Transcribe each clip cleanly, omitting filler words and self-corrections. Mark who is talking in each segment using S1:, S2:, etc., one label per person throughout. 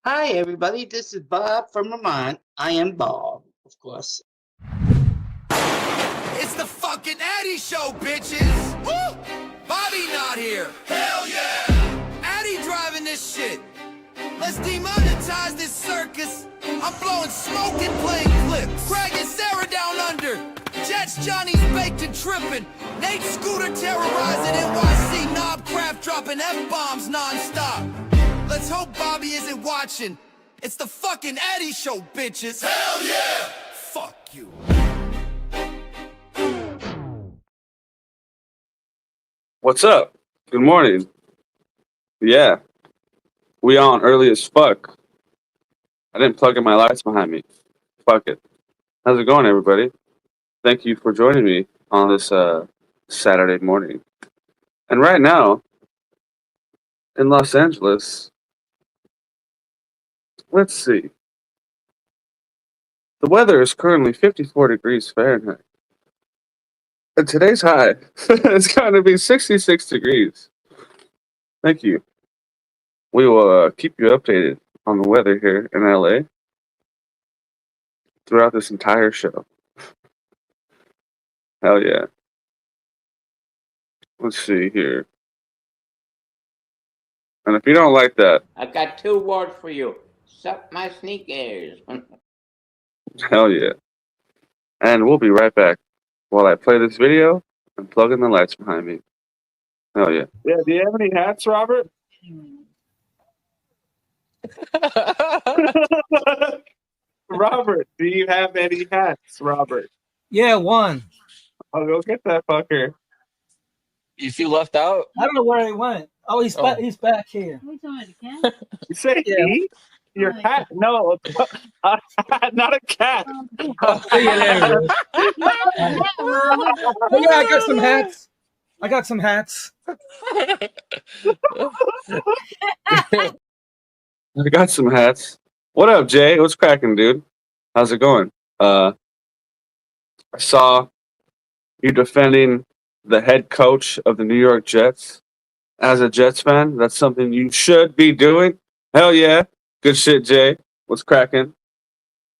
S1: Hi, everybody. This is Bob from Vermont. I am Bob, of course.
S2: It's the fucking Addy show, bitches! Woo! Bobby not here. Hell yeah! Addy driving this shit. Let's demonetize this circus. I'm blowing smoke and playing clips. Craig and Sarah down under. Jets, Johnny's baked and tripping. Nate Scooter terrorizing NYC. Knobcraft dropping F-bombs non-stop. Let's hope Bobby isn't watching. It's the fucking Addy show, bitches. Hell yeah! Fuck you.
S3: What's up? Good morning. Yeah, we on early as fuck. I didn't plug in my lights behind me. Fuck it. How's it going, everybody? Thank you for joining me on this Saturday morning. And right now, in Los Angeles, let's see. The weather is currently 54 degrees Fahrenheit. And today's high is going to be 66 degrees. Thank you. We will keep you updated on the weather here in LA throughout this entire show. Hell yeah. Let's see here. And if you don't like that,
S1: I've got 2 words for you. Suck my sneakers.
S3: hell yeah. And we'll be right back while I play this video and plug in the lights behind me. Hell yeah. Yeah, do you have any hats, Robert? Robert, do you have any hats, Robert?
S4: Yeah, one.
S3: I'll go get that fucker.
S5: You feel left out?
S4: I don't know where he went. Oh, he's back. He's back here.
S3: You say
S4: Yeah.
S3: he? Your hat? No, not a cat.
S4: Oh, yeah, I got some hats. I got some hats.
S3: I got some hats. What up, Jay? What's cracking, dude? How's it going? I saw you defending the head coach of the New York Jets. As a Jets fan, that's something you should be doing. Hell yeah. Good shit, Jay. What's cracking?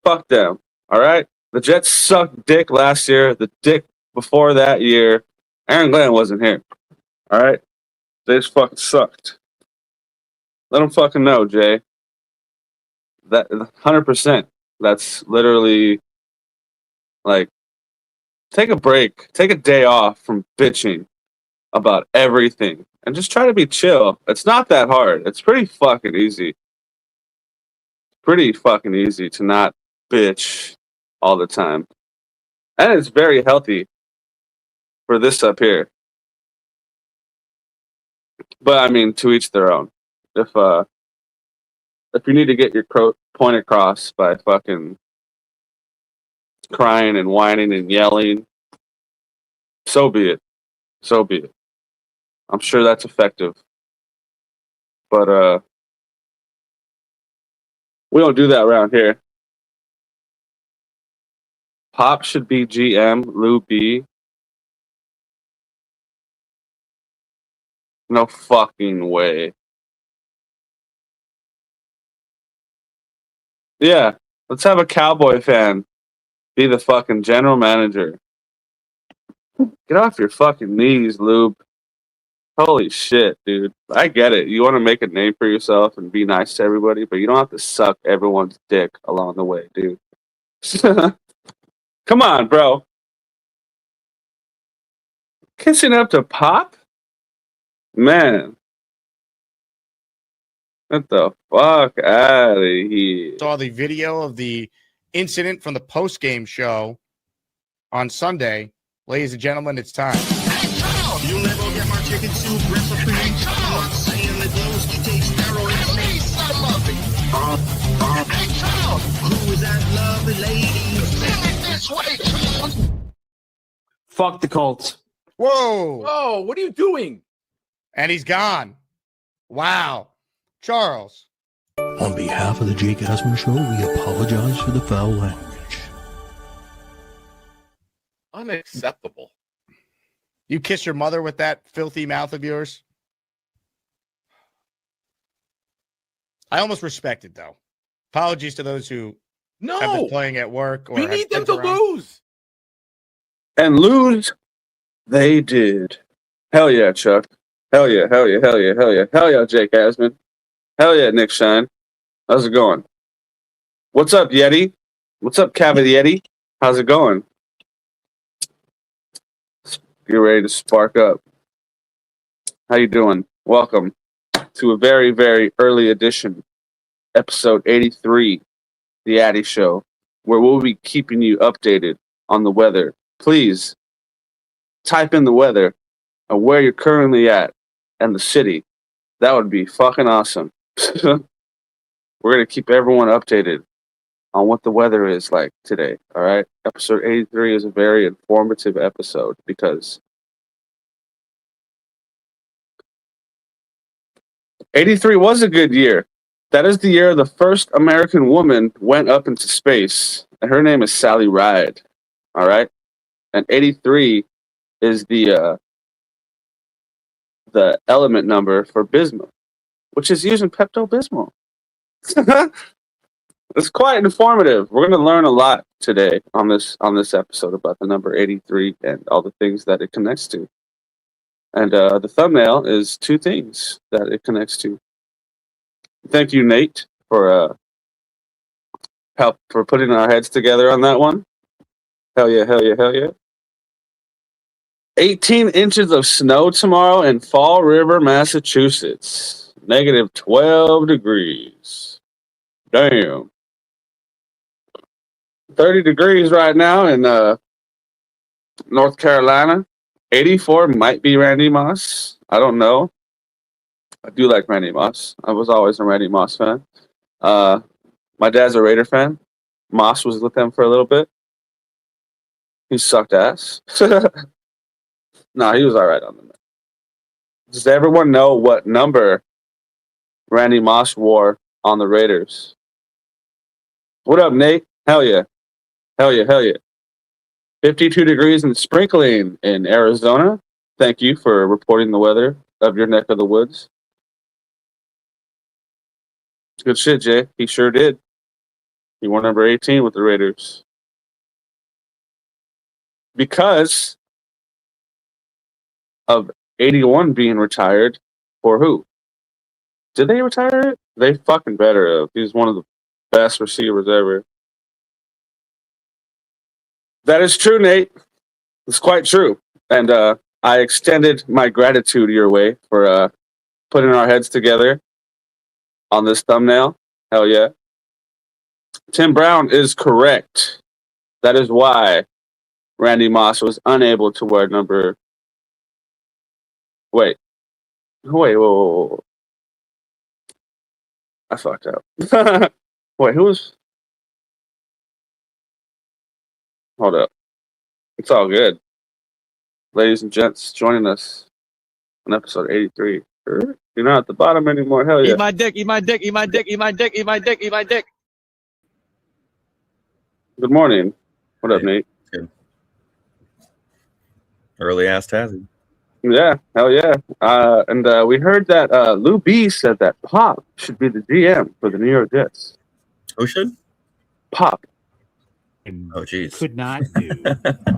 S3: Fuck them. All right? The Jets sucked dick last year. The dick before that year. Aaron Glenn wasn't here. All right? They just fucking sucked. Let them fucking know, Jay. That 100%. That's literally like, take a break. Take a day off from bitching about everything and just try to be chill. It's not that hard. It's pretty fucking easy. Pretty fucking easy to not bitch all the time. And it's very healthy for this up here. But I mean, to each their own. If you need to get your point across by fucking crying and whining and yelling, so be it. So be it. I'm sure that's effective. But we don't do that around here. Pop should be GM, Lou B. No fucking way. Yeah, let's have a Cowboy fan be the fucking general manager. Get off your fucking knees, Lube. Holy shit, dude. I get it. You want to make a name for yourself and be nice to everybody, but you don't have to suck everyone's dick along the way, dude. Come on, bro. Kissing up to Pop? Man. Get the fuck out of here.
S6: Saw the video of the incident from the post-game show on Sunday. Ladies and gentlemen, it's time.
S2: You'll never get my chicken soup recipe. I'm not saying that those who take steroids need some of it. Hey, Charles! Who is that lovely lady? Send it this way, Charles!
S5: Fuck the Colts.
S6: Whoa!
S5: Whoa, what are you doing?
S6: And he's gone. Wow. Charles.
S7: On behalf of the Jake Asman Show, we apologize for the foul language.
S5: Unacceptable.
S6: You kiss your mother with that filthy mouth of yours? I almost respect it though. Apologies to those who have
S5: No,
S6: been playing at work or
S5: we
S6: have
S5: need them
S6: kids
S5: to
S6: around.
S5: lose.
S3: And lose, they did. Hell yeah, Chuck. Hell yeah, hell yeah, hell yeah, hell yeah. Hell yeah, Jake Asman. Hell yeah, Nick Shine. How's it going? What's up, Yeti? What's up, Cavity Yeti? How's it going? Get ready to spark up. How you doing? Welcome to a very, very early edition, episode 83, The Addy Show, where we'll be keeping you updated on the weather. Please type in the weather and where you're currently at and the city. That would be fucking awesome. We're going to keep everyone updated on what the weather is like today, all right? Episode 83 is a very informative episode because 83 was a good year. That is the year the first American woman went up into space, and her name is Sally Ride, all right? And 83 is the element number for bismuth, which is using Pepto-Bismol. It's quite informative. We're going to learn a lot today on this episode about the number 83 and all the things that it connects to. And the thumbnail is two things that it connects to. Thank you, Nate, for help for putting our heads together on that one. Hell yeah, hell yeah, hell yeah. 18 inches of snow tomorrow in Fall River, Massachusetts. Negative 12 degrees. Damn. 30 degrees right now in North Carolina. 84 might be Randy Moss. I don't know. I do like Randy Moss. I was always a Randy Moss fan. My dad's a Raider fan. Moss was with them for a little bit. He sucked ass. Nah, he was all right on the net. Does everyone know what number Randy Moss wore on the Raiders? What up, Nate? Hell yeah. Hell yeah, hell yeah. 52 degrees and sprinkling in Arizona. Thank you for reporting the weather of your neck of the woods. Good shit, Jay. He sure did. He wore number 18 with the Raiders. Because of 81 being retired for who? Did they retire it? They fucking better have. He's one of the best receivers ever. That is true, Nate. It's quite true. And I extended my gratitude your way for putting our heads together on this thumbnail. Hell yeah. Tim Brown is correct. That is why Randy Moss was unable to wear number... Wait. Whoa. I fucked up. Wait, who was... Hold up. It's all good. Ladies and gents, joining us on episode 83. You're not at the bottom anymore. Hell yeah.
S8: Eat my dick, eat my dick, eat my dick, eat my dick, eat my dick, eat my dick.
S3: Good morning. What up, Nate?
S9: Good. Early ass Tazzy.
S3: Yeah, hell yeah. And we heard that Lou B said that Pop should be the GM for the New York Jets.
S9: Who should?
S3: Pop.
S9: Oh, jeez.
S10: Could not do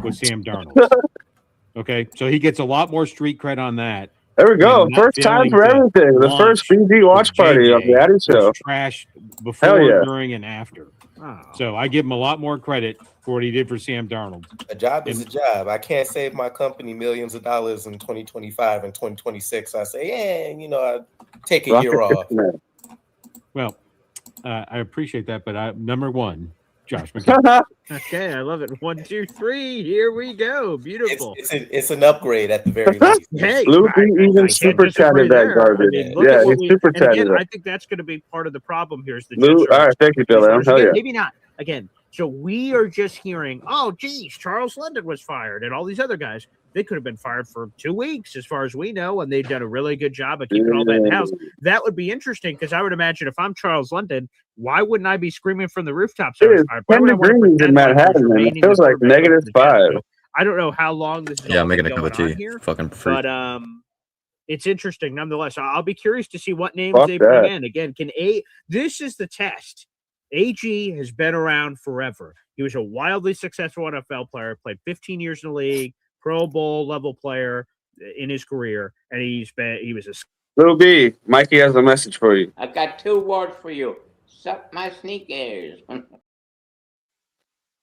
S10: with Sam Darnold. Okay, so he gets a lot more street cred on that.
S3: There we go.
S10: And not
S3: First time
S10: failing
S3: for
S10: to
S3: everything. The first
S10: launch
S3: BG watch party of the Addy Show.
S10: Trash
S3: Hell
S10: before,
S3: yeah.
S10: during, and after. So I give him a lot more credit for what he did for Sam Darnold.
S11: A job is a job. I can't save my company millions of dollars in 2025 and 2026. I say, I take a year off.
S10: Well, I appreciate that, but number one, Josh McCown.
S8: Okay, I love it. 1, 2, 3. Here we go. Beautiful.
S11: It's an upgrade at the very least.
S8: Hey,
S3: Lou B even super chatted that garbage. Yeah, he super chatted
S8: I
S3: it.
S8: think that's going to be part of the problem here. Is the
S3: Lou, all right, thank you, Billy. Hell yeah.
S8: Maybe not. Again, so we are just hearing, oh, geez, Charles London was fired, and all these other guys. They could have been fired for 2 weeks, as far as we know, and they've done a really good job of keeping all that in house. That would be interesting because I would imagine if I'm Charles London, why wouldn't I be screaming from the rooftops?
S3: Dude, 10 degrees in Manhattan, man. It feels like -5.
S8: I don't know how long this is.
S9: Yeah, I'm making a
S8: going
S9: cup of tea.
S8: here,
S9: Fucking free.
S8: but it's interesting nonetheless. I'll be curious to see what names
S3: Fuck
S8: they bring
S3: that.
S8: in. Again, this is the test. AG has been around forever. He was a wildly successful NFL player, played 15 years in the league, Pro Bowl level player in his career, and he was a
S3: Little B, Mikey has a message for you.
S12: I got 2 words for you. Suck my sneakers.
S3: All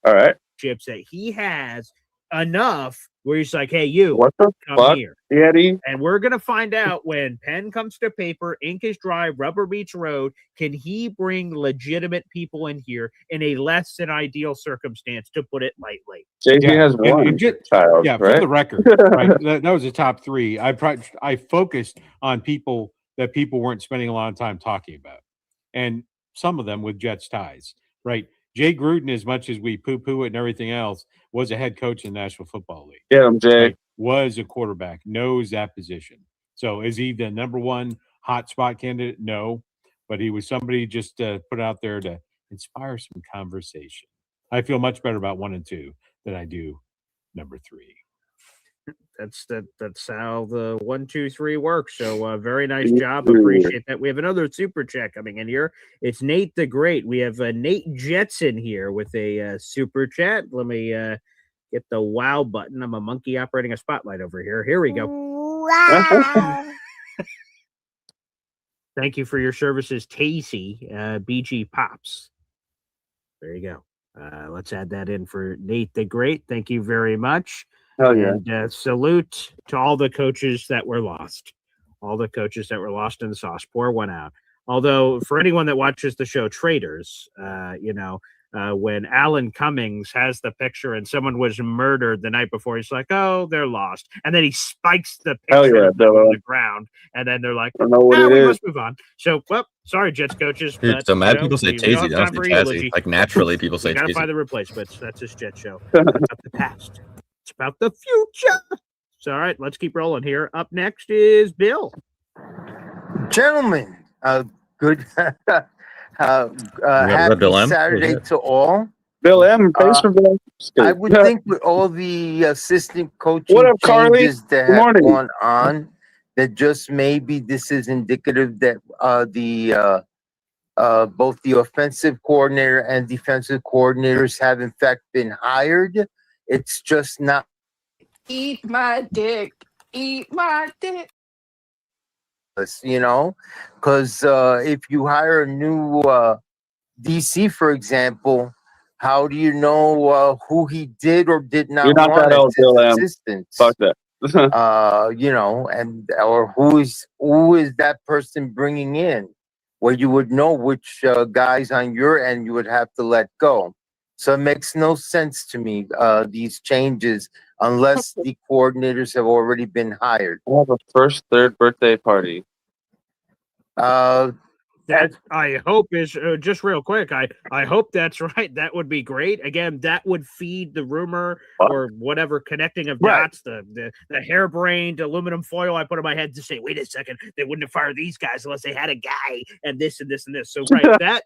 S3: right.
S8: chips that he has enough where he's like, hey, you
S3: What the
S8: come
S3: fuck,
S8: here.
S3: Addy?
S8: And we're going to find out when pen comes to paper, ink is dry, rubber meets road. Can he bring legitimate people in here in a less than ideal circumstance, to put it lightly?
S3: Jay-Z has
S10: and
S3: one
S10: just,
S3: child,
S10: yeah,
S3: right?
S10: for the record, right? That was the top 3. I focused on people that people weren't spending a lot of time talking about, and some of them with Jets ties, right? Jay Gruden, as much as we poo-poo it and everything else, was a head coach in the National Football League.
S3: Get him, Jay.
S10: Right? Was a quarterback, knows that position. So is he the number one hot spot candidate? No, but he was somebody just put out there to inspire some conversation. I feel much better about 1 and 2 than I do number 3.
S8: That's how the 1, 2, 3 works. So very nice job. Appreciate that. We have another super chat coming in here. It's Nate the Great. We have Nate Jetson here with a super chat. Let me get the wow button. I'm a monkey operating a spotlight over here. Here we go. Wow. Thank you for your services, Tasty BG Pops. There you go. Let's add that in for Nate the Great. Thank you very much.
S3: Hell yeah.
S8: And salute to all the coaches that were lost. All the coaches that were lost in the sauce. Pour one out. Although, for anyone that watches the show Traitors, when Alan Cummings has the picture and someone was murdered the night before, he's like, oh, they're lost. And then he spikes the picture of them on the ground. And then they're like, we must move on. So, well, sorry, Jets coaches.
S9: Dude,
S8: But,
S9: so mad people say Tazy, they don't say Chazzy.
S8: eulogy.
S9: Like, naturally, people say
S8: We gotta
S9: Tazy.
S8: find the replacements. That's his Jet show. It's about the past. It's about the future. So, all right, let's keep rolling here. Up next is Bill.
S13: Gentlemen, good
S9: Bill
S13: happy
S9: M?
S13: Saturday to all.
S3: Bill M, thanks for being.
S13: I would think with all the assistant coaching
S3: What up, Carly?
S13: changes that
S3: Good
S13: have
S3: morning.
S13: gone on, that just maybe this is indicative that both the offensive coordinator and defensive coordinators have in fact been hired. It's just not.
S14: Eat my dick. Eat my dick.
S13: You know, because if you hire a new DC, for example, how do you know who he did or did not
S3: You're not
S13: want
S3: that
S13: as
S3: old,
S13: his
S3: Bill M.
S13: assistant?
S3: Fuck that.
S13: You know, and or who is that person bringing in? Where you would know which guys on your end you would have to let go. So it makes no sense to me, these changes, unless the coordinators have already been hired.
S3: I have a first, third birthday party.
S8: That I hope is just real quick. I hope that's right. That would be great. Again, that would feed the rumor or whatever connecting of dots, the harebrained aluminum foil I put in my head to say, wait a second, they wouldn't have fired these guys unless they had a guy and this and this and this. So right, that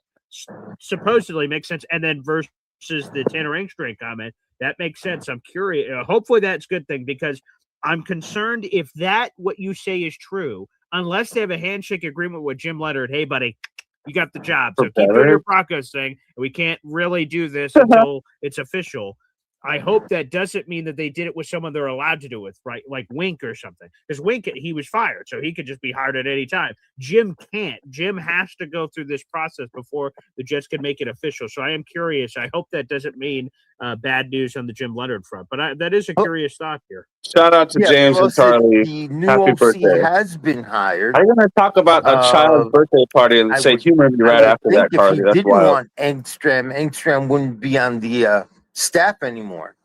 S8: supposedly makes sense. And then versus the Tanner Engstrand comment, that makes sense. I'm curious. Hopefully that's a good thing, because I'm concerned if that what you say is true, unless they have a handshake agreement with Jim Leonard. Hey, buddy, you got the job. So keep doing your Broncos thing. We can't really do this until it's official. I hope that doesn't mean that they did it with someone they're allowed to do it with, right? Like Wink or something. Because Wink, he was fired, so he could just be hired at any time. Jim can't. Jim has to go through this process before the Jets can make it official. So I am curious. I hope that doesn't mean bad news on the Jim Leonard front. But that is a curious thought here.
S3: Shout out to James and Charlie.
S13: The new
S3: Happy
S13: OC
S3: birthday.
S13: has been hired.
S3: I'm going to talk about a child's birthday party and say humor me right after that, Carly.
S13: If
S3: That's
S13: he didn't
S3: wild.
S13: want Engstrom wouldn't be on the staff anymore.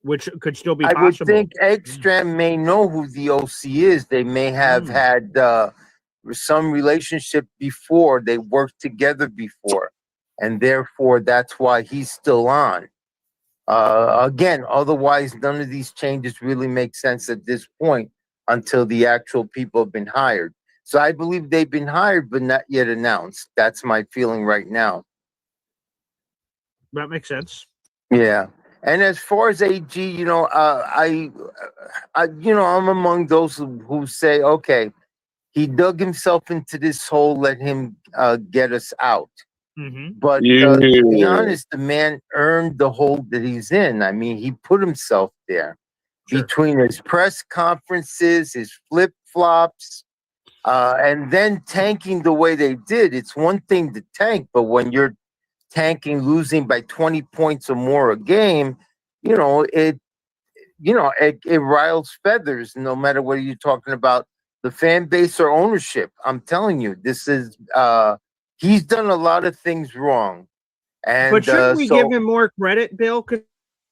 S8: Which could still be
S13: I
S8: possible.
S13: would think Engstrom may know who the OC is. They may have had some relationship before. They worked together before. And therefore, that's why he's still on. Again, otherwise, none of these changes really make sense at this point until the actual people have been hired. So I believe they've been hired, but not yet announced. That's my feeling right now.
S8: That makes sense.
S13: Yeah. And as far as AG, I'm among those who say, okay, he dug himself into this hole. Let him get us out.
S8: Mm-hmm.
S13: But to be honest, the man earned the hole that he's in. I mean, he put himself there between his press conferences, his flip flops, and then tanking the way they did. It's one thing to tank, but when you're tanking, losing by 20 points or more a game, it riles feathers. No matter whether you're talking about the fan base or ownership, I'm telling you, this is he's done a lot of things wrong. And
S8: but shouldn't we give him more credit, Bill?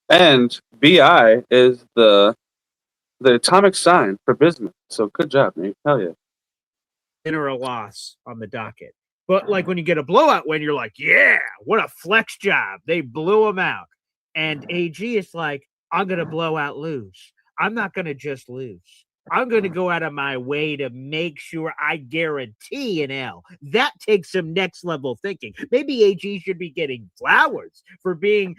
S3: And BI is the atomic sign for Bismuth. So good job, mate. Hell yeah.
S8: Win or a loss on the docket. But like when you get a blowout win, you're like, yeah, what a flex job. They blew him out. And AG is like, I'm going to blow out lose. I'm not going to just lose. I'm going to go out of my way to make sure I guarantee an L. That takes some next level thinking. Maybe AG should be getting flowers for getting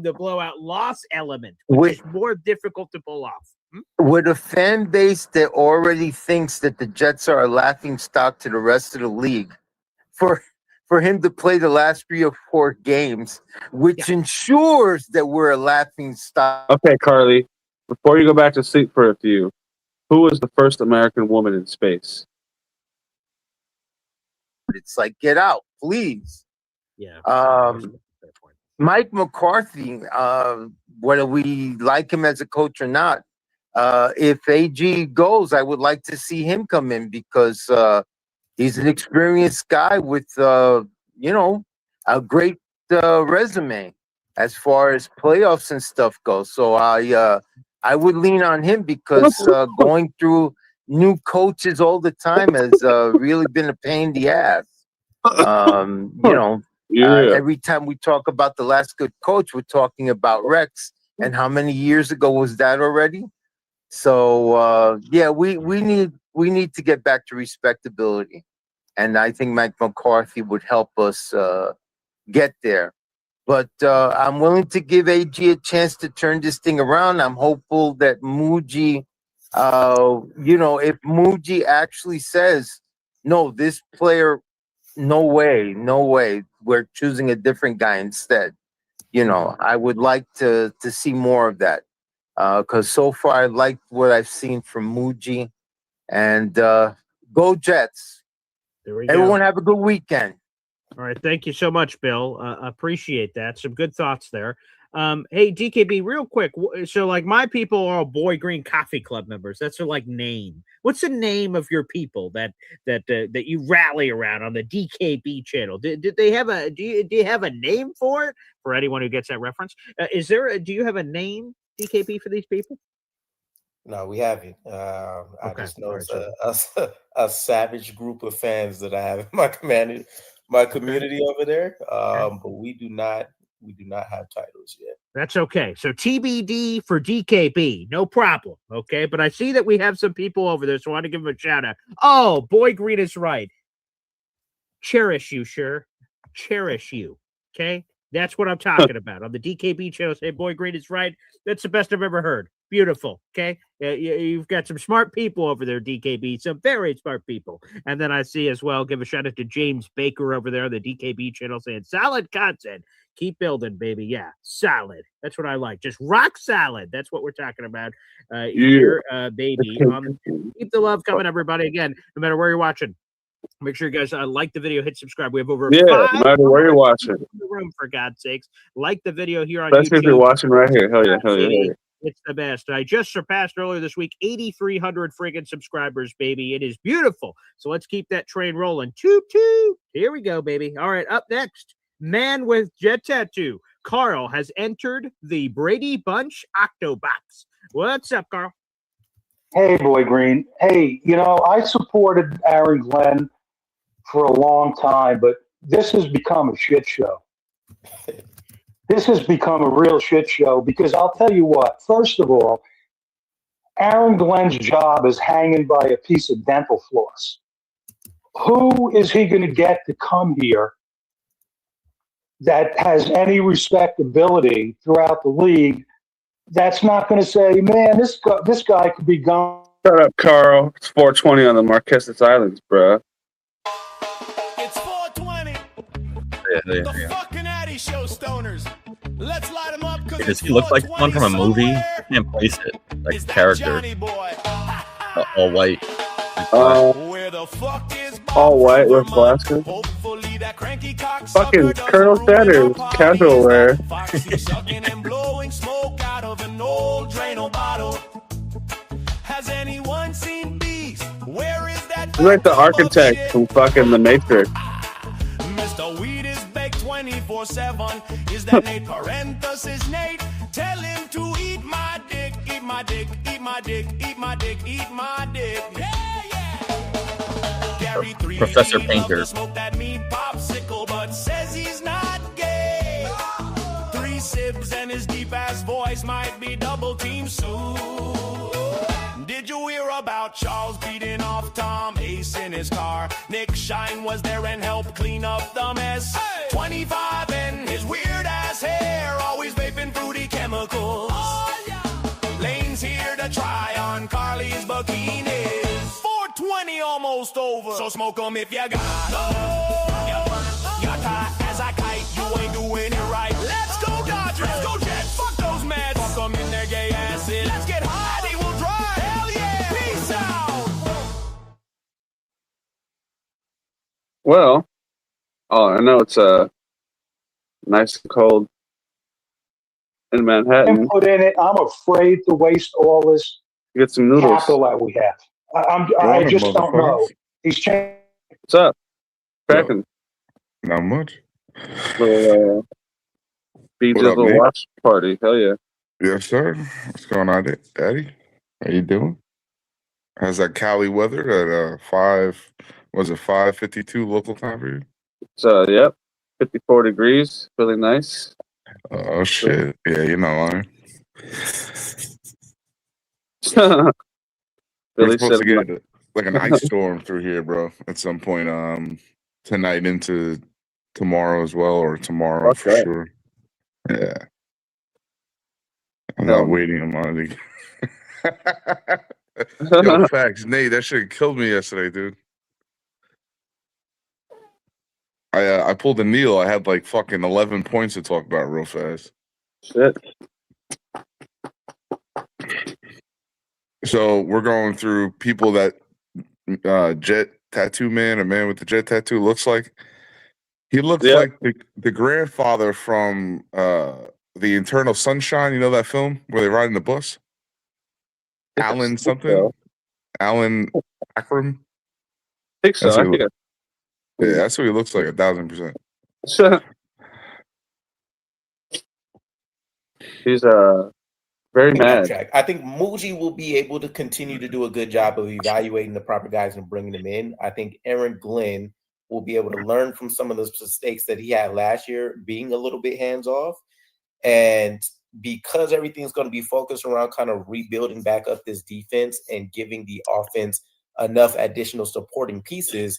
S8: the blowout loss element, which is more difficult to pull off.
S13: With a fan base that already thinks that the Jets are a laughing stock to the rest of the league, for him to play the last 3 or 4 games, which ensures that we're a laughing stock.
S3: Okay, Carly, before you go back to sleep for a few, who was the first American woman in space?
S13: It's like, get out, please.
S8: Yeah.
S13: Mike McCarthy, whether we like him as a coach or not, if AG goes, I would like to see him come in because he's an experienced guy with, a great resume as far as playoffs and stuff goes. So I would lean on him because going through new coaches all the time has really been a pain in the ass. Every time we talk about the last good coach, we're talking about Rex. And how many years ago was that already? So we need to get back to respectability. And I think Mike McCarthy would help us get there. But I'm willing to give AG a chance to turn this thing around. I'm hopeful that Muji, if Muji actually says, no, this player, no way, we're choosing a different guy instead. I would like to see more of that. Because so far I like what I've seen from Muji. And go Jets.
S8: There we go.
S13: Everyone have a good weekend.
S8: All right. Thank you so much, Bill. Appreciate that. Some good thoughts there. Hey, DKB, real quick. So, like, my people are all Boy Green Coffee Club members. That's their, like, name. What's the name of your people that you rally around on the DKB channel? Did they have a? Do you have a name for it? For anyone who gets that reference, do you have a name, DKB, for these people?
S11: No, we haven't. I just know it's a savage group of fans that I have in my community over there. But we do not have titles yet.
S8: That's okay. So TBD for DKB, no problem. Okay, but I see that we have some people over there, so I want to give them a shout out. Oh, Boy Green is right. Cherish you, sure. Cherish you. Okay, that's what I'm talking about on the DKB channel. Say Boy Green is right. That's the best I've ever heard. Beautiful. Okay. You've got some smart people over there, DKB, some very smart people. And then I see as well, give a shout out to James Baker over there on the DKB channel saying solid content. Keep building, baby. Yeah. Solid. That's what I like. Just rock solid. That's what we're talking about here, baby. Keep the love coming, everybody. Again, no matter where you're watching. Make sure you guys like the video, hit subscribe. We have over 5
S3: no matter where you're watching.
S8: in the room, for God's sakes. Like the video here on
S3: Especially
S8: YouTube.
S3: if you're watching right here. Hell yeah, hell yeah, hell yeah.
S8: It's the best. I just surpassed earlier this week 8,300 friggin' subscribers, baby. It is beautiful. So let's keep that train rolling. Toot toot. Here we go, baby. All right, up next, man with jet tattoo. Carl has entered the Brady Bunch Octobox. What's up, Carl?
S15: Hey, Boy Green. Hey, I supported Aaron Glenn for a long time, but this has become a shit show. This has become a real shit show because I'll tell you what. First of all, Aaron Glenn's job is hanging by a piece of dental floss. Who is he going to get to come here that has any respectability throughout the league, that's not going to say, man, this guy could be gone.
S3: Shut up, Carl. It's 420 on the Marquesas Islands, bro.
S2: It's 420. The fucking Addy show, stoners. Let's light him up because
S9: Does he look like one from a movie? I can't place it. Like character. All white.
S2: Where the fuck is
S3: All white with glasses. Fucking Colonel Sanders, casual wear.
S2: sucking and blowing smoke out of an old Drano bottle. Has anyone seen Beast? Where is that?
S3: He's like the architect from fucking The Matrix.
S2: Mr. Weed is baked 24/7. Is that Nate parenthesis Nate? Tell him to eat my dick, eat my dick, eat my dick, eat my dick, eat my dick. Yeah, yeah. Gary 3
S9: Professor Painter.
S2: Smoke that meat popsicle, but says he's not gay. 3 sips and his deep ass voice might be double team soon. Did you hear about Charles beating off Tom Ace in his car? Nick Shine was there and helped clean up the mess. Hey! 25 and his weird ass hair, always vaping fruity chemicals. Oh, yeah. Lane's here to try on Carly's bikinis. 420 almost over, so smoke 'em if you got You're tight as a kite, you ain't doing it right. Let's go Dodgers, let's go Jets, fuck those Mets. Fuck 'em in their gay asses. Let's get high, they will drive.
S3: Well, I know it's nice and cold in Manhattan.
S15: Put in it. I'm afraid to waste all this
S3: Get some noodles.
S15: capital that we have. I just don't know. He's changed.
S3: What's up? Cracking.
S16: Not much.
S3: Little
S16: What up,
S3: little
S16: Nate?
S3: watch party. Hell yeah.
S16: Yes, sir. What's going on, Addy? How you doing? How's that Cali weather at 5:52 local time for you?
S3: So yep, 54 degrees, really nice.
S16: Oh shit! Yeah, you're not lying. We're
S3: Billy
S16: supposed to
S3: said,
S16: get like an ice storm through here, bro, at some point tonight into tomorrow as well, or tomorrow for
S3: Okay.
S16: sure. Yeah. I'm not waiting on it. Yo, facts. Nate, that shit killed me yesterday, dude. I pulled a Neil. I had like fucking 11 points to talk about real fast.
S3: Shit.
S16: So we're going through people that Jet Tattoo Man, a man with the jet tattoo, looks like. He looks like the grandfather from The Eternal Sunshine. You know that film where they ride in the bus? Alan something? Alan Akram?
S3: I think so.
S16: Yeah, that's what he looks like, 1,000%.
S3: He's very mad.
S11: I think Muji will be able to continue to do a good job of evaluating the proper guys and bringing them in. I think Aaron Glenn will be able to learn from some of the mistakes that he had last year, being a little bit hands off. And because everything's going to be focused around kind of rebuilding back up this defense and giving the offense enough additional supporting pieces,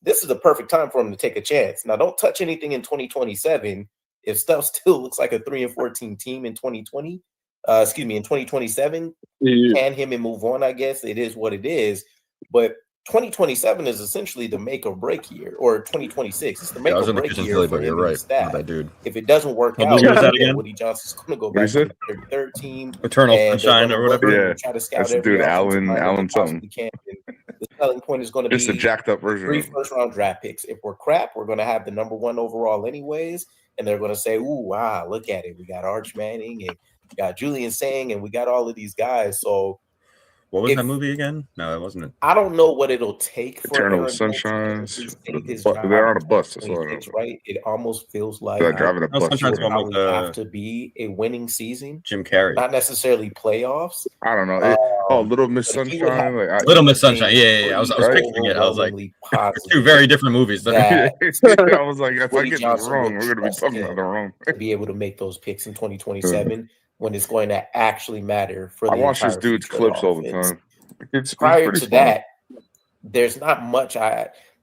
S11: this is the perfect time for him to take a chance. Now, don't touch anything in 2027. If stuff still looks like a 3-14 team in 2020, in 2027, can him and move on, I guess. It is what it is. But 2027 is essentially the make or break year, or 2026. It's the make or break year for him and his staff.
S9: Dude.
S11: If it doesn't work
S9: What
S11: out,
S9: movie was that again?
S11: Woody Johnson's going to go back to the third team.
S9: Eternal
S11: and
S9: Sunshine or whatever.
S16: Yeah,
S11: try to scout
S16: that's the
S11: every
S16: dude,
S11: offensive
S16: Alan
S11: lineman
S16: something.
S11: they possibly can. And the selling point is going to be
S16: It's the jacked up version.
S11: 3 first-round draft picks. If we're crap, we're going to have the number 1 overall anyways, and they're going to say, "Ooh, wow, look at it. We got Arch Manning and we got Julian Sang, and we got all of these guys." So,
S9: What was that movie again? No, that wasn't it.
S11: I don't know what it'll take for
S16: Eternal
S11: Aaron
S16: Sunshine.
S11: his
S16: They're on a bus. That's all I know.
S11: job. Right? It almost feels like
S16: They're driving a bus.
S9: Sunshine's one with
S11: have to be a winning season.
S9: Jim Carrey.
S11: Not necessarily playoffs.
S16: I don't know. Little Miss Sunshine.
S9: Little Miss Sunshine. Yeah. I was picturing it. I was like, two very different movies.
S16: I was like, if I get this wrong, we're going to be talking about it wrong.
S11: To be able to make those picks in 2027 when it's going to actually matter for the
S16: I watch this
S11: entire
S16: dude's
S11: future of
S16: clips all the
S11: offense.
S16: time. It's
S11: Prior
S16: pretty
S11: to
S16: funny.
S11: that, there's not much.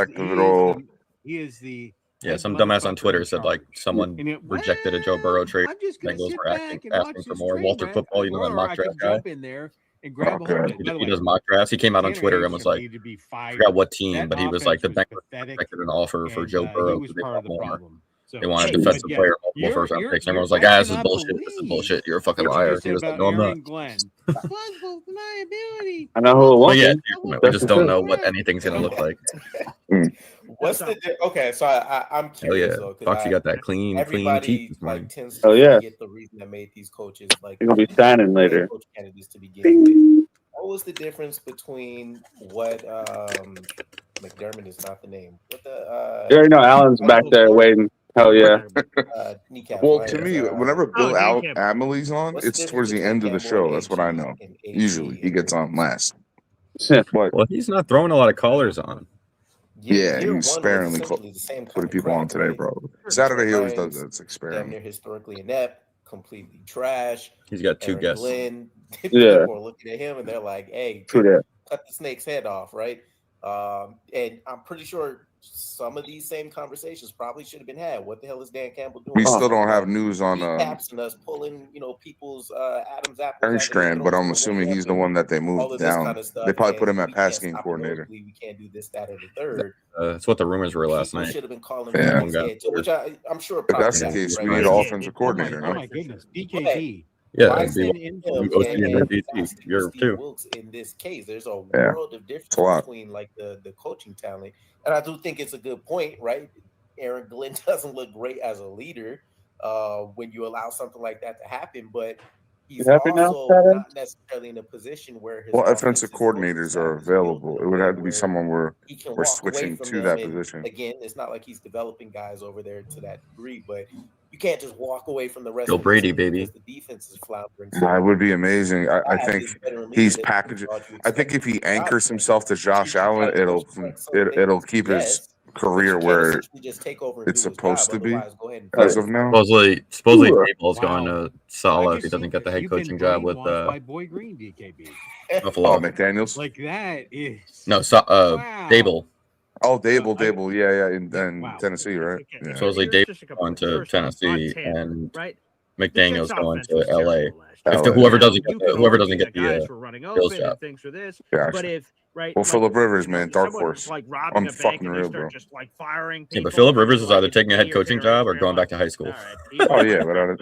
S16: aspect of it all.
S10: He is the
S9: Yeah,
S10: head
S9: some dumbass on
S10: motherfucker
S9: Twitter
S10: in
S9: said like
S10: charge.
S9: someone
S10: And it,
S9: rejected a Joe Burrow trade.
S10: I'm just gonna
S9: Bengals
S10: sit
S9: were
S10: back and watch
S9: asking for
S10: this
S9: more.
S10: train
S9: Walter
S10: wreck,
S9: Football, you know that
S10: or
S9: mock
S10: I
S9: draft
S10: can
S9: guy.
S10: jump in there and grab a hold of it. By the
S9: He
S10: way,
S9: does mock drafts. He came out on
S10: Tanner
S9: Twitter and was
S10: Hastings
S9: like,
S10: needed to be
S9: I
S10: fired.
S9: forgot what team,
S10: That
S9: but he was like,
S10: offense
S9: the
S10: was
S9: Bengals
S10: pathetic,
S9: rejected an offer for
S10: and
S9: Joe
S10: he
S9: Burrow
S10: was
S9: because they
S10: part
S9: want
S10: of the
S9: more.
S10: problem. So,
S9: They wanted a
S10: but
S9: defensive
S10: yeah,
S9: player, multiple first round picks. And everyone was like,
S10: I
S9: this is
S10: cannot
S9: bullshit. This is
S10: believe
S9: bullshit. You're a fucking
S10: what you
S9: liar.
S10: just
S9: He
S10: said
S9: was like,
S10: about
S9: no, I'm not.
S10: Aaron Glenn. Responsible for my ability.
S3: I know who it
S9: But
S3: was.
S9: yeah,
S3: Man.
S9: we just
S3: Justin
S9: don't
S3: Fields.
S9: know what anything's gonna look like.
S11: What's the okay? So I'm
S9: Hell
S11: curious
S9: yeah,
S11: though, because
S9: Foxy got that clean teeth
S11: everybody
S9: this
S11: like
S9: morning.
S11: tends to
S3: Oh yeah,
S11: forget the reason that made these coaches like
S3: you're gonna be signing
S11: head
S3: later.
S11: coach candidates to begin with. What was the difference between what McDermott is not the name? What the
S3: You already know Allen's back there waiting. Hell yeah.
S11: Kneecap
S16: Well,
S11: flyers,
S16: to me, whenever Bill Amelie's on,
S11: what's
S16: it's
S11: the
S16: towards the
S11: difference
S16: end of the
S11: between Campbell
S16: show.
S11: and
S16: That's what I
S11: AG
S16: know.
S11: and AG
S16: Usually, he gets on last.
S3: But
S9: Well, he's not throwing a lot of callers on.
S16: yeah,
S11: Year
S16: he's
S11: one was
S16: sparingly
S11: essentially the same kind
S16: putting
S11: of
S16: people on
S11: crap,
S16: today,
S11: right?
S16: bro.
S11: Trent
S16: Saturday, he always does
S11: Grimes,
S16: that. It's like
S11: damn
S16: sparingly.
S11: near historically inept, completely trash.
S9: He's got two
S11: Aaron
S9: guests.
S11: Glenn,
S3: Yeah.
S11: people are looking at him and they're like, "Hey,
S3: True that.
S11: cut the snake's head off," right? And I'm pretty sure some of these same conversations probably should have been had. What the hell is Dan Campbell doing?
S16: We still don't have news on
S11: Recaps and us pulling, people's Adam's apples.
S16: Henry
S11: out of their
S16: Strand, but
S11: throats
S16: I'm
S11: and
S16: assuming
S11: running
S16: he's
S11: up
S16: the
S11: and
S16: one that they
S11: all
S16: moved
S11: of this
S16: down.
S11: kind of stuff.
S16: They probably put
S11: and
S16: him at
S11: we
S16: pass
S11: can't
S16: game
S11: stop a
S16: coordinator.
S11: nosebleed, we can't do this, that, or the third.
S9: That's what the rumors were last
S11: People
S9: night.
S11: should have been calling
S16: Yeah.
S11: for the head, which I'm sure.
S16: If that's the
S11: probably
S16: case,
S11: happened,
S16: we
S11: right?
S16: need an
S11: Yeah,
S16: offensive
S11: it-
S16: coordinator.
S10: Oh
S16: No?
S10: my goodness,
S11: But
S10: DKB.
S9: Yeah,
S11: why
S9: it'd be
S11: send him
S9: OC and
S11: and
S9: DT.
S11: Boston
S9: You're
S11: with Steve
S9: two.
S11: Wilkes in this case? There's a
S16: Yeah.
S11: world of difference
S16: It's a lot.
S11: between like the coaching talent, and I do think it's a good point, right? Aaron Glenn doesn't look great as a leader when you allow something like that to happen, but
S3: You
S11: he's
S3: happy now,
S11: also
S3: Kevin?
S11: not necessarily in a position where his
S16: Well,
S11: offense
S16: offensive
S11: is supposed to
S16: coordinators
S11: stack
S16: are
S11: the field
S16: available.
S11: in
S16: It
S11: a
S16: would
S11: way
S16: have to be
S11: where
S16: someone we're
S11: he can
S16: we're
S11: walk away
S16: switching
S11: from
S16: to
S11: them.
S16: that
S11: And
S16: position.
S11: again, it's not like he's developing guys over there to that degree, but you can't just walk away from the rest
S9: Bill
S11: of the
S9: Brady,
S11: team
S9: baby.
S11: because the defense is floundering.
S16: Nah, it would be amazing. I
S11: Have
S16: think
S11: this veteran leader
S16: he's
S11: that
S16: packaging.
S11: thought you
S16: I think if he
S11: expected to
S16: anchors
S11: guide,
S16: himself to Josh Allen, it'll keep his
S11: yes, but
S16: career
S11: you can't
S16: where
S11: essentially just take over and
S16: it's
S11: do his
S16: supposed
S11: job.
S16: to be
S11: Otherwise, go ahead and
S16: as
S11: fire
S16: of
S11: him.
S16: now.
S9: Supposedly Dayball's going
S10: Wow.
S9: to Sala
S10: I
S9: if he
S10: just
S9: doesn't
S10: seen
S9: get the
S10: this.
S9: head
S10: You've been
S9: coaching job with
S10: brainwashed by Boy Green, DKB.
S9: Buffalo.
S16: Oh, McDaniels.
S10: Like that is
S9: No,
S10: wow.
S9: Dable.
S16: Oh, Dable. Yeah, in
S10: Wow.
S16: Tennessee, right? Yeah.
S9: Supposedly
S8: Here's
S9: Dable
S8: just a couple
S9: going
S8: things.
S9: to
S8: First off, on
S9: Tennessee
S8: Tampa,
S9: and
S8: right? The Jets'
S9: McDaniels going
S8: offense
S9: to
S8: was
S9: LA.
S8: terrible last
S9: If
S8: year.
S9: whoever
S8: Now,
S9: doesn't
S8: you
S9: get
S8: could
S9: whoever
S8: argue
S9: doesn't get
S8: that guys
S9: the
S8: were running
S9: Bills
S8: open
S9: job.
S8: and things for this,
S16: Gotcha.
S8: but if right,
S16: Well,
S8: like,
S16: Phillip Rivers,
S8: you know,
S16: man, dark
S8: someone
S16: horse.
S8: like robbing
S16: I'm
S8: a bank
S16: fucking
S8: and they
S16: real,
S8: start
S16: bro.
S8: just like firing
S9: Yeah,
S8: people,
S9: but Phillip
S8: and
S9: Rivers
S8: you're
S9: is
S8: like,
S9: either taking a head
S8: you're
S9: coaching
S8: bitter and
S9: job or
S8: you're
S9: going back
S8: like,
S9: to high school.
S8: all right, you
S16: Oh
S8: know,
S16: yeah, without a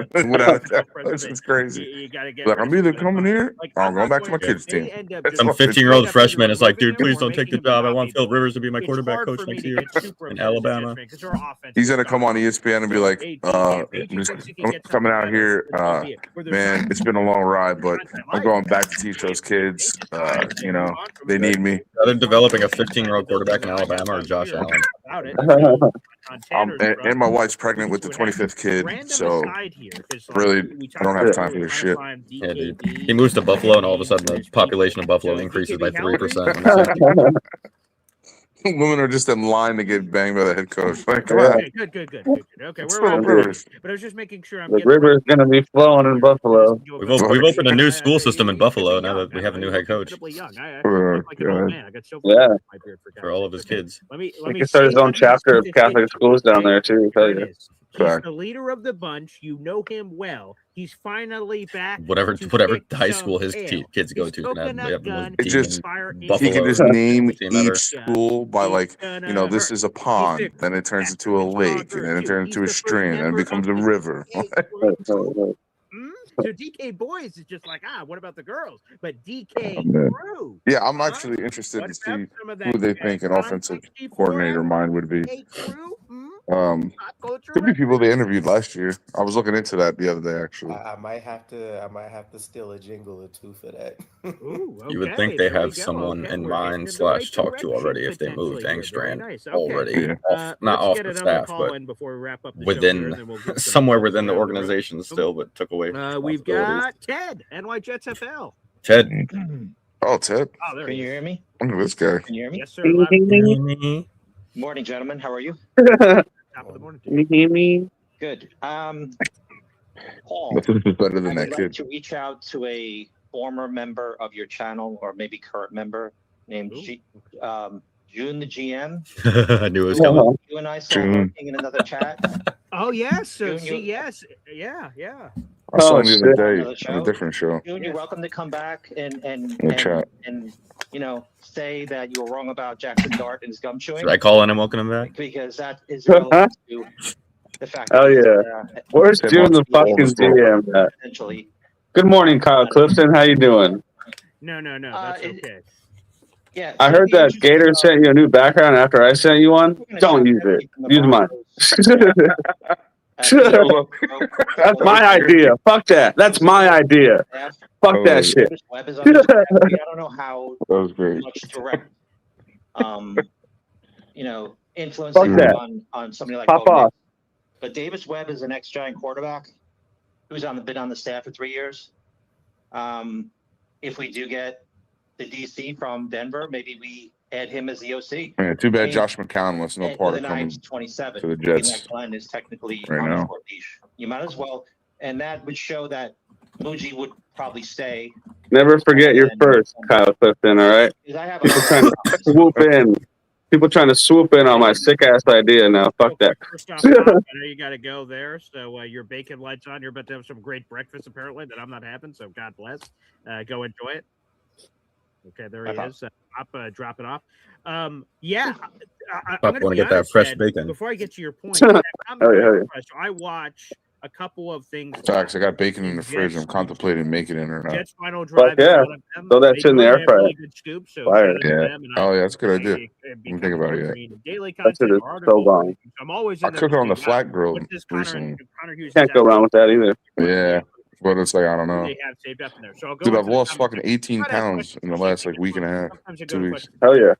S16: doubt,
S8: for
S16: that's
S8: it.
S16: just crazy.
S8: You got to get
S16: Like
S8: rid
S16: I'm
S8: of
S16: either
S8: somebody.
S16: coming here
S8: Like,
S16: or I'm
S8: I'm
S16: going
S8: not
S16: back to my
S8: going
S16: kids'
S8: they
S16: team.
S8: end up
S16: That's
S8: just
S9: Some
S16: what it's
S9: 15-year-old
S8: either
S9: freshman is like,
S8: removing
S9: dude,
S8: him
S9: please
S8: or
S9: don't take the
S8: making him
S9: job. I
S8: not
S9: want
S8: be
S9: Phillip
S8: bored.
S9: Rivers to be my
S8: It's
S9: quarterback
S8: hard
S9: coach
S8: for me
S9: next
S8: to
S9: year
S8: get super
S9: in
S8: upset as a Jets
S9: Alabama.
S8: fan because our offense
S16: He's
S8: is
S16: gonna come on
S8: god-awful.
S16: ESPN and be
S8: So,
S16: like,
S8: hey,
S16: I'm
S8: AG
S16: just
S8: thinks he can get
S16: coming
S8: something
S16: out
S8: done,
S16: here,
S8: then so be it. Where there's
S16: man.
S8: not
S16: It's been a long ride, but
S8: content
S16: I'm
S8: like
S16: going
S8: that,
S16: back to teach those kids.
S8: they move on from
S16: They
S8: it.
S16: need me.
S9: They're developing a 15-year-old quarterback in Alabama or Josh Allen.
S8: About it. I mean, on Tanner's
S16: And
S8: front,
S16: my wife's
S8: we
S16: pregnant
S8: can
S16: with
S8: see
S16: the
S8: what happens.
S16: 25th kid,
S8: Random
S16: so
S8: aside here, because like
S16: really,
S8: we
S16: I
S8: talked
S16: don't
S8: about
S16: have
S8: how
S16: time
S8: we
S16: for
S8: were
S16: this
S8: trying to
S16: shit.
S8: find
S9: Yeah, dude.
S8: DKB
S9: He moves to Buffalo, and all of a
S8: names
S9: sudden
S8: for
S9: the
S8: his people.
S9: population of Buffalo
S8: So
S9: increases
S8: DKB,
S9: by
S8: how old are you?
S9: 3% in the same
S16: Women are just in line to get banged by the head coach. Like, come
S3: Yeah.
S16: on.
S8: Okay, good. Okay,
S16: It's
S8: we're
S16: Phillip
S8: on
S16: Rivers.
S8: but I was just making sure I'm
S3: The
S8: getting the right
S3: river's gonna be flowing in Buffalo.
S9: We've opened a new school system in Buffalo now that we have a new head coach
S8: young. I look like an old man. I got so
S3: Yeah.
S8: my beard
S9: for all of his kids.
S8: Let me
S3: He can start his own chapter of Catholic schools down there too. I'll tell
S8: Here it
S3: you.
S8: is. He's the leader of the bunch. You know him well. He's finally back.
S9: Whatever
S8: to
S9: whatever
S8: kick
S9: high
S8: some
S9: school his
S8: tail.
S9: kids go
S8: His
S9: to can have, they have the most
S8: coconut
S16: It just
S9: demon
S8: gun
S16: he can
S9: Buffalo
S16: just name
S9: team ever.
S16: each school by like, this is a pond, then it turns into a lake, and then it turns into a stream, and it becomes a river.
S8: So DK Boys is just like, what about the girls? But DK
S16: man.
S8: Crew.
S16: Yeah, I'm actually interested to see who they think an offensive coordinator mind would be. Could be people they interviewed last year. I was looking into that the other day, actually.
S11: I might have to steal a jingle or two for that.
S9: You would think they have someone in mind / talk to already if they moved Engstrand already not off the staff, but
S8: before we wrap up the
S9: within somewhere within the organization still, but took away.
S8: We've got Ted, NY Jets FL.
S9: Ted.
S16: Oh, Ted.
S8: Oh, there
S17: Can
S8: he
S17: you
S8: is.
S17: hear me?
S16: Look at this guy.
S17: Can you hear me?
S8: Yes, sir.
S17: Morning, gentlemen. How are you?
S8: Top of the morning.
S3: Can you hear me?
S17: Good. Paul,
S16: This is better than
S17: I
S16: that
S17: would like
S16: kid.
S17: to reach out to a former member of your channel, or maybe current member, named June the GM.
S9: I knew it was coming.
S17: You and I saw working in another chat.
S8: Oh yes, so
S17: June,
S8: yes, yeah.
S16: I saw him the other
S17: Another
S16: day on a different show.
S17: June, you're welcome to come back and
S16: chat.
S17: say that you were wrong about Jackson Dart and his gum chewing.
S9: Should I call in and welcome him back?
S17: Because that is relevant to the fact
S3: Oh
S17: that
S3: yeah. Where's June the fucking DM at?
S17: essentially.
S3: Good morning, Kyle Clifton. How you doing?
S8: No, that's okay.
S17: Yeah.
S3: I heard that Gator sent you a new background after I sent you one. Don't use it. Use mine. That's my idea. Fuck that. That's my idea. Fuck that shit.
S17: Web is on the staff. I don't know how
S16: That was great.
S17: much direct, influence
S3: Fuck that.
S17: on somebody like
S3: Pop
S17: Bo
S3: off.
S17: Nix, But Davis Webb is an ex-Giant quarterback who's been on the staff for 3 years. If we do get the DC from Denver, maybe we add him as the OC.
S16: Yeah, too bad Josh McCown was no part of coming
S17: 27
S16: to the Jets
S17: that Glenn is technically
S16: right
S17: on
S16: now.
S17: the short leash. You might as well, and that would show that Muji would probably stay.
S3: Never forget your first, Kyle Clifton. All right. People trying to swoop in. People trying to swoop in on my sick ass idea now. Fuck that.
S8: First off, Bob, I know you got to go there. So your bacon lights on. You're about to have some great breakfast, apparently, that I'm not having. So God bless. Go enjoy it. Okay, there he is. Pop, drop it off. Yeah, I'm
S9: Want to get that fresh bacon.
S8: Before I get to your point, I watch a couple of things.
S16: Facts. I got bacon in the fridge. I'm contemplating making it or not.
S8: Jets final drive.
S3: Yeah. Throw that shit in the air fryer.
S8: Really good scoop, so
S16: Yeah. Oh yeah, that's a good idea. Didn't think about it yet.
S8: Daily
S3: That shit is so bomb.
S8: I'm always
S16: I cooked on the flat grill recently.
S3: Can't go wrong with that either.
S16: Yeah. But it's like, I don't know.
S8: They have saved up in there. So I'll go
S16: Dude, I've
S8: into the
S16: lost
S8: comments.
S16: fucking 18 pounds in the last like week and a half,
S8: Sometimes I go
S16: 2
S8: to
S16: weeks.
S3: Hell yeah.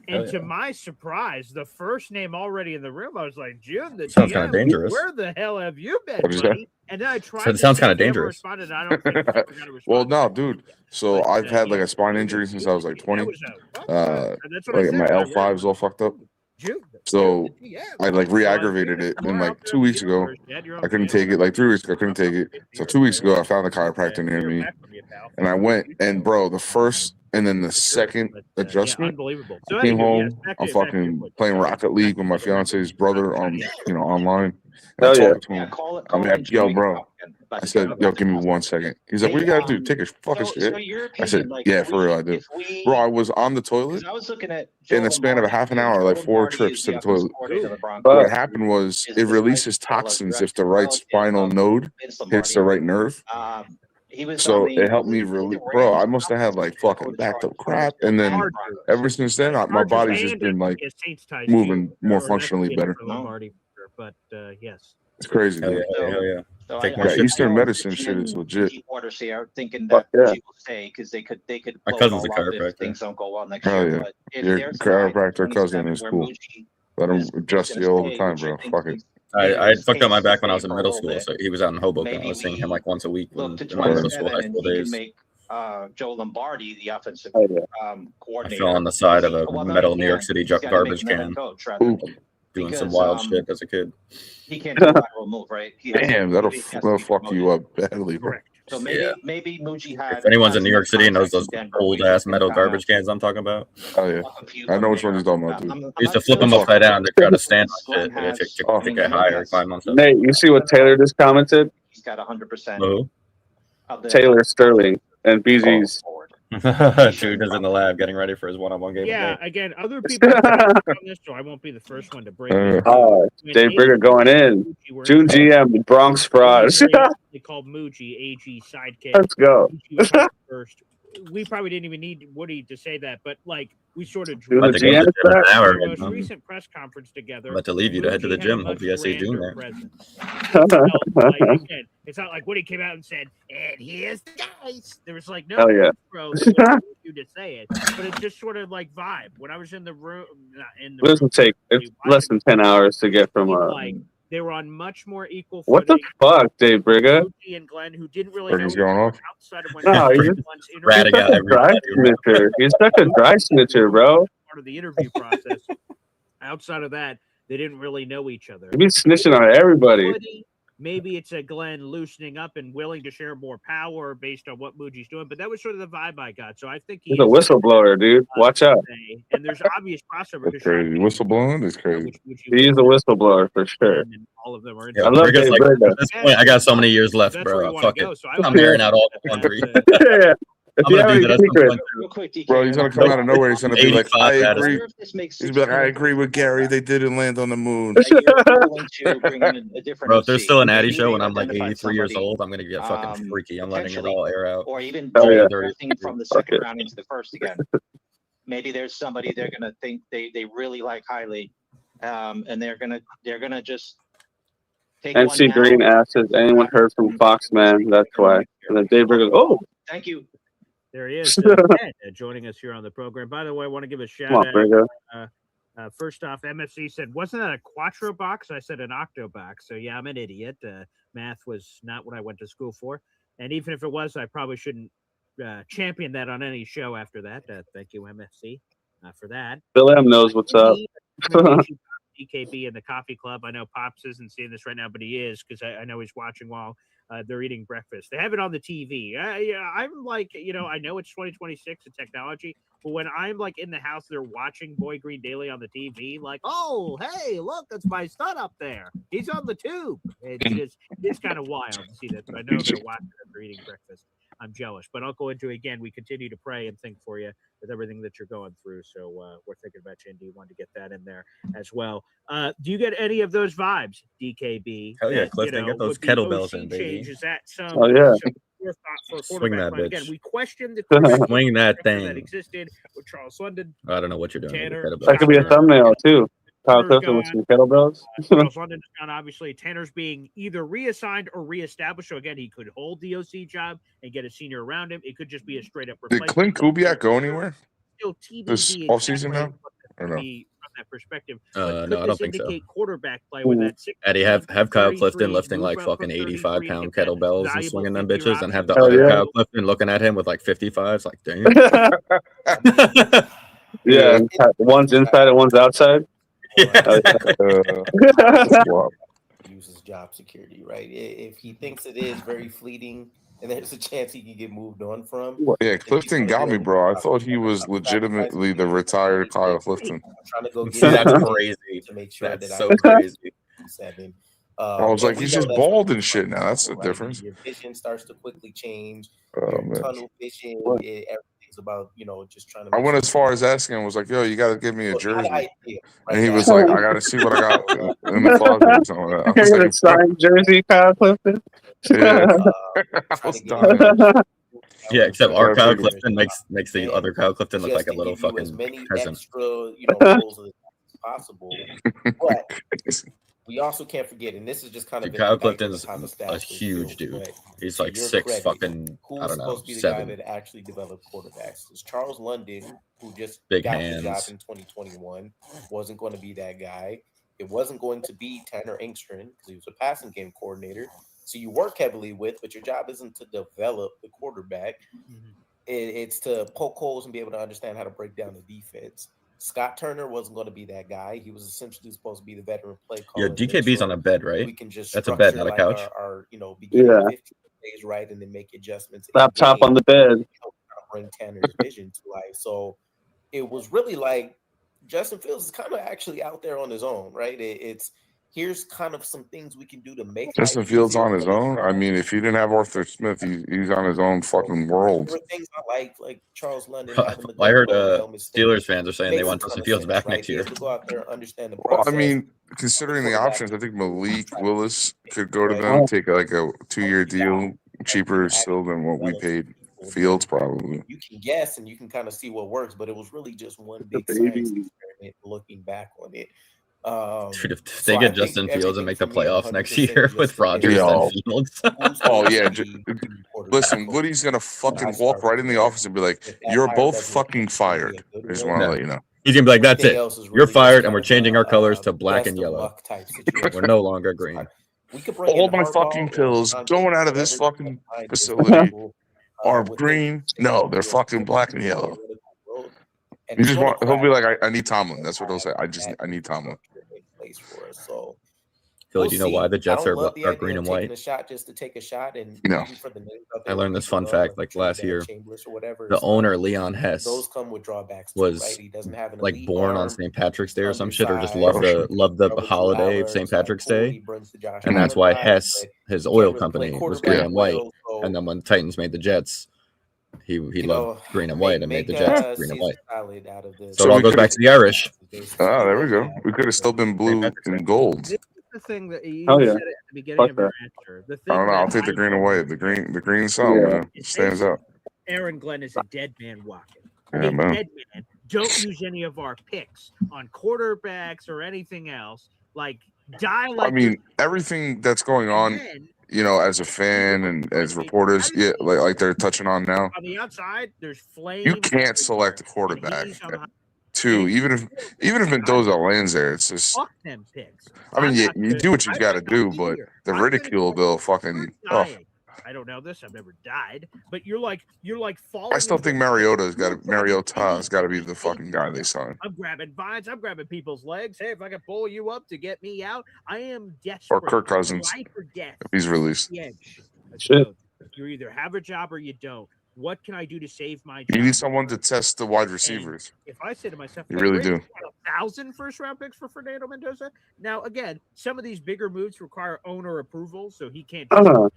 S8: And to my surprise, the first name already in the room, I was like, June, the
S9: Sounds
S8: GM,
S9: kinda dangerous.
S8: Where the hell have you been,
S16: What'd you say?
S8: buddy? And then I tried.
S9: So it sounds kind of dangerous.
S8: I don't think I got a
S16: Well, no, dude. So I've had like a spine injury since I was like 20.
S8: That's what I
S16: Like
S8: said,
S16: my
S8: right?
S16: L5's all fucked up.
S8: June.
S16: So I like re-aggravated it, and like 2 weeks ago, I couldn't take it. Like 3 weeks ago, I couldn't take it. So 2 weeks ago, I found a chiropractor near me, and I went. And bro, the first and then the second adjustment,
S8: Unbelievable.
S16: I came home. I'm fucking playing Rocket League with my fiance's brother on, online. And I'm
S3: Hell yeah.
S16: talking to him. I'm like, yo, bro. I said, yo, give me 1 second. He's like, what do you gotta do? Take a fucking shit. I said, yeah, for real, I do. Bro, I was on the toilet
S17: I was looking at
S16: in the span of a half an hour, like 4 trips to the toilet. What happened was it releases toxins if the right spinal node hits the right nerve. So it helped me really, bro. I must have had like fucking backed up crap, and then ever since then, my body's just been like moving more functionally better.
S8: But yes,
S16: It's crazy.
S9: Hell
S16: Dude.
S9: yeah, hell yeah.
S17: So
S9: Take
S17: I-
S9: more
S16: Yeah,
S9: shit.
S16: Eastern medicine shit is legit.
S17: Deep waters here, thinking
S3: Fuck
S17: that
S3: yeah.
S17: she will stay because they could
S9: My
S17: blow it
S9: cousin's a
S17: all up if
S9: chiropractor.
S17: things don't go well next
S16: Hell
S17: year.
S16: yeah.
S17: But if
S16: Your
S17: there's a
S16: chiropractor
S17: guy,
S16: cousin
S17: 27,
S16: is
S17: where
S16: cool.
S17: Muji
S16: Let him
S17: is
S16: adjust
S17: gonna
S16: you all the
S17: stay,
S16: time,
S17: which
S16: bro.
S17: think
S16: Fuck it.
S17: is-
S9: I had fucked up my
S17: stays
S9: back when I was
S17: for
S9: in
S17: a
S9: middle
S17: little
S9: school,
S17: bit.
S9: so he was out in Hoboken. I
S17: Maybe
S9: was seeing
S17: we
S9: him like once a week
S17: Look
S9: in,
S17: to
S9: in my middle
S17: 27
S9: school, high
S17: and
S9: school
S17: he can
S9: days.
S17: make Joe Lombardi the offensive
S3: Hell yeah.
S9: I
S17: coordinator.
S9: fell on the side of a
S17: Well, no,
S9: metal
S17: he
S9: New York
S17: can't.
S9: City
S17: He's gotta make
S9: garbage
S17: him a head
S9: can,
S17: coach, rather,
S16: Ooh,
S9: doing some
S17: because,
S9: wild shit as a kid.
S17: he can't do a lateral move, right? He has to-
S16: damn, that'll
S17: he has to
S16: that'll
S17: be
S16: fuck you
S17: promoted.
S16: up badly, bro.
S8: correct.
S17: So maybe
S9: Yeah.
S17: maybe Muji had.
S9: If anyone's in
S17: has
S9: New York
S17: some
S9: City and knows
S17: contacts
S9: those
S17: in Denver where
S9: old
S17: he
S9: ass
S17: can
S9: metal
S17: kinda
S9: garbage cans I'm talking about,
S16: Oh yeah,
S17: pluck a few
S16: I know
S17: from
S16: which one
S17: there.
S16: he's talking about,
S17: I'm
S16: dude.
S17: not
S9: I used to
S17: sure
S9: flip them
S17: if
S9: upside down. They try to stand on
S17: Glenn
S9: shit. They
S17: has-
S9: to get higher, climb on stuff.
S3: Nate, you see what Taylor just commented?
S17: he's got 100%
S9: Who?
S17: of the
S3: Taylor Sterling and BZ's.
S9: Dude is in the lab getting ready for his one-on-one game.
S8: Yeah,
S9: with me.
S8: again, other people have commented on this, so I won't be the first one to bring it.
S3: Oh, Dave Brigger going in. June GM, Bronx Fraud.
S8: They called Muji AG sidekick.
S3: Let's go.
S8: Muji was on first. We probably didn't even need Woody to say that, but like we sort of
S3: Doing
S8: drew
S3: the GM
S8: the
S3: back?
S9: Hour,
S8: most
S9: man.
S8: recent press conference together.
S9: I'm about to leave you to head to the
S8: Muji had a
S9: gym.
S8: much
S9: Hope you guys see June
S8: grander
S9: there.
S8: presence. So, like, again, it's not like Woody came out and said, "And here's the guys." There was like no,
S3: Hell yeah.
S8: bro, they wanted you to say it, but it's just sort of like vibe. When I was in the room, not in the
S3: It doesn't take it's less than 10 hours to get from
S8: like they were on much more equal
S3: what the
S8: footing.
S3: fuck, Dave Brigger?
S8: Muji and Glenn, who didn't really
S16: Burger's
S8: know
S16: going off.
S8: outside of when
S3: No,
S8: Glenn
S3: you're
S8: Glenn's interview
S9: ratting out
S3: such a dry
S9: everybody.
S3: snitcher. He's such a dry snitcher, bro.
S8: part of the interview process. Outside of that, they didn't really know each other.
S3: You be snitching on everybody.
S8: Maybe it's a Glenn loosening up and willing to share more power based on what Muji's doing, but that was sort of the vibe I got. So I think
S3: He's a whistleblower, dude. Watch out.
S8: And there's obvious crossover.
S16: That's crazy. Whistleblowing is crazy.
S3: He's a whistleblower for sure.
S8: All of them are.
S9: Yeah,
S3: I love
S9: Brigger's
S3: Dave
S9: like,
S3: Brigger.
S9: at this point, I got so many years left,
S8: That's where
S9: bro.
S8: you wanna
S9: Fuck
S8: go,
S9: it.
S8: so I
S9: I'm
S8: like
S9: airing
S8: that.
S9: out all the laundry.
S3: Yeah. If
S9: I'm
S3: you
S9: gonna
S3: have
S9: do
S3: any
S9: that at some
S3: secrets,
S9: point.
S17: Real quick, DK,
S16: Bro, he's gonna come out of nowhere. He's gonna be like,
S9: 85
S16: I
S9: out of
S16: agree.
S17: if this makes
S16: He's gonna be like, I agree with Gary. They didn't land on the moon.
S17: that you're willing to bring in a different
S9: Bro, if there's
S17: OC.
S9: still an Addy
S17: Maybe
S9: show
S17: they've
S9: when I'm like
S17: identified
S9: 83 years
S17: somebody,
S9: old, I'm gonna get fucking freaky. I'm letting it
S17: potentially,
S9: all air out.
S17: or even
S3: Hell yeah.
S17: drafting from the second round into the first again. Maybe there's somebody they're gonna think they really like highly, and they're gonna just take
S3: NC
S17: one
S3: Green
S17: now.
S3: asks, has anyone heard from Foxman? That's why. And then Dave Brigger goes, oh,
S17: Thank you.
S8: There he is, Ted, joining us here on the program. By the way, I want to give a shout
S3: come on,
S8: out.
S3: Brigger.
S8: First off, MFC said, wasn't that a quattro box? I said an octo box. So, yeah, I'm an idiot. Math was not what I went to school for. And even if it was, I probably shouldn't champion that on any show after that. Thank you, MFC, for that.
S3: Bill M knows what's up.
S8: DKB in the coffee club. I know Pops isn't seeing this right now, but he is because I know he's watching while they're eating breakfast. They have it on the TV. Yeah, I'm like, I know it's 2026 and technology, but when I'm like in the house, they're watching Boy Green Daily on the TV. Like, oh, hey, look, it's my son up there. He's on the tube. It's kind of wild to see that. But I know they're watching it. They're eating breakfast. I'm jealous, but I'll go into it again. We continue to pray and think for you with everything that you're going through. So we're thinking about you, and do want to get that in there as well. Do you get any of those vibes, DKB?
S9: Hell yeah, Clifton, get those kettlebells in, baby.
S8: Is that some?
S3: Oh yeah.
S8: Swing
S9: that bitch.
S8: Again, we question the
S9: swing that thing
S8: that existed with Charles London.
S9: I don't know what you're doing.
S8: Tanner,
S3: That could be a thumbnail too. Kyle Clifton with some kettlebells.
S8: Charles London is gone. Obviously, Tanner's being either reassigned or reestablished. So again, he could hold the OC job and get a senior around him. It could just be a straight up
S16: Did
S8: replacement.
S16: Clint Kubiak go anywhere
S8: Still TBD
S16: this offseason now? Or no?
S8: From that perspective,
S9: No, I don't think so.
S8: Quarterback play with that
S9: Eddie, have Kyle Clifton lifting like fucking 85-pound kettlebells and swinging them bitches, and have the other Kyle Clifton looking at him with like 55s. Like, damn.
S3: Yeah, one's inside and one's outside.
S11: Uses job security, right? If he thinks it is very fleeting and there's a chance he can get moved on from.
S16: Yeah, Clifton got me, bro. I thought he was legitimately the retired Kyle Clifton.
S11: I'm trying to go get
S9: That's crazy.
S11: To make sure
S9: That's
S11: that
S9: so crazy.
S16: I was like, he's just bald and shit now. That's the difference.
S11: Your vision starts to quickly change.
S16: Oh,
S11: Your
S16: man.
S11: tunnel vision, everything's about, just trying to.
S16: I went as far as asking him, was like, yo, you got to give me a jersey.
S11: Right
S16: And he was like, I got to see what I got in the closet or something like that. I was
S3: You're
S16: like,
S3: gonna sign jersey, Kyle Clifton.
S16: Yeah. I was dying.
S9: Yeah, except our Kyle Clifton makes the other Kyle Clifton look like a little fucking peasant.
S11: Extra, roles as possible. But we also can't forget, and this is just kind of
S9: Kyle Clifton's a huge dude. He's like 6 fucking, I don't know,
S11: supposed to be the
S9: 7.
S11: guy that actually developed quarterbacks. It's Charles London, who just
S9: Big
S11: got
S9: hands.
S11: the job in 2021, wasn't going to be that guy. It wasn't going to be Tanner Engstrand because he was a passing game coordinator. So you work heavily with, but your job isn't to develop the quarterback. It's to poke holes and be able to understand how to break down the defense. Scott Turner wasn't going to be that guy. He was essentially supposed to be the veteran play caller.
S9: Yeah, DKB's on a bed, right?
S11: We can just
S9: That's a bed, not a couch.
S11: Our beginning 15 days right, and then make adjustments.
S3: Laptop on the bed.
S11: Bring Tanner's vision to life. So it was really like Justin Fields is kind of actually out there on his own, right? It's here's kind of some things we can do to make
S16: Justin Fields on his own. I mean, if he didn't have Arthur Smith, he's on his own fucking world.
S11: There were things I like Charles London.
S9: I heard Steelers fans are saying they want Justin Fields back next year.
S11: Go out there, understand the
S16: Well,
S11: process.
S16: I mean, considering the options, I think Malik Willis could go to them, take like a 2-year deal, cheaper still than what we paid Fields probably.
S11: You can guess and you can kind of see what works, but it was really just one big science experiment looking back on it.
S9: Dude, if they get Justin Fields and make the playoffs next year with Rodgers and Fields.
S16: Oh yeah, listen, Woody's gonna fucking walk right in the office and be like, "You're both fucking fired." I just want to let you know.
S9: He's gonna be like, "That's it. You're fired, and we're changing our colors to black and yellow. We're no longer green."
S16: All my fucking pills going out of this fucking facility are green. No, they're fucking black and yellow. You just want, he'll be like, I need Tomlin. That's what he'll say. I need Tomlin.
S11: So
S9: Philly, do you know why the Jets are green and white?
S11: A shot just to take a shot and
S16: no.
S9: I learned this fun fact like last year. The owner, Leon Hess,
S11: those come with drawbacks
S9: was
S11: right? He doesn't have
S9: like born on St. Patrick's Day or some shit, or just loved the holiday of St. Patrick's Day, and that's why Hess, his oil company, was green and white. And then when Titans made the Jets, he loved green and white and made the Jets green and white. So it all goes back to the Irish.
S16: Oh, there we go. We could have still been blue and gold.
S8: This is the thing that you
S16: Oh, yeah.
S8: said at the beginning of your answer. The thing
S16: I don't know. I'll take the green and white. The green something, man. Stands out.
S8: Aaron Glenn is a dead man walking.
S16: Yeah,
S8: A
S16: man.
S8: dead man. Don't use any of our picks on quarterbacks or anything else. Like, die like
S16: I mean, everything that's going on, you know, as a fan and as reporters, yeah, like they're touching on now.
S8: on the outside, there's flames.
S16: You can't select a quarterback too. Even if Mendoza lands there, it's just.
S8: Fuck them picks.
S16: I mean,
S8: I'm
S16: you
S8: not
S16: you
S8: gonna-
S16: do what you
S8: I'm
S16: got to
S8: not gonna
S16: do,
S8: be
S16: but
S8: here.
S16: the
S8: I'm gonna
S16: ridicule,
S8: go
S16: they'll fucking. Oh,
S8: dying. I don't know this. I've never died, but you're like falling.
S16: I still
S8: into
S16: think
S8: the-
S16: Mariota's
S8: you're
S16: got
S8: grabbing
S16: Mariota's got to be
S8: anything,
S16: the fucking guy they signed,
S8: I'm grabbing vines. I'm grabbing people's legs. Hey, if I can pull you up to get me out, I am
S16: or
S8: desperate.
S16: Kirk Cousins
S8: Life or death.
S16: if he's released.
S8: The edge.
S10: Shit.
S8: You either have a job or you don't. What can I do to save my job?
S16: You need someone to test the wide
S8: And
S16: receivers.
S8: if I say to myself,
S16: You
S8: "Hey,
S16: really
S8: Ravens
S16: do.
S8: got 1,000 first-round picks for Fernando Mendoza." Now, again, some of these bigger moves require owner approval, so he can't just
S10: Mendoza.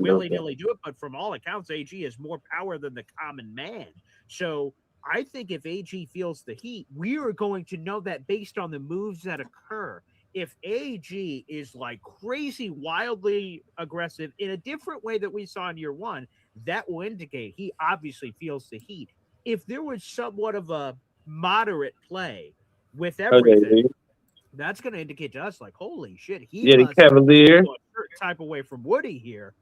S8: willy-nilly do it. But from all accounts, AG has more power than the common man. So I think if AG feels the heat, we are going to know that based on the moves that occur. If AG is like crazy, wildly aggressive in a different way that we saw in year one, that will indicate he obviously feels the heat. If there was somewhat of a moderate play with everything, that's going to indicate to us, like, holy shit, he
S10: Yeti
S8: must
S10: Cavalier.
S8: feel a certain type of way from Woody here.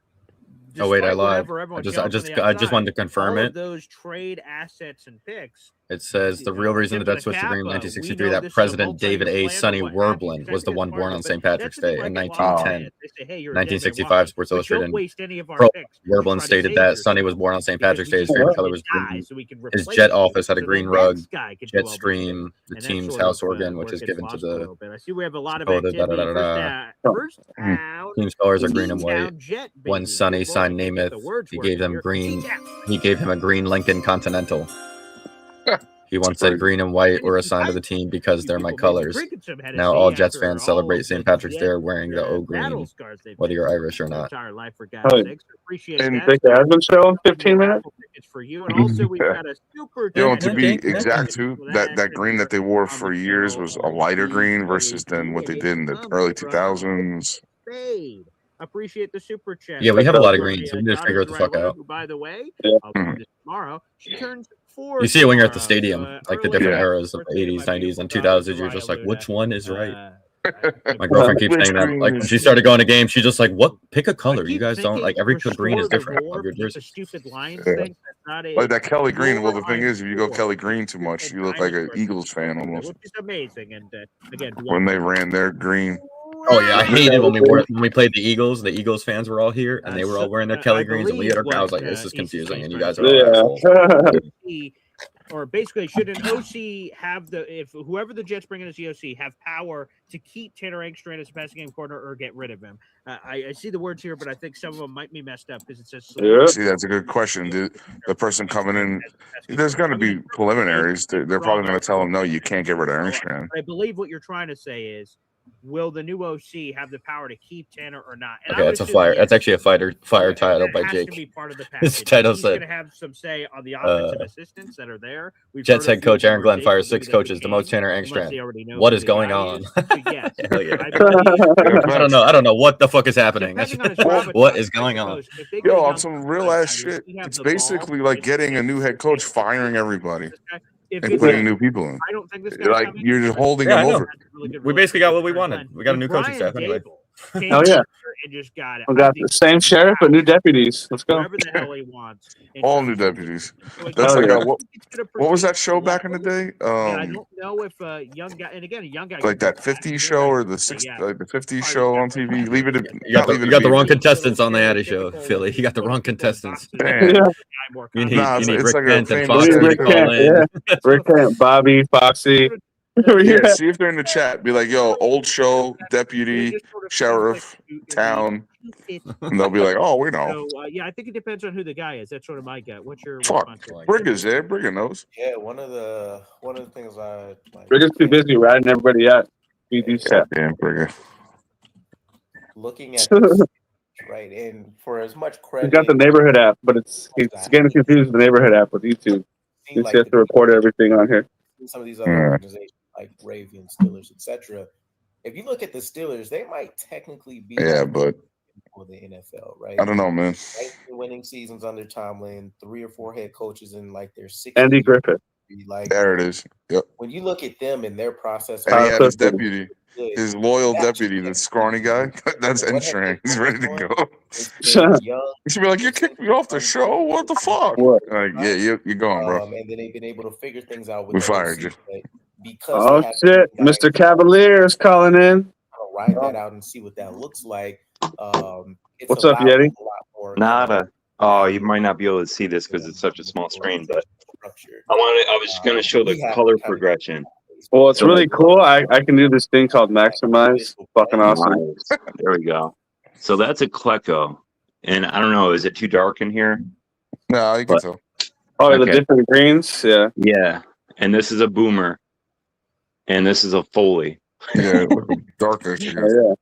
S9: Oh wait, I
S8: Despite
S9: lied.
S8: whatever
S9: I
S8: everyone
S9: just
S8: yells on the
S9: I just
S8: outside,
S9: wanted to confirm
S8: all
S9: it.
S8: of those trade assets and picks.
S9: It says the real reason the
S8: Tip of
S9: Jets switched to green in
S8: cap,
S9: 1963
S8: we know
S9: that
S8: this is a
S9: President David
S8: multi-year
S9: A.
S8: plan,
S9: Sonny
S8: but what happy
S9: Werblin was the
S8: executive
S9: one born
S8: partner,
S9: on
S8: but
S9: St.
S8: that's
S9: Patrick's
S8: the thing
S9: Day in
S8: like a lot of
S9: 1910.
S8: fans. They say, hey, you're a dead man
S9: 1965
S8: walking,
S9: Sports
S8: but
S9: Illustrated
S8: don't waste any of our
S9: Pro
S8: picks to
S9: Werblin
S8: try to
S9: stated
S8: save
S9: that
S8: yourself.
S9: Sonny was born on St.
S8: Because
S9: Patrick's
S8: we
S9: Day. His
S8: just
S9: favorite
S8: want
S9: color
S8: him
S9: was
S8: to die
S9: green.
S8: so we can
S9: His
S8: replace
S9: jet
S8: him,
S9: office had a
S8: so
S9: green
S8: the
S9: rug,
S8: next guy can
S9: jet
S8: do all the shit.
S9: stream, the
S8: And that
S9: team's
S8: sort of,
S9: house organ, which
S8: where
S9: is
S8: it gets
S9: given to
S8: lost a
S9: the
S8: little bit. I see we have a lot of
S9: Dakota,
S8: activity. First down,
S9: team's colors are green and white.
S8: T-Town Jet,
S9: When
S8: baby.
S9: Sonny
S8: Good lord,
S9: signed
S8: I can't get
S9: Namath,
S8: the words
S9: he gave
S8: working
S9: him
S8: here.
S9: green.
S8: T-Town.
S9: He gave him a green Lincoln Continental. He once said green and white were assigned to the team because they're my colors.
S8: Drinking some Hennessy
S9: Now all Jets
S8: after
S9: fans
S8: all
S9: celebrate
S8: of
S9: St.
S8: the
S9: Patrick's Day
S8: Jet,
S9: wearing the O
S8: battle
S9: green,
S8: scars they've
S9: whether
S8: been
S9: you're
S8: through
S9: Irish or
S8: their
S9: not.
S8: entire life, for
S10: Oh,
S8: God's sakes. Appreciate
S10: and
S8: that.
S10: think the Asmund show in 15 minutes.
S8: It's for you, and also we've got a super.
S16: You know, to
S8: chat
S16: be
S8: message
S16: exact too, that green that they wore
S8: on
S16: for
S8: the
S16: years
S8: channel,
S16: was a lighter green versus than what they did in the early 2000s.
S8: Fade. Appreciate the super chat.
S9: Yeah, we have a lot of
S8: My,
S9: greens. We need to figure
S8: daughter's
S9: it the fuck
S8: Ryla,
S9: out.
S8: who, by the way,
S10: Yeah.
S8: I'll do this tomorrow. She turns 4.
S9: You see it when you're at the
S8: tomorrow,
S9: stadium,
S8: so,
S9: like the
S8: early
S9: different
S8: happy
S9: eras of the
S8: birthday to
S9: 80s,
S8: my
S9: 90s,
S8: beautiful
S9: and
S8: daughter,
S9: 2000s. You're just
S8: Soraya
S9: like,
S8: Luna.
S9: which one is right?
S8: My
S9: My girlfriend keeps
S16: Which
S9: saying that.
S16: green
S9: Like,
S16: is-
S9: she started going to games. She's just like, what? Pick a color. You
S8: keep
S9: guys don't like every green is
S8: restore the
S9: different
S8: war,
S9: of your
S8: but that's
S9: jersey.
S8: a stupid Lions
S16: Yeah.
S8: thing. That's not a
S16: Like that Kelly Green. Well, the
S8: war
S16: thing is, if you go
S8: on
S16: Kelly Green too much, you look like an Eagles fan almost.
S8: which is amazing. And again,
S16: When they ran their green.
S9: Oh yeah, I hated when we played the Eagles. The Eagles fans were all here and they were all wearing their Kelly
S8: I
S9: Greens, and we had our. I was like,
S8: believe
S9: this is
S8: what,
S9: confusing,
S8: ECC's
S9: and you
S8: trying
S9: guys
S8: to
S9: are all
S8: say
S9: assholes.
S8: or basically, should an OC have if whoever the Jets bring in as the OC have power to keep Tanner Engstrand as a passing game corner or get rid of him? I see the words here, but I think some of them might be messed up because it says.
S16: See, that's a good question. The person coming in, there's going to be preliminaries. They're probably going to tell them, no, you can't get rid of Engstrand.
S8: I believe what you're trying to say is, will the new OC have the power to keep Tanner or not? And
S9: Okay,
S8: I'm
S9: that's a
S8: assuming
S9: fire.
S8: yes.
S9: That's actually a fire title by
S8: That has
S9: Jake.
S8: to be part of the
S9: His
S8: package.
S9: title
S8: He's
S9: said,
S8: going to have some say on the offensive assistants that are there. We've
S9: Jets
S8: heard
S9: head
S8: a few
S9: coach Aaron Glenn fires
S8: conversations
S9: 6
S8: that
S9: coaches,
S8: they
S9: demotes
S8: can,
S9: Tanner
S8: unless
S9: Engstrand.
S8: they already know
S9: What
S8: who
S9: is
S8: the
S9: going
S8: guy
S9: on?
S8: is. So yes,
S9: Hell yeah.
S8: I believe,
S9: I don't know what the fuck is happening.
S8: depending on his
S9: What
S8: gravitas,
S9: is going on?
S8: if they get a
S16: Yo, on
S8: young
S16: some real ass shit, it's basically like getting a new head coach, firing everybody,
S8: if
S16: and
S8: it's
S16: putting
S8: a-
S16: new people in.
S8: I don't think this guy's
S16: Like
S8: coming.
S16: you're just holding
S9: Yeah,
S16: them
S9: I know.
S16: over.
S9: We basically got what we wanted. We got a new coaching
S8: Brian
S9: staff anyway.
S8: Dable came
S10: Oh yeah,
S8: and just got it.
S10: we
S8: I
S10: got
S8: think
S10: the same sheriff but new deputies. Let's go.
S8: whatever the hell he wants. in
S16: All
S8: terms
S16: new
S8: of-
S16: deputies.
S8: So again,
S16: That's
S10: Oh,
S16: like
S10: yeah.
S16: what was that show back in the day?
S8: And I don't know if a young guy, and again, a young guy,
S16: Like that 50s show or the like the 50s show on TV. Leave it.
S9: You got the wrong contestants on the Addy show, Philly. You got the wrong contestants.
S16: Damn.
S10: Yeah.
S9: You need,
S16: Nah,
S9: you
S16: it's
S9: need
S16: like
S9: Rick
S16: a
S9: Kent and
S16: famous
S9: Foxy to
S10: Rick
S9: call
S10: Kent,
S9: in.
S10: yeah. Rick Kent, Bobby, Foxy.
S16: Yeah, see if they're in the chat. Be like, yo, old show, deputy, sheriff, town. And they'll be like, oh, we know.
S8: So yeah, I think it depends on who the guy is. That's sort of my gut. What's your
S16: Fuck.
S8: response?
S16: Brigger's there. Brigger knows.
S11: Yeah, one of the things I like,
S10: We're just too busy riding everybody out. BD chat.
S16: Damn, Brigger.
S11: looking at this, right, and for as much
S10: He's
S11: credit,
S10: got the neighborhood app, but he's getting confused with the neighborhood app with YouTube. He
S11: like
S10: has to record everything on here.
S11: some of these other organizations like Ravens, Steelers, etc. If you look at the Steelers, they might technically be
S16: Yeah, but
S11: for the NFL, right?
S16: I don't know, man.
S11: 19 winning seasons under Tomlin, 3 or 4 head coaches in like their 60s.
S10: Andy Griffith.
S11: Like
S16: There it is. Yep.
S11: when you look at them and their process,
S16: And he had his
S3: Listen,
S16: deputy, his loyal deputy, the scrawny guy. That's
S11: what have
S16: entering.
S11: they
S16: He's ready to
S11: focused
S16: go.
S11: It's been young.
S16: He should be like, "You kicked me off the show. What the fuck?"
S3: what?
S16: Like, yeah, you're going, bro.
S11: And then they've been able to figure things out with
S16: We
S11: the
S16: fired
S11: OC,
S16: you.
S11: but because
S3: Oh
S11: they have
S3: shit,
S11: guys
S3: Mr. Cavalier is calling in.
S11: to ride that out and see what that looks like. It's
S3: What's up,
S11: allowed
S3: Yeti?
S11: a lot more.
S18: Nada. Oh, you might not be able to see this because it's such a small screen, but I was going to show the color progression.
S3: Well, it's
S18: So,
S3: really cool. I can do this thing called maximize. Fucking awesome.
S18: nice. There we go. So that's a Klecko. And I don't know, is it too dark in here?
S16: No, you can tell.
S3: Oh, the
S18: Okay.
S3: different greens. Yeah.
S18: Yeah. And this is a Boomer. And this is a Foley.
S16: Yeah, darker.
S3: Oh,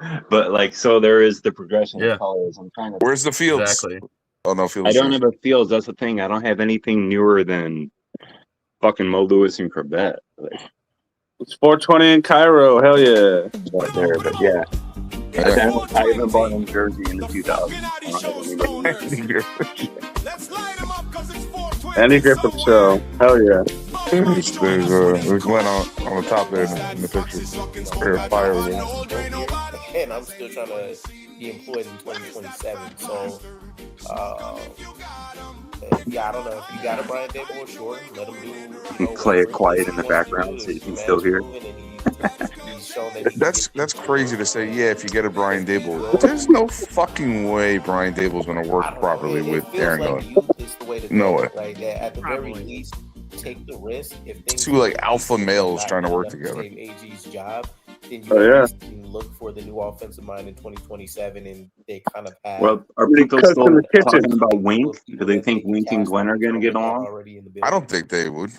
S3: yeah.
S18: But like, so there is the progression
S9: Yeah.
S18: of colors. I'm trying to.
S16: Where's the fields?
S9: Exactly.
S16: Oh no, fields.
S18: I don't have a fields. That's the thing. I don't have anything newer than fucking Mo Lewis and Corbett. Like,
S3: It's 420 in Cairo. Hell yeah.
S18: right there. But yeah. I haven't bought a jersey in the 2000s. I don't have any.
S3: Andy Griffith show. Hell yeah.
S16: There's Glenn on the top there in the picture. Air fire there.
S11: And I'm still trying to be employed in 2027. So, yeah, I don't know if you got a Brian Dable, sure, let him do.
S18: Play it quiet in the background so you can still hear.
S16: That's crazy to say. Yeah, if you get a Brian Dable, there's no fucking way Brian Dable's going to work properly with Aaron Glenn. No way.
S11: Like, at the very least, take the risk. If things
S16: Two like alpha males trying to work together.
S11: save AG's job, then you
S3: Oh, yeah.
S11: at least can look for the new offensive mind in 2027, and they kind of have.
S18: Well, are people
S3: Cooks
S18: still
S3: in the kitchen.
S18: talking about Wink? Do they think Wink and Glenn are going to get along?
S16: I don't think they would.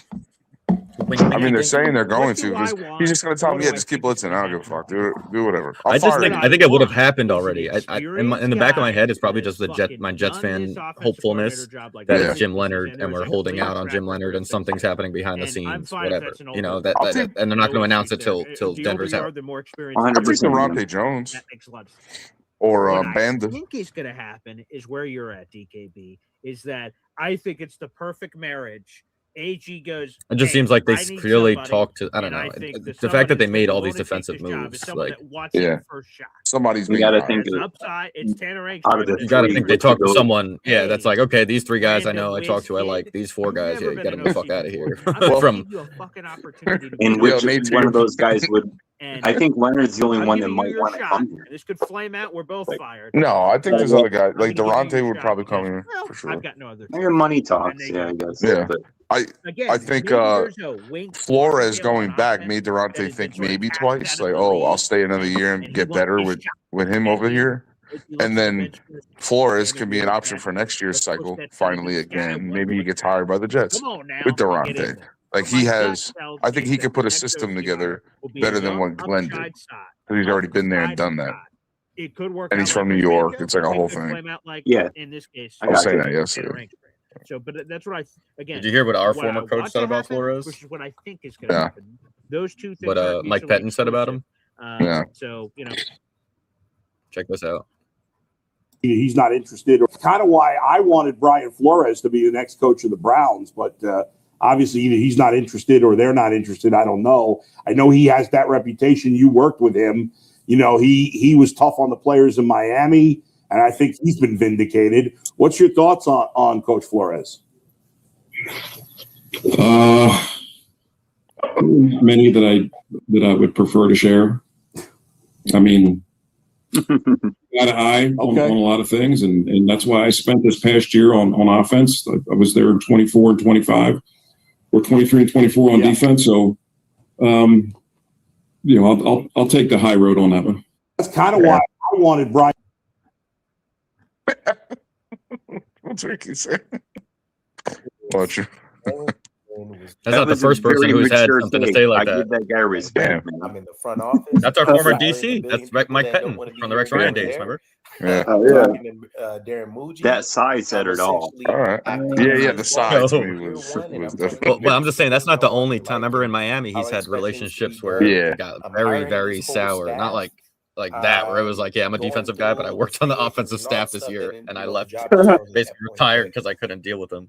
S16: I mean, they're saying they're going to. He's just going to tell them, yeah, just keep blitzing. I don't give a fuck. Do whatever.
S9: I just
S16: fire
S9: think
S16: him.
S9: I think it would have happened already. In the back of my head, it's probably just my Jets fan hopefulness that it's Jim Leonard and we're holding out on Jim Leonard and something's happening behind the scenes, whatever. You know that and they're not going to announce it till Denver's out.
S16: I think Durante Jones or Banda.
S8: What I think is going to happen is where you're at, DKB, is that I think it's the perfect marriage. AG goes.
S9: It just
S8: "Hey,
S9: seems like they
S8: I need
S9: clearly
S8: somebody,"
S9: talked to. I
S8: and
S9: don't know.
S8: think
S9: The
S8: somebody
S9: fact that they
S8: that's
S9: made all
S8: willing
S9: these
S8: to take
S9: defensive
S8: his job is
S9: moves,
S8: someone
S9: like
S8: that watches
S16: Yeah.
S8: the first shot.
S16: Somebody's
S18: You
S16: being
S18: got to
S16: hired.
S18: think
S8: There's
S18: of
S8: upside. It's Tanner Ranks.
S18: out of the
S9: you got to
S18: three
S9: think they talked to
S18: possibilities.
S9: someone. Yeah, that's like okay. These three guys I know, I
S8: Brandon
S9: talked to, I like these four guys. Yeah,
S8: never
S9: you
S8: been
S9: got
S8: an
S9: them the
S8: OC
S9: fuck out of here.
S8: before. I'm gonna
S9: From
S8: give you a fucking opportunity to
S18: In
S8: be
S18: which
S16: Nate,
S18: one of those guys would?
S8: And
S18: I think Leonard's the only
S8: I'm
S18: one that
S8: giving
S18: might
S8: you your
S18: want to
S8: shot.
S18: come here.
S8: This could flame out. We're both fired.
S16: No, I think there's other guys. Like
S8: I'm gonna give you
S16: Durante
S8: your
S16: would
S8: shot
S16: probably come
S8: because,
S16: in
S8: well,
S16: for sure.
S8: I've got no other.
S18: Your money
S8: And
S18: talks,
S8: they
S18: yeah, I
S8: go.
S18: guess.
S16: Yeah.
S18: But
S8: Again,
S16: I think
S8: maybe there's a wink
S16: Flores
S8: tail on
S16: going back
S8: offense
S16: made
S8: that
S16: Durante
S8: has been
S16: think
S8: sort of
S16: maybe
S8: tapped
S16: twice.
S8: out of
S16: Like,
S8: the
S16: oh, I'll
S8: league,
S16: stay another year
S8: and
S16: and
S8: he
S16: get
S8: wants
S16: better
S8: his
S16: with
S8: shot.
S16: him over
S8: And
S16: here.
S8: if he looks
S16: And
S8: at the
S16: then
S8: bench boost,
S16: Flores
S8: and
S16: can
S8: if
S16: be
S8: you
S16: an
S8: look
S16: option
S8: at
S16: for next year's
S8: let's
S16: cycle
S8: that
S16: finally again. Maybe he gets hired by the Jets
S8: Come on now,
S16: with
S8: and get in
S16: Durante.
S8: there.
S16: Like
S8: But
S16: he
S8: my
S16: has,
S8: gut tells
S16: I think
S8: me
S16: he
S8: that
S16: could
S8: the
S16: put a
S8: next
S16: system
S8: OC
S16: together
S8: will be a
S16: better than
S8: young
S16: what Glenn did.
S8: upside shot.
S16: Because he's already been there and
S8: Upside
S16: done that.
S8: shot. It could work
S16: And
S8: out
S16: he's
S8: like
S16: from New
S8: Chris
S16: York.
S8: Manjo,
S16: It's like a
S8: or it
S16: whole
S8: could
S16: thing.
S8: flame out like
S18: Yeah.
S8: in this case.
S16: I was saying
S8: Tanner
S16: that yesterday.
S8: Ranks. So, but that's what I again.
S9: Did you hear what our
S8: what
S9: former
S8: I
S9: coach
S8: want
S9: said
S8: to
S9: about
S8: happen,
S9: Flores?
S8: which is what I think is going to
S16: Yeah.
S8: happen. Those two things
S9: What
S8: aren't
S9: Mike
S8: mutually
S9: Pettin said about
S8: exclusive.
S9: him?
S16: Yeah.
S8: So
S9: Check this out.
S19: He's not interested. Kind of why I wanted Brian Flores to be the next coach of the Browns, but obviously either he's not interested or they're not interested. I don't know. I know he has that reputation. You worked with him. You know, he was tough on the players in Miami, and I think he's been vindicated. What's your thoughts on Coach Flores?
S20: Many that I would prefer to share. I mean, got an eye on a lot of things, and that's why I spent this past year on offense. I was there in 24 and 25, or 23 and 24 on defense. So, you know, I'll take the high road on that one.
S19: That's kind of why I wanted Brian.
S16: What's Ricky saying? Watch you.
S9: That's not the first person who's had something to say like
S18: I
S9: that.
S18: give that guy respect.
S11: I'm in the front office.
S9: That's our former DC. That's Mike Pettin from the Rex Ryan days, remember?
S16: Yeah.
S11: Darren Muji.
S18: That size said it all.
S16: All right. Yeah. The size to me was definitely.
S9: Well, I'm just saying that's not the only time. Remember in Miami, he's had relationships where it got very, very sour. Not like that, where it was like, yeah, I'm a defensive guy, but I worked on the offensive staff this year, and I left, basically retired because I couldn't deal with him.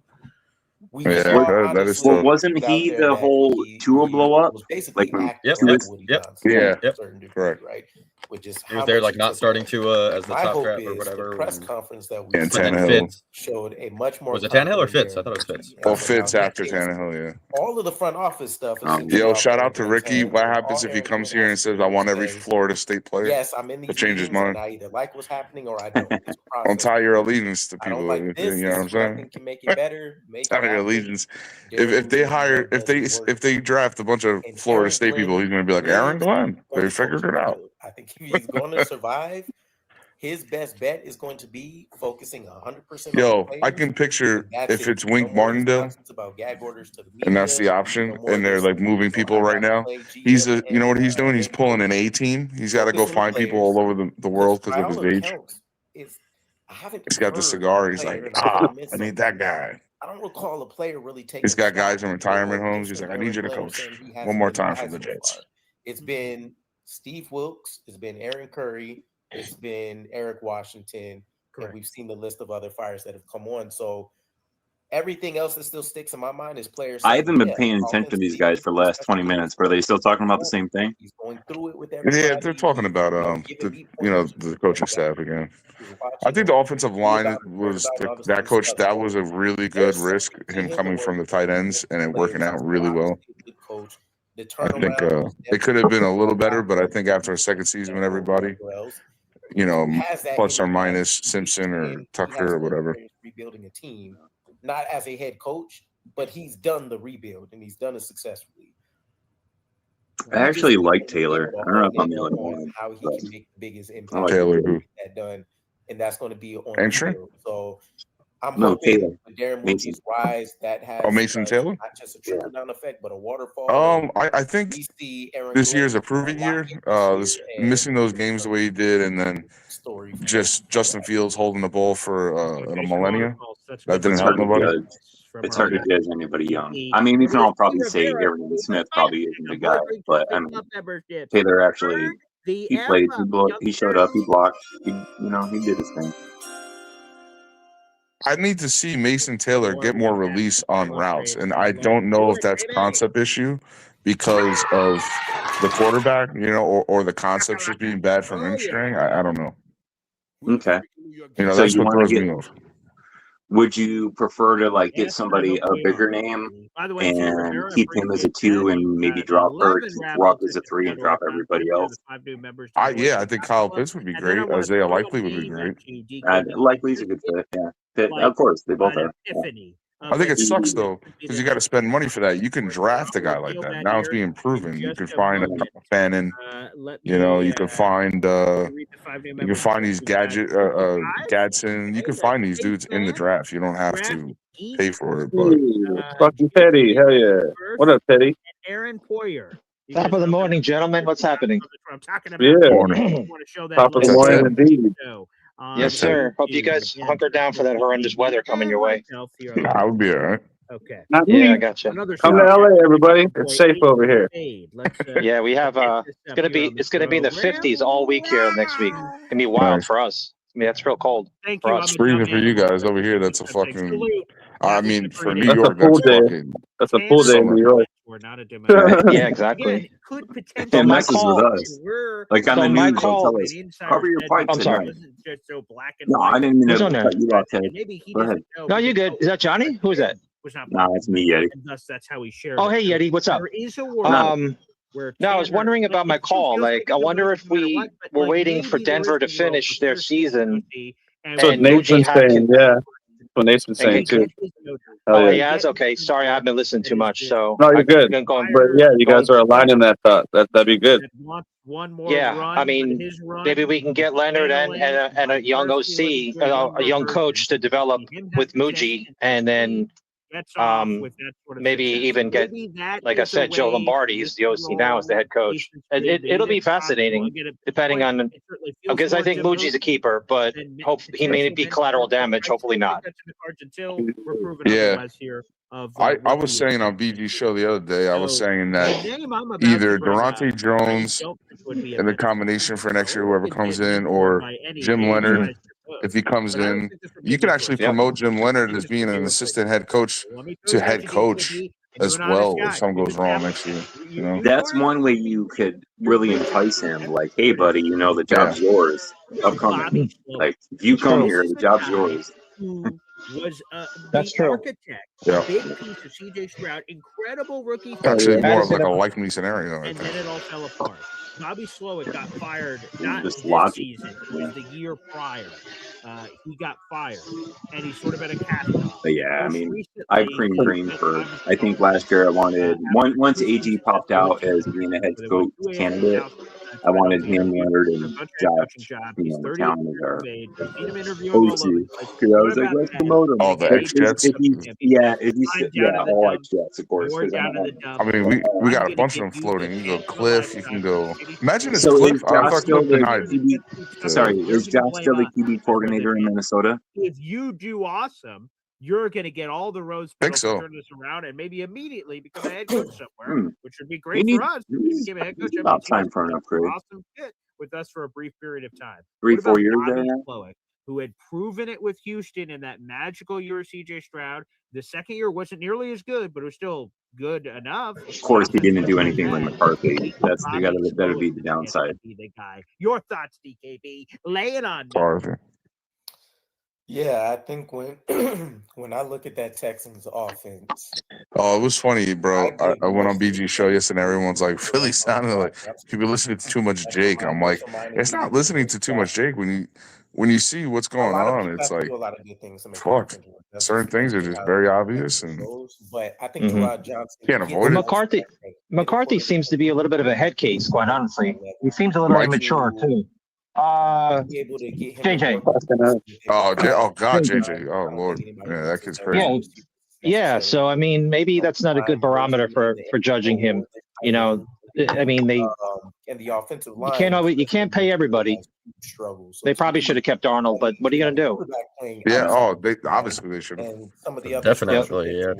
S11: We
S16: Yeah,
S11: saw
S16: that is
S11: honestly
S16: tough.
S18: wasn't
S11: out
S18: he
S11: there
S18: the
S11: that
S18: whole Tua blow up?
S11: was
S18: Like
S11: basically
S18: when
S11: acting
S18: Tua
S11: like
S18: was,
S11: Woody
S9: Yep.
S11: Johnson
S16: Yeah,
S11: to a certain degree,
S16: correct.
S11: right? Which is
S9: He was
S11: how
S9: there
S11: much
S9: like
S11: he
S9: not
S11: took
S9: starting
S11: away.
S9: to as the
S11: My
S9: top
S11: hope
S9: trap or
S11: is the
S9: whatever.
S11: press
S9: and-
S11: conference that we
S16: And
S11: saw
S16: Tannehill.
S11: showed a much more
S9: Was it Tannehill or
S11: confident
S9: Fitz? I
S11: Aaron
S9: thought it was
S11: Rodgers.
S9: Fitz.
S16: Oh,
S11: And so now
S16: Fitz
S11: that
S16: after
S11: is
S16: Tannehill, yeah.
S11: all of the front office stuff essentially
S16: Yo,
S11: off
S16: shout
S11: Aaron
S16: out to
S11: Glenn's
S16: Ricky.
S11: hands,
S16: What
S11: and
S16: happens
S11: all
S16: if he
S11: Aaron
S16: comes
S11: Glenn
S16: here
S11: has
S16: and
S11: to
S16: says,
S11: do
S16: I
S11: is
S16: want every
S11: say,
S16: Florida State player
S11: yes, I'm in
S16: to
S11: these
S16: change his
S11: meetings and
S16: mind?
S11: I either like what's happening or I don't. It's a process.
S16: Untie your allegiance to
S11: I don't
S16: people.
S11: like
S16: You
S11: this.
S16: know
S11: This
S16: what I'm
S11: is what I
S16: saying?
S11: think can make it better. Make it
S16: Tie your
S11: happen.
S16: allegiance. If
S11: Darren
S16: they
S11: Woody,
S16: hire,
S11: does his work.
S16: if they draft a bunch of
S11: And
S16: Florida
S11: Aaron
S16: State people,
S11: Glenn
S16: he's gonna be like Aaron
S11: lives
S16: Glenn.
S11: on
S16: They
S11: the
S16: figured
S11: coaching
S16: it out.
S11: field. I think if he's going to survive, his best bet is going to be focusing 100% on the
S16: Yo, I
S11: players.
S16: can picture
S11: And that's
S16: if
S11: it.
S16: it's
S11: No
S16: Wink
S11: more
S16: Martindale
S11: nonsense about gag orders to the
S16: and that's
S11: media.
S16: the option,
S11: No more
S16: and they're
S11: this.
S16: like moving
S11: So
S16: people
S11: I
S16: right
S11: got to
S16: now.
S11: play
S16: He's
S11: GM
S16: you know what he's
S11: and
S16: doing? He's
S11: head
S16: pulling
S11: coach.
S16: an A team. He's got to go
S11: Focus on the
S16: find people
S11: players.
S16: all over the
S11: Because
S16: world because
S11: by
S16: of
S11: all
S16: his age.
S11: accounts, I haven't
S16: He's got the
S11: heard
S16: cigar.
S11: a
S16: He's
S11: player,
S16: like,
S11: and I might have missed
S16: I need
S11: something.
S16: that guy.
S11: I don't recall a player really taking
S16: He's
S11: a
S16: got guys
S11: shot
S16: in
S11: or
S16: retirement homes. He's
S11: dissing
S16: like, I need
S11: Aaron
S16: you to
S11: Glenn,
S16: coach
S11: saying he
S16: one
S11: hasn't
S16: more
S11: been
S16: time
S11: bad
S16: for the
S11: so
S16: Jets.
S11: far. It's been Steve Wilkes, it's been Aaron Curry, it's been Eric Washington, and we've seen the list of other fires that have come on. So everything else that still sticks in my mind is players
S18: I
S11: saying,
S18: haven't been
S11: yeah,
S18: paying attention to these guys
S11: offensively,
S18: for the last 20
S11: defensively,
S18: minutes. But are they still talking about the same thing?
S11: he's going through it with
S16: Yeah,
S11: everybody.
S16: they're talking about
S11: giving me
S16: the coaching staff again. I
S11: watching
S16: think the offensive
S11: be
S16: line
S11: about it,
S16: was
S11: about all this
S16: that
S11: kind of
S16: coach.
S11: stuff.
S16: That
S11: So
S16: was a really good
S11: there's
S16: risk.
S11: something to
S16: Him
S11: him
S16: coming
S11: where
S16: from the tight ends and it working
S11: players
S16: out
S11: are
S16: really well.
S11: obviously a good coach. The
S16: I think
S11: turnaround is
S16: it could have been a little better, but I
S11: definitely
S16: think after a second season with everybody,
S11: else.
S16: you know,
S11: He has that
S16: plus
S11: in
S16: or
S11: the bag.
S16: minus Simpson or
S11: He
S16: Tucker
S11: has
S16: or
S11: no
S16: whatever.
S11: experience rebuilding a team, not as a head coach, but he's done the rebuild and he's done it successfully.
S18: I actually like Taylor. I don't know if I'm the only
S11: on
S18: one.
S11: how he
S18: But
S11: can make the biggest
S18: I
S11: impact.
S18: like
S16: Taylor who?
S11: That done, and that's going to be on
S16: And
S11: the
S16: Trent?
S11: field. So I'm
S18: No,
S11: hoping
S18: Taylor.
S11: with Darren
S18: Mason.
S11: Mucci's rise that has
S16: Mason Taylor?
S11: not just a trickle down effect, but a waterfall. And
S16: I think
S11: we see Aaron
S16: this
S11: Glenn
S16: year's a proving year. Missing those games the way he did, and then
S11: story.
S16: just Justin Fields holding the ball for a millennia. That didn't
S18: It's
S16: help
S18: hard to
S16: nobody.
S18: judge. It's hard to judge anybody young. I mean, we can all probably say Aaron Smith probably isn't the guy, but I mean, Taylor actually he played, he showed up, he blocked, he did his thing.
S16: I need to see Mason Taylor get more release on routes, and I don't know if that's a concept issue because of the quarterback, or the concept just being bad from hamstring. I don't know.
S18: Okay. So
S16: That's
S18: you
S16: what
S18: want to
S16: throws
S18: get?
S16: me off.
S18: Would you prefer to get somebody a bigger name and keep him as a 2 and maybe drop or drop as a 3 and drop everybody else?
S16: I think Kyle Pitts would be great. Isaiah Likely would be great.
S18: Likely's a good fit. Yeah, of course they both are. Yeah.
S16: I think it sucks though because you got to spend money for that. You can draft a guy like that. Now it's being proven. You can find a Fannin. You can find these Gadsden. You can find these dudes in the draft. You don't have to pay for it. But
S3: Fucking Teddy, hell yeah! What up, Teddy?
S8: Aaron Poyer.
S17: Top of the morning, gentlemen. What's happening?
S3: Yeah,
S16: morning.
S3: Top of the morning indeed.
S17: Yes, sir. Hope you guys hunker down for that horrendous weather coming your way.
S16: I would be all right.
S8: Okay.
S3: Not
S17: Yeah,
S3: me.
S17: I gotcha.
S3: Come to LA, everybody. It's safe over here.
S17: Yeah, we have it's gonna be in the 50s all week here next week. It's gonna be wild
S16: Nice.
S17: for us. I mean, that's real cold for us.
S16: It's freezing for you guys over here. That's a fucking. I mean, for New
S3: That's a
S16: York,
S3: full
S16: that's
S3: day.
S16: fucking.
S3: That's a full day in
S16: summer.
S3: New York.
S17: Yeah, exactly.
S18: It
S17: So my
S18: messes
S17: call,
S18: with us. Like on
S17: so
S18: the
S17: my
S18: news, they'll
S17: call.
S18: tell us cover your pipes
S17: I'm
S18: at
S17: sorry.
S18: night. No, I didn't mean
S17: Who's
S18: to
S17: on there?
S18: cut you off, Ted. Go ahead.
S17: No, you're good. Is that Johnny? Who is that?
S18: No, it's me, Yeti.
S8: And thus, that's how he shared.
S17: Oh, hey, Yeti, what's up?
S8: There is a world where
S17: No, I was
S8: Tanner-
S17: wondering about my
S8: it
S17: call.
S8: feels
S17: Like, I
S8: it's
S17: wonder
S8: no
S17: if
S8: matter
S17: we
S8: what, but,
S17: were
S8: like,
S17: waiting for
S8: maybe there
S17: Denver to
S8: is a world
S17: finish
S8: where
S17: their
S8: there's
S17: season,
S8: and
S3: That's what
S17: and
S3: Nate's been
S17: Muji had.
S3: saying. Yeah, that's what Nate's been saying too. Hell
S17: Oh,
S3: yeah.
S17: he has. Okay, sorry, I haven't listened too much. So
S3: No, you're good.
S17: I'm going.
S3: But yeah, you guys are aligning that thought. That'd be good.
S8: One more
S17: Yeah,
S8: run,
S17: I
S8: but
S17: mean,
S8: his run
S17: maybe we can get Leonard and a young OC, a young coach to develop with Muji, and then maybe even get, like I said, Joe Lombardi is the OC now as the head coach. It'll be fascinating, depending on, because I think Muji's a keeper, but hope he may be collateral damage. Hopefully not.
S16: Yeah. I was saying on BG's show the other day, I was saying that either Durante Jones and the combination for next year, whoever comes in, or Jim Leonard if he comes in. You can actually promote Jim Leonard as being an assistant head coach to head coach as well if something goes wrong next year. You know,
S17: That's one way you could really entice him. Like, hey, buddy, you know the job's yours. Upcoming. Like, if you come here, the job's yours.
S8: Who was
S17: That's
S8: the
S17: true.
S8: architect,
S16: Yeah.
S8: a big piece of CJ Stroud, incredible rookie.
S16: Actually, more of like a likely scenario. I
S8: And
S16: think.
S8: then it all fell apart. Bobby Slowick got fired not
S16: Just
S8: this
S16: logic.
S8: season, it was the year prior. He got fired, and he's sort of been a cast-off.
S18: But yeah, I
S8: Most
S18: mean,
S8: recently,
S18: I cream green for. I think last year I wanted once AG popped out as being a head coach candidate. I wanted him, Leonard, and Josh. You know, McCown as our OC. Because I was like, let's promote him.
S16: Oh, the ex-Jets?
S18: Yeah, all ex-Jets, of course.
S16: I mean, we got a bunch of them floating. You can go Cliff. You can go. Imagine if
S18: So
S16: Cliff.
S18: is
S16: I
S18: Josh
S16: thought
S18: still
S16: Cliff
S18: the
S16: denied.
S18: QB? Sorry, is Josh still the QB coordinator in Minnesota?
S8: If you do awesome, you're going to get all the rose
S16: Think
S8: petals
S16: so.
S8: to turn this around and maybe immediately become a head coach somewhere, which would be great
S18: You
S8: for us. If you became a head coach,
S18: about time for an upgrade.
S8: awesome fit with us for a brief period of time.
S18: 3-4
S8: What about
S18: years
S8: Bobby
S18: there now?
S8: Slowick, who had proven it with Houston in that magical year of CJ Stroud? The second year wasn't nearly as good, but it was still good enough.
S18: Of course, he didn't do anything with McCarthy. That'd be the downside.
S8: The guy. Your thoughts, DKB? Lay it on me.
S16: Sorry.
S11: Yeah, I think when when I look at that Texans offense,
S16: Oh, it was funny, bro. I went on BG show yesterday. And everyone's like, Philly sounded like people listening to too much Jake. I'm like, it's not listening to too much Jake when you see what's going on. It's like, fuck. Certain things are just very obvious, and
S11: but I think Gerard Johnson
S16: can't avoid it.
S17: McCarthy seems to be a little bit of a head case, quite honestly. He seems a little immature too. JJ.
S16: Oh, God, JJ. Oh, Lord. Yeah, that kid's crazy.
S17: Yeah. So I mean, maybe that's not a good barometer for judging him. You know, I mean,
S11: and the offensive line.
S17: you can't pay everybody. They probably should have kept Darnold, but what are you gonna do?
S16: Yeah. Oh, they obviously should have.
S9: Definitely, yeah.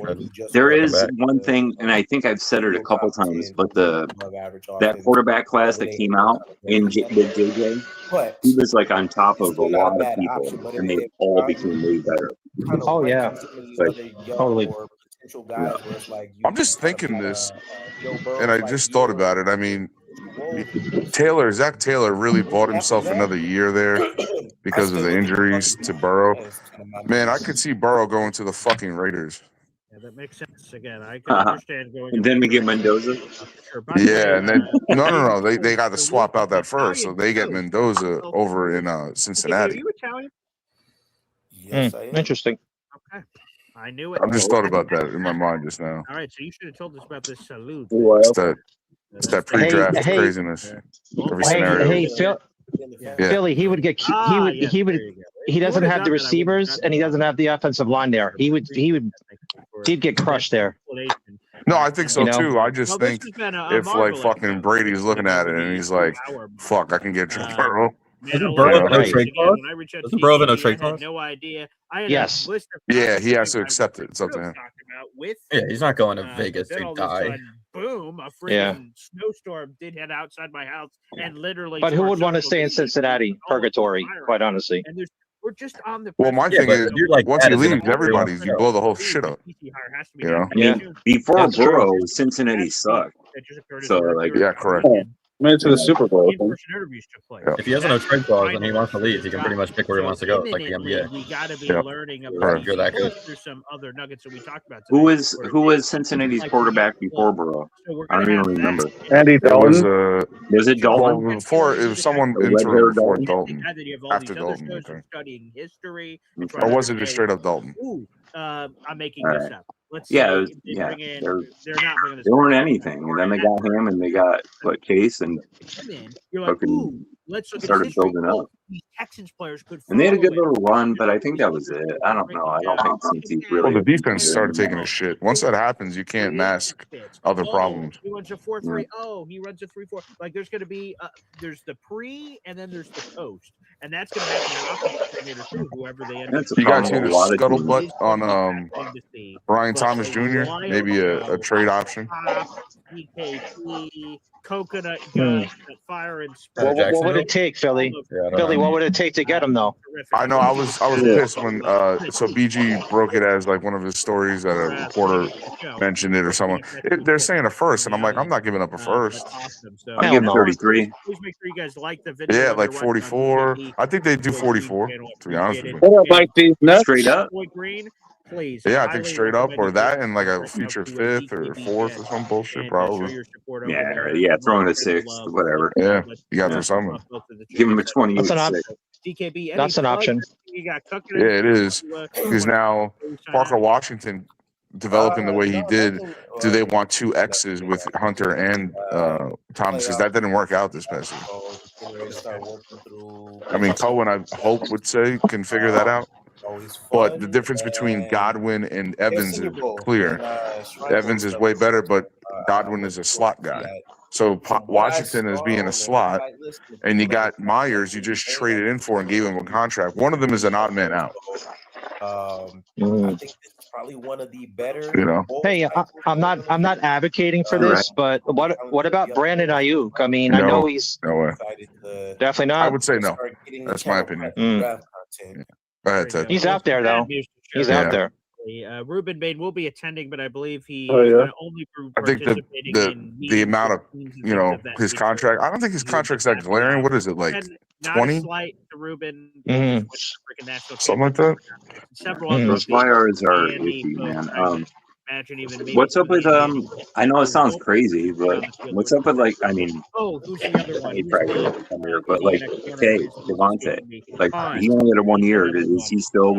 S18: There is one thing, and I think I've said it a couple times, but that quarterback class that came out with JJ, he was like on top of a lot of people, and they all became way better.
S17: Oh yeah, totally.
S16: Yeah. I'm just thinking this, and I just thought about it. I mean, Zach Taylor really bought himself another year there because of the injuries to Burrow. Man, I could see Burrow going to the fucking Raiders.
S8: Yeah, that makes sense. Again, I can understand going.
S18: And then we get Mendoza.
S16: Yeah, and then no. They got to swap out that first, so they get Mendoza over in Cincinnati.
S8: Are you Italian?
S11: Yes, I am.
S17: Interesting.
S8: Okay. I knew it.
S16: I just thought about that in my mind just now.
S8: All right, so you should have told us about this salute.
S16: It's that pre-draft craziness. Every scenario.
S17: Hey, Philly, he would get he doesn't have the receivers and he doesn't have the offensive line there. He'd get crushed there.
S16: No, I think so
S17: You know?
S16: too. I just think if like fucking Brady's looking at it and he's like, "Fuck, I can get Joe Burrow."
S9: Isn't Burrow in no trade clause? Isn't Burrow in no trade
S8: I had
S9: clause?
S8: no idea.
S17: Yes.
S16: Yeah, he has to accept it. It's up to him.
S9: Yeah, he's not going to Vegas
S8: Then
S9: to
S8: all of a
S9: die.
S8: sudden, boom, a freaking
S17: Yeah.
S8: snowstorm did head outside my house and literally.
S17: But who
S8: tore
S17: would want to
S8: social
S17: stay in
S8: media.
S17: Cincinnati? Purgatory, quite honestly.
S8: And we're just on the.
S16: Well, my
S9: Yeah,
S16: thing
S9: but
S16: is,
S9: a dude like
S16: once
S9: that
S16: he
S9: is gonna
S16: leaves,
S9: be
S16: everybody,
S9: real.
S16: you blow the whole shit up. You know?
S18: I mean, before
S17: That's true.
S18: Burrow, Cincinnati sucked. So, like,
S16: Yeah, correct.
S3: Made it to the Super Bowl.
S8: In-person interviews took place.
S16: Yeah.
S9: If he has a no trade clause and he wants to leave, he can pretty much pick where he wants to go, like the NBA.
S8: We got to be
S16: Yep.
S8: learning
S16: Right.
S8: about.
S9: You're that good.
S8: There's some other nuggets that we talked about.
S18: Who
S8: today.
S18: was Cincinnati's quarterback before Burrow?
S8: So we're
S18: I don't
S8: gonna
S18: even
S8: have
S18: remember.
S8: that.
S3: Andy
S16: It was
S3: Dalton.
S18: Was it Dalton?
S16: well before it was someone
S18: The
S16: interim
S18: red-haired
S16: before
S18: Dalton?
S16: Dalton.
S8: And then you have all
S16: After
S8: these other
S16: Dalton,
S8: shows
S16: okay.
S8: of studying history.
S18: Okay.
S8: trying
S16: Or
S8: to
S16: was it just
S8: say,
S16: straight up Dalton?
S8: Ooh, I'm making
S18: All
S8: this
S18: right.
S8: up. Let's
S18: Yeah,
S8: say
S18: it was-
S8: they
S18: yeah,
S8: bring in.
S18: they're-
S8: They're not bringing this.
S18: They weren't anything, and then they got him, and they got Case, and
S8: And then you're like,
S18: fucking
S8: ooh, let's look at
S18: started
S8: his history.
S18: building up.
S8: These Texans players could.
S18: And they had a good
S8: follow it.
S18: little run, but I think that was it. I don't know. I don't think Cincy's really.
S16: Well, the defense started taking a shit. Once that happens, you can't mask other problems.
S8: He runs a 4-3. Oh, he runs a 3-4. Like there's going to be there's the pre and then there's the post, and that's going to happen in offensive coordinator too. Whoever they end up.
S18: That's a
S16: You guys
S18: problem
S16: hear
S18: with
S16: the
S18: a lot of
S16: scuttlebutt
S18: teams.
S16: on Brian Thomas Jr.? Maybe a trade option.
S8: DKP, Coconut Gun, Fire and Spread.
S17: What would it take, Philly? Philly, what would it take to get him though?
S16: I know. I was pissed when so BG broke it as like one of his stories that a reporter mentioned it or someone. They're saying a first, and I'm like, I'm not giving up a first.
S8: Awesome. So
S18: I'm giving 33.
S8: Please make sure you guys like the video.
S16: Yeah, like 44. I think they do 44. To be honest with you.
S3: What up, Mike? These nuts?
S18: Straight up.
S8: Boy Green, please.
S16: Yeah, I think straight up or that and like a feature fifth or fourth or some bullshit probably.
S18: Yeah, throwing a 6, whatever.
S16: Yeah, you got to something.
S18: Give him a 20.
S17: That's an option.
S8: DKB,
S17: That's an option.
S8: You got cooking.
S16: Yeah, it is. Because now Parker Washington developing the way he did, do they want 2 X's with Hunter and Thomas? Because that didn't work out this past year. I mean, Cohen, I hope would say can figure that out. But the difference between Godwin and Evans is clear. Evans is way better, but Godwin is a slot guy. So Washington is being a slot, and you got Myers you just traded in for and gave him a contract. One of them is an odd man out.
S11: I think this is probably one of the better.
S16: You know.
S17: Hey, I'm not advocating for this, but what about Brandon Ayuk? I mean, I know he's
S16: no way.
S17: Definitely not.
S16: I would say no. That's my opinion. Go ahead, Ted.
S17: He's out there though. He's out there.
S8: Ruben Bain will be attending, but I believe he
S16: Oh, yeah.
S8: is gonna only be
S16: I think
S8: participating
S16: the amount of his contract. I don't think his contract's that glaring. What is it like? 20?
S8: Slight to Ruben,
S16: Something like that.
S8: Several other
S18: Those flyers are iffy, man. What's up with I know it sounds crazy, but what's up with like
S8: who's the other one?
S18: he probably won't come here, but like Devontae, like he only had a 1 year. Is he still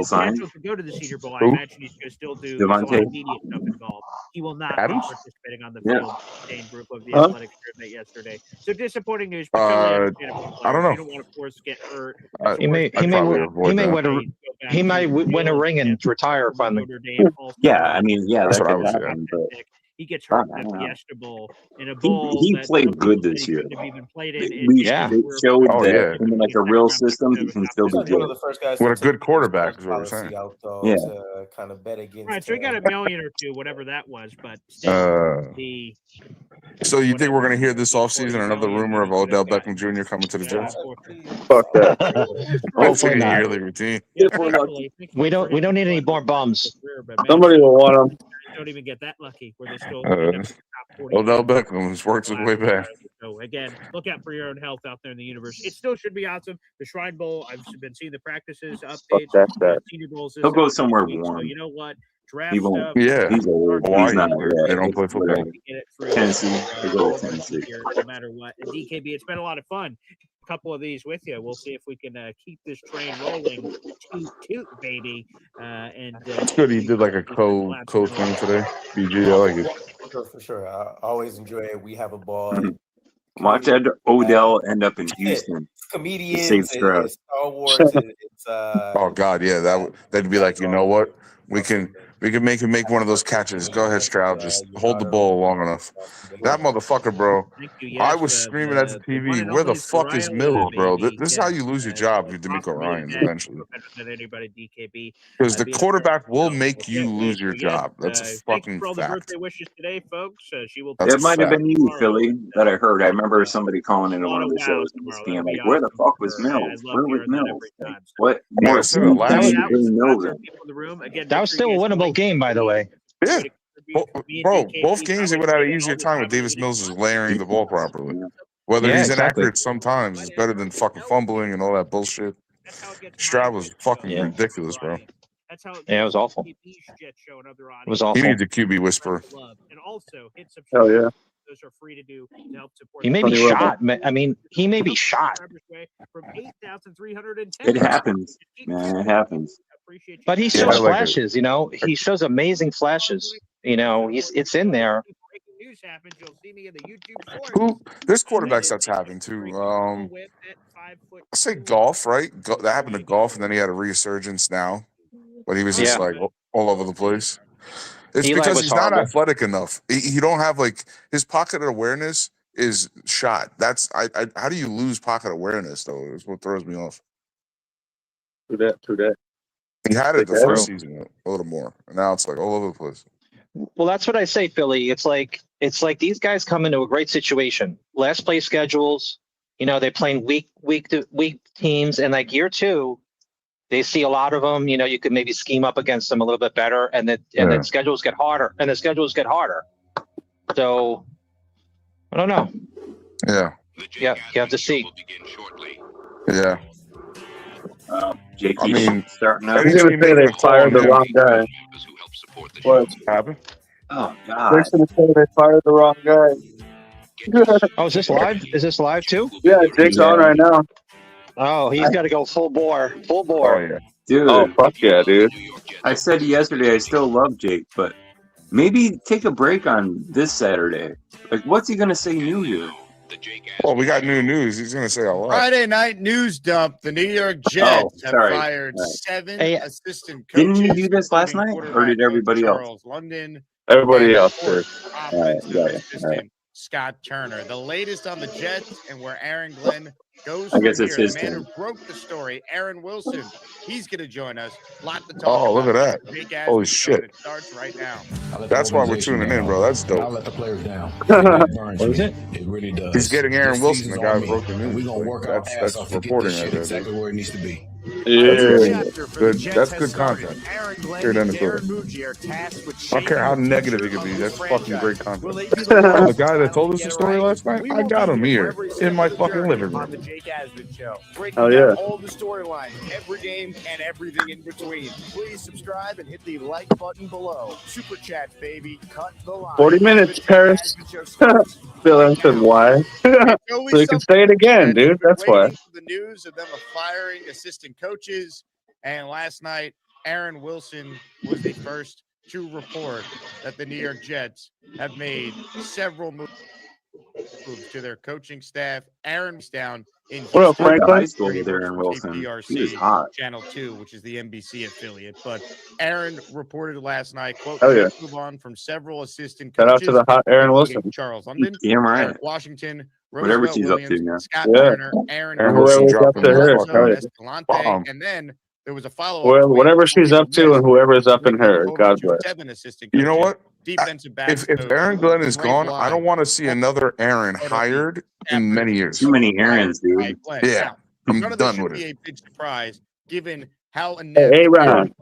S18: signed?
S8: To go to the Senior Bowl, I
S18: Who?
S8: imagine he's going to still do
S18: Devontae?
S8: some media stuff involved. He will not
S16: Adams?
S8: be participating on the
S16: Yeah.
S8: field. Same group of the athletic tournament yesterday. So disappointing news. But
S16: I don't know.
S8: You don't want to force get hurt.
S17: He may win a ring and retire finally.
S18: Yeah, I mean, yeah,
S16: That's
S18: that
S16: what I
S18: could
S16: was
S18: happen. But
S8: He gets hurt in the Fiesta Bowl in a bowl.
S18: he
S8: that
S18: played
S8: some
S18: good
S8: people
S18: this
S8: say he
S18: year.
S8: shouldn't have even played in.
S18: They showed that in like a real system, he can still be
S11: One of
S18: good.
S11: the first guys
S16: What a
S11: to
S16: good
S11: take
S16: quarterback
S11: his
S16: is what we're
S11: policy
S16: saying.
S11: out, though,
S18: Yeah.
S11: to kind of bet against.
S8: Right, so he got $1 million or $2 million, whatever that was, but still,
S16: So you think we're gonna hear this offseason another rumor of Odell Beckham Jr. coming to the Jets?
S3: Fuck that.
S16: It's like
S17: Hopefully
S16: a
S17: not.
S16: yearly routine.
S17: We don't need any more bums.
S3: Somebody will want him.
S8: Don't even get that lucky where they still
S16: Odell Beckham has worked his way back.
S8: So again, look out for your own health out there in the universe. It still should be awesome. The Shrine Bowl, I've been seeing the practices updates.
S3: that.
S8: Senior Bowls.
S18: He'll go somewhere warm.
S8: So you know what? Draft
S18: He won't.
S8: stuff.
S16: Yeah.
S18: He's old.
S16: Hawaii.
S18: He's not.
S16: They don't play football.
S18: Tennessee. They go to Tennessee.
S8: No matter what. And DKB, it's been a lot of fun. A couple of these with you. We'll see if we can keep this train rolling. Toot, baby.
S16: It's good he did like a co thing today. BG, I like it.
S11: For sure. I always enjoy it. We have a ball.
S18: Watch Odell end up in Houston.
S11: Comedians
S18: Save
S11: and
S18: Stroud.
S11: Star Wars.
S16: Oh God, yeah, that'd be like, you know what? We can make him make one of those catches. Go ahead, Stroud. Just hold the ball long enough. That motherfucker, bro. I was screaming at the TV. Where the fuck is Mills, bro? This is how you lose your job with D'Amico Ryans eventually. Because the quarterback will make you lose your job. That's a fucking fact.
S8: Birthday wishes today, folks. She will.
S16: That's
S18: It might have been you, Philly, that I heard. I remember somebody calling into one of the shows and just being like, "Where the fuck was Mills? Where was Mills? Like, what
S16: Yeah,
S18: more
S16: I said it last
S18: teams
S16: year.
S18: didn't know them?"
S17: That was still a winnable game, by the way.
S16: Yeah. Bro, both games they would have had an easier time with Davis Mills is layering the ball properly. Whether
S17: Yeah,
S16: he's
S17: exactly.
S16: inaccurate sometimes, it's better than fucking fumbling and all that bullshit. Stroud was fucking ridiculous, bro.
S17: Yeah, it was awful. It was awful.
S16: He needs a QB whisperer.
S8: And also hit
S3: Hell yeah.
S8: Those are free to do to help support.
S17: He may be shot. I mean, he may be shot.
S8: From 8,310.
S18: It happens, man. It happens.
S17: But he shows flashes, you know. He shows amazing flashes. You know, it's in there.
S8: News happens, you'll see me in the YouTube
S16: Who? There's quarterbacks that's happened too. I say golf, right? That happened to golf, and then he had a resurgence now, but he was just like all over the place. It's
S17: Eli
S16: because
S17: was
S16: he's not
S17: horrible.
S16: athletic enough. He don't have like his pocket awareness is shot. That's how do you lose pocket awareness though? Is what throws me off.
S3: True that.
S16: He had it the
S17: True.
S16: first season a little more, and now it's like all over the place.
S17: Well, that's what I say, Philly. It's like it's like these guys come into a great situation. Last place schedules, you know, they're playing week teams, and like year 2, they see a lot of them. You know, you could maybe scheme up against them a little bit better, and then schedules get harder, and the schedules get harder. So I don't know.
S16: Yeah.
S17: Yeah, you have to see.
S16: Yeah.
S18: Jake,
S16: I mean,
S18: starting
S3: I
S18: up.
S3: was gonna say they fired the wrong guy. What
S16: happened?
S18: Oh
S3: Jake's
S18: God.
S3: gonna say they fired the wrong guy.
S17: Oh, is this live? Is this live too?
S3: Yeah, Jake's on right now.
S17: Oh, he's got to go full bore. Full bore.
S16: Oh yeah.
S18: Dude.
S3: Oh fuck yeah, dude.
S18: I said yesterday I still love Jake, but maybe take a break on this Saturday. Like, what's he gonna say new here?
S16: Well, we got new news. He's gonna say a lot.
S6: Friday night news dump. The New York Jets have
S18: sorry.
S6: fired
S18: Right.
S6: 7 assistant
S18: Didn't
S6: coaches.
S18: you do this last
S6: including
S18: night, or
S6: quarterback
S18: did everybody
S6: coach
S18: else?
S6: Charles London,
S3: Everybody
S6: and
S3: else
S6: of course,
S3: did.
S6: offensive
S18: All right.
S6: assistant Scott Turner. The latest on the Jets and where Aaron Glenn goes
S18: I
S6: from
S18: guess
S6: here.
S18: it's
S6: The
S18: his
S6: man
S18: turn.
S6: who broke the story, Aaron Wilson. He's going to join us. Lot to talk
S16: Oh,
S6: about.
S16: look at that.
S6: Big ass
S16: Holy
S6: show, and
S16: shit.
S6: it starts right now.
S16: That's why we're tuning in, bro. That's dope.
S7: I'll let the players down.
S17: What is it?
S7: It really does.
S16: He's getting Aaron
S7: This
S16: Wilson, the
S7: season's
S16: guy
S7: on
S16: who
S7: me,
S16: broke the
S7: and
S16: news.
S7: we're gonna
S16: Like,
S7: work our ass
S16: that's
S7: off to get
S16: reporting
S7: this
S16: right
S7: shit
S16: there,
S7: exactly
S16: dude.
S7: where it needs to be.
S16: That's
S3: Yeah.
S16: good. That's good content. Hear that in the story. I don't care how negative it could be. That's fucking great content. Oh, the guy that told us the story last night, I got him here in my fucking living
S6: On the
S16: room.
S6: Jake Asman Show, breaking
S3: Oh,
S6: down
S3: yeah.
S6: all the storylines, every game, and everything in between. Please subscribe and hit the like button below. Super chats, baby. Cut the line.
S3: 40 minutes,
S6: The Jake
S3: Paris.
S6: Asman Show starts
S3: Bill
S6: right
S3: answered
S6: now.
S3: why.
S6: It's always
S3: So you can
S6: something
S3: say it again,
S6: that
S3: dude.
S6: we've been
S3: That's why.
S6: waiting for the news of them firing assistant coaches. And last night, Aaron Wilson was the first to report that the New York Jets have made several moves to their coaching staff. Aaron's down in
S3: What up,
S6: Houston.
S18: Went to high
S3: Franklin?
S18: school
S6: Where he
S18: with
S6: works
S18: Aaron
S6: for
S18: Wilson. He was
S6: KPRC
S18: hot.
S6: Channel 2, which is the NBC affiliate. But Aaron reported last night, quote,
S3: Hell yeah.
S6: Jets move on from several assistant
S3: Shout out to
S6: coaches,
S3: the hot Aaron
S6: including
S3: Wilson.
S6: Charles London,
S18: Damn right.
S6: Eric Washington,
S18: Whatever
S6: Roosevelt
S18: she's up to,
S6: Williams,
S18: yeah.
S6: Scott
S3: Yeah.
S6: Turner, Aaron
S3: And
S16: Wilson
S3: whoever's up
S16: dropping
S3: to
S16: the
S3: her.
S16: fucking
S3: Hell yeah.
S6: Escalante,
S16: bomb.
S6: and then there was a follow-up
S3: Well,
S6: tweet
S3: whatever
S6: from
S3: she's
S6: the
S3: up to
S6: Jets
S3: and whoever's up in
S6: switching
S3: her,
S6: over
S3: God
S6: to
S3: bless.
S6: 7 assistant
S16: You know
S6: coaches,
S16: what?
S6: defensive backs
S16: If
S6: coach,
S16: Aaron Glenn is
S6: great
S16: gone, I don't
S6: line,
S16: want to see another Aaron hired in many years.
S18: Too many Aarons,
S6: by
S18: dude.
S6: Glenn.
S16: Yeah,
S6: Now,
S16: I'm
S6: none of this
S16: done
S6: should
S16: with
S6: be
S16: it.
S6: a big surprise given how
S3: Hey,
S6: inept Aaron
S3: A-Ron.
S6: Glenn's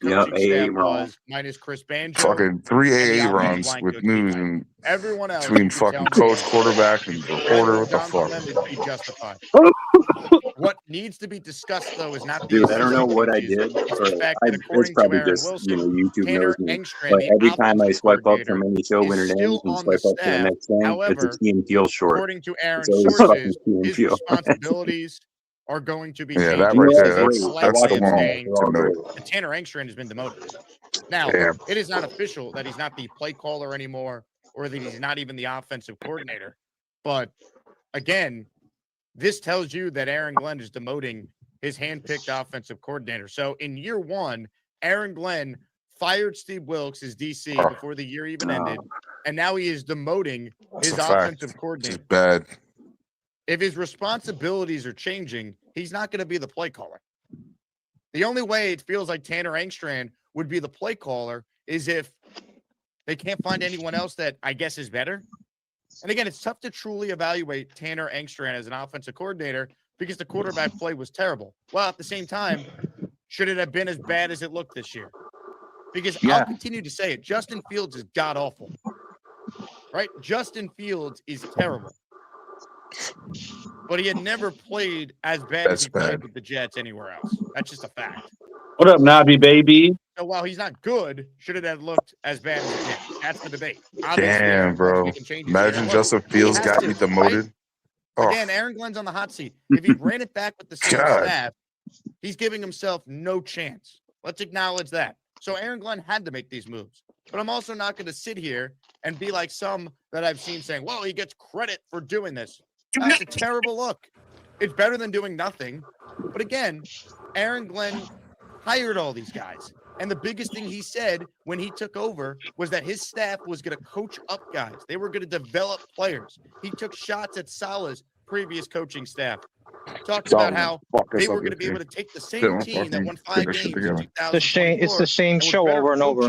S18: Yep,
S6: coaching staff
S18: AA wrong.
S6: was, minus Chris Banjo
S16: Fucking 3
S6: and the
S16: AA
S6: offensive
S16: runs
S6: line
S16: with
S6: coach
S16: news
S6: behind.
S16: and
S6: Everyone else
S16: between
S6: can tell
S16: fucking
S6: me
S16: coach, quarterback, and
S6: Glenn
S16: reporter.
S6: has
S16: What the
S6: gone
S16: fuck?
S6: from them to be justified. What needs to be discussed, though, is not the
S18: Dude, I don't know
S6: assistant
S18: what I
S6: coaches.
S18: did.
S6: It's
S18: Or
S6: the fact that,
S18: it's
S6: according to
S18: probably
S6: Aaron
S18: just,
S6: Wilson,
S18: YouTube
S6: Tanner
S18: knows me.
S6: Engstrand,
S18: But
S6: the
S18: every time I
S6: offensive
S18: swipe up
S6: coordinator,
S18: from any show
S6: is
S18: winner
S6: still
S18: names and
S6: on the
S18: swipe up to the
S6: staff.
S18: next thing, it's a
S6: However,
S18: Key and Peele short.
S6: according to
S18: It's
S6: Aaron's
S18: always
S6: sources,
S18: fucking Key and
S6: his
S18: Peele.
S6: responsibilities are going to be
S16: Yeah,
S6: changing.
S16: that right
S6: This
S16: there.
S6: is a
S16: That's
S6: polite
S16: the
S6: way of
S16: one
S6: saying
S16: to note.
S6: that Tanner Engstrand has been demoted. Now,
S16: Damn.
S6: it is not official that he's not the play caller anymore or that he's not even the offensive coordinator. But again, this tells you that Aaron Glenn is demoting his handpicked offensive coordinator. So in year one, Aaron Glenn fired Steve Wilkes as DC before the year even ended, and now he is demoting
S16: It's
S6: his
S16: a fact.
S6: offensive
S16: It's
S6: coordinator.
S16: just bad.
S6: If his responsibilities are changing, he's not going to be the play caller. The only way it feels like Tanner Engstrand would be the play caller is if they can't find anyone else that I guess is better. And again, it's tough to truly evaluate Tanner Engstrand as an offensive coordinator because the quarterback play was terrible. Well, at the same time, should it have been as bad as it looked this year? Because I'll continue to say it. Justin Fields is god awful. Right? Justin Fields is terrible. But he had never played as bad as he played with the Jets anywhere else. That's just a fact.
S3: What up, Nabi baby?
S6: So while he's not good, should it have looked as bad as it did? That's the debate.
S16: Damn, bro. Imagine Justin Fields got you demoted.
S6: Right?
S16: Oh,
S6: Again, Aaron Glenn's on the hot seat. If he ran it back with the same
S16: God.
S6: staff, he's giving himself no chance. Let's acknowledge that. So Aaron Glenn had to make these moves. But I'm also not going to sit here and be like some that I've seen saying, well, he gets credit for doing this. That's a terrible look. It's better than doing nothing. But again, Aaron Glenn hired all these guys. And the biggest thing he said when he took over was that his staff was going to coach up guys. They were going to develop players. He took shots at Salah's previous coaching staff. Talked about how they were going to be able to take the same team that won 5 games in 2024.
S17: It's the same show over and over.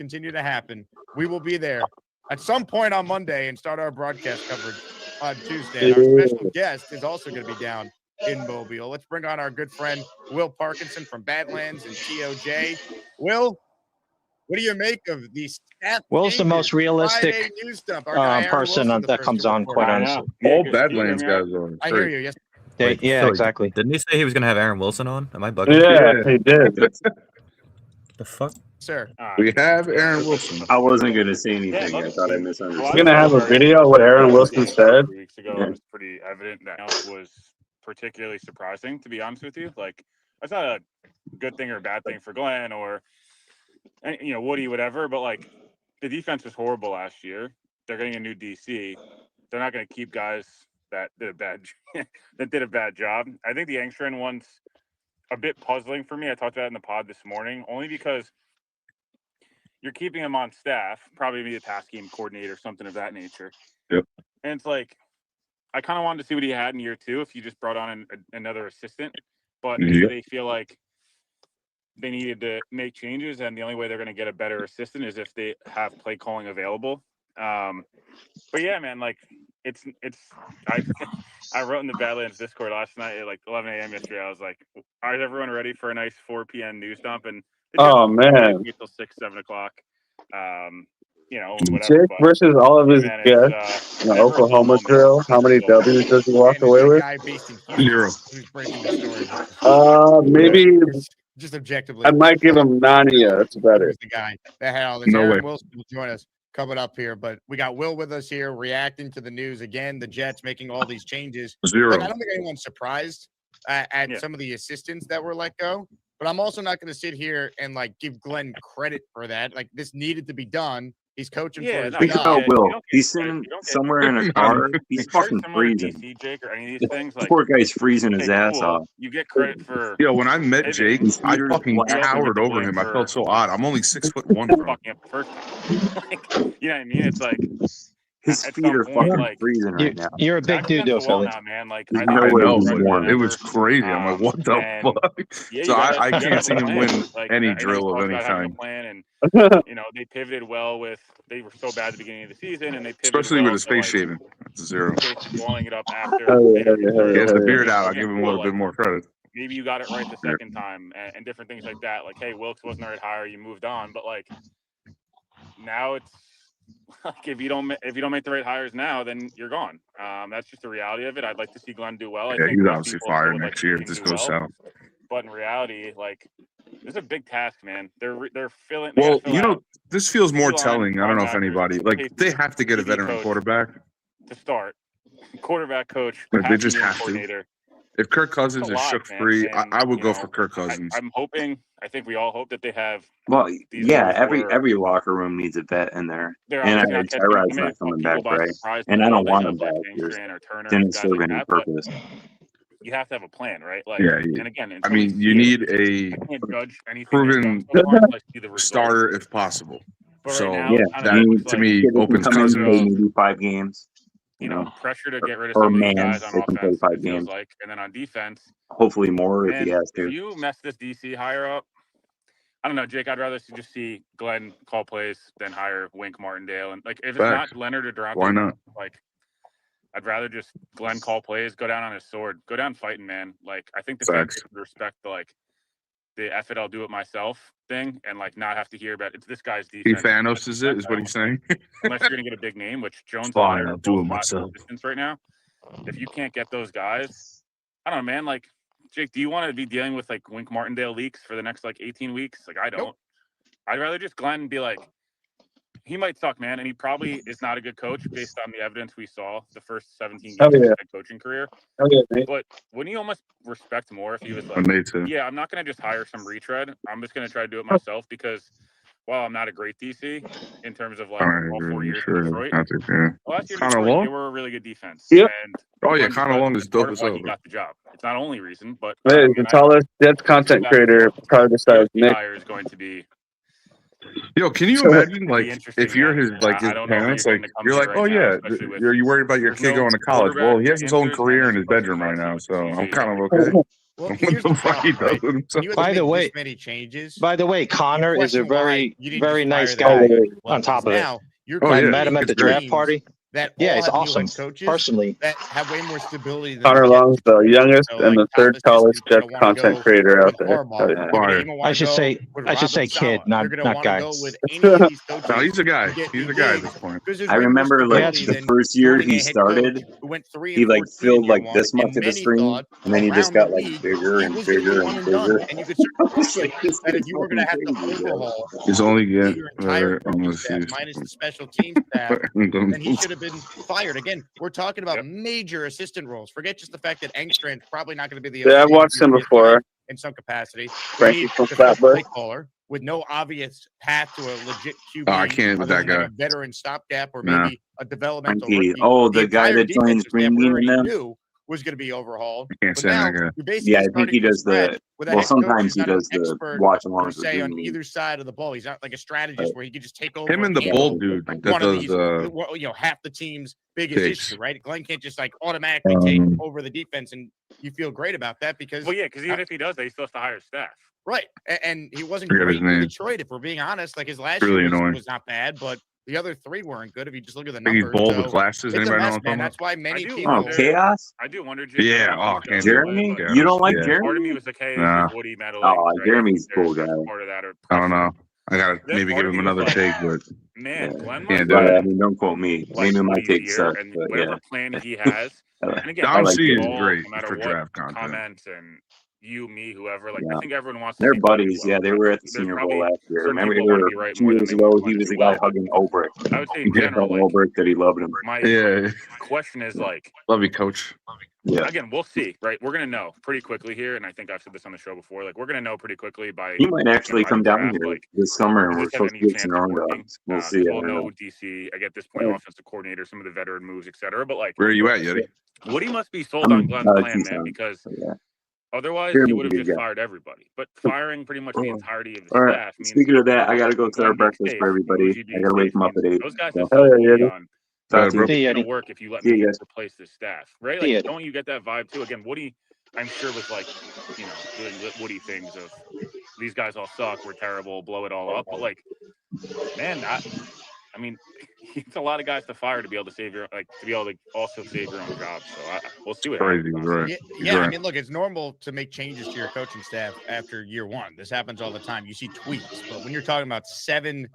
S6: continue to happen. We will be there at some point on Monday and start our broadcast coverage on Tuesday. And our special guest is also going to be down in Mobile. Let's bring on our good friend Will Parkinson from Badlands and TOJ. Will, what do you make of these stat
S17: Will's the most realistic
S6: Friday news stuff? Our guy, Aaron
S17: person
S6: Wilson, the
S17: that
S6: first
S17: comes
S6: to
S17: on,
S6: report
S17: quite
S6: on it.
S17: honestly.
S16: All Badlands guys are.
S6: I hear you. Yes.
S9: Wait,
S17: Yeah,
S9: Philly,
S17: exactly.
S9: Didn't he say he was going to have Aaron Wilson on? Am I bugging?
S3: Yeah, he did.
S9: The fuck?
S6: Sir.
S16: We have Aaron Wilson.
S18: I wasn't gonna say anything. I thought I misunderstood.
S3: We're gonna have a video of what Aaron Wilson said.
S21: 3 weeks ago, it was pretty evident that was particularly surprising, to be honest with you. Like, that's not a good thing or a bad thing for Glenn or and, Woody, whatever. But like, the defense was horrible last year. They're getting a new DC. They're not going to keep guys that did a bad job. I think the Engstrand one's a bit puzzling for me. I talked about it in the pod this morning, only because you're keeping him on staff, probably be a pass game coordinator, something of that nature.
S16: Yep.
S21: And it's like, I kind of wanted to see what he had in year 2 if you just brought on another assistant. But maybe they feel like they needed to make changes, and the only way they're going to get a better assistant is if they have play calling available. But yeah, man, like I wrote in the Badlands Discord last night at like 11 a.m. yesterday. I was like, "Is everyone ready for a nice 4 p.m. news dump?" And
S3: oh man,
S21: till 6, 7 o'clock.
S3: Jake versus all of his guests in Oklahoma drill. How many W's does he walk away with?
S16: 0.
S3: Maybe
S6: just objectively.
S3: I might give him Nania. It's better.
S6: The guy that had all this.
S3: No
S6: Aaron
S3: way.
S6: Wilson will join us coming up here, but we got Will with us here reacting to the news again. The Jets making all these changes.
S16: 0.
S6: Like, I don't think anyone's surprised at some of the assistants that were let go, but I'm also not going to sit here and like give Glenn credit for that. Like, this needed to be done. He's coaching for his
S18: Think
S6: job.
S18: about Will. He's sitting somewhere in a car. He's fucking freezing.
S21: DC, Jake, or any of these things, like,
S18: Poor guy's freezing his ass off.
S21: You get credit for.
S16: Yo, when I met Jake, I fucking towered over him. I felt so odd. I'm only 6'1".
S21: Fucking up the first time. Like, you know what I mean? It's like
S18: his feet are fucking freezing right now.
S5: You're a big dude, though, Philly.
S21: Now, man. Like,
S18: There's
S21: I
S18: no way
S16: know,
S18: he's warm.
S16: it was crazy. I'm like, what the fuck?
S21: Yeah,
S16: So I
S21: you
S16: can't see him
S21: plan.
S16: win
S21: Like,
S16: any
S21: I know he
S16: drill of
S21: talks
S16: any
S21: about having a
S16: kind.
S21: plan, and they pivoted well with. They were so bad at the beginning of the season, and they pivoted
S16: Especially
S21: well
S16: with his
S21: to,
S16: face
S21: like,
S16: shaving. That's a 0.
S21: blowing it up after.
S16: He has the beard out. I'll give him a little bit more credit.
S21: Maybe you got it right the second time, and different things like that. Like, hey, Wilkes wasn't the right hire, you moved on, but like now it's like if you don't make the right hires now, then you're gone. That's just the reality of it. I'd like to see Glenn do well. I think
S16: He's
S21: most
S16: obviously
S21: people
S16: fired
S21: would like
S16: next
S21: to
S16: year
S21: see
S16: if this
S21: him do
S16: goes
S21: well.
S16: south.
S21: But in reality, like, this is a big task, man. They're filling.
S16: Well, this feels more
S21: D-line,
S16: telling. I don't know if anybody they have to get a
S21: DB
S16: veteran
S21: coach
S16: quarterback.
S21: to start. Quarterback coach.
S16: Like, they just
S21: passing game
S16: have to.
S21: coordinator.
S16: If Kirk Cousins
S21: It's a
S16: is
S21: lot,
S16: shook
S21: man,
S16: free,
S21: and,
S16: I would go for Kirk Cousins.
S21: I'm hoping. I think we all hope that they have.
S18: Well,
S21: these
S18: yeah,
S21: moves where
S18: every locker room needs a vet in there.
S21: they're
S18: And
S21: obviously not catching
S18: Tyrod's
S21: them.
S18: not
S21: It caught
S18: coming
S21: people
S18: back,
S21: by
S18: right?
S21: surprise.
S18: And I don't
S21: They
S18: want
S21: have,
S18: him
S21: like,
S18: back.
S21: Engstrand or Turner and
S18: Didn't
S21: guys
S18: serve
S21: like
S18: any
S21: that, but
S18: purpose.
S21: you have to have a plan, right? Like,
S16: Yeah,
S21: and again,
S16: I mean, you need a
S21: I can't judge anything
S16: proven
S21: so far until I see the results.
S16: starter if possible.
S21: But
S16: So
S21: right now,
S18: Yeah,
S21: it kind of
S16: that
S21: looks
S16: to
S21: like
S16: me
S18: Kid that can
S16: opens
S18: come in and play
S16: Cousins.
S18: maybe 5 games. You know,
S21: pressure to get rid of
S18: or
S21: some of these
S18: man
S21: guys on
S18: that can play
S21: offense.
S18: 5
S21: It feels
S18: games.
S21: like, and then on defense,
S18: Hopefully more if
S21: and
S18: he has
S21: if
S18: to.
S21: you mess this DC hire up, I don't know, Jake. I'd rather just see Glenn call plays than hire Wink Martindale. And like, if it's
S16: Facts.
S21: not Leonard or Durante,
S16: Why not?
S21: like, I'd rather just Glenn call plays, go down on his sword, go down fighting, man. Like, I think the fans
S16: Facts.
S21: would respect the F it, I'll do it myself thing, and like not have to hear about it's this guy's
S16: He
S21: defense.
S16: Thanos is it? Is what he's saying?
S21: Unless you're gonna get a big name, which Jones
S16: Fine,
S21: and Leonard
S16: I'll
S21: are
S16: do
S21: both
S16: it
S21: hot
S16: myself.
S21: assistants right now. If you can't get those guys, I don't know, man. Like, Jake, do you want to be dealing with like Wink Martindale leaks for the next like 18 weeks? Like, I don't.
S6: Nope.
S21: I'd rather just Glenn be like, he might suck, man, and he probably is not a good coach based on the evidence we saw the first 17 games of his head coaching career. But wouldn't you almost respect more if he was like, yeah, I'm not going to just hire some retread. I'm just going to try to do it myself because while I'm not a great DC in terms of like all 4 years in Detroit, last year
S16: Connor
S21: Detroit,
S16: Long?
S21: they were a really good defense.
S3: Yep.
S21: And
S16: Oh yeah,
S21: Glenn
S16: Connor
S21: Sutton
S16: Long is dope
S21: part
S16: as
S21: of why
S16: hell.
S21: he got the job. It's not only reason, but
S3: Hey, the tallest Jets content creator, probably besides Nick.
S21: hire is going to be.
S16: Yo, can you imagine like if you're his his parents, like you're like, oh yeah, you worried about your kid going to college? Well, he has his own career in his bedroom right now, so I'm kind of okay.
S6: Well,
S16: What the fuck he does with himself?
S5: By the way,
S6: many changes.
S5: Connor is a
S6: question why
S5: very,
S6: you didn't
S5: very
S6: just
S5: nice
S6: fire the
S5: guy.
S6: guy.
S5: On top of it,
S6: Now you're
S5: I
S6: creating
S5: met him at the
S6: teams
S5: draft party.
S6: that
S5: Yeah,
S6: all
S5: he's
S6: have new
S5: awesome.
S6: head coaches
S5: Personally,
S6: that have way more stability than
S3: Connor
S6: the
S3: Long's the youngest
S6: So,
S3: and the
S6: like,
S3: third
S6: top
S3: tallest
S6: assistants are
S3: Jets
S6: gonna wanna
S3: content
S6: go
S3: creator out
S6: with
S3: there.
S6: Harbaugh.
S3: Tell you
S6: They're
S3: that.
S6: gonna even wanna
S5: I should
S6: go
S5: say,
S6: with
S5: I should say
S6: Robert Saleh.
S5: kid, not
S6: They're gonna
S5: not
S6: wanna
S5: guy.
S6: go with any of these coaches.
S16: No, he's a guy.
S6: to get
S16: He's
S6: new
S16: a guy at
S6: gigs,
S16: this point.
S6: 'cause there's
S18: I
S6: way more
S18: remember like
S6: stability
S18: the
S6: than
S18: first year
S6: joining a
S18: he
S6: head
S18: started,
S6: coach who went 3
S18: he
S6: and
S18: like
S6: 14
S18: filled
S6: in year
S18: like
S6: one,
S18: this much
S6: and
S18: of a
S6: many
S18: stream,
S6: thought
S18: and then he just
S6: around
S18: got
S6: the
S18: like
S6: league
S18: bigger
S6: he
S18: and
S6: was gonna be
S18: bigger
S6: one
S18: and
S6: and done,
S18: bigger.
S6: and you could
S18: I was
S6: certainly
S18: like, this
S6: that
S18: is
S6: if you were
S18: fucking
S6: gonna have to
S18: crazy, bro.
S6: overhaul
S16: He's only get
S6: your entire coaching
S16: unless
S6: staff
S16: he's
S6: minus the special team staff, then he should have been fired. Again, we're talking about major assistant roles. Forget just the fact that Engstrand's probably not going to be the
S3: Yeah, I've
S6: OC
S3: watched him before.
S6: in some capacity. We
S3: Frankie
S6: need
S3: from
S6: the first
S3: Flatbush.
S6: play caller. with no obvious path to a legit QB.
S16: Oh, I can't with
S6: other
S16: that
S6: than
S16: guy.
S6: A veteran stopgap or
S16: Nah.
S6: maybe a developmental
S18: Frankie.
S6: rookie.
S18: Oh, the guy
S6: entire
S18: that joins
S6: defensive staff
S18: Green
S6: we
S18: Bean
S6: already
S18: and them.
S6: knew was going to be overhauled.
S16: I can't
S6: But
S16: stand
S6: now
S16: that guy.
S6: you're basically
S18: Yeah, I think
S6: starting
S18: he
S6: from
S18: does
S6: scratch
S18: the.
S6: with a
S18: Well,
S6: head coach
S18: sometimes
S6: who's
S18: he
S6: not an
S18: does the
S6: expert
S18: watch
S6: per
S18: alongs with
S6: se on
S18: Green Bean.
S6: either side of the ball. He's not like a strategist where he could just take over.
S16: Him and the
S18: Yeah,
S16: bald dude that
S6: one of
S16: does
S6: these, half the team's biggest
S16: takes.
S6: issue, right? Glenn can't just like automatically take over the defense, and you feel great about that because,
S21: Well, yeah, because even if he does that, he still has to hire staff.
S6: right? And he wasn't
S16: Forget his
S6: great in
S16: name.
S6: Detroit, if we're being honest. Like his last
S16: Really
S6: year
S16: annoying.
S6: was not bad, but the other three weren't good if you just look at the
S16: I think he's
S6: numbers.
S16: bald with
S6: So
S16: glasses.
S6: it's a
S16: Anybody know
S6: mess,
S16: what I'm
S6: man.
S16: talking
S6: That's why many
S21: do
S6: people.
S18: Oh, chaos.
S21: I do wonder, Jake.
S16: Yeah.
S21: I don't know
S16: Oh,
S21: if he
S16: can't
S21: feels
S16: do
S21: that way,
S18: Jeremy,
S21: but
S18: you don't like
S16: Yeah.
S21: part of me
S18: Jeremy?
S21: was like, hey,
S16: Nah.
S21: is Woody meddling?
S18: Oh,
S21: Right?
S18: Jeremy's
S21: There's
S18: cool guy.
S21: part of that or
S16: I don't
S21: pressure.
S16: know. I gotta
S21: Then
S16: maybe
S21: part
S16: give
S21: of
S16: him
S21: me was
S16: another
S21: like,
S16: take, but
S21: man,
S18: Yeah.
S21: Glenn
S16: can't
S21: must
S16: do
S18: But
S16: it.
S18: I mean, don't quote me.
S21: like
S18: Maybe my
S21: Woody's
S18: take
S21: ear
S18: sucks,
S21: and
S18: but
S21: whatever
S18: yeah.
S21: plan he has. And again,
S18: I
S21: I
S16: Dom
S18: like
S16: C is
S21: all,
S16: great
S21: no matter
S16: for
S21: what
S16: draft content.
S21: comments and you, me, whoever. Like, I
S18: Yeah.
S21: think everyone wants to
S18: They're
S21: see Glenn do
S18: buddies.
S21: well.
S18: Yeah, they
S21: But
S18: were at the
S21: there's
S18: Senior Bowl
S21: probably
S18: last year.
S21: certain
S18: Remember,
S21: people
S18: they
S21: want to
S18: were
S21: be right
S18: 2
S21: more than
S18: years
S21: they
S18: ago.
S21: want
S18: He
S21: Glenn to
S18: was
S21: do
S18: the guy
S21: well.
S18: hugging Ulbrich.
S21: I would say
S18: He
S21: in
S18: kept
S21: general,
S18: telling
S21: like
S18: Ulbrich that he loved him.
S21: my
S16: Yeah.
S21: question is like,
S16: Love you, coach.
S18: Yeah.
S21: again, we'll see, right? We're gonna know pretty quickly here, and I think I've said this on the show before. Like, we're gonna know pretty quickly by
S18: He might actually
S21: by the
S18: come down
S21: draft.
S18: here
S21: Like,
S18: this summer, and
S21: does
S18: we're
S21: this have
S18: supposed to
S21: any
S18: get some
S21: chance of
S18: round
S21: working?
S18: dogs. We'll see.
S21: Because
S18: I
S21: we'll
S18: don't
S21: know
S18: know.
S21: DC. I get this point, offensive coordinator, some of the veteran moves, etc. But like,
S16: Where are you at, Yeti?
S21: Woody must be sold on Glenn's plan, man, because
S18: Yeah.
S21: otherwise he
S18: Jeremy's
S21: would
S18: a
S21: have
S18: good
S21: just
S18: guy.
S21: fired everybody. But firing pretty much the entirety of the
S18: All right.
S21: staff means
S18: Speaking of that, I got to go set
S21: Glenn
S18: up
S21: being
S18: breakfast
S21: safe,
S18: for everybody.
S21: Muji
S18: I
S21: being
S18: got to wake
S21: safe
S18: them up
S21: means
S18: at 8.
S21: those guys
S18: So.
S21: have sold Woody on.
S18: Talk to you.
S21: It's gonna work if you let
S18: See
S21: me
S18: you guys.
S21: replace this staff, right?
S17: See
S21: Like,
S17: ya.
S21: don't you get that vibe too? Again, Woody, I'm sure was like, doing Woody things of these guys all suck, we're terrible, blow it all up. But like, man, I mean, it's a lot of guys to fire to be able to save your to be able to also save your own job. So we'll see what
S16: Crazy,
S21: happens.
S16: right?
S6: Yeah, I
S16: Right.
S6: mean, look, it's normal to make changes to your coaching staff after year one. This happens all the time. You see tweaks, but when you're talking about 7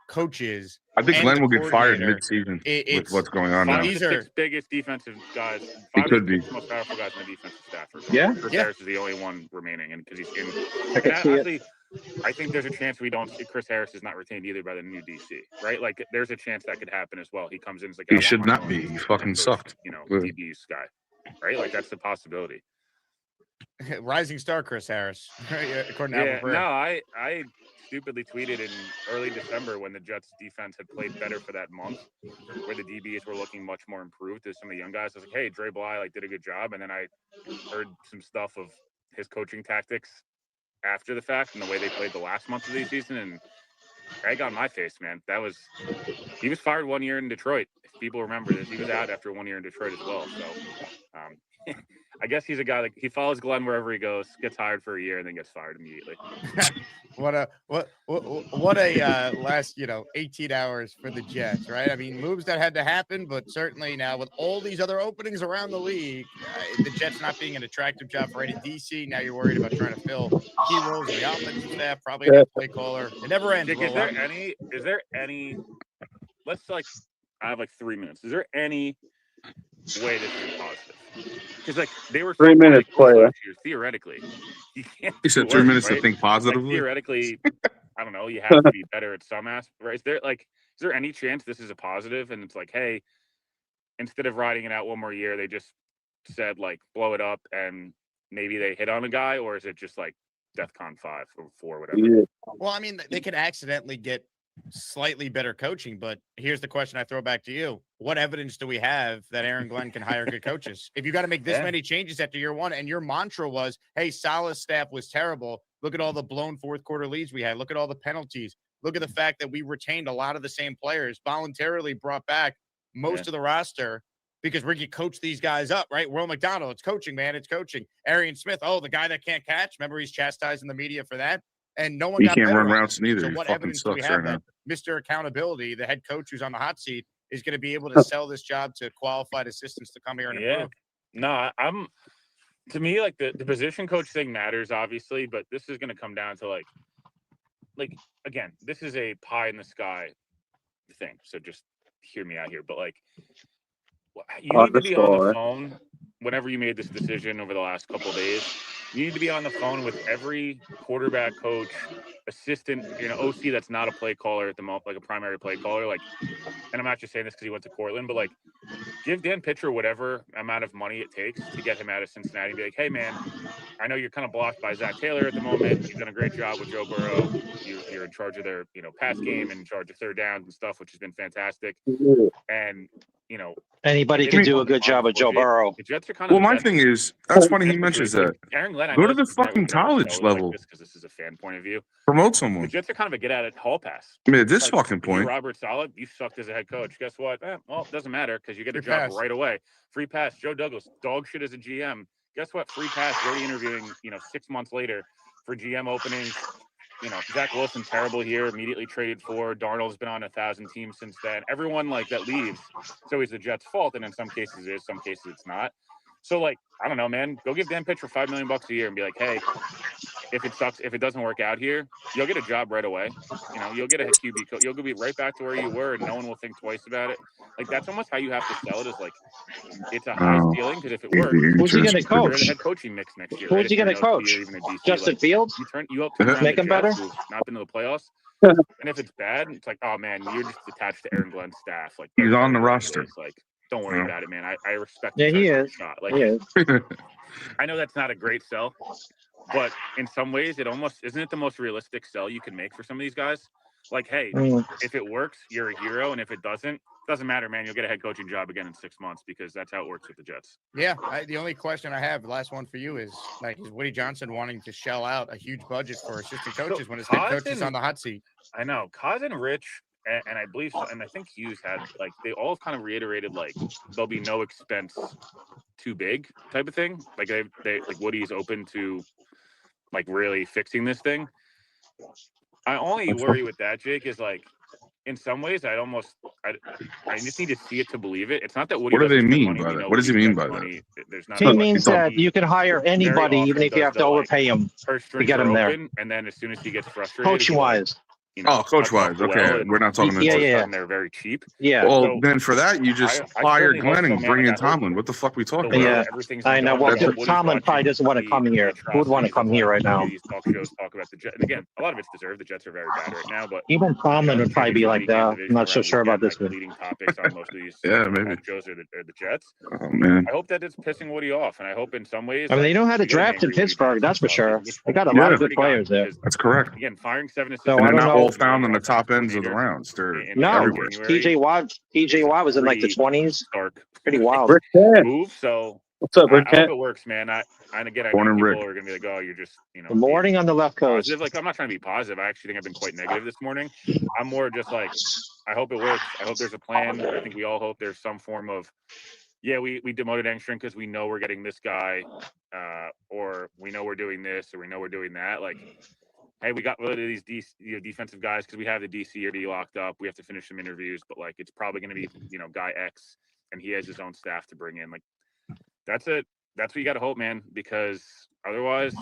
S6: coaches,
S16: I think
S6: and
S16: Glenn
S6: the
S16: will get fired
S6: coordinator,
S16: mid-season with
S6: it's
S16: what's going on now.
S21: Five
S6: these
S21: to
S6: are
S21: six biggest defensive guys.
S16: He
S21: 5
S16: could
S21: to
S16: be.
S21: 6 most powerful guys in the defensive staff.
S18: Yeah.
S21: Chris
S6: Yeah.
S21: Harris is the only one remaining, and because he's in.
S17: I can
S21: And
S17: see it.
S21: honestly, I think there's a chance we don't see Chris Harris is not retained either by the new DC, right? Like, there's a chance that could happen as well. He comes in as like,
S16: He
S21: I want
S16: should
S21: my
S16: not
S21: own
S16: be. He fucking
S21: coach,
S16: sucked.
S21: DB's guy, right? Like, that's the possibility.
S6: rising star Chris Harris, according to
S21: Yeah,
S6: Albert
S21: no,
S6: Breer.
S21: I stupidly tweeted in early December when the Jets defense had played better for that month, where the DBs were looking much more improved to some of the young guys. I was like, hey, Dre Bly did a good job, and then I heard some stuff of his coaching tactics after the fact and the way they played the last month of the season, and egg on my face, man. He was fired 1 year in Detroit. If people remember this, he was out after 1 year in Detroit as well. So I guess he's a guy that he follows Glenn wherever he goes, gets hired for a year, and then gets fired immediately.
S6: What a last 18 hours for the Jets, right? I mean, moves that had to happen, but certainly now with all these other openings around the league, the Jets not being an attractive job for any DC. Now you're worried about trying to fill key roles in the offensive staff, probably a play caller. It never ends.
S21: Dick,
S6: Will.
S21: is there any? Let's I have 3 minutes. Is there any way this is positive? Because they were
S3: 3 minutes, player.
S21: Theoretically, you can't.
S16: He said
S21: do
S16: 3
S21: worse,
S16: minutes to
S21: right?
S16: think positively.
S21: Theoretically, I don't know. You have to be better at some aspect, right? Is there any chance this is a positive? And it's like, hey, instead of riding it out one more year, they just said blow it up, and maybe they hit on a guy, or is it just DEFCON 5 or 4, whatever?
S3: Yeah.
S6: Well, I mean, they could accidentally get slightly better coaching, but here's the question I throw back to you. What evidence do we have that Aaron Glenn can hire good coaches? If you got to make this many changes after year one, and your mantra was, hey, Salah's staff was terrible. Look at all the blown fourth quarter leads we had. Look at all the penalties. Look at the fact that we retained a lot of the same players, voluntarily brought back most of the roster because Ricky coached these guys up, right? Will McDonald, it's coaching, man. It's coaching. Arian Smith, the guy that can't catch. Remember, he's chastising the media for that. And no one
S16: He
S6: got
S16: can't
S6: better
S16: run
S6: on
S16: routes
S6: this.
S16: neither.
S6: So
S16: He
S6: what
S16: fucking
S6: evidence do we
S16: sucks
S6: have
S16: right
S6: that Mr. Accountability, the head coach who's on the hot seat, is going to be able to sell this job to qualified assistants to come here and improve?
S21: No, to me, the position coach thing matters, obviously, but this is going to come down to again, this is a pie in the sky thing. So just hear me out here. But you need to be on the phone whenever you made this decision over the last couple of days You need to be on the phone with every quarterback coach, assistant, OC that's not a play caller at the moment, like a primary play caller. Like, and I'm not just saying this because he went to Cortland, but like, give Dan Pitcher whatever amount of money it takes to get him out of Cincinnati and be like, hey, man, I know you're kind of blocked by Zach Taylor at the moment. You've done a great job with Joe Burrow. You're in charge of their, pass game and in charge of third downs and stuff, which has been fantastic. And,
S17: anybody can do a good job with Joe Burrow.
S21: The Jets are kind of.
S16: Well, my thing is, that's funny he mentions that.
S21: Aaron Glenn,
S16: Go to the fucking college level.
S21: Because this is a fan point of view.
S16: Promote someone.
S21: The Jets are kind of a get out of hall pass.
S16: I mean, at this fucking point.
S21: Robert Saleh, you sucked as a head coach. Guess what? Well, it doesn't matter because you get a
S6: Free
S21: job
S6: pass.
S21: right away. Free pass. Joe Douglas, dog shit as a GM. Guess what? Free pass. You're already interviewing, 6 months later for GM openings. Zach Wilson, terrible here, immediately traded for. Darnold's been on 1,000 teams since then. Everyone that leaves, it's always the Jets' fault, and in some cases it is, some cases it's not. So I don't know, man. Go give Dan Pitcher $5 million a year and be like, hey, if it sucks, if it doesn't work out here, you'll get a job right away. You'll get a QB coach. You'll be right back to where you were, and no one will think twice about it. That's almost how you have to sell it. Is it's a high ceiling because if it works,
S17: who's he going to
S21: you're in
S17: coach?
S21: the head coaching mix next year.
S17: Who's he going to coach? Justin Fields?
S21: You help turn around
S17: Make
S21: the
S17: him
S21: Jets,
S17: better?
S21: who've not been to the playoffs. And if it's bad, it's like, oh man, you're just attached to Aaron Glenn's staff.
S16: He's on the roster.
S21: Don't worry about it, man. I respect.
S17: Yeah, he is.
S21: Shot.
S17: He is.
S21: I know that's not a great sell, but in some ways, it almost isn't it the most realistic sell you can make for some of these guys. Hey, if it works, you're a hero, and if it doesn't matter, man. You'll get a head coaching job again in 6 months because that's how it works with the Jets.
S6: Yeah, the only question I have, the last one for you, is is Woody Johnson wanting to shell out a huge budget for assistant coaches when his head coach is on the hot seat?
S21: I know. Kaz and Rich, and I believe, and I think Hughes had they all kind of reiterated there'll be no expense too big type of thing. They Woody's open to really fixing this thing. I only worry with that, Jake, is in some ways I just need to see it to believe it. It's not that Woody.
S16: What do they
S21: doesn't spend
S16: mean
S21: money.
S16: by
S21: We
S16: that?
S21: know
S16: What does he
S21: Woody
S16: mean
S21: spends
S16: by
S21: money. There's not.
S17: He means that you can hire anybody, even if you have to overpay him to get him there.
S21: And then as soon as he gets frustrated,
S17: Coach-wise.
S16: Coach-wise. Okay, we're not talking.
S17: Yeah.
S21: They're very cheap.
S17: Yeah.
S16: Well,
S21: So,
S16: then for that, you just fire
S21: certainly hope
S16: Glenn and
S21: so, man.
S16: bring
S21: I
S16: in
S21: got hope.
S16: Tomlin. What the fuck we talking
S17: Yeah,
S16: about?
S17: I know. Well,
S21: That's what Woody's
S17: Tomlin probably
S21: watching.
S17: doesn't want to come here. Who would want to come here right now?
S21: These talk shows talk about the Jets. And again, a lot of it's deserved. The Jets are very bad right now, but
S17: Even Tomlin would probably be like, I'm not so sure about this one.
S21: leading topics on most of these
S16: Yeah, maybe.
S21: talk shows are the Jets.
S16: Oh man.
S21: I hope that it's pissing Woody off, and I hope in some ways.
S17: I mean, they know how to draft in Pittsburgh, that's for sure. They got a lot of good players there.
S16: That's correct.
S21: Again, firing 7
S17: So
S16: And
S17: I
S16: they're
S17: don't
S16: not
S17: know.
S16: all found on the top ends of the rounds. They're
S17: No,
S16: everywhere.
S17: TJ Watt was in the 20s. Pretty wild.
S3: Rick Ted.
S21: Move. So
S3: What's up, Rick
S21: I hope
S3: Ted?
S21: it works, man. I know
S16: Born and
S21: people
S16: Rick.
S21: are gonna be like, oh, you're just
S17: The morning on the left coast.
S21: positive. I'm not trying to be positive. I actually think I've been quite negative this morning. I'm more just I hope it works. I hope there's a plan. I think we all hope there's some form of, we demoted Engstrom because we know we're getting this guy, or we know we're doing this, or we know we're doing that. Hey, we got rid of these defensive guys because we have the DC or D locked up. We have to finish some interviews, but it's probably going to be guy X, and he has his own staff to bring in. That's it. That's what you got to hope, man. Because otherwise,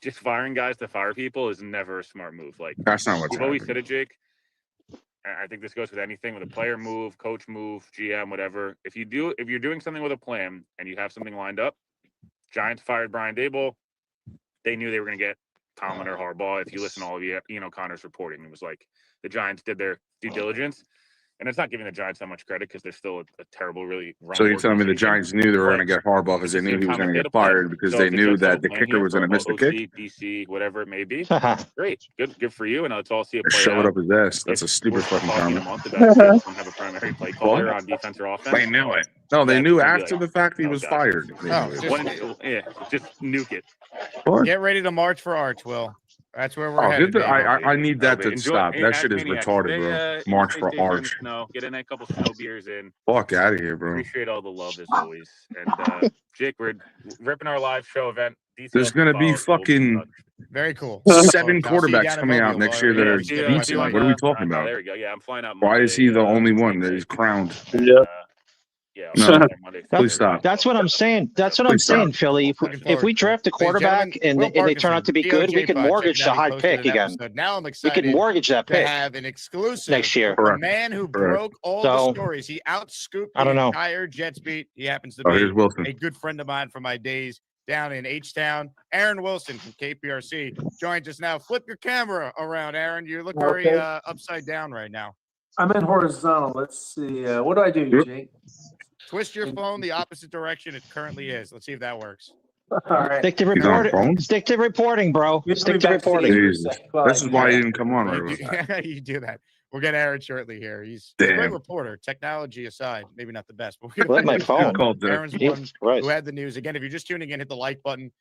S21: just firing guys to fire people is never a smart move.
S16: That's not what's
S21: we've always
S16: happening.
S21: said it, Jake. I think this goes with anything, with a player move, coach move, GM, whatever. If you're doing something with a plan and you have something lined up, Giants fired Brian Daboll. They knew they were going to get Tomlin or Harbaugh. If you listen to all of Ian O'Connor's reporting, it was the Giants did their due diligence. And it's not giving the Giants that much credit because they're still a terrible, really wrong.
S16: So you're telling me the
S21: organization.
S16: Giants knew they were going to get Harbaugh because they knew he was going to get fired because they knew that the kicker was going to miss the kick?
S21: DC, whatever it may be. Great. Good for you. And let's all see it play
S16: Shove it
S21: out.
S16: up his ass. That's a stupid fucking
S21: Talking a
S16: comment.
S21: month about the Jets and have a primary play caller on defense or offense.
S16: They knew it. No, they
S21: Yeah,
S16: knew
S21: it's gonna be
S16: after the fact he was fired. They knew it.
S21: Just nuke it.
S6: Get ready to march for Arch, Will. That's where we're
S16: Oh,
S6: headed.
S16: I need that to
S21: Enjoy-
S16: stop.
S21: hey,
S16: That shit is
S21: Maniacs,
S16: retarded,
S21: stay,
S16: bro.
S21: stay
S16: March
S21: safe,
S16: for
S21: stay safe in the
S16: Arch.
S21: snow. Get in a couple snow beers in.
S16: Fuck out of here, bro.
S21: Appreciate all the love as always. And Jake, we're ripping our live show event.
S16: There's gonna be fucking
S6: very cool
S16: 7 quarterbacks coming out next year that are decent. What are we talking about?
S21: There we go. Yeah, I'm flying out.
S16: Why is he the only one that is crowned?
S21: Yeah.
S16: No, please stop.
S17: That's what I'm saying. That's what I'm
S16: Please stop.
S17: saying, Philly. If we draft a quarterback and they turn out to be good, we can mortgage the high pick again.
S6: Now I'm
S17: We
S6: excited
S17: can mortgage that
S6: to
S17: pick
S6: have an exclusive
S17: next year.
S6: The man who broke all
S17: So,
S6: the stories. He outscooped
S17: I don't
S6: the
S17: know.
S6: entire Jets beat. He happens to
S16: Oh,
S6: be
S16: here's Wilson.
S6: a good friend of mine from my days down in H-Town. Aaron Wilson from KPRC joins us now. Flip your camera around, Aaron. You look very upside down right now.
S1: I'm in horizontal. Let's see. What do I do, Jake?
S6: Twist your phone the opposite direction it currently is. Let's see if that works.
S1: All right.
S17: Stick to reporting. Stick to reporting, bro. Stick to reporting.
S16: This is why you didn't come on right away.
S6: You do that. We'll get Aaron shortly here. He's a great reporter. Technology aside, maybe not the best. But
S17: my phone.
S6: Aaron's one who had the news. Again, if you're just tuning in, hit the like button.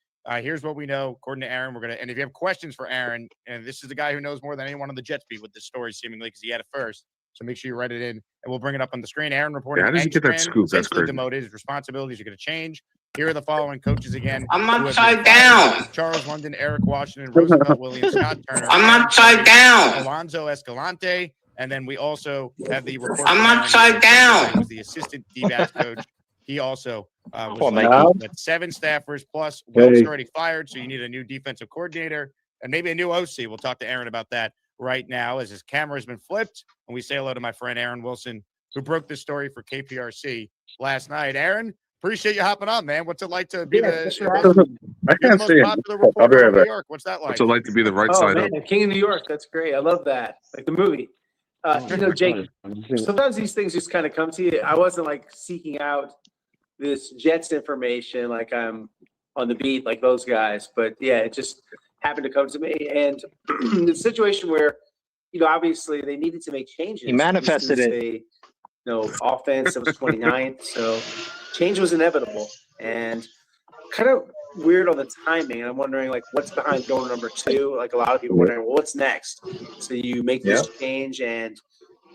S6: Here's what we know. According to Aaron, and if you have questions for Aaron, and this is the guy who knows more than anyone on the Jets beat with this story, seemingly, because he had it first. So make sure you write it in, and we'll bring it up on the screen. Aaron reporting.
S16: How did you get that scoop? That's crazy.
S6: Demoted. His responsibilities are going to change. Here are the following coaches again.
S12: I'm upside down.
S6: Charles London, Eric Washington, Roosevelt Williams, Scott Turner.
S12: I'm upside down.
S6: Alonzo Escalante. And then we also have the report.
S12: I'm upside down.
S6: He was the assistant D-backs coach. He also was 7 staffers plus Wilkes already fired. So you need a new defensive coordinator and maybe a new OC. We'll talk to Aaron about that right now as his camera has been flipped. And we say hello to my friend Aaron Wilson, who broke this story for KPRC last night. Aaron, appreciate you hopping on, man. What's it like to be
S3: I can't see him. I'll be right back.
S6: What's that like?
S16: What's it like to be the right side up?
S1: King of New York. That's great. I love that. Like the movie. Jake, sometimes these things just kind of come to you. I wasn't like seeking out this Jets information like I'm on the beat like those guys, but yeah, it just happened to come to me. And the situation where, obviously they needed to make changes.
S17: He manifested it.
S1: Offense, it was 29th, so change was inevitable. And kind of weird on the timing. I'm wondering, like, what's behind goal number 2? Like, a lot of people wondering, well, what's next? So you make this change, and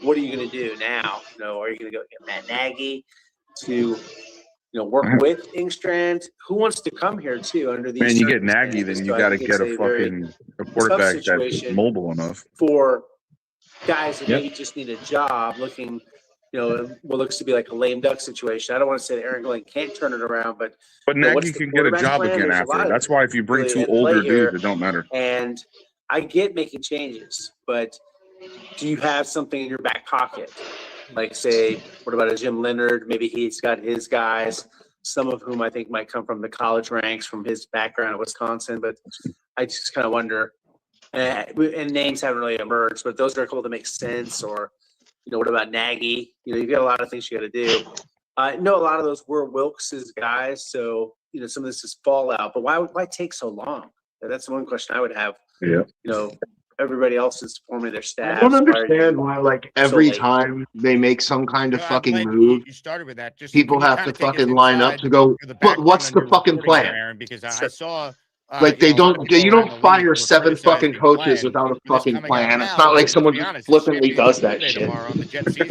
S1: what are you going to do now? Are you going to go get Matt Nagy to, work with Ingstrand? Who wants to come here too under these?
S16: Man, you get Nagy, then you got to get a quarterback that's mobile enough
S1: for guys that maybe just need a job, looking. What looks to be like a lame duck situation. I don't want to say that Aaron Glenn can't turn it around, but
S16: Nagy can get a job again after. That's why if you bring 2 older dudes, it don't matter.
S1: And I get making changes, but do you have something in your back pocket? Like, say, what about a Jim Leonard? Maybe he's got his guys, some of whom I think might come from the college ranks from his background at Wisconsin. But I just kind of wonder, and names haven't really emerged, but those are a couple that make sense. Or what about Nagy? You've got a lot of things you got to do. I know a lot of those were Wilkes's guys, so some of this is fallout. But why take so long? That's one question I would have.
S16: Yeah.
S1: Everybody else is forming their staff.
S22: I don't understand why, like, every time they make some kind of fucking move,
S6: you started with that.
S22: People have to fucking line up to go. But what's the fucking plan?
S6: Aaron, because I saw.
S22: Like you don't fire 7 fucking coaches without a fucking plan. It's not like someone flippantly does that shit.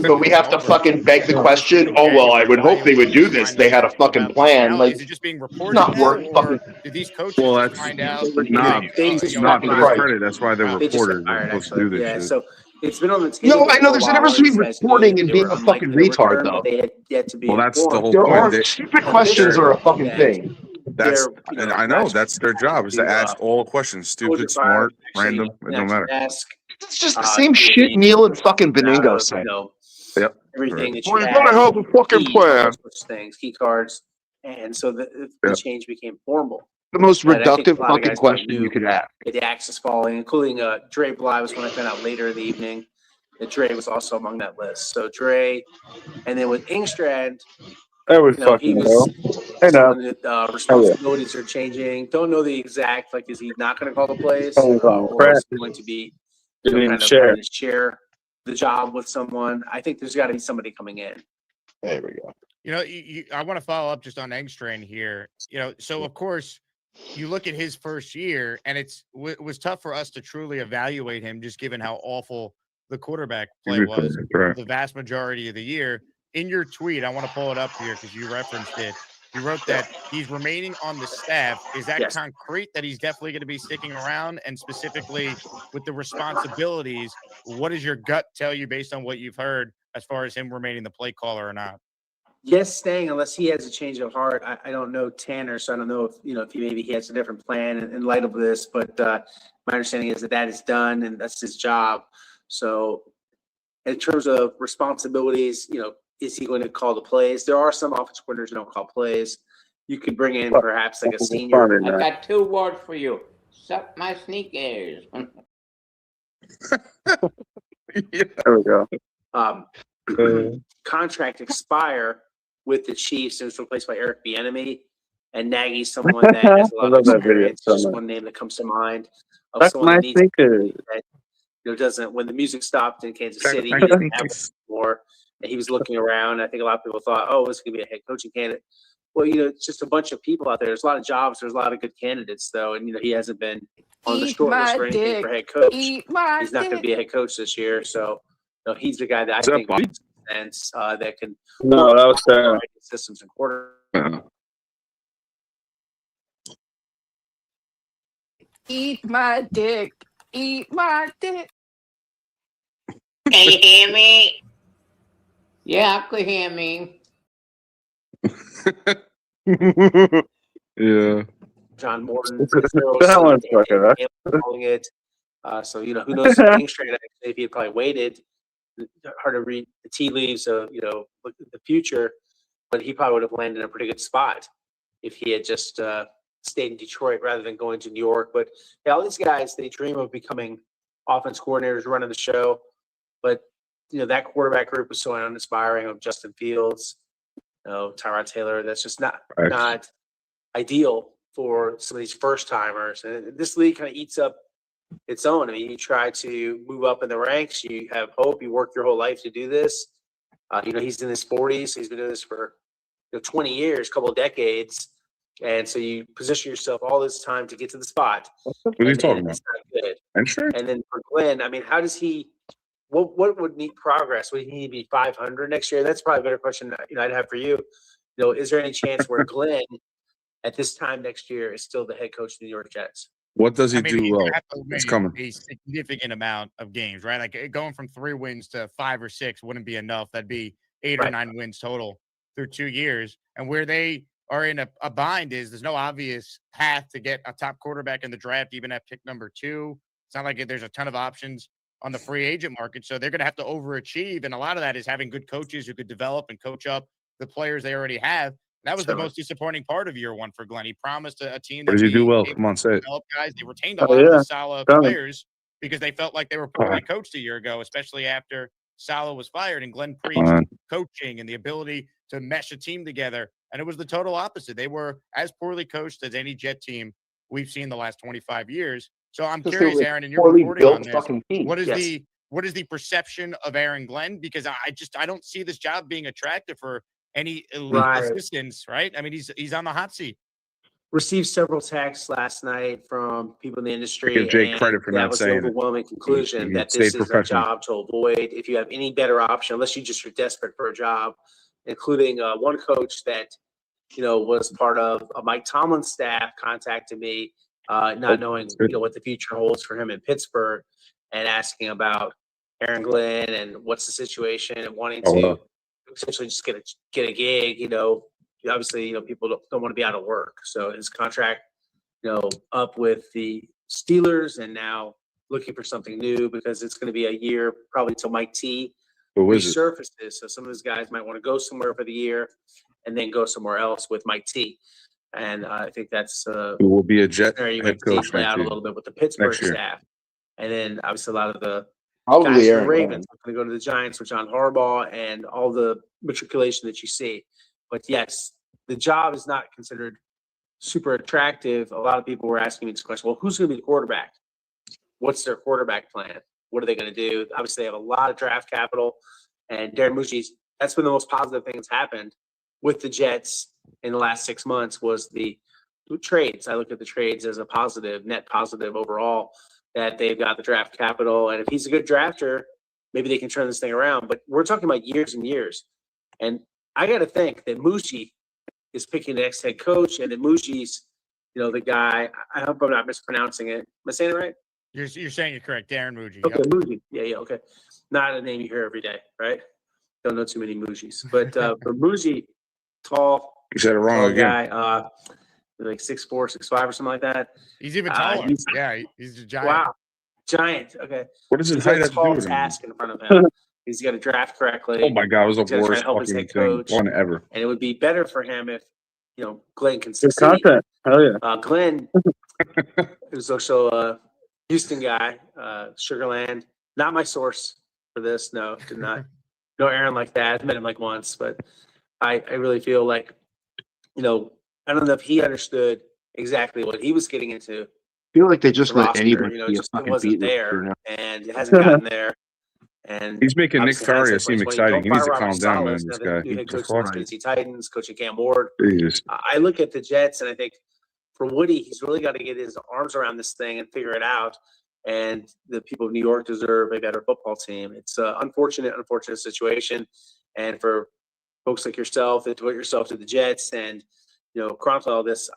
S22: But we have to fucking beg the question. Oh well, I would hope they would do this. They had a fucking plan. Like, it's not worth fucking.
S6: Well,
S16: that's not to their credit. That's why they're reporters. They're supposed to do this shit.
S1: So it's been on the table.
S22: No, I know there's a difference between reporting and being a fucking retard, though.
S16: Well, that's the whole point.
S22: Stupid questions are a fucking thing.
S16: And I know that's their job is to ask all questions, stupid, smart, random. It don't matter.
S22: It's just the same shit Neil and fucking Beningo say.
S16: Yep.
S1: Everything that
S22: you gotta have a fucking plan.
S1: Things, key cards, and so the change became formal.
S22: The most reductive fucking question you could ask.
S1: The axis falling, including Dre Bly was when I found out later in the evening that Dre was also among that list. So Dre, and then with Ingstrand.
S3: That was fucking well. I know.
S1: Responsibilities are changing. Don't know the exact, like, is he not going to call the plays? Or is he going to be kind of share the job with someone? I think there's got to be somebody coming in.
S22: There we go.
S6: I want to follow up just on Engstrand here. So of course, you look at his first year, and it was tough for us to truly evaluate him, just given how awful the quarterback play was the vast majority of the year. In your tweet, I want to pull it up here because you referenced it. You wrote that he's remaining on the staff. Is that concrete that he's definitely going to be sticking around? And specifically with the responsibilities, what does your gut tell you based on what you've heard as far as him remaining the play caller or not?
S1: Yes, staying unless he has a change of heart. I don't know Tanner, so I don't know if he has a different plan in light of this. But my understanding is that is done and that's his job. So in terms of responsibilities, is he going to call the plays? There are some offensive coordinators who don't call plays. you could bring in perhaps like a senior.
S12: I got 2 words for you. Suck my sneakers.
S3: There we go.
S1: Contract expire with the Chiefs and was replaced by Eric Bieniemy, and Nagy's someone that has a
S3: I
S1: lot
S3: love
S1: of
S3: that video
S1: experience.
S3: so
S1: Just
S3: much.
S1: one name that comes to mind of
S3: That's
S1: someone
S3: my
S1: that needs
S3: sneakers.
S1: that doesn't when the music stopped in Kansas
S3: That's
S1: City,
S3: my
S1: he didn't have it
S3: sneakers.
S1: anymore, and he was looking around. I think a lot of people thought, oh, this is gonna be a head coaching candidate. Well, it's just a bunch of people out there. There's a lot of jobs. There's a lot of good candidates, though, and he hasn't been on the short list for anything for head coach. He's not going to be a head coach this year, so he's the guy that I think makes sense that can
S3: No, that was Sarah.
S1: systems and quarter.
S4: Eat my dick. Eat my dick.
S12: Can you hear me? Yeah, I could hear me.
S16: Yeah.
S1: John Morton,
S3: That one's fucking up.
S1: calling it. So who knows? Angstrom, actually, if he had probably waited, hard to read the tea leaves of look at the future, but he probably would have landed in a pretty good spot if he had just stayed in Detroit rather than going to New York. But yeah, all these guys, they dream of becoming offense coordinators, running the show, but that quarterback group was so uninspiring of Justin Fields, Tyrod Taylor. That's just not ideal for some of these first timers. And this league kind of eats up its own. I mean, you try to move up in the ranks, you have hope, you work your whole life to do this. He's in his 40s. He's been doing this for 20 years, a couple of decades. And so you position yourself all this time to get to the spot.
S16: What are you talking about?
S1: Good. And then for Glenn, I mean, how does he? What would need progress? Would he need to be 500 next year? That's probably a better question. I'd have for you. Is there any chance where Glenn, at this time next year, is still the head coach of the New York Jets?
S16: What does he do
S6: he'd
S16: well?
S6: have to
S16: It's
S6: win
S16: coming.
S6: a significant amount of games, right? Like going from 3 wins to 5 or 6 wouldn't be enough. That'd be 8 or 9 wins total through 2 years. And where they are in a bind is there's no obvious path to get a top quarterback in the draft, even at pick number 2. It's not like there's a ton of options on the free agent market. So they're going to have to overachieve. And a lot of that is having good coaches who could develop and coach up the players they already have. That was the most disappointing part of year 1 for Glenn. He promised a team
S16: What does he do well? Come on, say it.
S6: Guys, they retained a lot of the Salah players because they felt like they were poorly coached a year ago, especially after Salah was fired. And Glenn preached coaching and the ability to mesh a team together. And it was the total opposite. They were as poorly coached as any Jet team we've seen the last 25 years. So I'm curious, Aaron, and you're reporting on this. What is the perception of Aaron Glenn? Because I don't see this job being attractive for any elite assistants, right? I mean, he's on the hot seat.
S1: Received several texts last night from people in the industry.
S16: Give Jake credit for not saying it.
S1: That was the overwhelming conclusion that this is a job to avoid. If you have any better option, unless you just are desperate for a job, including one coach that was part of Mike Tomlin's staff contacted me, not knowing what the future holds for him in Pittsburgh, and asking about Aaron Glenn and what's the situation and wanting to essentially just get a gig. Obviously, people don't want to be out of work. So his contract, up with the Steelers, and now looking for something new because it's going to be a year probably till Mike T resurfaces. So some of those guys might want to go somewhere for the year and then go somewhere else with Mike T. And I think that's
S16: it will be a Jet head coach
S1: play out a little bit with the Pittsburgh staff. And then obviously a lot of the
S22: Probably
S1: guys from
S22: Aaron
S1: the Ravens are going to go to the Giants with John Harbaugh and all the matriculation that you see. But yes, the job is not considered super attractive. A lot of people were asking me this question. Well, who's going to be the quarterback? What's their quarterback plan? What are they going to do? Obviously, they have a lot of draft capital. And Darren Mucci's, that's been the most positive thing that's happened with the Jets in the last 6 months was the trades. I look at the trades as a positive, net positive overall, that they've got the draft capital. And if he's a good drafter, maybe they can turn this thing around. But we're talking about years and years. And I got to think that Mucci is picking the next head coach, and that Mucci's, the guy. I hope I'm not mispronouncing it. Am I saying it right?
S6: You're saying it correct, Darren Mucci.
S1: Okay, Mucci. Yeah, okay. Not a name you hear every day, right? Don't know too many Mucci's, but for Mucci, tall.
S16: You said it wrong again.
S1: Guy, like 6'4", 6'5", or something like that.
S6: He's even taller. He's a giant.
S1: Wow, giant. Okay.
S16: What is his height?
S1: He's got a tall task in front of him. He's got to draft correctly.
S16: Oh my God, it was the
S1: He's gotta try
S16: worst
S1: to help his
S16: fucking
S1: head coach.
S16: one ever.
S1: And it would be better for him if Glenn can
S3: Good
S1: succeed.
S3: content. Hell yeah.
S1: Glenn is also a Houston guy, Sugarland. Not my source for this. No, did not know Aaron like that. I've met him like once, but I really feel like, I don't know if he understood exactly what he was getting into.
S22: I feel like they just
S1: The
S22: let
S1: roster,
S22: anybody
S1: it
S22: be a
S1: just
S22: fucking
S1: wasn't
S22: beat
S1: there,
S22: reporter now.
S1: and it hasn't gotten there. And
S16: He's making Nick
S1: obviously, hindsight
S16: Faria seem
S1: 2020,
S16: exciting.
S1: don't
S16: He needs
S1: fire
S16: to
S1: Robert
S16: calm down,
S1: Saleh,
S16: man.
S1: now
S16: This
S1: the
S16: guy.
S1: new head
S16: The
S1: coach of the
S16: fuck?
S1: Tennessee Titans, coaching Cam Ward.
S16: Jesus.
S1: I look at the Jets, and I think for Woody, he's really got to get his arms around this thing and figure it out. And the people of New York deserve a better football team. It's an unfortunate situation. And for folks like yourself that devote yourself to the Jets and, chronicle all this,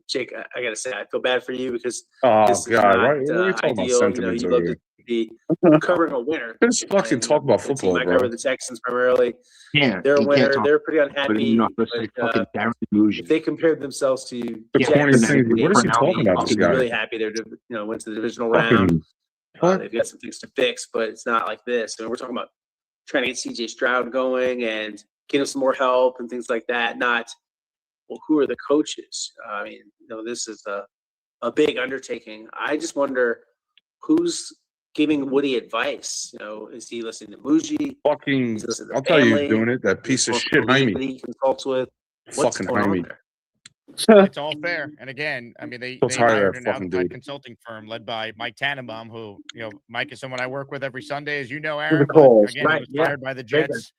S1: Jake, I got to say, I feel bad for you because
S16: Oh
S1: this is
S16: God!
S1: not
S16: Why are we talking about
S1: ideal.
S16: sentiments
S1: You
S16: over
S1: love
S16: here?
S1: to be covering a winner.
S16: Let's fucking
S1: And
S16: talk about
S1: the team
S16: football,
S1: I
S16: bro.
S1: cover, the Texans primarily,
S22: Can't.
S1: they're a
S22: You can't
S1: winner.
S22: talk.
S1: They're pretty
S22: But
S1: unhappy.
S22: you're not supposed to say fucking Darren Bougie.
S1: If they compared themselves to
S16: The
S1: Jets,
S16: corny thing.
S1: they
S16: What is he
S1: would
S16: talking
S1: be
S16: about? This guy.
S1: really happy. They're went to the divisional round.
S16: Fucking what?
S1: They've got some things to fix, but it's not like this. I mean, we're talking about trying to get CJ Stroud going and get him some more help and things like that. Not, well, who are the coaches? I mean, this is a big undertaking. I just wonder who's giving Woody advice. Is he listening to Muji?
S16: Fucking.
S1: Is he listening to
S16: I'll tell you,
S1: family?
S16: who's doing it. That piece of shit,
S1: That
S16: Jaime.
S1: he consults with. What's
S16: Fucking
S1: going on
S16: Jaime.
S1: there?
S6: It's all fair. And again, I mean, they
S16: So tired of
S6: hired
S16: that
S6: an
S16: fucking
S6: outside
S16: dude.
S6: consulting firm led by Mike Tannenbaum, who, Mike is someone I work with every Sunday, as you know,
S3: the
S6: Aaron. But
S3: calls.
S6: again, he
S22: Right,
S6: was
S22: yeah.
S6: fired by the
S22: Great guy.
S6: Jets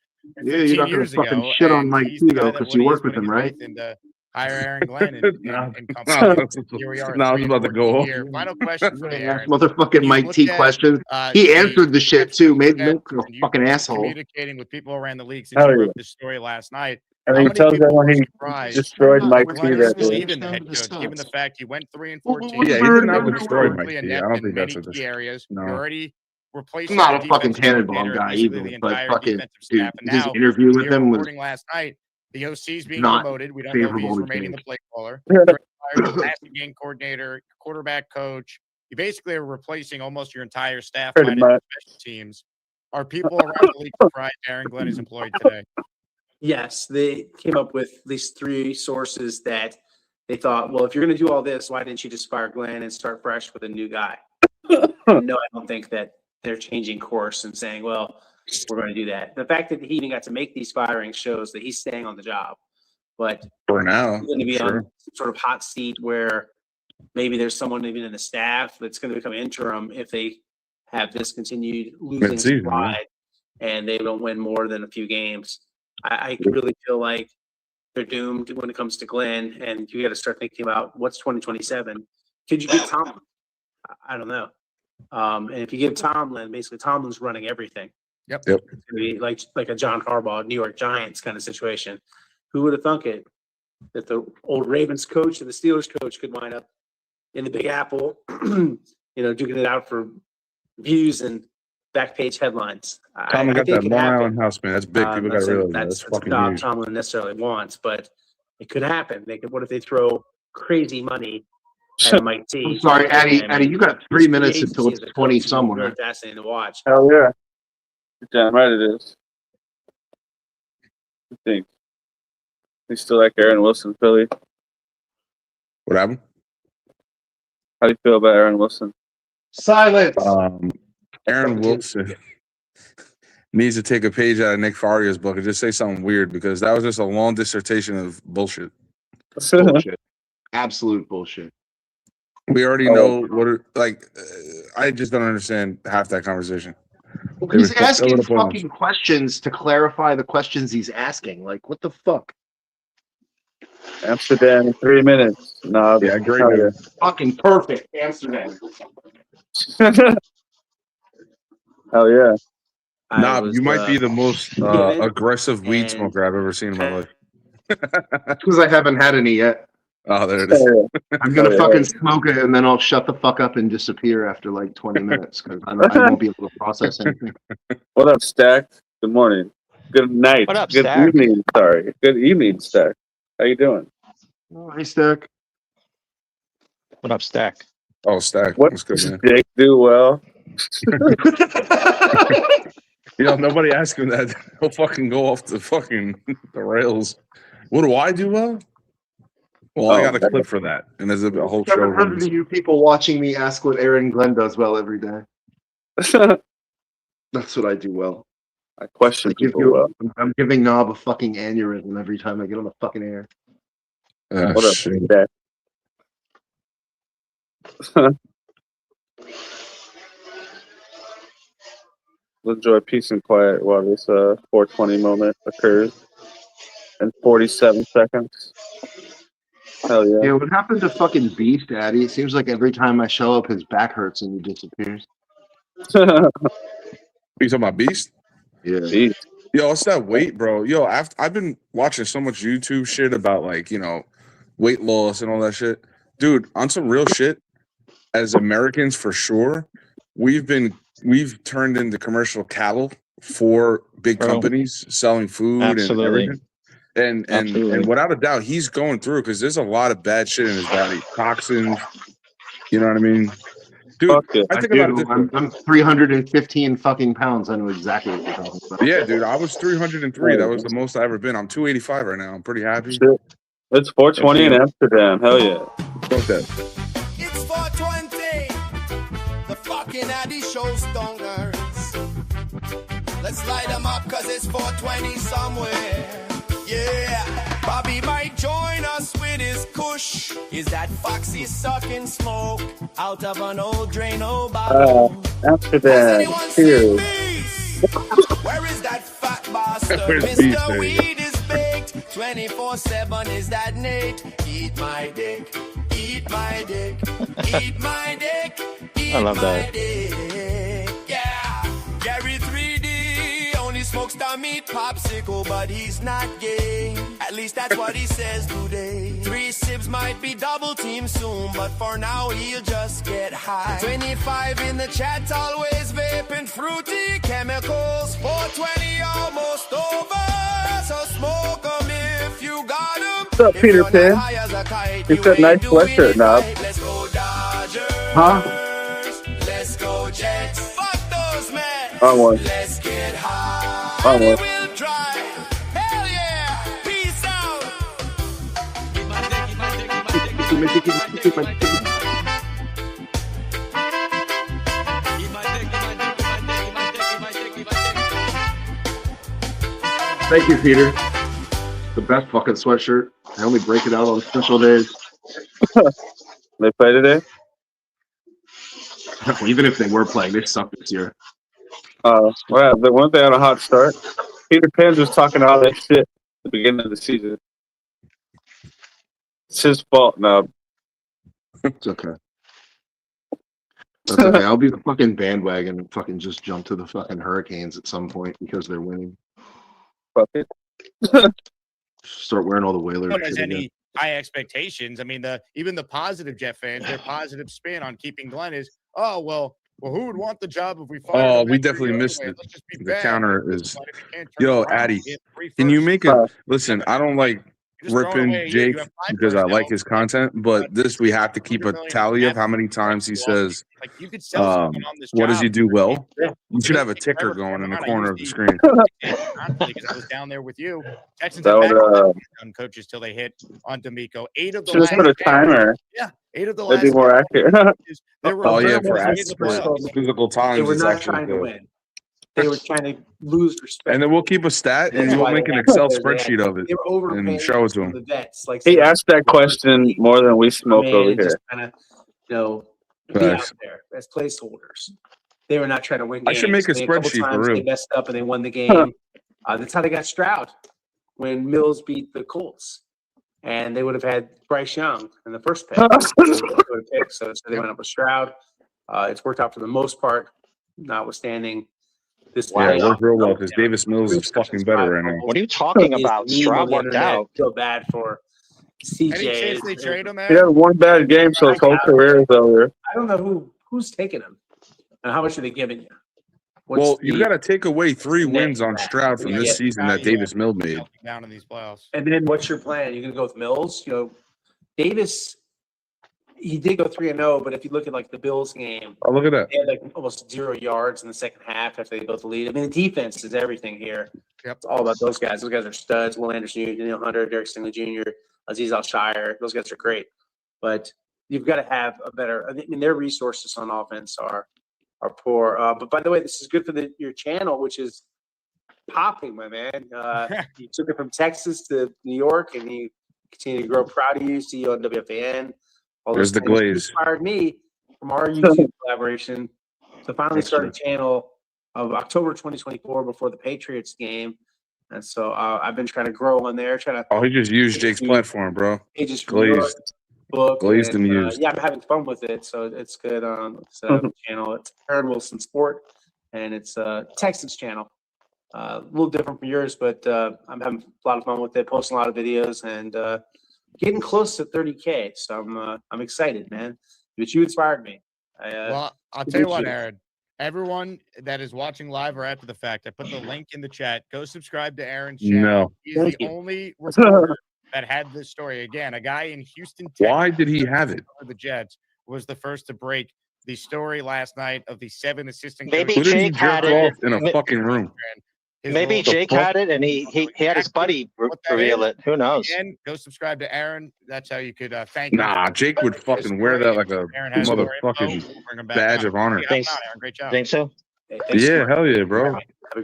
S22: Yeah, you're
S6: 15
S22: not gonna
S6: years
S22: fucking
S6: ago,
S22: shit on
S6: and
S22: Mike
S6: he's
S22: too,
S6: the
S22: though,
S6: guy that
S22: because you
S6: Woody is
S22: work with
S6: putting
S22: him,
S6: his
S22: right?
S6: faith in to hire Aaron Glenn and company.
S16: No,
S6: And here we are.
S16: no, I was about to go off.
S6: Here. Final question for me, Aaron.
S22: Motherfucking
S6: When you
S22: Mike
S6: look
S22: T
S6: at,
S22: questions. He
S6: the
S22: answered the shit
S6: Jets
S22: too. Made
S6: Jets,
S22: Milk a
S6: and you
S22: fucking asshole.
S6: communicating with people around the league since
S3: Hell
S6: you
S3: yeah.
S6: wrote this story last night.
S3: And
S6: How
S3: he
S6: many
S3: tells
S6: people
S3: everyone
S6: were
S3: he
S6: surprised
S3: destroyed
S6: that
S3: Mike T
S6: Glenn
S3: that
S6: is
S3: day.
S6: leaving the head coach, given the fact you went 3-14?
S16: Yeah, he did not
S6: You're
S16: destroy Mike
S6: historically
S16: T. I
S6: inept
S16: don't
S6: in
S16: think
S6: many
S16: that's a
S6: key areas.
S16: no.
S6: You're already replacing
S22: I'm not
S6: the
S22: a fucking
S6: defensive
S22: Tannenbaum
S6: coordinator and
S22: guy
S6: basically
S22: either,
S6: the
S22: but
S6: entire
S22: fucking
S6: defensive
S22: dude,
S6: staff. And
S22: his
S6: now,
S22: interview with
S6: we were
S22: him was
S6: reporting last night, the OC's being
S22: not
S6: promoted. We don't know if
S22: favorable
S6: he's
S22: to
S6: remaining the
S22: Jake.
S6: play caller. You're hired the passing game coordinator, quarterback coach. You basically are replacing almost your entire staff
S3: Pretty
S6: minus
S3: much.
S6: special teams. Are people around the league surprised Aaron Glenn is employed today?
S1: Yes, they came up with at least 3 sources that they thought, well, if you're going to do all this, why didn't you just fire Glenn and start fresh with a new guy? No, I don't think that they're changing course and saying, well, we're going to do that. The fact that he even got to make these firings shows that he's staying on the job. But
S16: For now,
S1: he's going to be
S16: sure.
S1: on some sort of hot seat where maybe there's someone even in the staff that's going to become interim if they have this continued losing
S16: Mid-season,
S1: slide and they don't win more than a few games. I really feel like they're doomed when it comes to Glenn, and you got to start thinking about what's 2027. Could you get Tomlin? I don't know. And if you give Tomlin, basically Tomlin's running everything.
S6: Yep.
S16: Yep.
S1: It's gonna be like a John Harbaugh, New York Giants kind of situation. Who would have thunk it that the old Ravens coach and the Steelers coach could wind up in the Big Apple, duking it out for views and back page headlines.
S16: Tomlin
S1: I
S16: got
S1: think
S16: that
S1: it could
S16: Long
S1: happen.
S16: Island house, man. That's big. People got to realize that. That's
S1: That's a
S16: fucking
S1: job
S16: huge.
S1: Tomlin necessarily wants, but it could happen. What if they throw crazy money at Mike T?
S22: I'm sorry, Addy, you got 3 minutes until it's 20 somewhere.
S1: Very fascinating to watch.
S3: Hell yeah. Damn right it is. I think. You still like Aaron Wilson, Philly?
S16: What happened?
S3: How do you feel about Aaron Wilson?
S22: Silence.
S16: Aaron Wilson needs to take a page out of Nick Faria's book and just say something weird, because that was just a long dissertation of bullshit.
S22: Bullshit. Absolute bullshit.
S16: We already know what I just don't understand half that conversation. They
S22: He's
S16: were
S22: asking
S16: filling up on
S22: fucking questions to clarify the questions he's asking. Like, what the fuck?
S3: Amsterdam in 3 minutes. No,
S16: yeah, great.
S3: Hell yeah.
S22: Fucking perfect. Amsterdam.
S3: Hell yeah.
S16: Nah, you might be the most aggressive weed smoker I've ever seen in my life.
S22: Because I haven't had any yet.
S16: Oh, there it is.
S22: I'm gonna fucking smoke it and then I'll shut the fuck up and disappear after like 20 minutes because I won't be able to process anything.
S3: What up, Stack? Good morning. Good night.
S17: What up,
S3: Good
S17: Stack?
S3: evening. Sorry. Good evening, Stack. How you doing?
S22: Oh, hey, Stack.
S17: What up, Stack?
S16: Oh, Stack.
S3: What
S16: That's good,
S3: does
S16: man.
S3: Jake do well?
S16: Nobody ask him that. He'll fucking go off the rails. What do I do well? Well, I got a clip for that, and there's a whole show.
S22: 700 of you people watching me ask what Aaron Glenn does well every day. That's what I do well.
S3: I question people.
S22: I'm giving Knob a fucking aneurysm every time I get on the fucking air.
S3: What a
S16: Shit.
S3: day. Enjoy peace and quiet while this 420 moment occurs in 47 seconds. Hell yeah.
S22: Yeah, what happened to fucking Beast, Addy? It seems like every time I show up, his back hurts and he disappears.
S16: You talking about Beast?
S22: Yeah.
S3: Beast.
S16: Yo, what's that weight, bro? Yo, I've been watching so much YouTube shit about like, weight loss and all that shit. Dude, on some real shit, as Americans for sure, we've turned into commercial cattle for big companies selling food
S5: Absolutely.
S16: and everything. And without a doubt, he's going through because there's a lot of bad shit in his body, toxins. You know what I mean, dude? I think about it.
S22: I'm 315 fucking pounds. I know exactly what you're talking about.
S16: Yeah, dude, I was 303. That was the most I ever been. I'm 285 right now. I'm pretty happy.
S3: Shit. It's 420 in Amsterdam. Hell yeah.
S16: Fuck that.
S2: It's 420. The fucking Addy show stoners. Let's light them up cause it's 420 somewhere. Yeah. Bobby might join us with his kush. Is that Foxy sucking smoke out of an old Drano bottle?
S3: Amsterdam. Cheers.
S2: Where is that fat bastard?
S16: Where's
S2: Mr.
S16: Beast, baby?
S2: Weed is baked. 24/7 is that Nate? Eat my dick. Eat my dick. Eat my dick. Eat
S5: I love
S2: my
S5: that.
S2: dick. Yeah. Gary 3D only smokes the meat popsicle, but he's not gay. At least that's what he says today. 3 sips might be double team soon, but for now he'll just get high. 25 in the chat, always vaping fruity chemicals. 420 almost over, so smoke 'em if you got 'em.
S3: What's up, Peter Pan? You said nice sweatshirt, Knob.
S2: Let's go Dodgers.
S3: Huh?
S2: Let's go Jets. Fuck those men.
S3: I won.
S2: Let's get high.
S3: I won.
S2: We'll try. Hell yeah. Peace out.
S22: Thank you, Peter. The best fucking sweatshirt. I only break it out on special days.
S3: They play today?
S22: Even if they were playing, they suck this year.
S3: Well, weren't they on a hot start? Peter Pan was talking all that shit at the beginning of the season. It's his fault, Knob.
S22: It's okay. That's okay. I'll be the fucking bandwagon and fucking just jump to the fucking Hurricanes at some point because they're winning.
S3: Fuck it.
S22: Start wearing all the Whalers.
S6: No one has
S22: shit
S6: any
S22: again.
S6: high expectations. I mean, even the positive Jet fans, their positive spin on keeping Glenn is, oh well, who would want the job if we fired
S16: Oh,
S6: him
S16: we
S6: after
S16: definitely
S6: year
S16: missed
S6: anyway?
S16: it.
S6: Let's just be
S16: The
S6: bad.
S16: counter
S6: But
S16: is,
S6: if you can't turn
S16: yo,
S6: it around,
S16: Addy,
S6: you get 3
S16: can you
S6: firsts.
S16: make it? Listen, I don't like
S6: Just throw it
S16: ripping
S6: away.
S16: Jake
S6: You have 5
S16: because I
S6: firsts
S16: like
S6: now.
S16: his content, but this we have to keep a tally of how many times he says,
S6: Like you could sell someone on this
S16: what does
S6: job
S16: he do well?
S6: Yeah.
S16: You should have a
S6: It'll take
S16: ticker
S6: forever to
S16: going
S6: turn
S16: in the
S6: around. I
S16: corner of
S6: used
S16: the
S6: to
S16: screen.
S6: constantly because I was down there with you. Texans
S3: That
S6: have
S3: would,
S6: done coaches till they hit on D'Amico. 8 of the
S3: Should have
S6: last
S3: put a
S6: 10
S3: timer.
S6: Yeah, 8 of the
S3: That'd
S6: last
S3: be more
S6: 10
S3: accurate.
S6: coaches, they were
S16: Oh yeah,
S6: almost
S16: for
S6: made the playoffs.
S16: physical
S1: They
S16: times,
S1: were
S16: it's
S1: not
S16: actually
S1: trying to
S16: good.
S1: win. They were trying to lose respect.
S16: And then we'll keep a stat and
S1: That's
S16: we'll
S1: why
S16: make
S1: they
S16: an
S1: had-
S16: Excel
S1: because they had-
S16: spreadsheet of it
S1: They were overpaying
S16: and show it to
S1: some of
S16: him.
S1: the vets. Like
S3: He asked that question more than we smoke
S1: come in
S3: over
S1: and just
S3: here.
S1: kind of, be out
S16: Facts.
S1: there as placeholders. They were not trying to win
S16: I
S1: games.
S16: should make a
S1: I mean, couple
S16: spreadsheet for
S1: times
S16: real.
S1: They messed up and they won the game. That's how they got Stroud when Mills beat the Colts. And they would have had Bryce Young in the first pick. So they went up with Stroud. It's worked out for the most part, notwithstanding this.
S16: Yeah, it worked real well because Davis Mills is fucking better right now.
S17: What are you talking about? Stroud worked out.
S1: Feel bad for CJ.
S6: Any chance they trade him
S3: He had one bad game, so his whole career is over.
S1: I don't know who's taking him and how much are they giving you?
S16: Well, you got to take away 3 wins on Stroud from this season that Davis Mills made.
S6: Down in these playoffs.
S1: And then what's your plan? You're going to go with Mills? Davis, he did go 3-0, but if you look at like the Bills game,
S16: Oh, look at that.
S1: they had like almost 0 yards in the second half after they built the lead. I mean, the defense is everything here.
S6: Yep.
S1: It's all about those guys. Those guys are studs. Will Anderson, Daniel Hunter, Derek Stingley Jr., Aziz Al-Shire. Those guys are great. But you've got to have a better – I mean, their resources on offense are poor. But, by the way, this is good for your channel, which is popping, my man. You took it from Texas to New York, and you continue to grow. Proud of you. See you on WFAN.
S16: There's the glaze.
S1: Inspired me from our YouTube collaboration to finally start a channel of October 2024 before the Patriots game. And so I've been trying to grow on there,
S16: he just used Jake's platform, bro.
S1: Pages
S16: Glazed.
S1: Book.
S16: Glazed and used.
S1: Yeah, I'm having fun with it, so it's good. It's a channel. It's Aaron Wilson Sport, and it's a Texas channel. A little different from yours, but I'm having a lot of fun with it, posting a lot of videos, and getting close to 30K. So I'm excited, man. But you inspired me.
S6: Well, I'll tell you what, Aaron. Everyone that is watching live or after the fact, I put the link in the chat. Go subscribe to Aaron's channel.
S16: No.
S6: He's the only reporter that had this story. Again, a guy in Houston, Texas.
S16: Why did he have it?
S6: The Jets was the first to break the story last night of the 7 assistant
S17: Maybe
S6: coaches.
S17: Jake had it
S16: in a fucking room.
S17: Maybe Jake had it, and he had his buddy reveal it. Who knows?
S6: Again, go subscribe to Aaron. That's how you could thank him.
S16: Nah, Jake would fucking wear that like a motherfucking badge of honor.
S6: Great job.
S17: Think so?
S16: Yeah, hell yeah, bro.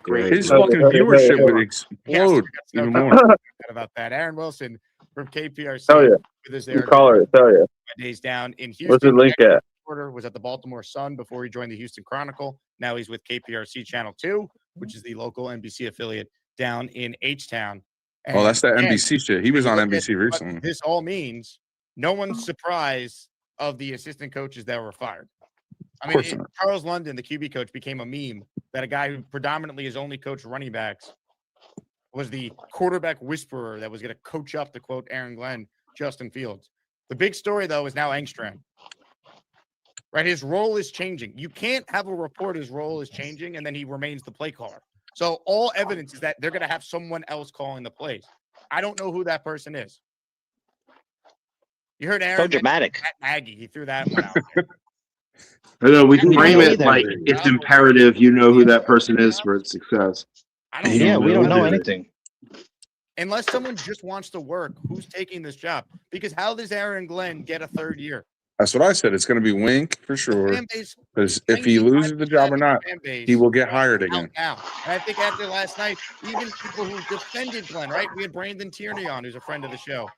S16: His
S6: Hell
S16: fucking
S6: yeah.
S16: viewership would explode even more.
S6: About that, Aaron Wilson from KPRC.
S3: Hell yeah.
S6: With us
S3: You
S6: there.
S3: call it. Hell yeah.
S6: Days down in Houston.
S3: What's the link at?
S6: Was at the Baltimore Sun before he joined the Houston Chronicle. Now he's with KPRC Channel 2, which is the local NBC affiliate down in H-Town.
S16: Oh, that's that
S6: again,
S16: NBC shit. He was on NBC recently.
S6: This all means no one's surprised of the assistant coaches that were fired. I mean, Charles London, the QB coach, became a meme that a guy who predominantly has only coached running backs was the quarterback whisperer that was going to coach up, to quote Aaron Glenn, Justin Fields. The big story, though, is now Engstrand. Right? His role is changing. You can't have a report his role is changing and then he remains the play caller. So all evidence is that they're going to have someone else calling the plays. I don't know who that person is. You heard Aaron.
S17: So dramatic.
S6: Maggie, he threw that one out.
S13: I know we can frame it like it's imperative you know who that person is for its success.
S17: We don't know anything.
S6: Unless someone just wants to work, who's taking this job? Because how does Aaron Glenn get a third year?
S16: That's what I said. It's going to be Wink for sure. Because if he loses the job or not, he will get hired again.
S6: Now. And I think after last night, even people who defended Glenn, right? We had Brandon Tierney on, who's a friend of the show.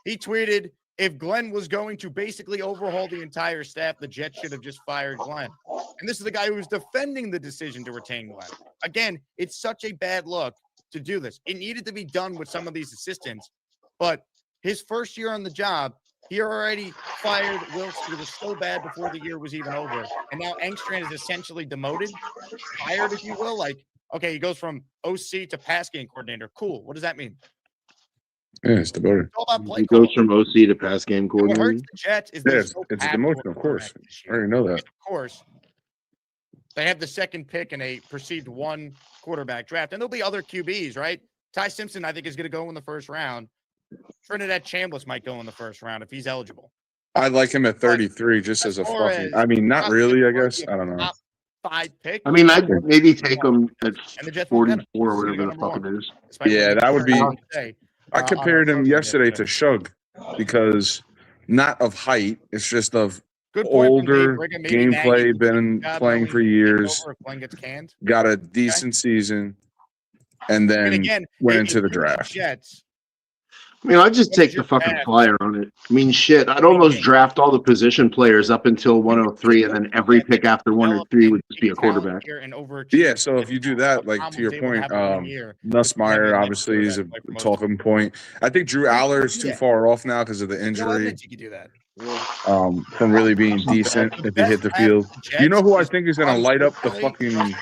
S6: He tweeted, if Glenn was going to basically overhaul the entire staff, the Jets should have just fired Glenn. And this is the guy who was defending the decision to retain Glenn. Again, it's such a bad look to do this. It needed to be done with some of these assistants. But his first year on the job, he already fired Wilkes. It was so bad before the year was even over. And now Engstrand is essentially demoted, fired, if you will. Like, okay, he goes from OC to pass game coordinator. Cool. What does that mean?
S16: Yeah, it's demoted.
S6: It's all about play
S13: He goes from OC to pass game
S6: What
S13: coordinator.
S6: hurts the Jets is
S16: Yeah, it's a demotion, of course. I already know that.
S6: Of course, they have the second pick in a perceived one quarterback draft. And there'll be other QBs, right? Ty Simpson, I think, is going to go in the first round. Trinidad Chambliss might go in the first round if he's eligible.
S16: I'd like him at 33 just as a fucking. I mean, not really, I guess. I don't know.
S6: Top 5 pick.
S13: I mean, I'd maybe take him at 44 or whatever the fuck it is.
S16: Yeah, that would be. I compared him yesterday to Shug because not of height, it's just of older gameplay, been playing for years, got a decent season, and then went into the draft.
S13: I mean, I'd just take the fucking flyer on it. I mean, shit, I'd almost draft all the position players up until 103, and then every pick after 103 would just be a quarterback.
S16: Yeah, so if you do that, like to your point, Nussmeier obviously is a talking point. I think Drew Aller is too far off now because of the injury. From really being decent if he hit the field. You know who I think is going to light up the fucking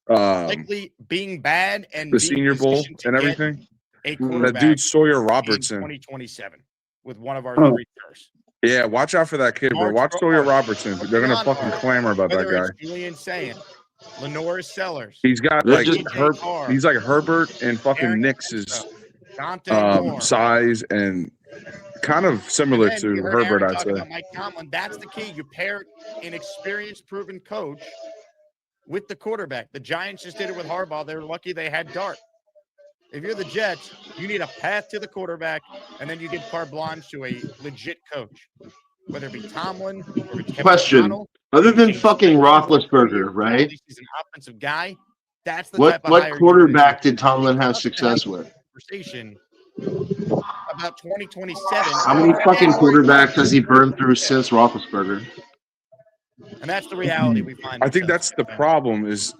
S6: likely being bad and
S16: the Senior Bowl and everything? That dude Sawyer Robertson.
S6: 2027 with one of our 3 stars.
S16: Yeah, watch out for that kid, bro. Watch Sawyer Robertson. They're gonna fucking clamor about that guy.
S6: Julian Saying, Lenore Sellers.
S16: He's got like he's like Herbert and fucking Nix's size and kind of similar to Herbert, I'd say.
S6: Mike Tomlin, that's the key. You pair an experienced, proven coach with the quarterback. The Giants just did it with Harbaugh. They were lucky they had Dart. if you're the Jets, you need a path to the quarterback, and then you give carte blanche to a legit coach, whether it be Tomlin or if it's Kevin
S13: Question:
S6: O'Connell,
S13: other than
S6: James
S13: fucking
S6: Franklin,
S13: Roethlisberger, right?
S6: he's an offensive guy. That's the
S13: What
S6: type of hire you
S13: quarterback
S6: do.
S13: did Tomlin have
S6: It's tough to
S13: success with?
S6: Conversation about 2027.
S13: How many fucking quarterbacks has he burned through since Roethlisberger?
S6: And that's the reality we find.
S16: I think that's the problem is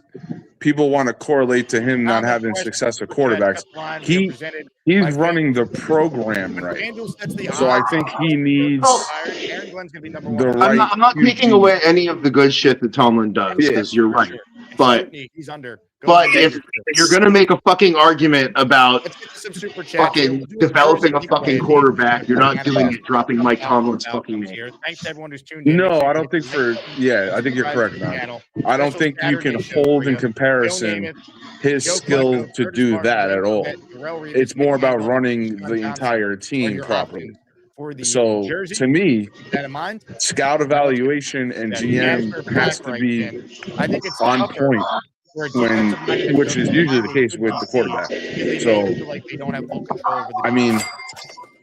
S16: people want to correlate to him not having success with quarterbacks. He's running the program right. So I think he needs the right.
S13: I'm not taking away any of the good shit that Tomlin does because you're right. But if you're gonna make a fucking argument about fucking developing a fucking quarterback, you're not doing it dropping Mike Tomlin's fucking name.
S6: Thanks to everyone who's tuned in.
S16: No, I don't think I think you're correct, man. I don't think you can hold in comparison his skill to do that at all. It's more about running the entire team properly. So to me, scout evaluation and GM has to be on point, which is usually the case with the quarterback. So, I mean,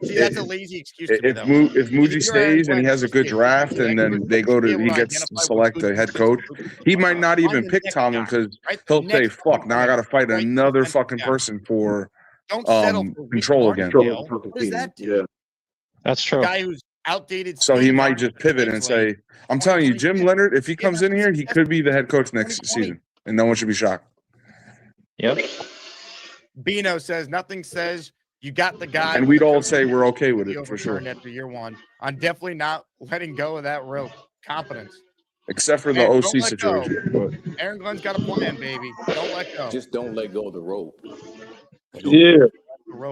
S6: see, that's a lazy excuse.
S16: If Muji stays and he has a good draft, and then he gets to select a head coach, he might not even pick Tomlin because he'll say, "Fuck, now I got to fight another fucking person for control again."
S6: What does that do?
S16: Yeah,
S17: that's true.
S6: A guy who's outdated.
S16: So he might just pivot and say, "I'm telling you, Jim Leonard, if he comes in here, he could be the head coach next season, and no one should be shocked."
S17: Yep.
S6: Bino says nothing says you got the guy,
S16: and we'd all say we're okay with it for sure.
S6: After year one, I'm definitely not letting go of that real competence.
S16: Except for the OC situation. But
S6: Aaron Glenn's got a plan, baby. Don't let go.
S14: Just don't let go of the rope.
S16: Yeah.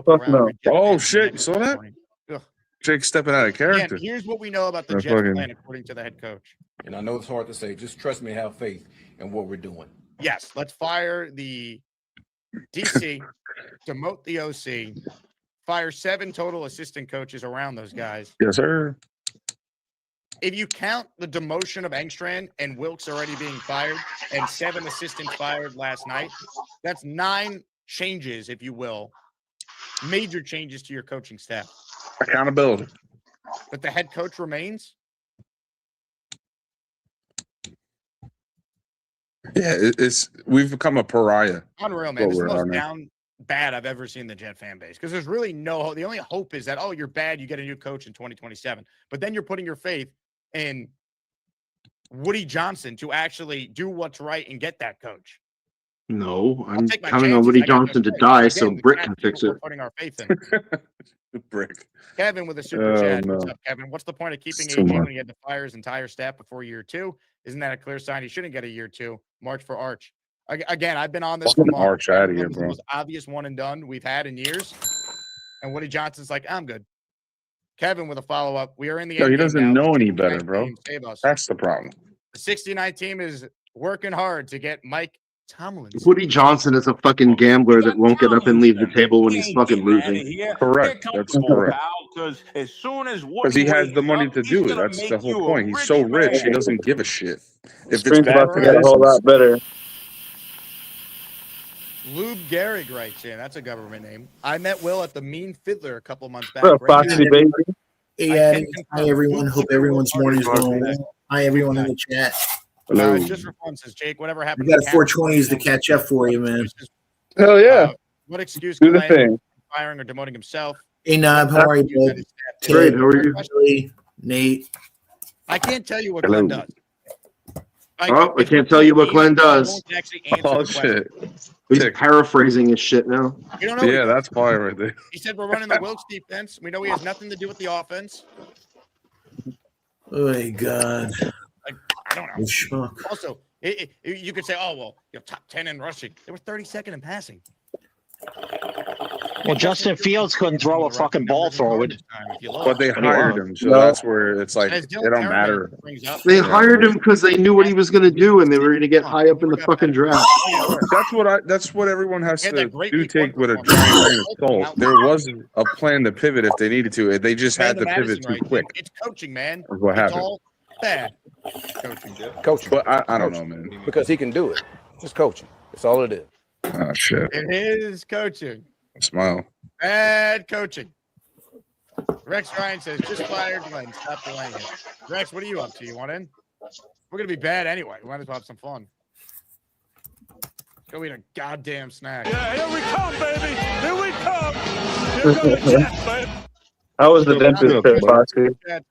S16: Fuck no. Oh shit! You saw that?
S6: Ugh.
S16: Jake stepping out of character.
S6: Again, here's what we know about the Jets plan, according to the head coach.
S14: And I know it's hard to say. Just trust me, have faith in what we're doing.
S6: Yes, let's fire the DC, demote the OC, fire 7 total assistant coaches around those guys.
S16: Yes, sir.
S6: If you count the demotion of Engstrand and Wilkes already being fired and 7 assistants fired last night, that's 9 changes, if you will, major changes to your coaching staff.
S16: Accountability.
S6: But the head coach remains?
S16: Yeah, we've become a pariah.
S6: Unreal, man. It's the most down bad I've ever seen the Jet fan base because there's really no hope. The only hope is that, oh, you're bad, you get a new coach in 2027. But then you're putting your faith in Woody Johnson to actually do what's right and get that coach.
S13: No, I'm counting on Woody Johnson to die so Brick can fix it.
S6: Putting our faith in.
S16: Brick.
S6: Kevin with a super chat.
S16: No.
S6: What's up, Kevin? What's the point of keeping
S16: It's
S6: AG
S16: too
S6: when
S16: much.
S6: he had to fire his entire staff before year 2? Isn't that a clear sign he shouldn't get a year 2? March for Arch. Again, I've been on this for
S16: Fucking
S6: months.
S16: Arch out of here,
S6: It's the
S16: bro.
S6: most obvious one and done we've had in years. And Woody Johnson's like, I'm good. Kevin with a follow-up. We are in the
S16: No,
S6: end
S16: he
S6: game
S16: doesn't
S6: now.
S16: know any
S6: 69
S16: better, bro.
S6: teams save us.
S16: That's the problem.
S6: The 69 team is working hard to get Mike Tomlin.
S13: Woody Johnson is a fucking gambler that won't get up and leave the table when he's fucking losing.
S16: Correct. That's correct.
S15: Because as soon as
S16: Because he has the money to do it. That's the whole point. He's so rich, he doesn't give a shit. If it's bad
S3: about
S16: for
S3: to get a whole
S16: business,
S3: lot better.
S6: Lube Gehrig writes in. That's a government name. I met Will at the Mean Fiddler a couple months back.
S3: What up, Foxy baby?
S23: Hey, Addy. Hi, everyone. Hope everyone's morning's going well. Hi, everyone in the chat.
S6: Just for fun, says Jake. Whatever
S23: We
S6: happened?
S23: got a 420s to catch up for you, man.
S3: Hell yeah.
S6: What excuse?
S3: Do the
S6: can Lane
S3: thing.
S6: firing or demoting himself?
S23: Hey, Nob, how are you, bud?
S13: Great, how are you?
S23: Billy, Nate.
S6: I can't tell you what Glenn does.
S13: Oh, I can't tell you what Glenn does.
S16: oh shit.
S13: He's paraphrasing his shit now.
S6: We don't know. what he
S16: Yeah,
S6: does.
S16: that's fire right there.
S6: He said we're running the Wilkes defense. We know he has nothing to do with the offense.
S23: Oh, my God.
S6: I don't know.
S23: You schmuck.
S6: Also, you could say, oh, well, you have top 10 in rushing. They were 32nd in passing.
S17: Well, Justin Fields couldn't throw a fucking ball forward.
S16: But they hired him, so that's where it's like it don't matter.
S13: They hired him because they knew what he was going to do and they were going to get high up in the fucking draft.
S16: That's what everyone has to do. Take with a giant grain of salt. There was a plan to pivot if they needed to. They just had to pivot too quick.
S6: It's coaching, man.
S16: That's what
S6: It's
S16: happened.
S6: all bad. Coaching.
S14: Coaching.
S16: But I don't know, man.
S14: Because he can do it. It's coaching. That's all it is.
S16: Oh shit.
S6: It is coaching.
S16: Smile.
S6: Bad coaching. Rex Ryan says, just fired Glenn. Stop delaying it. Rex, what are you up to? You want in? We're going to be bad anyway. We might as well have some fun. Go eat a goddamn snack.
S2: Yeah, here we come, baby. Here we come. Here come the Jets, man.
S3: How was the dentist trip, Foxy?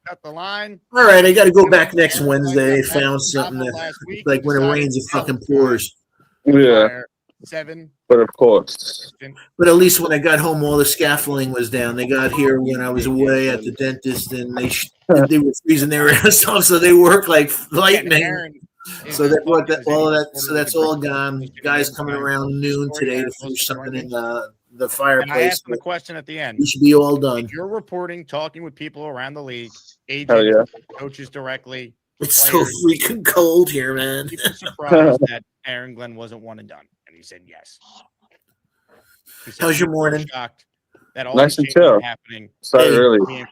S6: Cut the line.
S23: All right, I got to go back next Wednesday. I found something that, like when it rains, it fucking pours.
S3: Yeah.
S6: 7.
S3: But of course.
S23: But at least when I got home, all the scaffolding was down. They got here when I was away at the dentist, and they were freezing their ass off, so they work like lightning. So they brought that, all of that. So that's all gone. Guys coming around noon today to finish something in the fireplace.
S6: And I asked them the question at the end.
S23: We should be all done.
S6: If you're reporting, talking with people around the league, agents, coaches directly.
S23: It's so freaking cold here, man.
S6: I'm surprised that Aaron Glenn wasn't one and done. And he said yes. He said,
S23: How's your morning?
S6: Shocked that all
S3: Nice
S6: these
S3: and
S6: changes
S3: chill.
S6: are happening.
S3: Started early.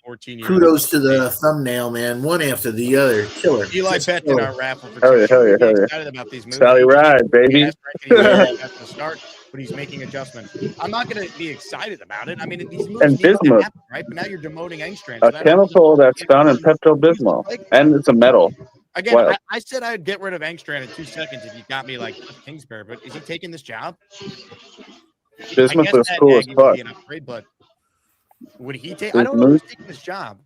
S23: Kudos to the thumbnail, man. One after the other. Killer.
S6: Eli bet in our raffle for
S3: Hell yeah, hell yeah, hell yeah.
S6: excited about these moves.
S3: Sally Ride, baby.
S6: At the start, but he's making adjustments. I'm not going to be excited about it. I mean, these moves
S3: And
S6: need to
S3: Bismuth.
S6: happen, right? But now you're demoting Engstrand.
S3: A chemical that's found in Pepto-Bismol. And it's a metal.
S6: Again,
S3: Wow.
S6: I said I'd get rid of Engstrand in 2 seconds if you got me like Kingsbury, but is he taking this job?
S3: Bismuth is cool as fuck.
S6: But would he take? I don't know who's taking this job.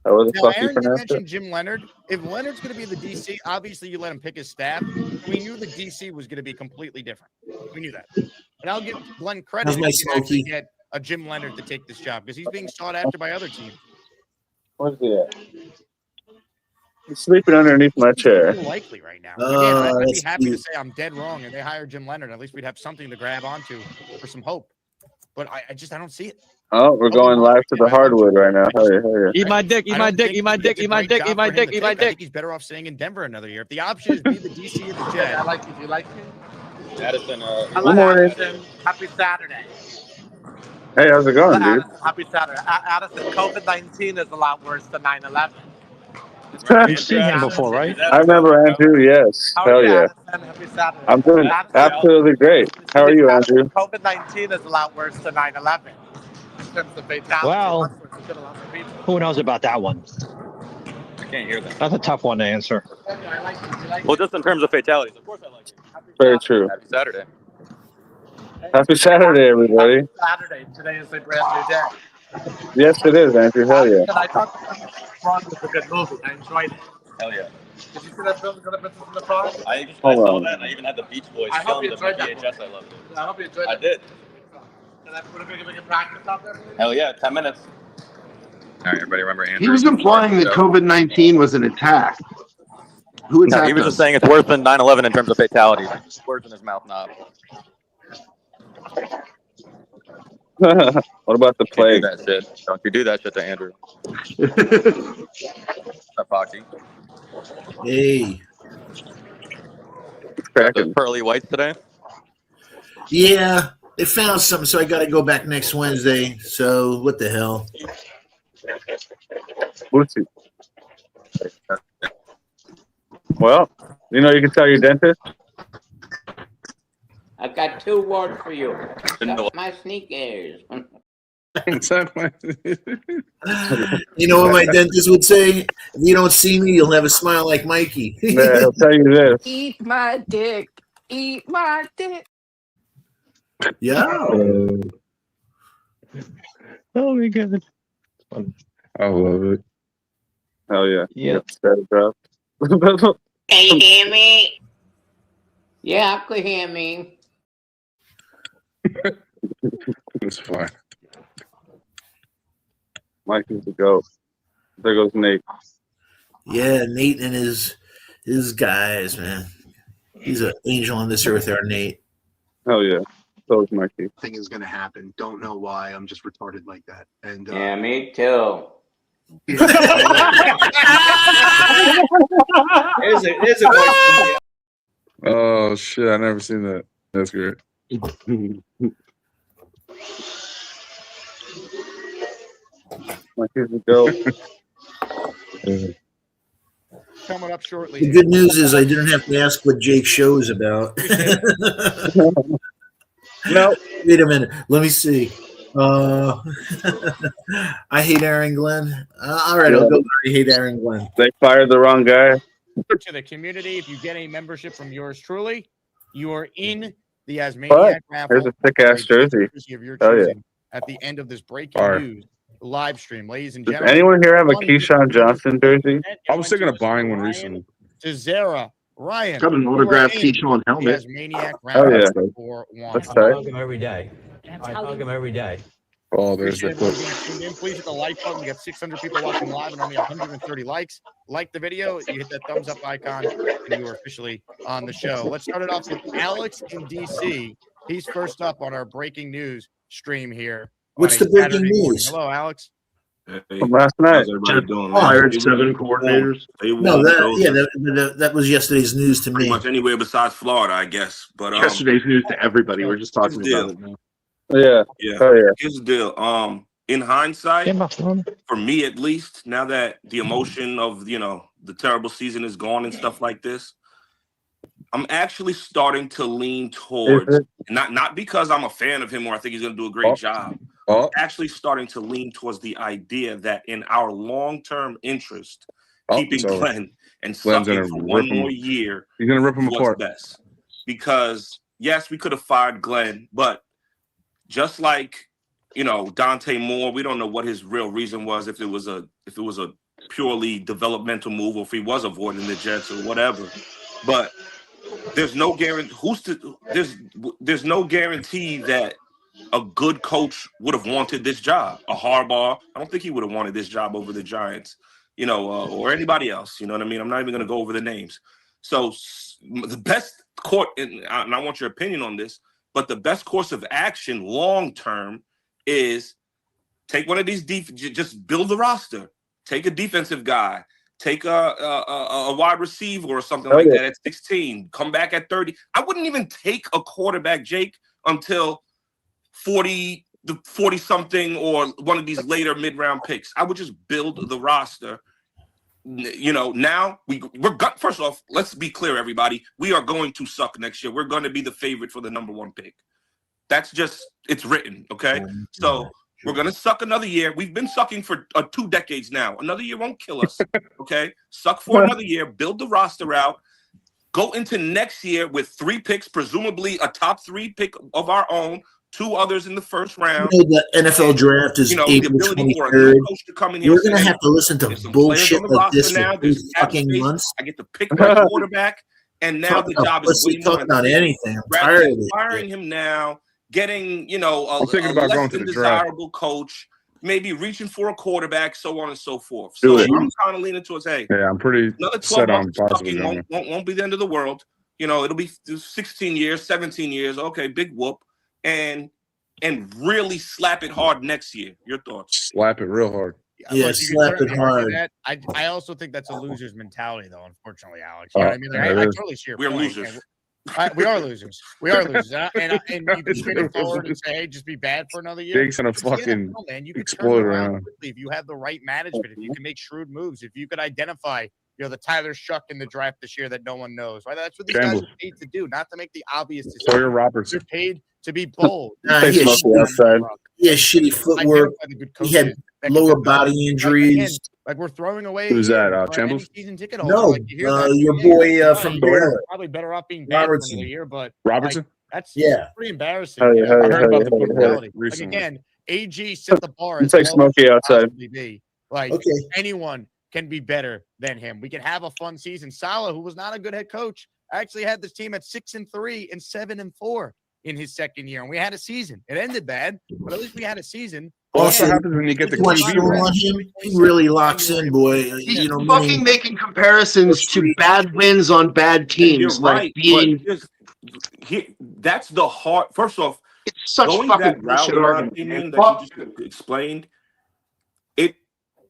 S3: How was the
S6: Now,
S3: fuck you
S6: Aaron, you
S3: pronounced
S6: mentioned
S3: it?
S6: Jim Leonard. If Leonard's going to be the DC, obviously you let him pick his staff. We knew the DC was going to be completely different. We knew that. And I'll give Glenn credit
S23: How's
S6: if
S23: my
S6: he can actually
S23: smoky?
S6: get a Jim Leonard to take this job because he's being sought after by other teams.
S3: Where's he at? He's sleeping underneath my chair.
S6: Likely right now. Again, I'd be
S23: that's
S6: happy to
S23: cute.
S6: say I'm dead wrong and they hire Jim Leonard. At least we'd have something to grab onto for some hope. But I don't see it.
S3: Oh, we're going live to the hardwood right now. Hell yeah, hell yeah.
S10: Eat my dick, eat my dick, eat my dick, eat my dick, eat my dick, eat my
S6: I
S10: dick.
S6: think he's better off staying in Denver another year. If the option is be the DC or the Jet,
S15: I like you. Do you like me?
S10: Addison,
S15: Hello,
S3: Good morning.
S15: Addison. Happy Saturday.
S3: Hey, how's it going, dude?
S15: Addison, happy Saturday. Addison, COVID-19 is a lot worse than 9/11.
S5: You've seen him before, right?
S3: I remember Andrew, yes.
S15: How
S3: Hell
S15: are you,
S3: yeah.
S15: Addison? Happy Saturday.
S3: I'm doing absolutely great. How are you, Andrew?
S15: COVID-19 is a lot worse than 9/11 in terms of fatalities.
S5: Well,
S15: It's killed lots of people.
S5: who knows about that one?
S10: I can't hear that.
S5: That's a tough one to answer.
S15: I like you. Do you like
S10: Well, just in terms of fatalities, of course I like it.
S3: Very true.
S10: Happy Saturday.
S3: Happy Saturday, everybody.
S15: Saturday. Today is a brand new day.
S3: Yes, it is, Andrew. Hell yeah.
S15: And I thought The Frog was a good movie. I enjoyed it.
S10: Hell yeah.
S15: Did you see that film, Good Princess and the Frog?
S10: I
S3: Hold
S10: saw
S3: on.
S10: that and I even had the Beach Boys
S15: I hope
S10: filmed
S15: you
S10: of my
S15: enjoyed that
S10: VHS. I loved it.
S15: I hope you enjoyed it.
S10: I did.
S15: Can I put a big practice out there?
S10: Hell yeah, 10 minutes. All right, everybody remember Andrew?
S13: He was implying that COVID-19 was an attack. Who
S10: No,
S13: attacked
S10: he was
S13: us?
S10: just saying it's worse than 9/11 in terms of fatalities. Words in his mouth knob.
S3: What about the
S10: Don't you
S3: plague?
S10: do that shit. Don't you do that shit to Andrew. What's up, Foxy?
S23: Hey.
S10: The pearly whites today?
S23: Yeah, they found something, so I got to go back next Wednesday. So what the hell?
S3: What's it? Well, you know, you can tell your dentist.
S12: I've got 2 words for you. Suck my sneakers.
S23: You know what my dentist would say? If you don't see me, you'll never smile like Mikey.
S3: Yeah, he'll tell you this.
S4: Eat my dick. Eat my dick.
S23: Yeah.
S5: Oh my god.
S16: I love it.
S3: Hell yeah.
S5: Yep.
S3: Set it up.
S12: Can you hear me? Yeah, I could hear me.
S16: It's fine.
S3: Mike is the goat. There goes Nate.
S23: Yeah, Nate and his guys, man. He's an angel on this earth, our Nate.
S3: Hell yeah. So is Mikey.
S20: Thing is going to happen. Don't know why. I'm just retarded like that. And
S12: Yeah, me too.
S20: Here's
S23: a voice.
S16: Oh shit! I never seen that. That's great.
S3: Mikey's the goat.
S6: coming up shortly.
S23: The good news is I didn't have to ask what Jake's show is about.
S3: No.
S23: Wait a minute. Let me see. I hate Aaron Glenn. All right, I'll go. I hate Aaron Glenn.
S3: They fired the wrong guy.
S6: To the community, if you get a membership from yours truly, you are in the Asmaniac raffle.
S3: Here's a thick-ass jersey.
S6: Of your
S3: Oh, yeah.
S6: choosing at the end of this breaking news live stream, ladies and
S3: Does
S6: gentlemen.
S3: anyone here have a Keyshawn Johnson jersey?
S16: I was thinking of buying one recently.
S6: To Zara, Ryan.
S13: Got an autographed Keyshawn helmet.
S6: Asmaniac
S3: Oh, yeah.
S6: raffle for one.
S3: That's tight.
S8: him every day. I hug him every day.
S16: Oh, there's the clip.
S6: Please hit the like button. We got 600 people watching live and only 130 likes. Like the video, you hit that thumbs up icon, and you are officially on the show. Let's start it off with Alex in DC. He's first up on our breaking news stream here.
S23: What's the breaking news?
S6: Hello, Alex.
S3: From last night.
S18: How's everybody doing?
S13: Hired 7 coordinators.
S23: No, that was yesterday's news to
S8: Pretty
S23: me.
S8: much anywhere besides Florida, I guess. But
S13: Yesterday's news to everybody. We're just talking
S8: Here's the
S13: about it now.
S3: Yeah.
S8: Yeah.
S3: Oh, yeah.
S8: Here's the deal. In hindsight, for me at least, now that the emotion of the terrible season is gone and stuff like this, I'm actually starting to lean towards not because I'm a fan of him or I think he's going to do a great job. Actually starting to lean towards the idea that in our long-term interest, keeping Glenn and sucking for one more year,
S16: he's going to rip him apart.
S8: Best. Because yes, we could have fired Glenn, but just like Dante Moore, we don't know what his real reason was, if it was a purely developmental move or if he was avoiding the Jets or whatever. But there's no guarantee there's no guarantee that a good coach would have wanted this job. A Harbaugh, I don't think he would have wanted this job over the Giants, or anybody else. You know what I mean? I'm not even going to go over the names. So the best court, and I want your opinion on this, but the best course of action long term is take one of these just build the roster. Take a defensive guy. Take a wide receiver or something like that at 16. Come back at 30. I wouldn't even take a quarterback, Jake, until 40 something or one of these later mid-round picks. I would just build the roster. Now we're first off, let's be clear, everybody. We are going to suck next year. We're going to be the favorite for the number 1 pick. That's just, it's written, okay? So we're going to suck another year. We've been sucking for 2 decades now. Another year won't kill us, okay? Suck for another year, build the roster out, go into next year with 3 picks, presumably a top 3 pick of our own, 2 others in the first round.
S23: The NFL draft is April 23rd. We're going to have to listen to bullshit like this for 2 fucking months.
S8: I get to pick my quarterback, and now the job is way more
S23: about anything. I'm tired of it.
S8: Firing him now, getting
S16: I'm thinking about going to the draft.
S8: Desirable coach, maybe reaching for a quarterback, so on and so forth.
S16: Do
S8: So
S16: it.
S8: I'm kind of leaning towards, hey,
S16: Yeah, I'm pretty
S8: another 12
S16: set on
S8: months
S16: possibly
S8: fucking
S16: going.
S8: won't be the end of the world. It'll be 16 years, 17 years. Okay, big whoop, and really slap it hard next year. Your thoughts?
S16: Slap it real hard.
S23: Yeah,
S6: Look, you can
S23: slap it
S6: certainly argue
S23: hard.
S6: that. I also think that's a loser's mentality, though. Unfortunately, Alex. You know what I mean? Like, I totally see your
S8: We're
S6: point.
S8: losers.
S6: We are losers. We are losers. And you can spin it forward and say, hey, just be bad for another year.
S16: Jake's gonna
S6: But you
S16: fucking
S6: know, man, you can
S16: explode
S6: turn around
S16: around.
S6: quickly if you have the right management, if you can make shrewd moves, if you could identify, the Tyler Shuck in the draft this year that no one knows. Right? That's what these guys are paid to do, not to make the obvious decisions.
S16: Sawyer Robertson.
S6: They're paid to be bold.
S23: He had shitty footwork. He had lower body injuries.
S6: Like we're throwing away.
S16: Who's that?
S6: for any
S16: Chambliss?
S6: season ticket holder.
S23: No,
S6: Like, you hear that,
S23: your
S6: yeah,
S23: boy
S6: right.
S23: from
S6: You're
S23: Baylor.
S6: probably better off being bad for
S23: Robertson.
S6: another year, but
S16: Robertson?
S6: that's
S23: Yeah.
S6: pretty embarrassing.
S3: Oh, yeah,
S6: I
S3: oh, yeah,
S6: heard
S3: oh,
S6: about
S3: yeah,
S6: the
S3: oh, yeah.
S6: personality. Like
S16: Recently.
S6: again, AG set the bar
S3: It's
S6: as
S3: like
S6: low as
S3: Smokey
S6: it
S3: outside.
S6: possibly be. Like anyone can be better than him. We can have a fun season. Salah, who was not a good head coach, actually had this team at 6-3 and 7-4 in his second year, and we had a season. It ended bad, but at least we had a season.
S23: Also,
S16: what happens when you get the
S23: much
S16: QB
S23: film
S16: wrong?
S23: on him. He really locks in, boy.
S13: He's fucking making comparisons to bad wins on bad teams,
S8: You're
S13: like
S8: right,
S13: being.
S8: but that's the hard. First off,
S13: It's such
S8: going
S13: fucking
S8: that route,
S13: bullshit
S8: in my
S13: argument.
S8: opinion,
S13: man.
S8: that you just explained.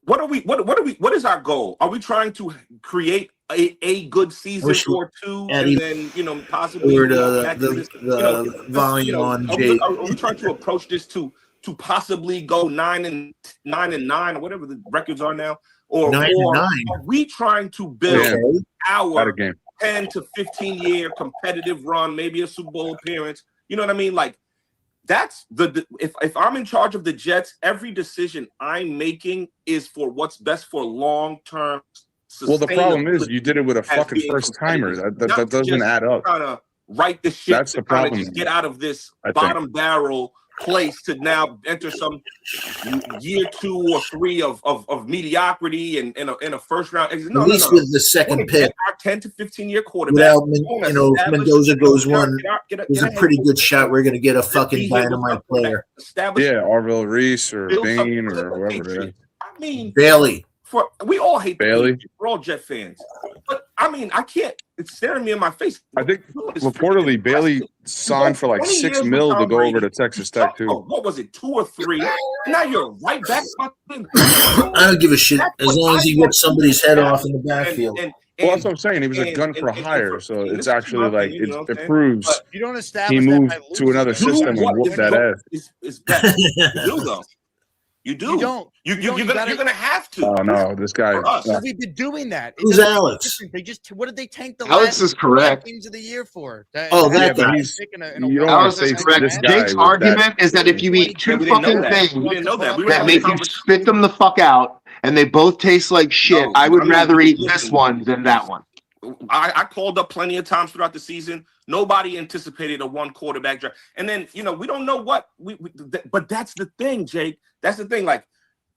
S8: What is our goal? Are we trying to create a good season or two,
S23: Addy,
S8: and then possibly
S23: or
S8: back to this,
S23: the volume on
S8: are
S23: Jake.
S8: we trying to approach this to possibly go 9-9 or whatever the records are now, or
S23: 9-9.
S8: are we trying to build
S16: Out
S8: our
S16: of game.
S8: 10 to 15 year competitive run, maybe a Super Bowl appearance? You know what I mean? Like, that's if I'm in charge of the Jets, every decision I'm making is for what's best for long-term.
S16: Well, the problem is you did it with a fucking
S8: being
S16: first timer.
S8: competitive.
S16: That doesn't add up.
S8: Trying to right the ship.
S16: That's the
S8: trying to
S16: problem,
S8: just get out of this
S16: I think.
S8: bottom barrel place to now enter some year 2 or 3 of mediocrity and in a first round.
S23: At least with the second pick,
S8: our 10 to 15 year quarterback.
S23: Without, if Mendoza goes one, there's a pretty good shot we're going to get a fucking dynamite player.
S16: Yeah, Arville Reese or Bain or whoever it is.
S8: I mean,
S23: Bailey.
S8: We all hate
S16: Bailey.
S8: We're all Jet fans, but I mean, I can't. It's staring me in my face.
S16: I think reportedly Bailey signed for like $6 million to go over to Texas Tech too.
S8: What was it, 2 or 3? Now you're right back.
S23: I don't give a shit as long as he rips somebody's head off in the backfield.
S16: Well, that's what I'm saying. He was a gun for hire, so it's actually like it proves
S6: you don't establish
S16: he moved
S6: that by
S16: to another system and whooped that ass.
S8: Is best. You do though. You do.
S6: You don't.
S8: You're gonna have to.
S16: Oh no, this guy.
S6: We've been doing that.
S23: Who's Alex?
S6: They just what did they tank the
S13: Alex is correct.
S6: Games of the year for?
S23: That guy.
S13: Alex is correct. Jake's argument is that if you eat 2 fucking things that make you spit them the fuck out and they both taste like shit, I would rather eat this one than that one.
S8: I called up plenty of times throughout the season. Nobody anticipated a 1 quarterback draft, and then we don't know what but that's the thing, Jake. That's the thing. Like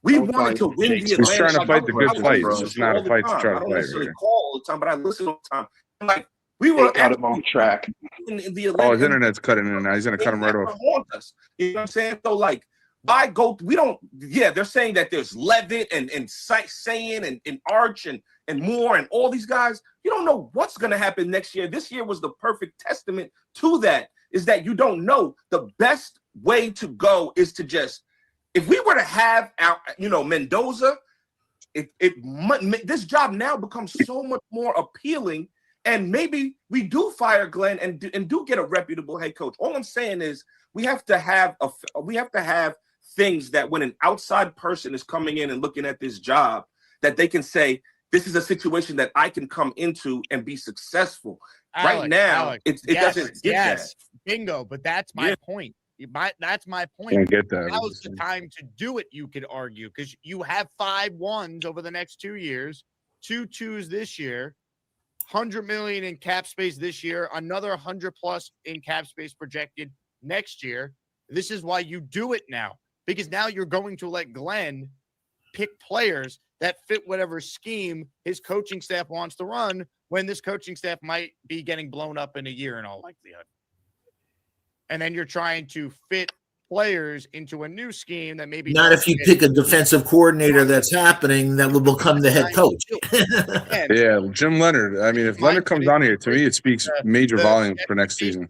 S8: we wanted to win the Atlantic.
S16: He's trying to fight the good fight. It's just not a fight to try to
S8: I don't
S16: fight.
S8: necessarily call all the time, but I listen all the time. And like we were
S13: out of on track.
S8: In the
S16: Oh,
S8: Atlantic,
S16: his internet's cutting in now. He's gonna cut him right off.
S8: You know what I'm saying? So like, we don't. Yeah, they're saying that there's Levitt and Sayin and Arch and Moore and all these guys. You don't know what's going to happen next year. This year was the perfect testament to that, is that you don't know. The best way to go is to just, if we were to have our, Mendoza, this job now becomes so much more appealing, and maybe we do fire Glenn and do get a reputable head coach. All I'm saying is we have to have things that when an outside person is coming in and looking at this job, that they can say, this is a situation that I can come into and be successful. Right now, it doesn't get that.
S6: Bingo, but that's my point. That's my point.
S16: Can't get that.
S6: Now's the time to do it, you could argue, because you have 5 1s over the next 2 years, 2 2s this year, $100 million in cap space this year, another 100 plus in cap space projected next year. This is why you do it now, because now you're going to let Glenn pick players that fit whatever scheme his coaching staff wants to run, when this coaching staff might be getting blown up in a year in all likelihood. And then you're trying to fit players into a new scheme that maybe
S23: not if you pick a defensive coordinator that's happening that will become the head coach.
S16: Yeah, Jim Leonard. I mean, if Leonard comes on here, to me, it speaks major volumes for next season.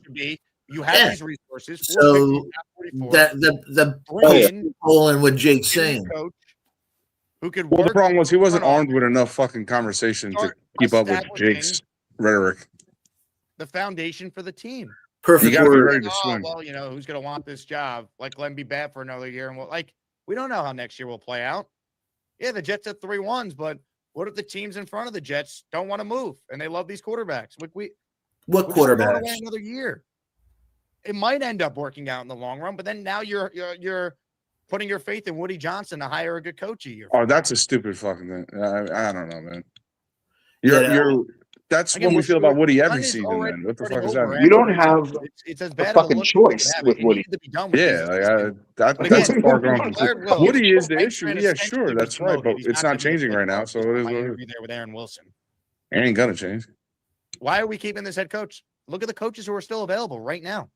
S6: You have these resources.
S23: So the Poland what Jake's saying.
S6: Who could
S16: well, the problem was he wasn't armed with enough fucking conversation to keep up with Jake's rhetoric.
S6: The foundation for the team.
S23: Perfect.
S16: You got to be ready to swing.
S6: Well, who's going to want this job? Like Glenn be bad for another year, and we don't know how next year will play out. Yeah, the Jets have 3 1s, but what if the teams in front of the Jets don't want to move and they love these quarterbacks?
S23: What quarterbacks?
S6: Another year. It might end up working out in the long run, but then now you're putting your faith in Woody Johnson to hire a good coach a year.
S16: Oh, that's a stupid fucking thing. I don't know, man. That's what we feel about Woody every season, man. What the fuck is that?
S13: You don't have a fucking choice with Woody.
S16: Yeah, that's a far gone. Woody is the issue. Yeah, sure, that's right, but it's not changing right now. So it is what it is.
S6: Be there with Aaron Wilson.
S16: It ain't gonna change.
S6: Why are we keeping this head coach? Look at the coaches who are still available right now.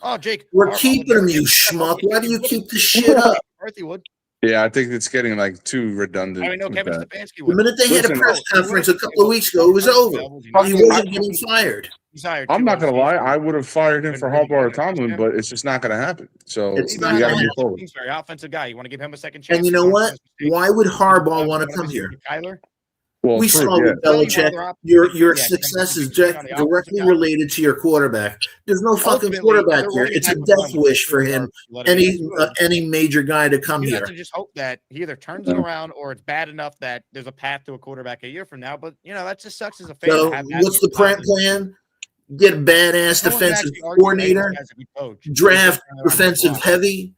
S6: Oh, Jake,
S23: we're keeping him, you schmuck. Why do you keep the shit up?
S6: Murthy would.
S16: Yeah, I think it's getting too redundant.
S6: I mean, no, Kevin Stefanski would.
S23: The minute they had a press conference a couple of weeks ago, it was over. He wasn't getting fired.
S16: I'm not gonna lie, I would have fired him for Harbaugh or Tomlin, but it's just not gonna happen. So
S23: it's
S16: you gotta move forward.
S6: He's very offensive guy. You want to give him a second chance?
S23: And you know what? Why would Harbaugh want to come here?
S6: Kyler?
S16: Well,
S23: we saw with Belichick, your success is directly related to your quarterback. There's no fucking quarterback here. It's a death wish for him. Any major guy to come
S6: here.
S23: You
S6: have to just hope that he either turns it around or it's bad enough that there's a path to a quarterback a year from now. But that just sucks as a fan.
S23: So what's the plan? get a badass
S6: No one's
S23: defensive
S6: actually arguing that
S23: coordinator,
S6: he has a good coach.
S23: draft
S6: He's just
S23: defensive heavy,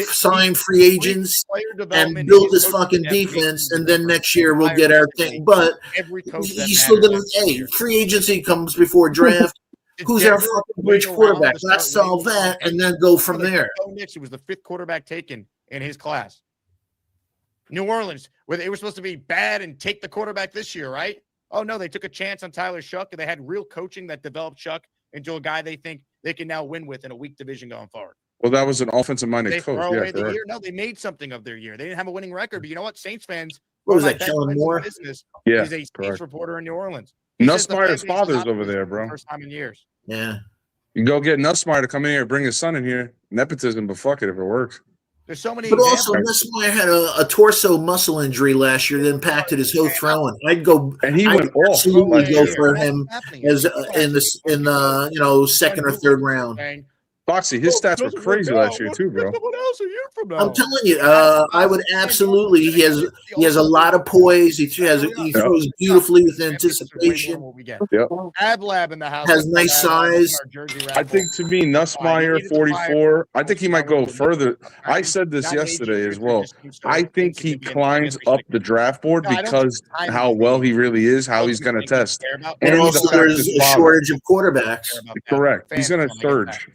S23: sign free agents,
S6: player
S23: and
S6: development
S23: build
S6: and
S23: this
S6: coaching
S23: fucking
S6: staff makes
S23: defense,
S6: the
S23: and then
S6: difference.
S23: next year we'll
S6: Hire
S23: get our
S6: basically
S23: thing. But
S6: every coach that
S23: he's still
S6: matters
S23: gonna.
S6: next
S23: Hey,
S6: year.
S23: free agency comes before draft. Who's our fucking bridge quarterback? Let's solve that and then go from there.
S6: He was the 5th quarterback taken in his class. New Orleans, where they were supposed to be bad and take the quarterback this year, right? Oh, no, they took a chance on Tyler Shuck, and they had real coaching that developed Shuck into a guy they think they can now win with in a weak division going forward.
S16: Well, that was an offensive-minded
S6: They
S16: coach.
S6: throw
S16: Yeah,
S6: away the
S16: correct.
S6: year. No, they made something of their year. They didn't have a winning record, but you know what? Saints fans.
S23: What was
S6: one of
S23: that,
S6: my best
S23: Kellen
S6: friends in the
S23: Moore?
S6: business
S16: Yeah,
S6: is a Saints
S16: correct.
S6: reporter in New Orleans. He says the fan
S16: Nussmeier's
S6: base
S16: father's
S6: is
S16: over there,
S6: optimistic for
S16: bro.
S6: the first time in years.
S23: Yeah.
S16: You can go get Nussmeier to come in here, bring his son in here. Nepotism, but fuck it if it works.
S6: There's so many
S23: But also,
S6: examples.
S23: Nussmeier had a torso muscle injury last year that impacted his whole throwing. I'd
S16: went off
S23: absolutely
S16: last
S23: go
S16: year.
S23: for him as in the second or third round.
S16: Foxy, his stats were crazy last year too, bro.
S6: What else a year from now?
S23: I'm telling you, I would absolutely. He has a lot of poise. He throws beautifully with anticipation.
S16: Yep.
S6: Ab Lab in the house
S23: Has nice size.
S16: I think to me, Nussmeier 44. I think he might go further. I said this yesterday as well. I think he climbs up the draft board because how well he really is, how he's going to test,
S23: And
S16: the
S23: also,
S16: fact
S23: there's
S16: his
S23: a
S16: father-
S23: shortage of quarterbacks.
S16: Correct. He's going to surge.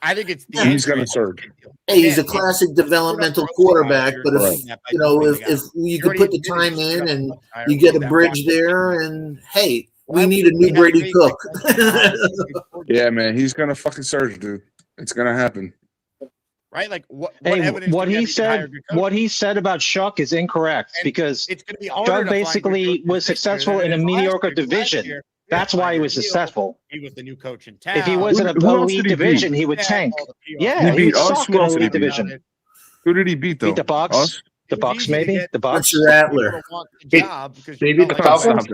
S6: I think it's
S16: He's going to surge.
S23: Hey, he's a classic developmental quarterback, but if you could put the time in and you get a bridge there, and hey, we need a new Brady Cook.
S16: Yeah, man, he's going to fucking surge, dude. It's going to happen.
S6: Right? Like what
S17: Hey,
S6: evidence
S17: what
S6: do we
S17: he
S6: have to hire a
S17: said,
S6: good coach?
S17: what he said about Shuck is incorrect because
S6: It's going to be harder to
S17: Shuck
S6: find
S17: basically
S6: good coaches
S17: was
S6: this year
S17: successful
S6: than
S17: in a
S6: it is last
S17: mediocre
S6: year. Last
S17: division.
S6: year,
S17: That's why he was
S6: Deal.
S17: successful.
S6: He was the new coach in town.
S17: If he was in an
S16: Who else
S17: elite
S16: did he beat?
S17: division, he would
S6: Yeah,
S17: tank.
S6: all the PR.
S17: Yeah,
S16: He
S17: he would
S16: beat us.
S17: suck
S16: Who
S17: in an
S16: else did he
S17: elite
S16: beat?
S17: division.
S16: Who did he beat, though?
S17: Beat the Bucks.
S16: Us?
S17: The Bucks, maybe the Bucks.
S23: Richard Adler.
S22: They beat the Falcons.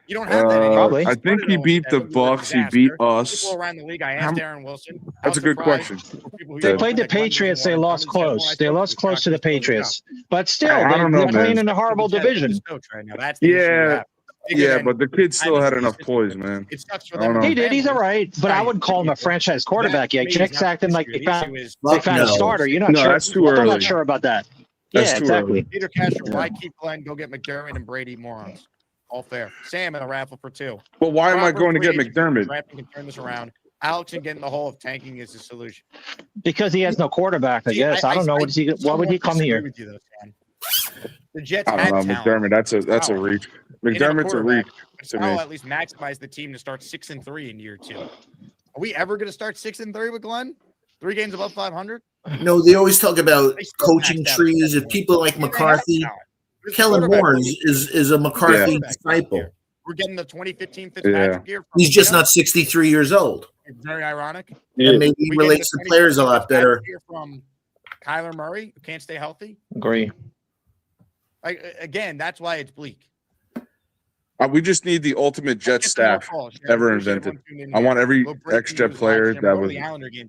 S6: You don't have that anymore.
S17: Probably.
S16: I think he beat the Bucks. He beat us.
S6: People around the league. I asked Aaron Wilson.
S16: That's a good question.
S17: They played the Patriots. They lost close. They lost close to the Patriots. But still,
S16: I don't know,
S17: they're playing
S16: man.
S17: in a horrible division.
S6: Right now. That's the issue you
S16: Yeah,
S6: have. Bigger
S16: yeah,
S6: than-
S16: but the kid still
S6: I
S16: had
S6: think
S16: enough
S6: it's-
S16: poise, man.
S6: It sucks for
S16: I don't
S6: them.
S16: know.
S17: He did. He's all right. But I wouldn't call him a franchise quarterback yet. Jake's acting like they found a starter. You're not
S16: No,
S17: sure.
S16: that's too
S17: I'm
S16: early.
S17: not sure about that.
S16: That's
S17: Yeah,
S16: too
S17: exactly.
S16: early.
S6: Peter Castro, why keep Glenn? Go get McDermott and Brady morons. All fair. Sam in a raffle for 2.
S16: But why am I
S6: Proper
S16: going to get
S6: free agent
S16: McDermott?
S6: drafting can turn this around. Alex and getting the hole of tanking is the solution.
S17: Because he has no quarterback, I
S6: See,
S17: guess. I don't know. Why would he come
S6: disagree
S17: here?
S6: with you, though, Sam. The Jets
S16: I
S6: had
S16: don't know,
S6: talent.
S16: McDermott. That's a reach.
S6: They didn't have
S16: McDermott's a
S6: quarterback,
S16: reach
S6: but
S16: to
S6: now
S16: me.
S6: at least maximize the team to start 6-3 in year 2. Are we ever going to start 6-3 with Glenn? 3 games above 500?
S23: No, they always talk about
S6: They still
S23: coaching
S6: maxed out
S23: trees.
S6: at
S23: If people like
S6: They have
S23: McCarthy,
S6: talent. This
S23: Kellen
S6: quarterback
S23: Moore
S6: play
S23: is a McCarthy
S6: Yeah.
S23: disciple.
S6: We're getting the 2015 Fitzpatrick year. From
S23: He's just
S6: Gino.
S23: not 63 years old.
S6: It's very ironic.
S23: And maybe he
S6: We get
S23: relates
S6: the
S23: to players a
S6: 2015
S23: lot better.
S6: Fitzpatrick year from Kyler Murray, who can't stay healthy.
S17: Agree.
S6: Again, that's why it's bleak.
S16: We just need the ultimate Jet staff ever invented. I want every ex-Jet player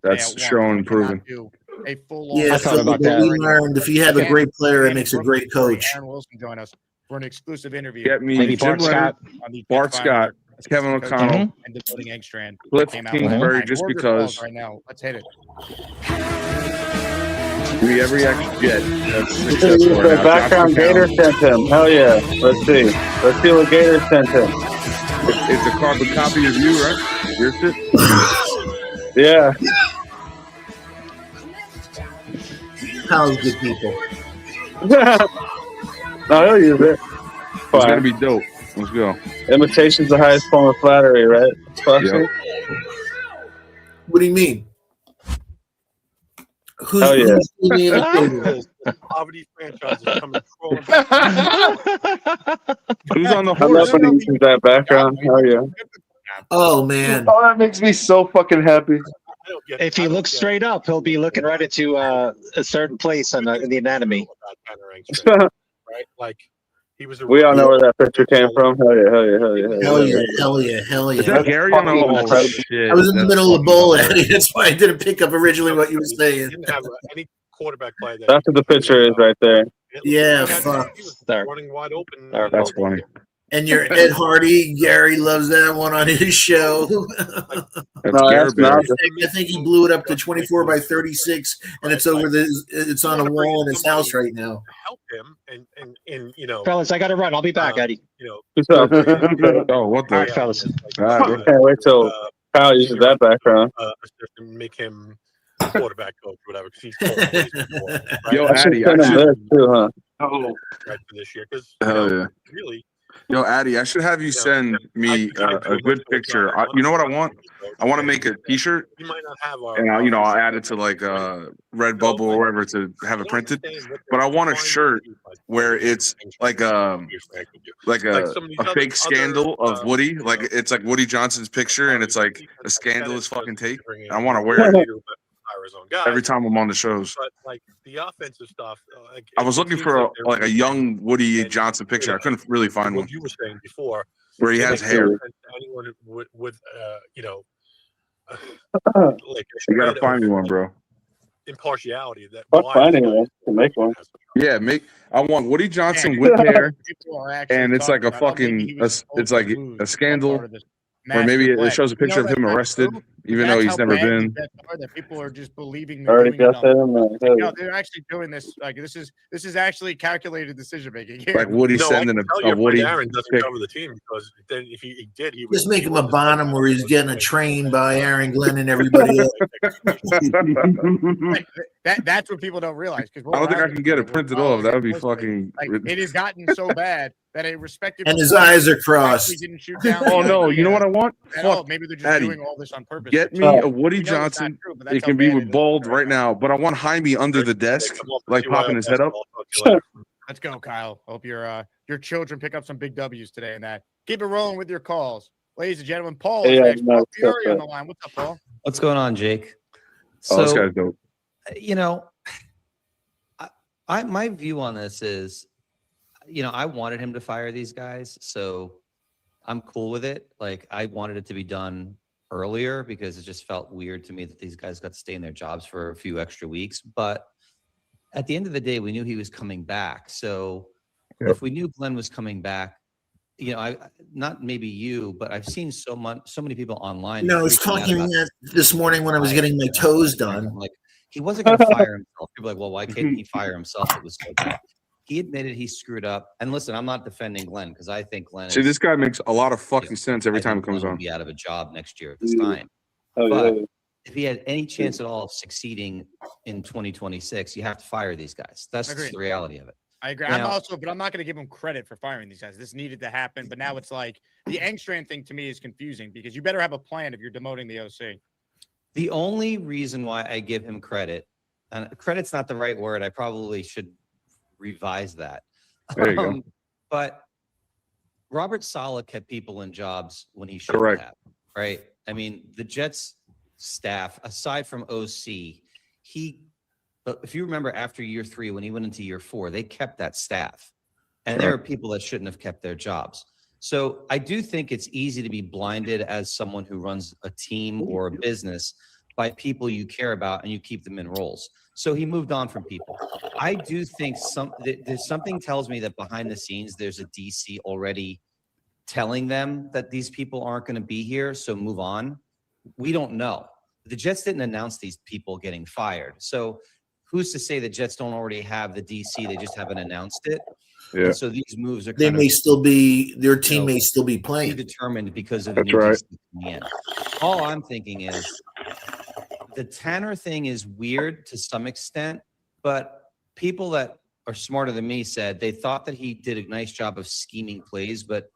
S16: that's shown and proven.
S23: Yeah, Philly, but we learned if you have a great player, it makes a great coach.
S6: Aaron Wilson join us for an exclusive interview.
S16: Get me
S17: Maybe
S16: Jim
S17: Bart
S16: Leonard,
S17: Scott.
S6: on the
S16: Bart
S6: Jets
S16: Scott,
S6: Finder,
S16: Kevin
S6: assistant coach
S16: O'Connell,
S6: and devoting Engstrand.
S16: Cliff
S6: Came out
S16: Kingsbury,
S6: last night.
S16: just
S6: More good
S16: because.
S6: calls right now. Let's hit it.
S16: Give me every ex-Jet that's
S3: Use
S16: successful right
S3: the
S16: now.
S3: background
S16: Josh
S3: Gator
S16: McCown.
S3: sent him. Hell yeah. Let's see. Let's see what Gator sent him.
S16: It's a carbon copy of you, right? Your shit?
S3: Yeah.
S23: How's good people?
S3: No, he'll use it.
S16: It's gonna be dope. Let's go.
S3: Imitation's the highest form of flattery, right?
S16: Yep.
S23: What do you mean? Who's,
S3: Hell yeah.
S23: who's being imitated?
S7: Poverty franchises coming crawling back.
S16: Who's on the
S3: I love
S16: horse?
S3: when he uses that background. Hell yeah.
S23: Oh man.
S22: Oh, that makes me so fucking happy.
S17: If he looks straight up, he'll be looking right into a certain place in the anatomy.
S7: Right? Like he was.
S3: We all know where that picture came from. Hell yeah, hell yeah, hell yeah.
S23: Hell yeah, hell yeah, hell
S16: Is that
S23: yeah.
S16: Gary on the
S3: Fucking
S16: shit?
S23: I was in the
S16: That's
S23: middle of the
S16: fucking
S23: bowl,
S16: hilarious.
S23: Eddie. That's why I didn't pick up originally what you were saying.
S7: Didn't have any quarterback play that.
S3: That's what the picture is right there.
S23: Yeah,
S7: He
S23: fuck.
S7: was
S17: There.
S7: running wide open.
S17: There.
S16: That's funny.
S23: And your Ed Hardy, Gary loves that one on his show. I think he blew it up to 24 by 36, and it's over it's on a wall in his house right now.
S7: Help him and you know,
S17: Fellas, I got to run. I'll be back, Eddie.
S7: you
S3: What's up?
S16: Oh, what the?
S17: All right, fellas.
S3: Can't wait till Kyle uses that background.
S7: make him quarterback coach, whatever. 'Cause he's coached before, right?
S16: Yo,
S3: I should
S16: Addy,
S3: send him this too, huh?
S7: Right for this year, because
S16: Hell yeah.
S7: really,
S16: Yo, Addy, I should have you send me a good picture. You know what I want? I want to make a T-shirt,
S7: we might not have our,
S16: and I'll add it to like Redbubble or wherever to have it printed. But I want a shirt where it's like a fake scandal of Woody, like it's like Woody Johnson's picture, and it's like a scandalous fucking take. And I want to wear it every time I'm on the shows.
S7: But like the offensive stuff,
S16: I was looking for a young Woody Johnson picture. I couldn't really find one.
S7: What you were saying before,
S16: where he has hair.
S7: Anyone with you know,
S16: like you gotta find me one, bro.
S7: Impartiality. That
S3: finding one to make one.
S16: Yeah, I want Woody Johnson with hair, and it's like a fucking, it's like a scandal, or maybe it shows a picture of him arrested, even though he's never been.
S6: That people are just believing.
S3: Already got that in there.
S6: No, they're actually doing this. Like this is actually calculated decision making.
S16: Like Woody sending a Woody.
S7: Aaron doesn't cover the team, because then if he did, he would
S23: just make him a bottom where he's getting a train by Aaron Glenn and everybody else.
S6: That's what people don't realize. Because
S16: I don't think I can get it printed off. That would be fucking.
S6: Like, it has gotten so bad that a respected
S23: and his eyes are crossed.
S6: Didn't shoot down
S16: oh no! You know what I want?
S6: Fuck, maybe they're just doing all this on purpose.
S16: Get me a Woody Johnson. It can be with bald right now, but I want Jaime under the desk, like popping his head up.
S6: Let's go, Kyle. Hope your children pick up some big W's today. And that keep it rolling with your calls, ladies and gentlemen. Paul is next. Paul Fiore on the line. What's up, Paul?
S9: What's going on, Jake?
S16: So, this guy's dope.
S9: You know, my view on this is, you know, I wanted him to fire these guys, so I'm cool with it. Like, I wanted it to be done earlier because it just felt weird to me that these guys got to stay in their jobs for a few extra weeks. But at the end of the day, we knew he was coming back. So if we knew Glenn was coming back, you know, not maybe you, but I've seen so many people online.
S23: No, I was talking that this morning when I was getting my toes done.
S9: Like, he wasn't going to fire himself. People are like, well, why can't he fire himself? It was so bad. He admitted he screwed up. And listen, I'm not defending Glenn because I think Glenn.
S16: See, this guy makes a lot of fucking sense every time it comes on.
S9: Be out of a job next year at this time. But if he had any chance at all of succeeding in 2026, you have to fire these guys. That's just the reality of it.
S6: I agree. Now, but I'm not going to give him credit for firing these guys. This needed to happen, but now it's like the Engstrand thing to me is confusing because you better have a plan if you're demoting the OC.
S9: The only reason why I give him credit, and credit's not the right word. I probably should revise that.
S16: There you go.
S9: But Robert Saleh kept people in jobs when he should have, right? I mean, the Jets staff, aside from OC, but if you remember after year 3, when he went into year 4, they kept that staff. And there are people that shouldn't have kept their jobs. So I do think it's easy to be blinded as someone who runs a team or a business by people you care about and you keep them in roles. So he moved on from people. I do think there's something tells me that behind the scenes, there's a DC already telling them that these people aren't going to be here. So move on. We don't know. The Jets didn't announce these people getting fired. So who's to say the Jets don't already have the DC? They just haven't announced it.
S16: Yeah.
S9: And so these moves are.
S23: They may still be. Their team may still be playing.
S9: Determined because of
S16: the
S9: new DC in the end. All I'm thinking is the Tanner thing is weird to some extent, but people that are smarter than me said they thought that he did a nice job of scheming plays, but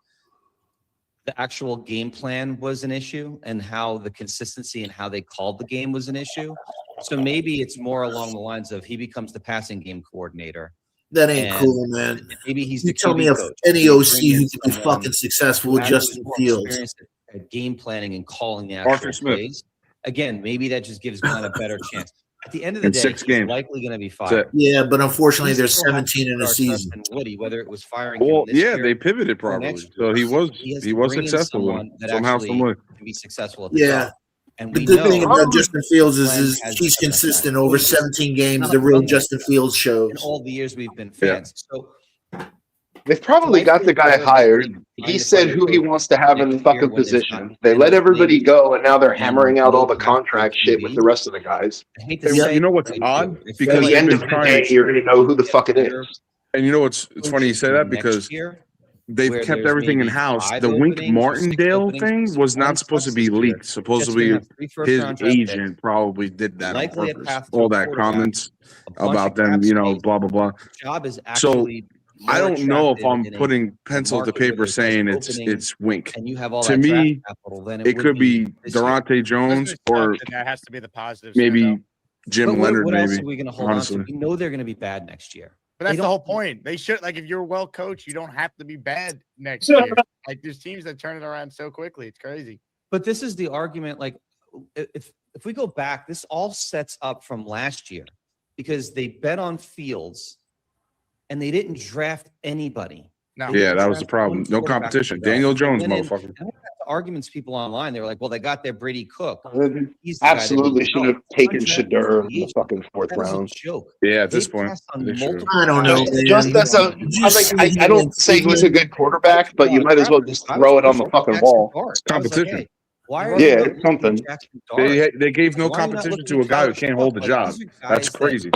S9: the actual game plan was an issue and how the consistency and how they called the game was an issue. So maybe it's more along the lines of he becomes the passing game coordinator.
S23: That ain't cool, man.
S9: Maybe he's
S23: you tell me of any OC who could be fucking successful with Justin Fields.
S9: At game planning and calling the actual plays. Again, maybe that just gives Glenn a better chance. At the end of the day, he's likely going to be fired.
S23: Yeah, but unfortunately, there's 17 in a season.
S9: Woody, whether it was firing.
S16: Well, yeah, they pivoted properly, so he was successful somehow, some way.
S9: To be successful. At the job. And
S23: the good thing about Justin Fields is he's consistent over 17 games. The real Justin Fields shows.
S9: In all the years we've been fans, so
S22: They've probably got the guy hired. He said who he wants to have in the fucking position. They let everybody go, and now they're hammering out all the contract shit with the rest of the guys.
S9: I hate to
S3: And
S9: say
S3: you know
S9: it,
S3: what's
S9: right?
S3: odd?
S9: If
S22: At
S3: Because
S22: the
S3: they've
S22: end
S3: been
S22: of the
S3: trying
S22: day, you're going to know who the fuck it is.
S3: And you know what's it's funny you say that
S9: next
S3: because
S9: year,
S3: they've
S9: where
S3: kept
S9: there's
S3: everything in
S9: maybe
S3: house.
S9: 5
S3: The Wink
S9: openings or 6
S3: Martindale
S9: openings
S3: thing
S9: for
S3: was not
S9: one
S3: supposed to
S9: plus
S3: be
S9: this year,
S3: leaked.
S9: Jets are
S3: Supposedly
S9: gonna have 3
S3: his
S9: first-round draft picks,
S3: agent probably did that on
S9: likely a
S3: purpose.
S9: path to
S3: All
S9: a
S3: that
S9: quarterback,
S3: comments
S9: a bunch
S3: about
S9: of
S3: them,
S9: cap
S3: you know,
S9: space.
S3: blah blah blah.
S9: The job is
S3: So
S9: actually
S3: I
S9: more
S3: don't know if
S9: attractive
S3: I'm
S9: in
S3: putting
S9: a
S3: pencil to
S9: market where
S3: paper
S9: there's less
S3: saying
S9: openings
S3: it's Wink.
S9: and you have all
S3: To
S9: that draft
S3: me,
S9: capital than
S3: it
S9: it would
S3: could be
S9: this year.
S3: Durante Jones or
S6: That has to be the positives here,
S3: maybe
S6: though.
S3: Jim
S9: But
S3: Leonard.
S9: what else
S3: Maybe
S9: are we going to hold on
S3: honestly,
S9: to? We know they're going to be bad next year.
S6: But that's
S9: They
S6: the whole
S9: don't-
S6: point. They should, like, if you're well coached, you don't have to be bad next year. Like, there's teams that turn it around so quickly. It's crazy.
S9: But this is the argument. Like, if we go back, this all sets up from last year because they bet on Fields and they didn't draft anybody.
S6: No.
S9: They
S3: yeah,
S9: didn't
S3: that was the
S9: draft
S3: problem.
S9: one
S3: No
S9: quarterback
S3: competition.
S9: development.
S3: Daniel
S9: They
S3: Jones,
S9: went in-
S3: motherfucker.
S9: and I had arguments people online. They were like, "Well, they got their Brady Cook. He's the guy that
S22: Absolutely
S9: we
S22: should
S9: developed."
S22: have taken
S9: Contract
S22: Shadur in the
S9: agent.
S22: fucking fourth
S9: That was a
S22: round.
S9: joke.
S3: Yeah, at this
S9: They
S3: point,
S9: passed on
S3: they should.
S9: multiple
S23: I don't know,
S9: guys.
S22: Just as a, I don't say he's a good quarterback, but you might as well just throw it on the fucking wall.
S3: It's
S9: I was like,
S3: competition.
S9: hey, why are
S22: Yeah,
S9: you not
S22: it's
S9: looking at
S22: something.
S9: Jackson Dart?
S3: They gave no
S9: Why are you not
S3: competition
S9: looking
S3: to a
S9: at
S3: guy who
S9: Tyler
S3: can't
S9: Shuck?
S3: hold the
S9: Like,
S3: job.
S9: these are
S3: That's
S9: guys that
S3: crazy.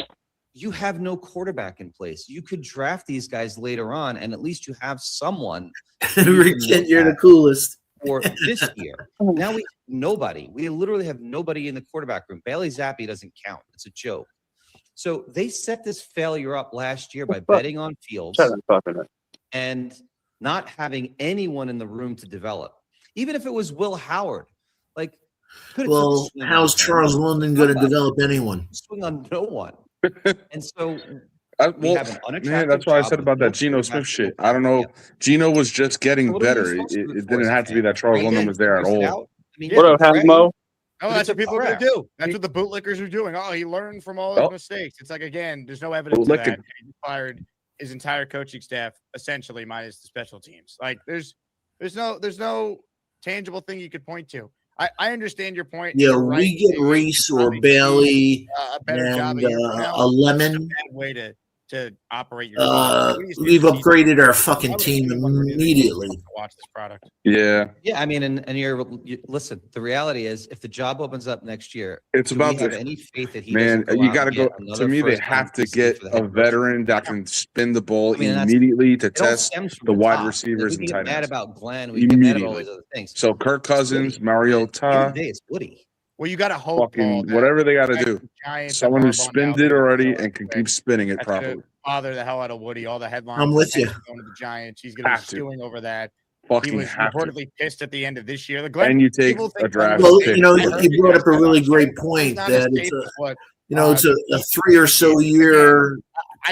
S9: You have no quarterback in place. You could draft these guys later on, and at least you have someone.
S23: Kent, you're the coolest.
S9: For this year. Now we have nobody. We literally have nobody in the quarterback room. Bailey Zappi doesn't count. It's a joke. So they set this failure up last year by betting on Fields and not having anyone in the room to develop. Even if it was Will Howard, like, could have took a
S23: Well,
S9: swing
S23: how's
S9: on him.
S23: Charles London going to develop anyone?
S9: Swing on no one. And so we
S3: Well,
S9: have an
S3: man,
S9: unattractive
S3: that's why I
S9: job
S3: said
S9: with
S3: about
S9: no
S3: that Geno
S9: quarterback
S3: Smith
S9: to go
S3: shit. I don't know. Geno was just getting
S9: What are you
S3: better.
S9: supposed to root
S3: It
S9: for
S3: didn't
S9: as a
S3: have to be
S9: fan?
S3: that Charles
S9: Trade
S3: London
S9: in,
S3: was there at
S9: figure it
S3: all.
S9: out? I mean,
S3: What
S9: yeah,
S3: up, Hasmo?
S6: Oh,
S9: But
S6: that's
S9: it's a
S6: what people are going to
S9: crap.
S6: do. That's what the bootlickers are doing. Oh, he learned from all his
S3: Oh.
S6: mistakes. It's like, again, there's no evidence of that.
S3: Bootlicking.
S6: He fired his entire coaching staff, essentially, minus the special teams. Like, there's no tangible thing you could point to. I understand your point.
S23: Yeah,
S6: You're right.
S23: we get Reese or Bailey
S6: A better job
S23: and
S6: a year from now.
S23: a Lemon.
S6: It's a bad way to operate your team.
S23: We've upgraded our fucking team immediately.
S6: Watch this product.
S3: Yeah.
S9: Yeah, I mean, and you listen. The reality is, if the job opens up next year,
S3: It's
S9: do we
S3: about
S9: have
S3: the
S9: any faith that he
S3: man.
S9: doesn't
S3: You
S9: out
S3: got to
S9: and
S3: go.
S9: get
S3: To
S9: another
S3: me, they
S9: first-time
S3: have to
S9: PC
S3: get
S9: for the
S3: a
S9: head coach?
S3: veteran that can spin the ball
S9: I mean, and that's-
S3: immediately to
S9: it all
S3: test
S9: stems from
S3: the wide
S9: top. Like,
S3: receivers
S9: we
S3: and
S9: can
S3: tight
S9: get mad
S3: ends.
S9: about Glenn. We can get mad about all these other things.
S3: So Kirk Cousins, Mariota,
S9: It's Woody.
S6: Well, you got to hope, Paul,
S3: fucking whatever they got to do.
S6: Giants
S3: Someone who
S6: have Harbaugh
S3: spinned
S6: now
S3: it
S6: too,
S3: already
S6: so
S3: and can keep spinning it
S6: that's gonna
S3: properly.
S6: bother the hell out of Woody. All the headlines.
S23: I'm with you.
S6: Going to the Giants. He's going to be
S3: Have to.
S6: stewing over that.
S3: Fucking
S6: He was
S3: have to.
S6: reportedly pissed at the end of this year. The Glenn,
S3: And you take
S6: people
S3: a
S6: think
S3: draft
S23: Well,
S3: pick.
S23: you know,
S6: I heard
S23: you brought up a really great
S6: He's
S23: point
S6: not as
S23: that it's
S6: stable
S23: a,
S6: as what,
S23: you know, it's a 3 or so year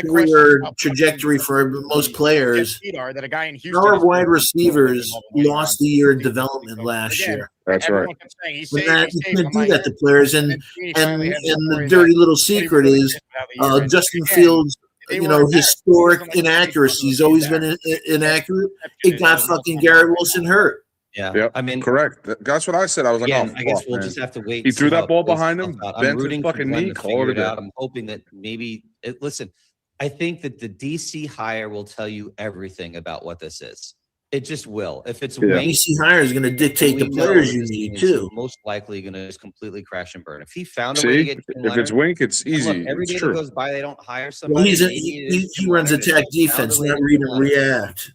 S23: career trajectory for most players.
S6: that a guy in Houston
S23: Our
S6: is-
S23: wide receivers lost a year of development last
S6: Again,
S23: year.
S3: That's right.
S6: everyone kept saying, he's
S23: When
S6: safe,
S23: that,
S6: he's
S23: you
S6: safe.
S23: can't
S6: I'm
S23: do
S6: like,
S23: that to players, and
S6: he finally had one
S23: the
S6: story
S23: dirty
S6: that
S23: little
S6: Woody
S23: secret
S6: really
S23: is
S6: pissed about the year. And
S23: Justin
S6: again,
S23: Fields.
S6: they
S23: You
S6: were
S23: know,
S6: embarrassed.
S23: historic
S6: It wasn't like
S23: inaccuracies. Always been inaccurate. It got fucking Garrett Wilson hurt.
S9: Yeah,
S3: Yep.
S9: I mean,
S3: correct. That's what I said. I was like,
S9: again,
S3: oh,
S9: I guess
S3: fuck,
S9: we'll
S3: man.
S9: just have to wait.
S3: He
S9: and
S3: threw
S9: see how
S3: that ball
S9: it plays
S3: behind him,
S9: itself out. I'm
S3: bent his
S9: rooting for
S3: fucking
S9: Glenn
S3: knee,
S9: to
S3: call
S9: figure
S3: it a
S9: it
S3: day.
S9: out. I'm hoping that maybe listen. I think that the DC hire will tell you everything about what this is. It just will. If it's Wink,
S23: DC hire is going to dictate the
S9: we know
S23: players
S9: that
S23: you
S9: this
S23: need
S9: team is
S23: too.
S9: most likely going to just completely crash and burn. If he found a way to
S3: See,
S9: get Jim
S3: if it's
S9: Leonard-
S3: Wink, it's
S9: and look,
S3: easy.
S9: every
S3: It's
S9: day
S3: true.
S9: that goes by, they don't hire
S23: Well,
S9: somebody.
S23: he
S9: maybe it's Jim
S23: runs
S9: Leonard.
S23: attack
S9: If they found
S23: defense,
S9: a way
S23: not
S9: to
S23: read
S9: Jim
S23: and
S9: Leonard.
S23: react.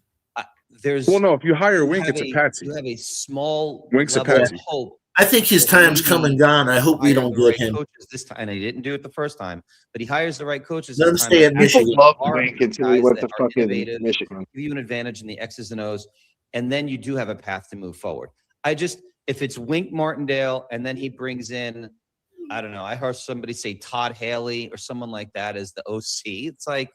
S9: There's
S3: Well, no, if you hire Wink,
S9: have
S3: it's a patsy.
S9: You have a small
S3: Wink's a
S9: level of
S3: patsy.
S9: hope.
S23: I think his
S9: that
S23: time's
S9: maybe
S23: come and gone. I hope we
S9: hire
S23: don't
S9: the
S23: get
S9: right
S23: him.
S9: coaches this time. And he didn't do it the first time, but he hires the right coaches
S23: Let him
S9: this time.
S23: stay at
S9: that
S23: Michigan.
S22: People loved
S9: are
S22: Wink until he
S9: guys
S22: went
S9: that
S22: to
S9: are
S22: fucking
S9: innovative,
S22: Michigan.
S9: give you an advantage in the X's and O's, and then you do have a path to move forward. If it's Wink Martindale and then he brings in, I don't know, I heard somebody say Todd Haley or someone like that as the OC. It's like,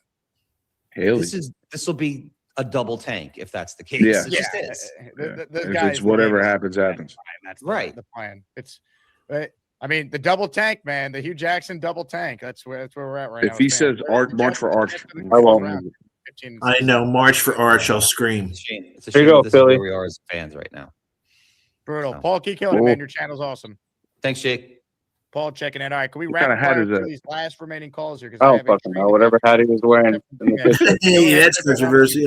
S3: Haley.
S9: this will be a double tank if that's the case.
S3: Yeah.
S9: It just is.
S3: If it's whatever happens, happens.
S6: That's
S9: right.
S6: The plan. It's, I mean, the double tank, man, the Hugh Jackson double tank. That's where we're at right now.
S3: If he
S6: as
S3: says
S6: fans.
S3: March for Arch,
S22: I won't.
S6: 15
S23: I know. March for Arch. I'll scream.
S9: It's a
S3: There
S9: shame
S3: you go,
S9: that this
S3: Philly.
S9: is where we are as fans right now.
S6: Brutal.
S9: So.
S6: Paul, keep killing it,
S3: Cool.
S6: man. Your channel's awesome.
S9: Thanks, Jake.
S6: Paul checking in. All right, can we
S3: What kind
S6: rapid
S3: of hat
S6: fire
S3: is
S6: through
S3: that?
S6: these last remaining calls here?
S3: I
S6: Because I
S3: don't
S6: have
S3: fucking know. Whatever hat he was wearing in the picture.
S23: Hey, that's controversial.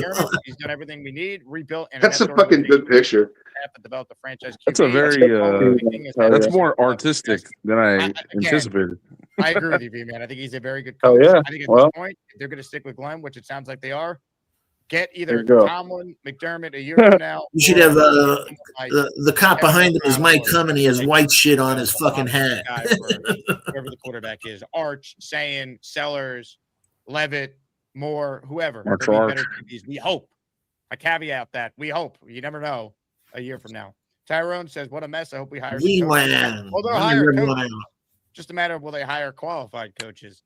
S6: He's done everything we need, rebuilt, and
S13: That's a fucking good picture.
S6: developed the franchise QB.
S3: That's a very that's
S6: That's
S3: more artistic than I anticipated.
S6: I agree with you, V man. I think he's a very good
S3: Oh,
S6: coach.
S3: yeah.
S6: I think at
S3: Well.
S6: this point, if they're going to stick with Glenn, which it sounds like they are. Get either
S3: There you go.
S6: Tomlin, McDermott a year from now.
S23: You should have the cop behind him is Mike Cumming. He has white shit on his fucking hat.
S6: Whoever the quarterback is, Arch, Sayin, Sellers, Levitt, Moore, whoever.
S3: Arch.
S6: Better QBs. We hope. I caveat that. We hope. You never know a year from now. Tyrone says, what a mess. I hope we hire some coaches. Well, they'll hire coaches. Just a matter of will they hire qualified coaches.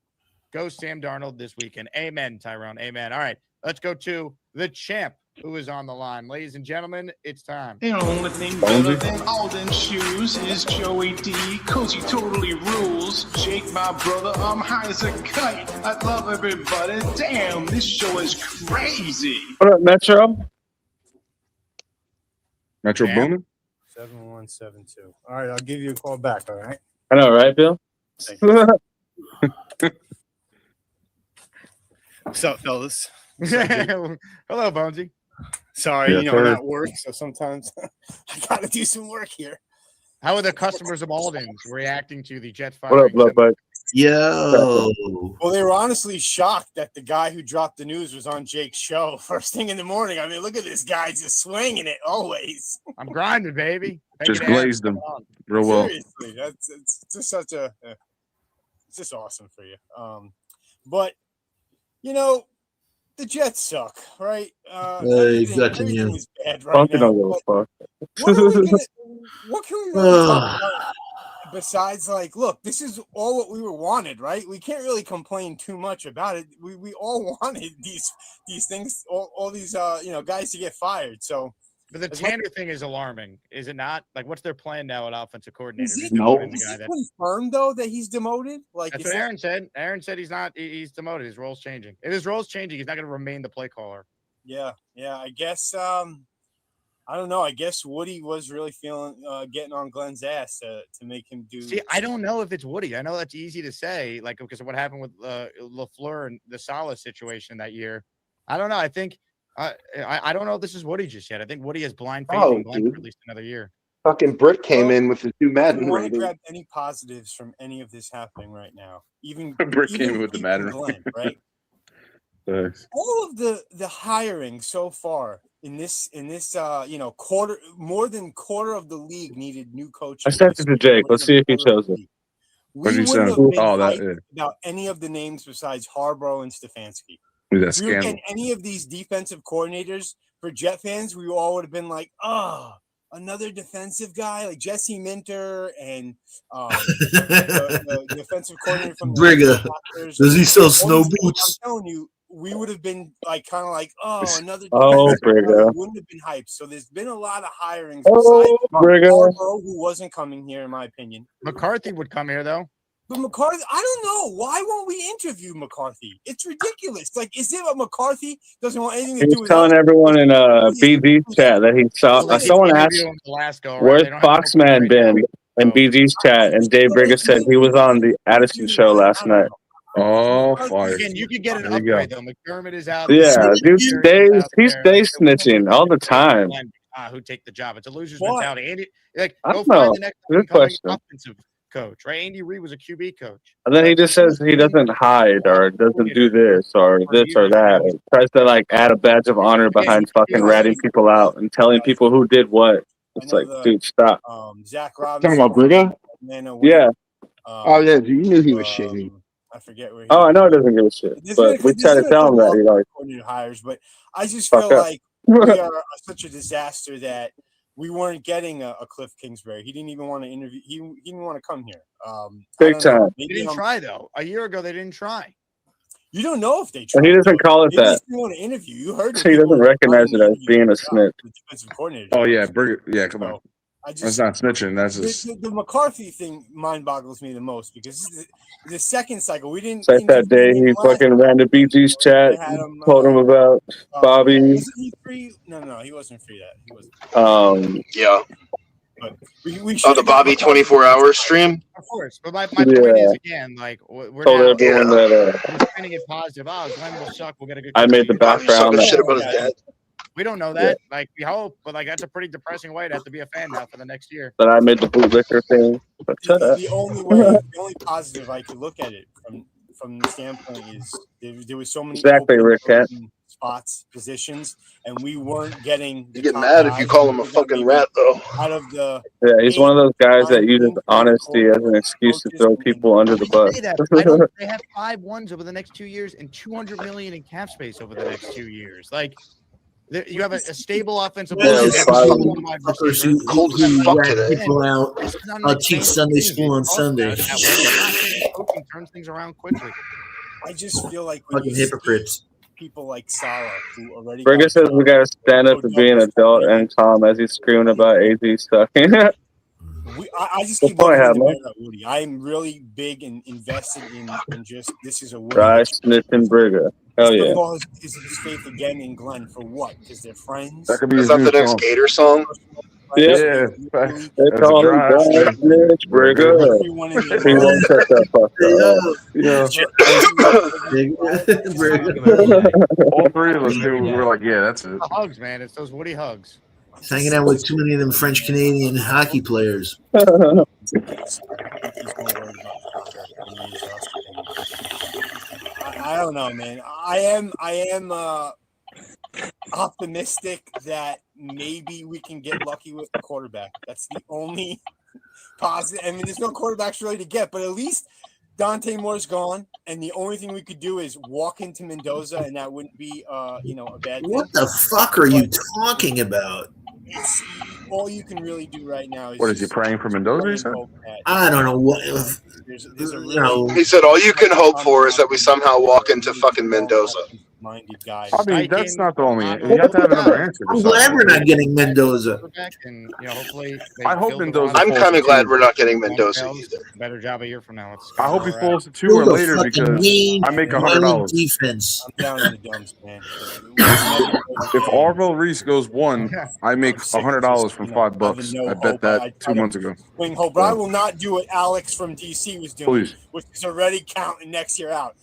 S6: Go Sam Darnold this weekend. Amen, Tyrone. Amen. All right. Let's go to the champ who is on the line. Ladies and gentlemen, it's time.
S11: The only thing better than Alden shoes is Joey D, cause he totally rules. Jake, my brother, I'm high as a kite. I love everybody. Damn, this show is crazy.
S3: What up, Metro? Metro booming?
S19: 7172. All right, I'll give you a call back, all right?
S3: I know, right, Bill?
S19: What's up, fellas?
S6: Hello, Bonesy.
S19: Sorry,
S3: Yeah,
S19: I'm at work, so sometimes I gotta do some work here.
S6: How are the customers of Alden's reacting to the Jet
S3: What
S6: firing?
S3: up, love bud?
S23: Yo.
S19: Well, they were honestly shocked that the guy who dropped the news was on Jake's show first thing in the morning. I mean, look at this guy just swinging it always.
S6: I'm grinding, baby.
S3: Just glazed them real well.
S19: Seriously, it's just such a it's just awesome for you. But you know, the Jets suck, right? Everything is bad right
S3: Funky
S19: now.
S3: don't give a fuck.
S19: What can we really talk about besides like, look, this is all what we were wanted, right? We can't really complain too much about it. We all wanted these things, all these guys to get fired. So,
S6: but the Tanner thing is alarming, is it not? Like, what's their plan now at offensive coordinator?
S19: Is it confirmed though that he's demoted? Like
S6: that's what Aaron said. Aaron said he's not. He's demoted. His role's changing. If his role's changing, he's not going to remain the play caller.
S19: Yeah. I guess. I don't know. I guess Woody was really feeling getting on Glenn's ass to make him do.
S6: See, I don't know if it's Woody. I know that's easy to say, like because of what happened with LaFleur and the Salah situation that year. I don't know. I think I don't know if this is Woody just yet. I think Woody has blind faith in Glenn for at least another year.
S13: Fucking Britt came in with his new Madden
S19: I want to
S13: rating.
S19: grab any positives from any of this happening right now. Even
S3: Britt came
S19: even
S3: in with the Madden
S19: Glenn, right?
S3: Thanks.
S19: All of the hiring so far in this quarter, more than quarter of the league needed new coaches.
S3: I sent it to Jake. Let's see if he shows it.
S19: We
S3: you
S19: wouldn't
S3: send?
S19: have been
S3: Oh, that
S19: hyped
S3: is.
S19: about any of the names besides Harbaugh and Stefanski.
S3: That
S19: If we were
S3: scandal.
S19: getting any of these defensive coordinators for Jet fans, we all would have been like, oh, another defensive guy like Jesse Minter and the defensive coordinator from the
S23: Brigger.
S19: Packers.
S23: Does he sell
S19: All
S23: snow
S19: these things,
S23: boots?
S19: I'm telling you, we would have been like kind of like, oh, another
S3: Oh,
S19: defensive guy.
S3: Brigger.
S19: We wouldn't have been hyped. So there's been a lot of hirings
S3: Oh,
S19: besides
S3: Brigger.
S19: Harbaugh, who wasn't coming here, in my opinion.
S6: McCarthy would come here though.
S19: But McCarthy, I don't know. Why won't we interview McCarthy? It's ridiculous. Like, is it what McCarthy doesn't want anything to
S3: He
S19: do
S3: was
S19: with
S3: telling
S19: us?
S3: everyone in BG's chat that he saw. Someone asked, "Where's Foxman been?" in BG's chat, and Dave Brigger said he was on the Addison show last night. Oh, fire!
S6: Again, you could get an
S3: There you go.
S6: upgrade though. McDermott is out.
S3: Yeah, dude, he
S6: There.
S3: stays snitching all the time.
S6: Who take the job? It's a loser's mentality. Andy, like,
S3: I
S6: go
S3: don't know.
S6: find the next
S3: Good
S6: incoming
S3: question.
S6: offensive coach, right? Andy Reid was a QB coach.
S3: And then he just says he doesn't hide or doesn't do this or this or that. And tries to like add a badge of honor behind fucking ratting people out and telling people who did what. It's like, dude, stop.
S19: Zach Robinson.
S13: Talking about Brigger?
S3: Yeah.
S13: Oh yeah, you knew he was shady.
S19: I forget where.
S3: Oh, I know he doesn't give a shit, but we try to tell him that, you know.
S19: Coordinator hires, but I just
S3: Fuck
S19: feel
S3: up.
S19: like we are such a disaster that we weren't getting a Cliff Kingsbury. He didn't even want to interview. He didn't want to come here.
S3: Big time.
S6: They didn't try though. A year ago, they didn't try.
S19: You don't know if they
S3: And
S19: tried.
S3: he doesn't call it
S19: Maybe
S3: that.
S19: they want to interview. You heard
S3: He doesn't recognize it as being a snitch.
S19: defensive coordinator.
S3: Oh yeah, Brigger. Yeah, come on.
S19: That's
S3: not snitching. That's just
S19: The McCarthy thing mind boggles me the most because this is the second cycle. We didn't.
S3: it's like that day he fucking ran to BG's chat, told him about Bobby.
S19: Wasn't he free? No, he wasn't free. That he wasn't.
S13: Yeah.
S19: but we should.
S13: Oh, the Bobby 24-hour stream.
S6: Of course, but my point is again, like we're
S3: Told
S6: now
S3: everyone that
S6: we're spinning it positive. Oh, Glenn will suck. We'll get a good.
S3: I made the background.
S13: Shit about his dad.
S6: We don't know that. Like we hope, but like that's a pretty depressing way to have to be a fan now for the next year.
S3: That I made the bootlicker thing. But shut up.
S19: The only positive I could look at it from the standpoint is there was so many
S3: Exactly,
S19: open
S3: Rick Cat.
S19: spots, positions, and we weren't getting.
S13: You get mad if you call him a fucking rat, though.
S19: Out of the
S3: Yeah, he's one of those guys that uses honesty as an excuse to throw people under the bus.
S6: Say that, I don't, they have 5 1s over the next 2 years and $200 million in cap space over the next 2 years. Like you have a stable offensive line.
S23: Fuckers who rat people out. I'll teach Sunday school on Sunday.
S6: Coaching turns things around quickly.
S19: I just feel like when
S23: Fucking hypocrites.
S19: people like Salah who already.
S3: Burger says we gotta stand up to be an adult and calm as he's screaming about AZ sucking.
S19: I just
S3: Good
S19: keep
S3: point,
S19: looking
S3: Hammer.
S19: at Woody. I'm really big and invested in just this is a Woody.
S3: Dry snitching Burger. Hell yeah.
S19: Football is his faith again in Glenn for what? Because they're friends.
S16: That could be
S13: Is
S16: his
S13: that
S16: new
S13: the next
S16: song.
S13: Gator song?
S3: Yeah.
S16: That's
S3: They
S16: a
S3: call him
S16: dry
S3: Dry
S16: snitch.
S3: Snitch Burger. He won't shut that fuck up.
S16: All three of us knew. We were like, yeah, that's it.
S6: The hugs, man. It's those Woody hugs.
S23: He's hanging out with too many of them French Canadian hockey players.
S19: I don't know, man. I am optimistic that maybe we can get lucky with the quarterback. That's the only positive. I mean, there's no quarterbacks really to get, but at least Dante Moore's gone, and the only thing we could do is walk into Mendoza, and that wouldn't be, a bad thing.
S23: What the fuck are you talking about?
S19: It's all you can really do right now. Is
S16: What is he praying for Mendoza? He said?
S23: I don't know what.
S13: He said all you can hope for is that we somehow walk into fucking Mendoza.
S19: Minded guy.
S16: I mean, that's not the only. You have to have another answer.
S23: I'm glad we're not getting Mendoza.
S6: And hopefully
S16: I hope Mendoza.
S13: I'm
S16: falls
S13: kind
S16: to
S13: of glad
S16: two.
S13: we're not getting Mendoza either.
S6: Better job a year from now. Let's
S16: I hope he falls to 2
S23: Build
S16: or
S23: a
S16: later
S23: fucking
S16: because
S23: mean,
S16: I make
S23: violent
S16: $100.
S23: defense.
S19: I'm down in the dumps, man.
S16: If Arvell Reese goes 1, I make $100 from $5. I bet that 2 months ago.
S19: Swing hope, but I will not do what Alex from DC was doing,
S16: Please.
S19: which is already counting next year out.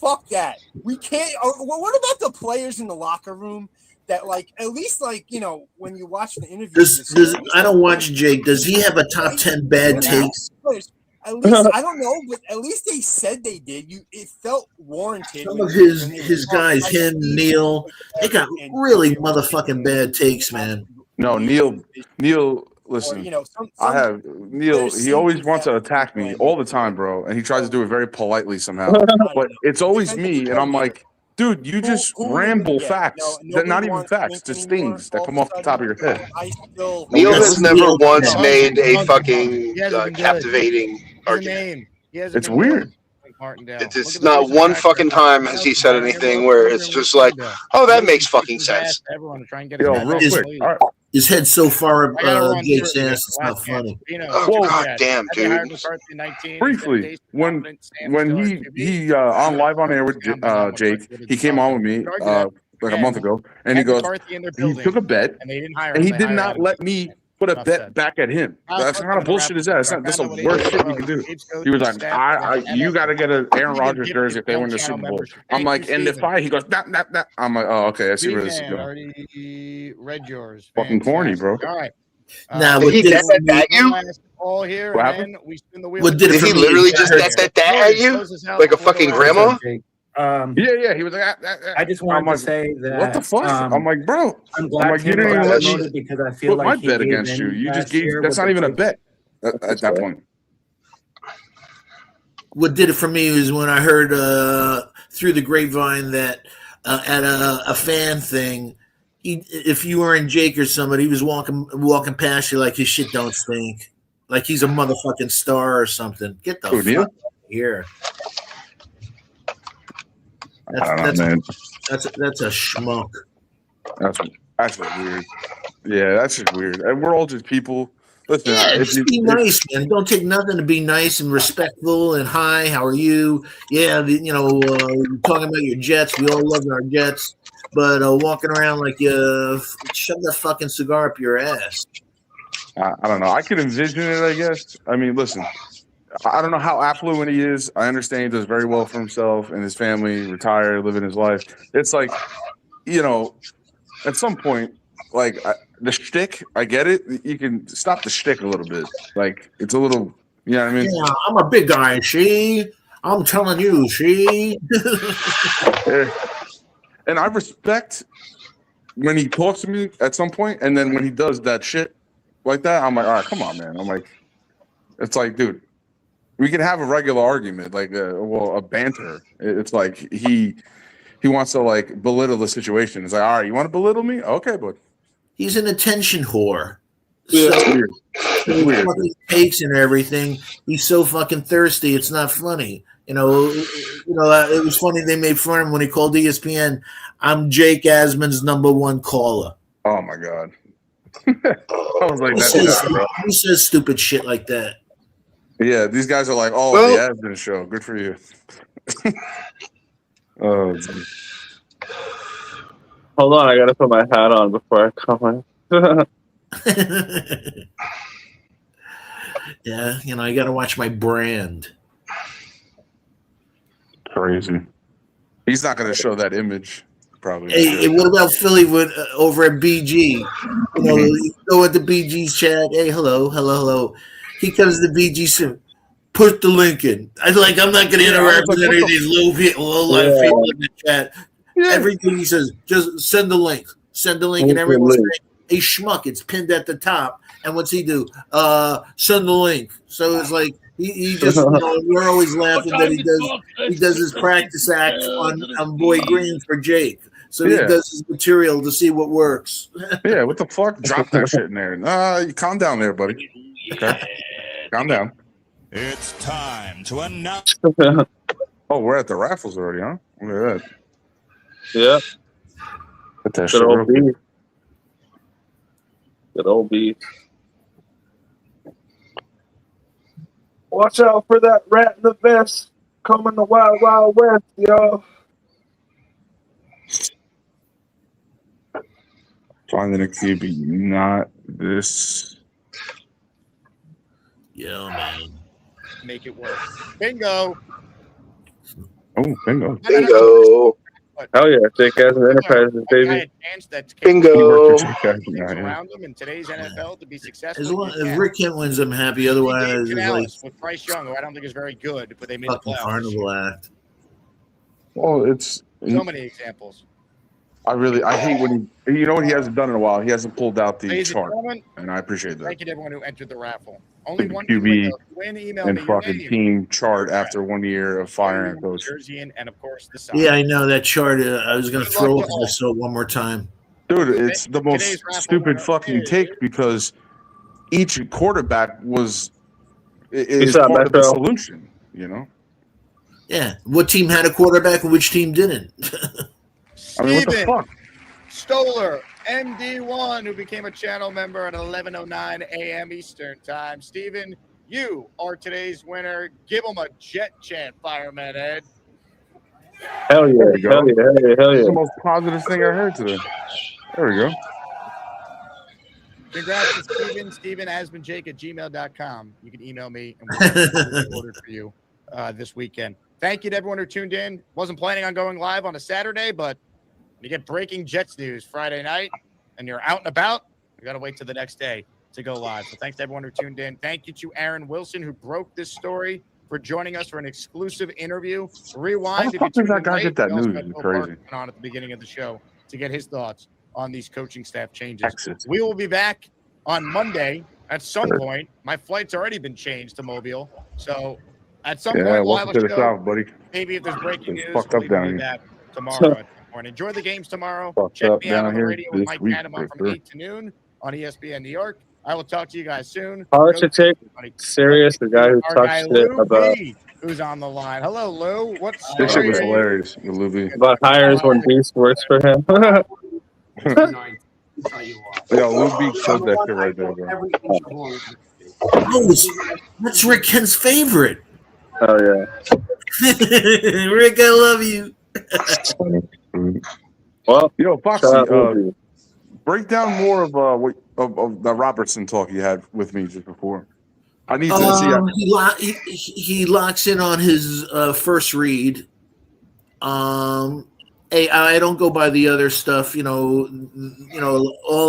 S19: Fuck that. We can't. What about the players in the locker room that, like, at least, like, when you watch the interviews?
S23: I don't watch Jake. Does he have a top 10 bad takes?
S19: At least I don't know, but at least they said they did. It felt warranted.
S23: Some of his guys, him, Neil, they got really motherfucking bad takes, man.
S16: No, Neil, listen, I have Neil. He always wants to attack me all the time, bro, and he tries to do it very politely somehow. But it's always me, and I'm like, dude, you just ramble facts. That not even facts, just things that come off the top of your head.
S13: Neil has never once made a fucking captivating argument.
S16: It's weird.
S13: It's not one fucking time has he said anything where it's just like, oh, that makes fucking sense.
S16: Yo, real quick. All right.
S23: His head's so far up Jake's ass, it's not funny.
S13: Oh, god damn, dude.
S16: Briefly, when he on live on air with Jake, he came on with me like a month ago, and he goes, he took a bet, and he did not let me put a bet back at him. That's kind of bullshit is that? That's the worst shit you can do. He was like, you got to get an Aaron Rodgers jersey if they win the Super Bowl. I'm like, and if he goes, nah. I'm like, oh, okay, I see where this is going.
S6: Already read yours.
S16: Fucking corny, bro.
S6: All right.
S23: Nah,
S13: did he bet that at you?
S6: All here,
S16: What
S6: and
S16: happened?
S6: then we spin the wheel.
S23: What
S13: Did he literally just bet that at you? Like a fucking grandma?
S16: Yeah, he was like,
S1: I just wanted to say that.
S16: What the fuck? I'm like, bro.
S1: I'm glad
S16: like, you didn't even let me
S1: because I feel
S16: put
S1: like
S16: my bet against you. You just gave. That's not even a bet at that point.
S23: What did it for me was when I heard through the grapevine that at a fan thing, if you were in Jake or somebody, he was walking past you like his shit don't stink, like he's a motherfucking star or something. Get the fuck out of here. That's a schmuck.
S16: That's weird. Yeah, that's just weird. And we're all just people. Listen,
S23: Yeah, just be nice, man. Don't take nothing to be nice and respectful and hi, how are you? Yeah, talking about your Jets. We all love our Jets, but walking around like you shove that fucking cigar up your ass.
S16: I don't know. I could envision it, I guess. I mean, listen, I don't know how affluent he is. I understand he does very well for himself and his family, retired, living his life. It's like, you know, at some point, like the shtick, I get it. You can stop the shtick a little bit. Like it's a little, you know what I mean?
S23: Yeah, I'm a big guy. I'm telling you,
S16: And I respect when he talks to me at some point, and then when he does that shit like that, I'm like, all right, come on, man. I'm like, it's like, dude, we can have a regular argument, like, a banter. It's like he wants to like belittle the situation. It's like, all right, you want to belittle me? Okay, but
S23: he's an attention whore.
S16: yeah,
S23: So,
S16: it's weird. It's weird.
S23: Fucking takes and everything. He's so fucking thirsty. It's not funny. It was funny they made fun of him when he called ESPN. I'm Jake Asman's #1 caller.
S16: Oh my god. I was like, that's not, bro.
S23: Who says stupid shit like that?
S16: Yeah, these guys are like, oh, the Asman show. Good for you. Oh, geez.
S3: Hold on, I gotta put my hat on before I comment.
S23: Yeah, I got to watch my brand.
S16: Crazy. He's not going to show that image, probably.
S23: Hey, what about Philly over at BG? You go at the BG's chat. Hey, hello. He comes to BG soon. Put the link in. I'm not going to interact with any of these low-life people in the chat. Yeah. Everything he says, just send the link. Send the link, and everyone's saying, hey, schmuck, it's pinned at the top. And what's he do? Send the link. So it's like he just we're always laughing that he does his practice act on Boy Green for Jake. So he does his material to see what works.
S16: Yeah, what the fuck? Drop that shit in there. You calm down there, buddy. Okay. Calm down.
S2: It's time to announce.
S16: Oh, we're at the raffles already, huh? Look at that.
S3: Yeah.
S16: Put that shit real quick.
S3: Good old beef. Watch out for that rat in the vest coming the wild, wild west, yo.
S16: Finding a QB, not this.
S23: Yeah, man.
S6: Make it work. Bingo.
S16: Oh, bingo.
S22: Bingo.
S3: Hell yeah, Jake has an Enterprises, baby.
S22: Bingo.
S6: Around them in today's NFL to be successful.
S23: If Rick Kent wins, I'm happy. Otherwise, it's like
S6: with Bryce Young, who I don't think is very good, but they made the
S23: fucking
S6: playoffs.
S23: carnival act.
S16: Well, it's
S6: So many examples.
S16: I hate when he hasn't done in a while. He hasn't pulled out the
S6: Ladies and
S16: chart,
S6: gentlemen,
S16: and I appreciate that.
S6: Thank you to everyone who entered the raffle. Only one
S16: QB
S6: win. Email
S16: and
S6: me your
S16: fucking
S6: name,
S16: team chart after 1 year of firing a coach.
S6: jersey, and of course the sign.
S23: Yeah, I know that chart. I was going to throw it if I saw it one more time.
S16: Dude, it's the most stupid fucking take because each quarterback is part of the solution,
S23: Yeah. What team had a quarterback and which team didn't?
S16: I mean, what the fuck?
S6: Stoller, MD1, who became a channel member at 11:09 a.m. Eastern Time. Steven, you are today's winner. Give him a jet chant, Fireman Ed.
S3: Hell yeah. Hell yeah.
S16: That's the most positive thing I heard today. There we go.
S6: Congrats to Steven. StevenHasbeenJake@gmail.com. You can email me and we'll order for you this weekend. Thank you to everyone who tuned in. Wasn't planning on going live on a Saturday, but you get breaking Jets news Friday night and you're out and about, you got to wait till the next day to go live. So thanks to everyone who tuned in. Thank you to Aaron Wilson, who broke this story, for joining us for an exclusive interview. Rewind.
S16: How the fuck does that guy get that news? It's crazy.
S6: On at the beginning of the show to get his thoughts on these coaching staff changes. We will be back on Monday at some point. My flight's already been changed to Mobile. So at some point, we'll have
S16: welcome
S6: a
S16: to the
S6: show.
S16: South, buddy.
S6: Maybe if there's breaking news,
S16: fucked up
S6: we
S16: down
S6: can do
S16: here.
S6: that tomorrow. Enjoy the games tomorrow. Check me out on the radio with Mike Panama from 8 to noon on ESPN New York. I will talk to you guys soon.
S3: How should take serious the guy who
S6: Our
S3: talks
S6: guy
S3: shit
S6: Lou
S3: about
S6: B, who's on the line. Hello, Lou. What's
S16: This shit was hilarious, Luby.
S3: about hires when Beast works for him.
S16: Yeah, Luby killed that shit right there, bro.
S23: Oh, that's Rick Kent's favorite.
S3: Oh yeah.
S23: Rick, I love you.
S3: Well,
S16: Foxy, break down more of of the Robertson talk you had with me just before. I need to see.
S23: He locks in on his first read. I don't go by the other stuff. All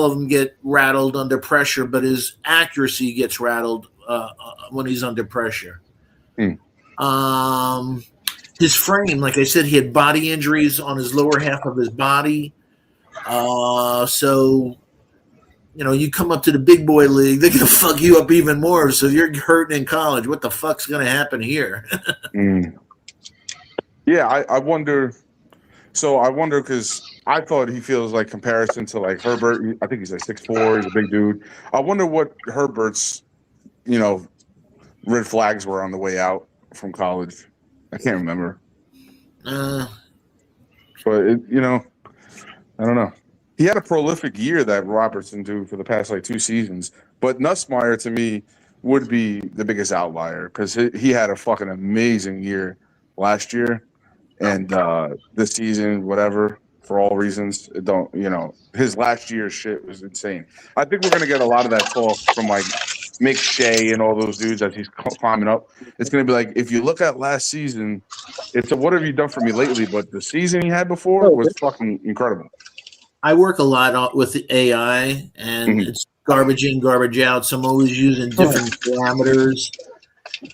S23: of them get rattled under pressure, but his accuracy gets rattled when he's under pressure. His frame, like I said, he had body injuries on his lower half of his body. So you come up to the big boy league, they're gonna fuck you up even more. So you're hurting in college. What the fuck's gonna happen here?
S16: Yeah, I wonder. So I wonder because I thought he feels like comparison to like Herbert. I think he's like 6'4". He's a big dude. I wonder what Herbert's, red flags were on the way out from college. I can't remember. But I don't know. He had a prolific year that Robertson do for the past like 2 seasons. But Nussmeier to me would be the biggest outlier because he had a fucking amazing year last year. And this season, whatever, for all reasons, his last year's shit was insane. I think we're going to get a lot of that talk from like Mick Shea and all those dudes as he's climbing up. It's going to be like, if you look at last season, it's a what have you done for me lately? But the season he had before was fucking incredible.
S23: I work a lot with the AI, and it's garbage in, garbage out. So I'm always using different parameters.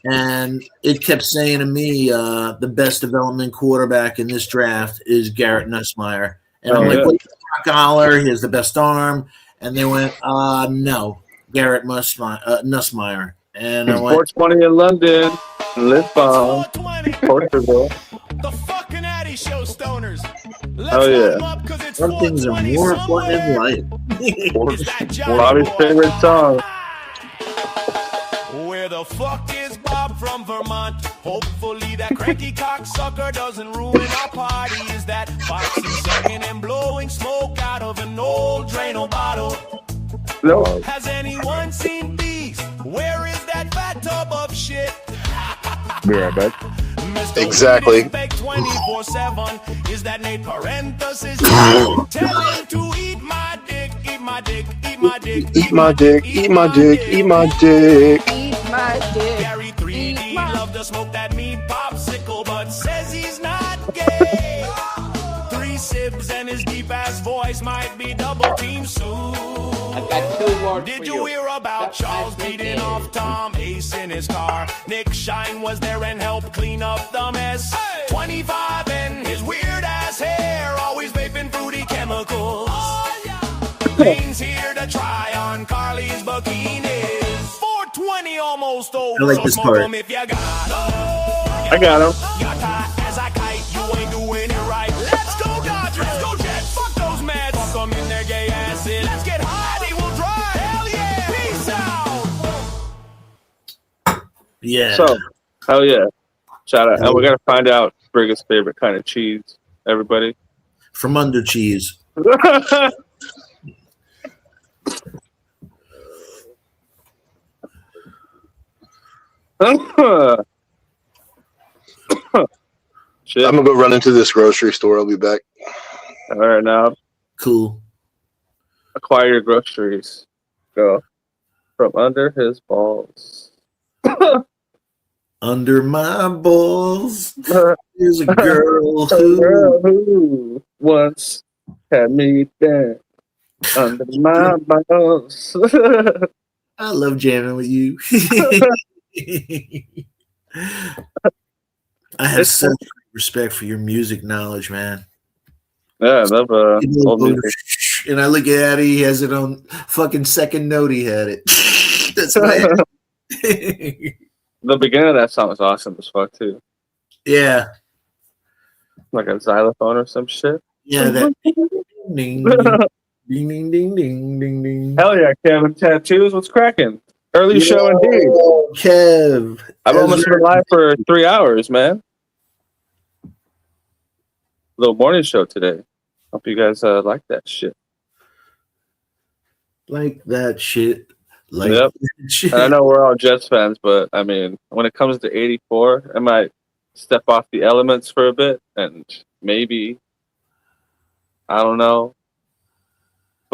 S23: And it kept saying to me, the best development quarterback in this draft is Garrett Nussmeier. And I'm like, Brock Aller, he has the best arm. And they went, no, Garrett Nussmeier. And I went,
S3: 420 in London, Lisbon, Portugal.
S2: The fucking Addy show, stoners.
S3: Oh yeah.
S23: Some things are more important in life.
S3: Bobby's favorite song.
S2: Where the fuck is Bob from Vermont? Hopefully that cranky cocksucker doesn't ruin our party. Is that Foxy singing and blowing smoke out of an old Drano bottle?
S3: No.
S2: Has anyone seen Beast? Where is that fat tub of shit?
S16: Be right back.
S13: Exactly.
S2: 24/7. Is that Nate parenthesis? Tell him to eat my dick, eat my dick, eat my dick,
S13: Eat my dick, eat my dick, eat my dick.
S4: Eat my dick.
S2: Gary 3D love to smoke that meat popsicle, but says he's not gay. 3 sips and his deep ass voice might be double team soon.
S12: I got 2 more.
S2: Did you hear about Charles beating off Tom Ace in his car? Nick Shine was there and helped clean up the mess. 25 and his weird ass hair, always vaping fruity chemicals. Lane's here to try on Carly's bikinis. 420 almost over.
S23: I like this part.
S2: If you got 'em.
S3: I got him.
S2: You're tight as a kite, you ain't doing it right. Let's go Dodgers, let's go Jets. Fuck those Mets, fuck them in their gay asses. Let's get high, they will drive. Hell yeah, peace out.
S23: Yeah.
S3: So, hell yeah. Shout out. And we're going to find out Brigga's favorite kind of cheese, everybody.
S23: From under cheese.
S3: Shit.
S13: I'm gonna go run into this grocery store. I'll be back.
S3: All right, now.
S23: Cool.
S3: Acquire your groceries. Go. From under his balls.
S23: Under my balls, there's a girl
S3: who once had me there. Under my balls.
S23: I love jamming with you. I have such respect for your music knowledge, man.
S3: Yeah, I love old music.
S23: And I look at Addy, he has it on fucking second note. He had it. That's my
S3: The beginning of that song was awesome as fuck too.
S23: Yeah.
S3: Like a xylophone or some shit.
S23: Yeah, that ding, ding, ding, ding, ding, ding, ding.
S3: Hell yeah, Kevin Tattoos, what's cracking? Early show indeed.
S23: Kev.
S3: I've almost been live for 3 hours, man. Little morning show today. Hope you guys like that shit.
S23: Like that shit. Like
S3: yep.
S23: that shit.
S3: And I know we're all Jets fans, but I mean, when it comes to 84, I might step off the elements for a bit and maybe, I don't know.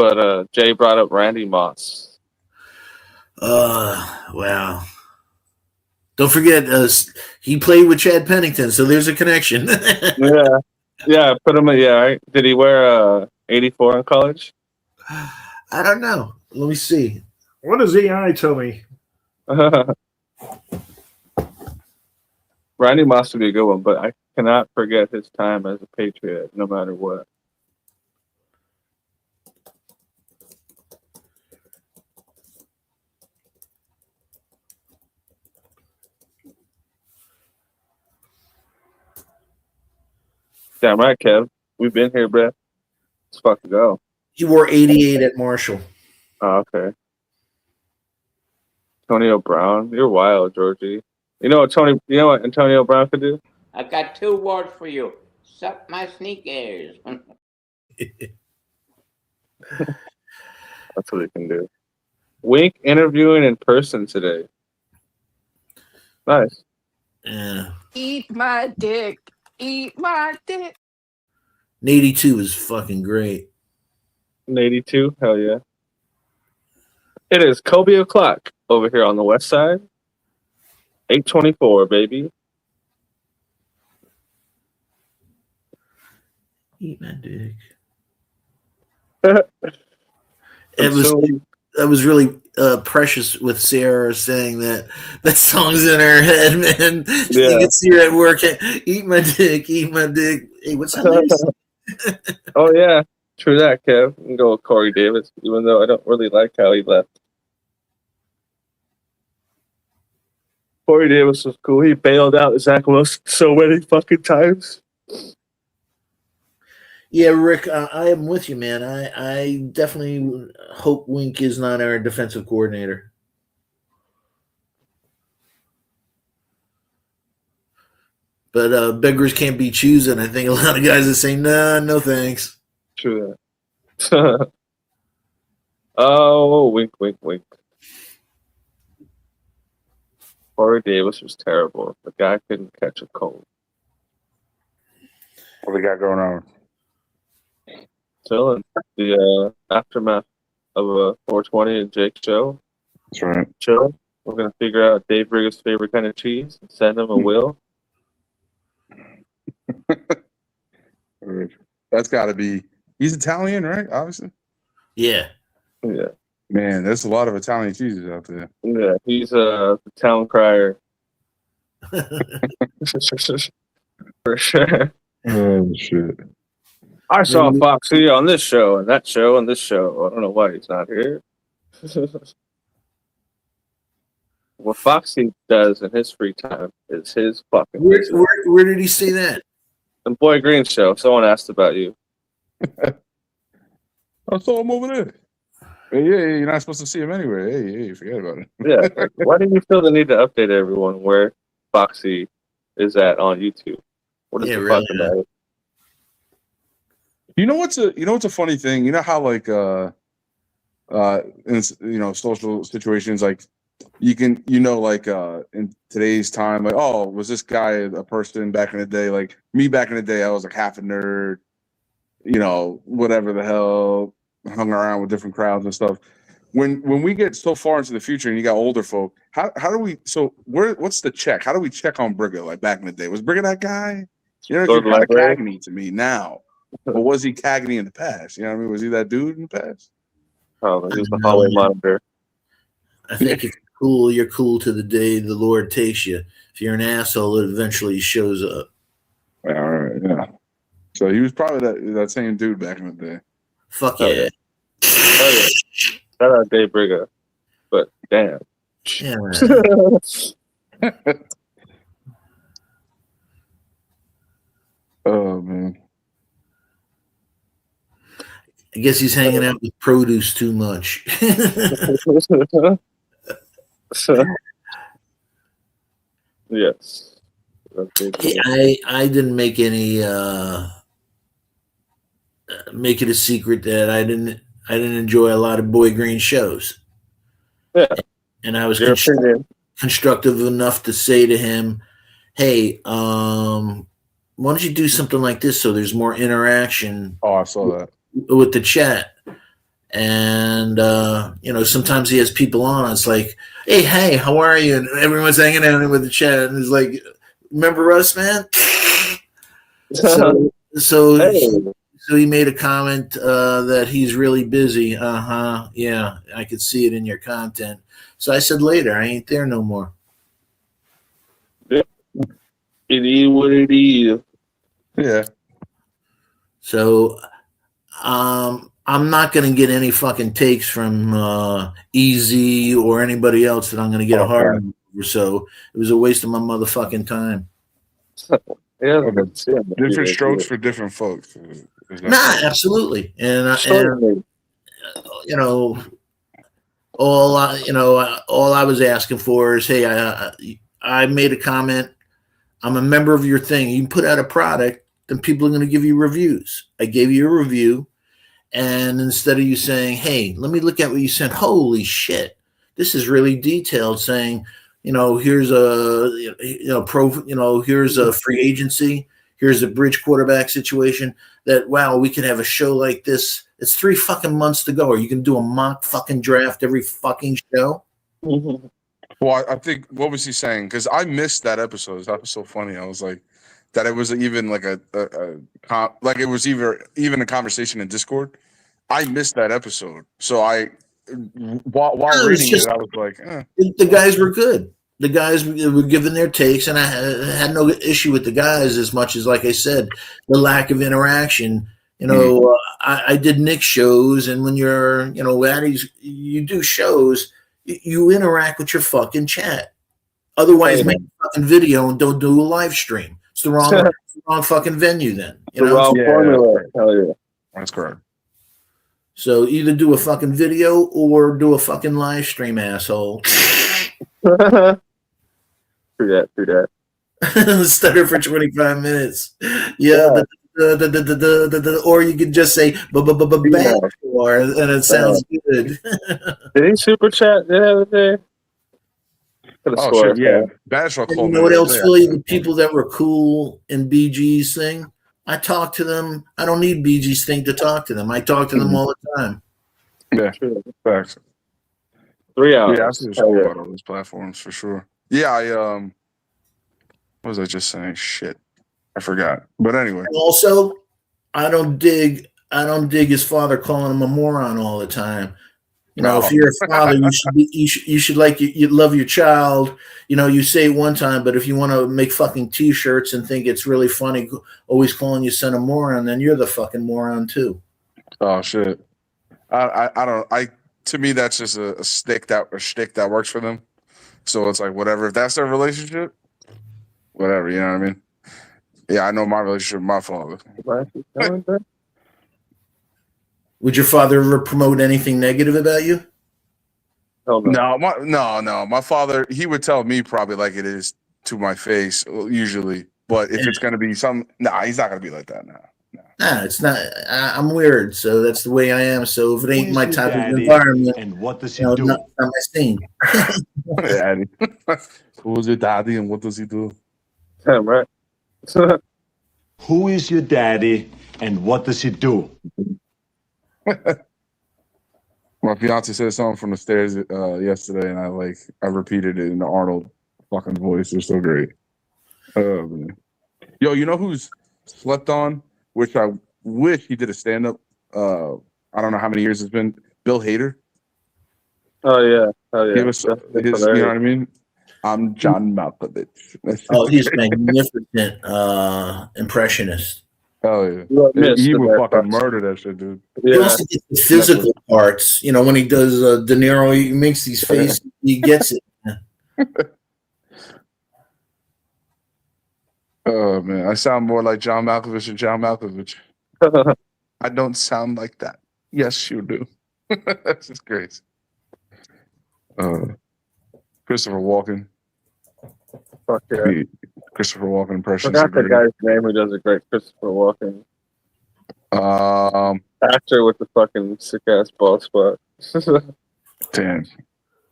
S3: But Jay brought up Randy Moss.
S23: Wow. Don't forget, he played with Chad Pennington, so there's a connection.
S3: Yeah. Put him. Yeah, right. Did he wear 84 in college?
S23: I don't know. Let me see.
S14: What does AI tell me?
S3: Randy Moss would be a good one, but I cannot forget his time as a Patriot, no matter what. Damn right, Kev. We've been here, bruh. Let's fucking go.
S23: He wore 88 at Marshall.
S3: Oh, okay. Antonio Brown. You're wild, Georgie. You know what Antonio Brown could do?
S12: I got 2 words for you. Suck my sneakers.
S3: That's what he can do. Wink interviewing in person today. Nice.
S23: Yeah.
S4: Eat my dick. Eat my dick.
S23: 82 is fucking great.
S3: 82? Hell yeah. It is Kobe o'clock over here on the west side. 8:24, baby.
S23: Eat my dick.
S3: It
S23: was really precious with Sarah saying that song's in her head, man.
S3: Yeah.
S23: You can see her at work. Eat my dick, eat my dick. Hey, what's that?
S3: Oh yeah, true that, Kev. You can go with Corey Davis, even though I don't really like how he left. Corey Davis was cool. He bailed out Zach Wilson so many fucking times.
S23: Yeah, Rick, I am with you, man. I definitely hope Wink is not our defensive coordinator. But beggars can't be choosing. I think a lot of guys are saying, nah, no thanks.
S3: True that. Oh, wink, wink, wink. Corey Davis was terrible. The guy couldn't catch a cold.
S16: What we got going on?
S3: Still in the aftermath of a 420 and Jake show.
S16: That's right.
S3: Chill. We're going to figure out Dave Brigger's favorite kind of cheese and send him a will.
S16: That's got to be. He's Italian, right? Obviously.
S23: Yeah.
S3: Yeah.
S16: Man, there's a lot of Italian cheeses out there.
S3: Yeah, he's the town crier. For sure.
S16: Oh, shit.
S3: I saw Foxy on this show and that show and this show. I don't know why he's not here. What Foxy does in his free time is his fucking business.
S23: Where did he say that?
S3: The Boy Green show. Someone asked about you.
S16: I saw him over there. Hey, yeah, you're not supposed to see him anyway. Hey, forget about it.
S3: Yeah. Like, why do you feel the need to update everyone where Foxy is at on YouTube? What is the fuck about it?
S16: You know what's a funny thing? You know how like in social situations, like you can like in today's time, like, oh, was this guy a person back in the day? Like me back in the day, I was like half a nerd, whatever the hell, hung around with different crowds and stuff. When we get so far into the future and you got older folk, how do we? So what's the check? How do we check on Brigger? Like back in the day, was Brigger that guy? He's kind of Cagney to me now, but was he Cagney in the past? You know what I mean? Was he that dude in the past?
S3: Oh, he was the hallway monitor.
S23: I think it's cool. You're cool to the day the Lord takes you. If you're an asshole, it eventually shows up.
S16: Yeah, all right, yeah. So he was probably that same dude back in the day.
S23: Fuck yeah.
S3: Oh, yeah. Shout out Dave Brigger. But damn.
S23: Yeah.
S16: Oh man.
S23: I guess he's hanging out with produce too much.
S3: Yes.
S23: I didn't make any make it a secret that I didn't enjoy a lot of Boy Green shows.
S3: Yeah.
S23: And I was constructive enough to say to him, hey, why don't you do something like this so there's more interaction?
S16: Oh, I saw that.
S23: With the chat. And sometimes he has people on. It's like, hey, how are you? And everyone's hanging out with the chat, and it's like, remember us, man? So he made a comment that he's really busy. Yeah, I could see it in your content. So I said later, I ain't there no more.
S3: It is what it is.
S16: Yeah.
S23: So I'm not going to get any fucking takes from Easy or anybody else that I'm going to get a hard on over. So it was a waste of my motherfucking time.
S16: Different strokes for different folks.
S23: Nah, absolutely. And all I was asking for is, hey, I made a comment. I'm a member of your thing. You put out a product, then people are going to give you reviews. I gave you a review, and instead of you saying, hey, let me look at what you sent, holy shit, this is really detailed, saying, here's here's a free agency, here's a bridge quarterback situation, that, wow, we could have a show like this. It's 3 fucking months to go. Or you can do a mock fucking draft every fucking show.
S16: Well, I think, what was he saying? Because I missed that episode. That was so funny. I was like, that it was even like it was even a conversation in Discord. I missed that episode. So while reading it, I was like,
S23: the guys were good. The guys were giving their takes, and I had no issue with the guys as much as, like I said, the lack of interaction. I did Nick shows, and when you're, Addy's, you do shows, you interact with your fucking chat. Otherwise, make a fucking video and don't do a live stream. It's the wrong fucking venue then.
S3: The wrong formula. Hell yeah.
S16: That's correct.
S23: So either do a fucking video or do a fucking live stream, asshole.
S3: True that.
S23: Stutter for 25 minutes. Yeah. Or you could just say bad, and it sounds good.
S3: Did he super chat the other day?
S16: Oh shit, yeah. Bashar called me.
S23: You know what else, Philly? The people that were cool in BG's thing, I talk to them. I don't need BG's thing to talk to them. I talk to them all the time.
S16: Yeah, facts.
S3: 3 hours.
S16: Yeah, I see about all those platforms for sure. Yeah, what was I just saying? Shit, I forgot. But anyway.
S23: And also, I don't dig his father calling him a moron all the time. If you're a father, you should you love your child. You say it one time, but if you want to make fucking T-shirts and think it's really funny, always calling your son a moron, then you're the fucking moron too.
S16: Oh shit! I don't. To me, that's just a stick that works for them. So it's like whatever. If that's their relationship, whatever. You know what I mean? Yeah, I know my relationship with my father.
S23: Would your father ever promote anything negative about you?
S16: No. My father, he would tell me probably like it is to my face usually. But if it's gonna be he's not gonna be like that now.
S23: Nah, it's not. I'm weird, so that's the way I am. So if it ain't my type of environment,
S10: and what does he do?
S23: Not my scene.
S16: Addy. Who's your daddy and what does he do?
S3: Damn right.
S10: Who is your daddy and what does he do?
S16: My fiance said something from the stairs yesterday, and I repeated it in the Arnold fucking voice. They're so great. Oh man, yo, you know who's slept on? Which I wish he did a stand up. I don't know how many years it's been. Bill Hader.
S3: Oh yeah.
S16: Give us you know what I mean? I'm John Malkovich.
S23: He's a magnificent impressionist.
S16: Oh yeah, he would fucking murder that shit, dude.
S23: He also gets the physical parts. When he does De Niro, he makes these faces. He gets it.
S16: Oh man, I sound more like John Malkovich than John Malkovich. I don't sound like that. Yes, you do. That's just crazy. Christopher Walken.
S3: Fuck yeah.
S16: Christopher Walken impression.
S3: I forgot the guy's name who does a great Christopher Walken. Actor with the fucking sick ass bald spot.
S16: Damn,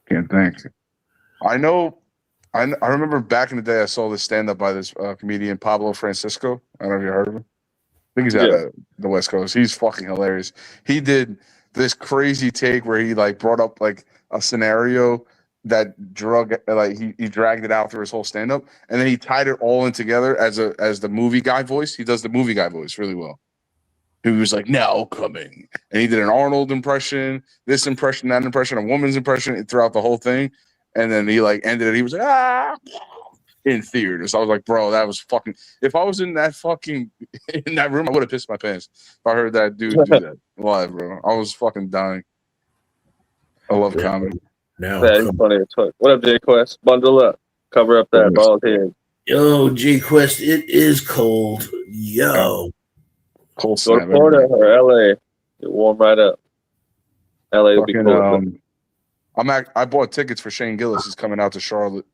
S16: can't think. I remember back in the day I saw this stand up by this comedian Pablo Francisco. I don't know if you heard of him. I think he's out of the West Coast. He's fucking hilarious. He did this crazy take where he like brought up like a scenario that he dragged it out through his whole stand up, and then he tied it all in together as the movie guy voice. He does the movie guy voice really well. He was like, now coming, and he did an Arnold impression, this impression, that impression, a woman's impression throughout the whole thing, and then he like ended it. He was like, ah. In theaters. I was like, bro, that was fucking. If I was in that room, I would have pissed my pants if I heard that dude do that live, bro. I was fucking dying. I love comedy.
S23: Now,
S3: Yeah, he's funny as fuck. What up, J Quest? Bundle up. Cover up that bald head.
S23: Yo, J Quest, it is cold. Yo.
S16: Cold
S3: Go to Florida or LA. Get warm right up. LA will be cold.
S16: I bought tickets for Shane Gillis. He's coming out to Charlotte.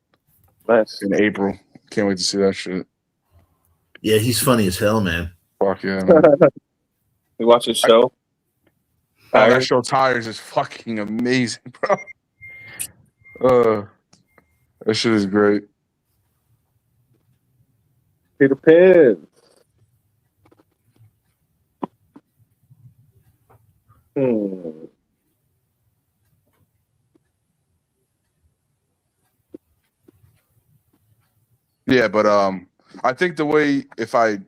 S3: Nice.
S16: In April. Can't wait to see that shit.
S23: Yeah, he's funny as hell, man.
S16: Fuck yeah, man.
S3: You watch his show?
S16: That show Tires is fucking amazing, bro. That shit is great.
S3: Peter Pan.
S16: Yeah, but I think the way, if I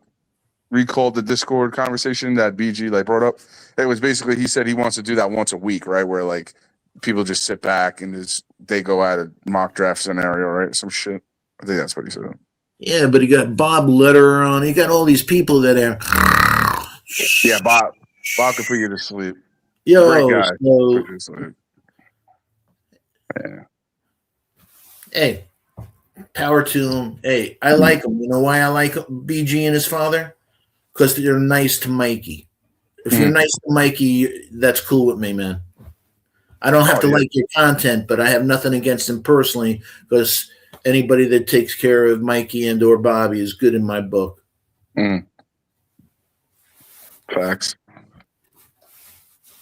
S16: recalled the Discord conversation that BG like brought up, it was basically he said he wants to do that once a week, right? Where like people just sit back and they go at a mock draft scenario, right? Some shit. I think that's what he said.
S23: Yeah, but he got Bob Letter on. He got all these people that are.
S16: Yeah, Bob could put you to sleep.
S23: Yo,
S16: great guy.
S23: so,
S16: Put you to sleep. Yeah.
S23: Hey, power to him. Hey, I like him. You know why I like BG and his father? Because they're nice to Mikey. If you're nice to Mikey, that's cool with me, man. I don't have to like your content, but I have nothing against him personally because anybody that takes care of Mikey and or Bobby is good in my book.
S16: Facts.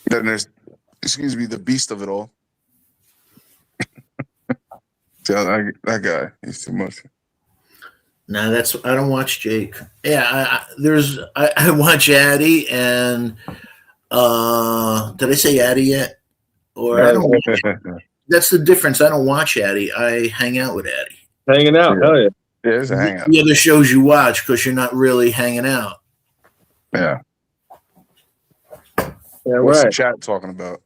S16: Then there's, the beast of it all. That guy, he's too much.
S23: Nah, I don't watch Jake. Yeah, I watch Addy and did I say Addy yet? Or I don't. That's the difference. I don't watch Addy. I hang out with Addy.
S3: Hanging out, hell yeah.
S16: Yeah, it's a hangout.
S23: The other shows you watch because you're not really hanging out.
S16: Yeah.
S3: Yeah,
S16: what's the
S3: right.
S16: chat talking about?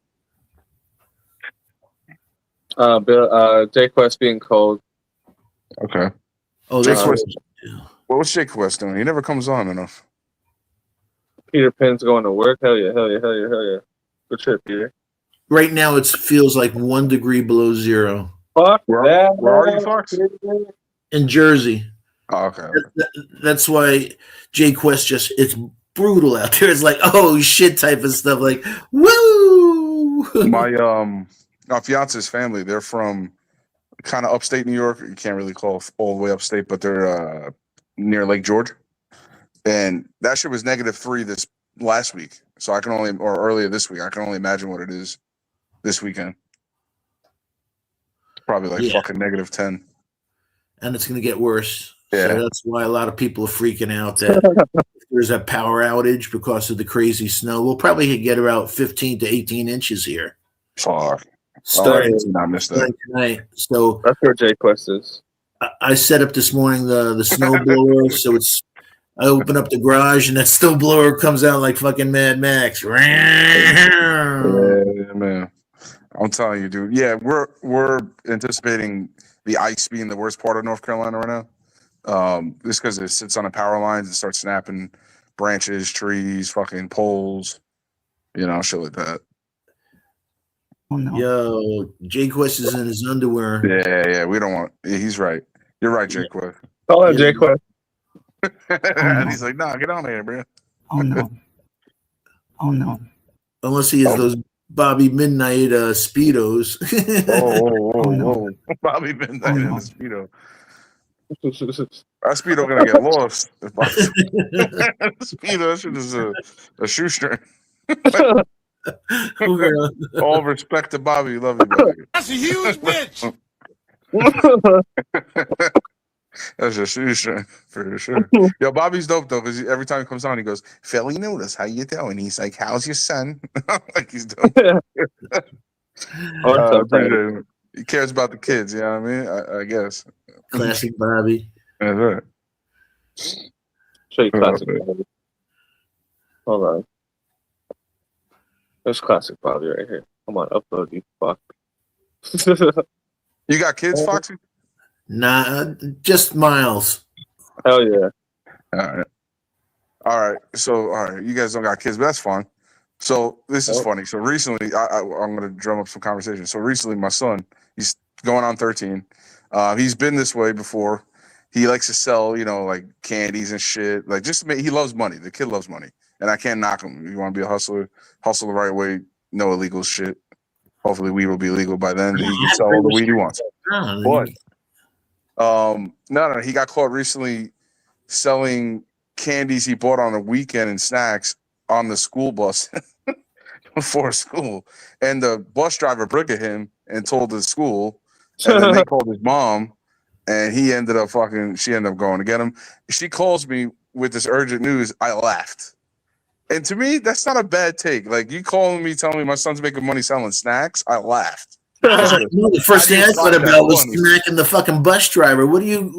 S3: J Quest being cold.
S16: Okay.
S23: Oh,
S16: Jake Quest. What's Jake Quest doing? He never comes on enough.
S3: Peter Pan's going to work. Hell yeah, hell yeah, hell yeah, hell yeah. Good trip, Peter.
S23: Right now, it feels like 1 degree below zero.
S3: Fuck that.
S16: Where are you, Fox?
S23: In Jersey.
S16: Oh, okay.
S23: That's why Jay Quest it's brutal out there. It's like, oh shit type of stuff. Like, woo!
S16: My fiance's family, they're from kind of upstate New York. You can't really call all the way upstate, but they're near Lake George. And that shit was -3 this last week. So earlier this week. I can only imagine what it is this weekend. Probably like fucking -10.
S23: And it's going to get worse.
S16: Yeah.
S23: So that's why a lot of people are freaking out that if there's a power outage because of the crazy snow. We'll probably get about 15 to 18 inches here.
S16: Fuck.
S23: Starting
S16: tonight.
S23: So
S3: that's where J Quest is.
S23: I set up this morning the snow blower, so I open up the garage and that snow blower comes out like fucking Mad Max.
S16: Yeah, man. I'm telling you, dude. Yeah, we're anticipating the ice being the worst part of North Carolina right now. Just because it sits on the power lines and starts snapping branches, trees, fucking poles, shit like that.
S23: Oh, no. Yo, Jay Quest is in his underwear.
S16: Yeah, we don't want. Yeah, he's right. You're right, Jay Quest.
S3: Call him Jay Quest.
S16: And he's like, nah, get on here, bro.
S19: Oh no. Oh no.
S23: Unless he has those Bobby Midnight Speedos.
S16: Whoa. Bobby Midnight in the Speedo. That Speedo gonna get lost. Speedo, that shit is a shoestring. All respect to Bobby. Love you, Bobby.
S2: That's a huge bitch.
S16: That's just for sure. Yo, Bobby's dope though, because every time he comes on, he goes, "Philly notice, how you doing?" He's like, "How's your son?" Like he's dope. Appreciate it. He cares about the kids. You know what I mean? I guess.
S23: Classic Bobby.
S16: That's right.
S3: Show you classic Bobby. Hold on. There's classic Bobby right here. Come on, upload, you fuck.
S16: You got kids, Foxy?
S23: Nah, just Miles.
S3: Hell yeah.
S16: All right. So, all right. You guys don't got kids, but that's fine. So, this is funny. So, recently, I'm going to drum up some conversation. So, recently, my son, he's going on 13. He's been this way before. He likes to sell, like candies and shit. Like, he loves money. The kid loves money. And I can't knock him. If you want to be a hustler, hustle the right way, no illegal shit. Hopefully, weed will be legal by then. He can sell all the weed he wants. But, no, he got caught recently selling candies he bought on the weekend and snacks on the school bus before school. And the bus driver bricked him and told the school. And then they called his mom. And she ended up going to get him. She calls me with this urgent news. I laughed. And to me, that's not a bad take. Like, you calling me, telling me my son's making money selling snacks, I laughed.
S23: The first thing I thought about was smacking the fucking bus driver. What are you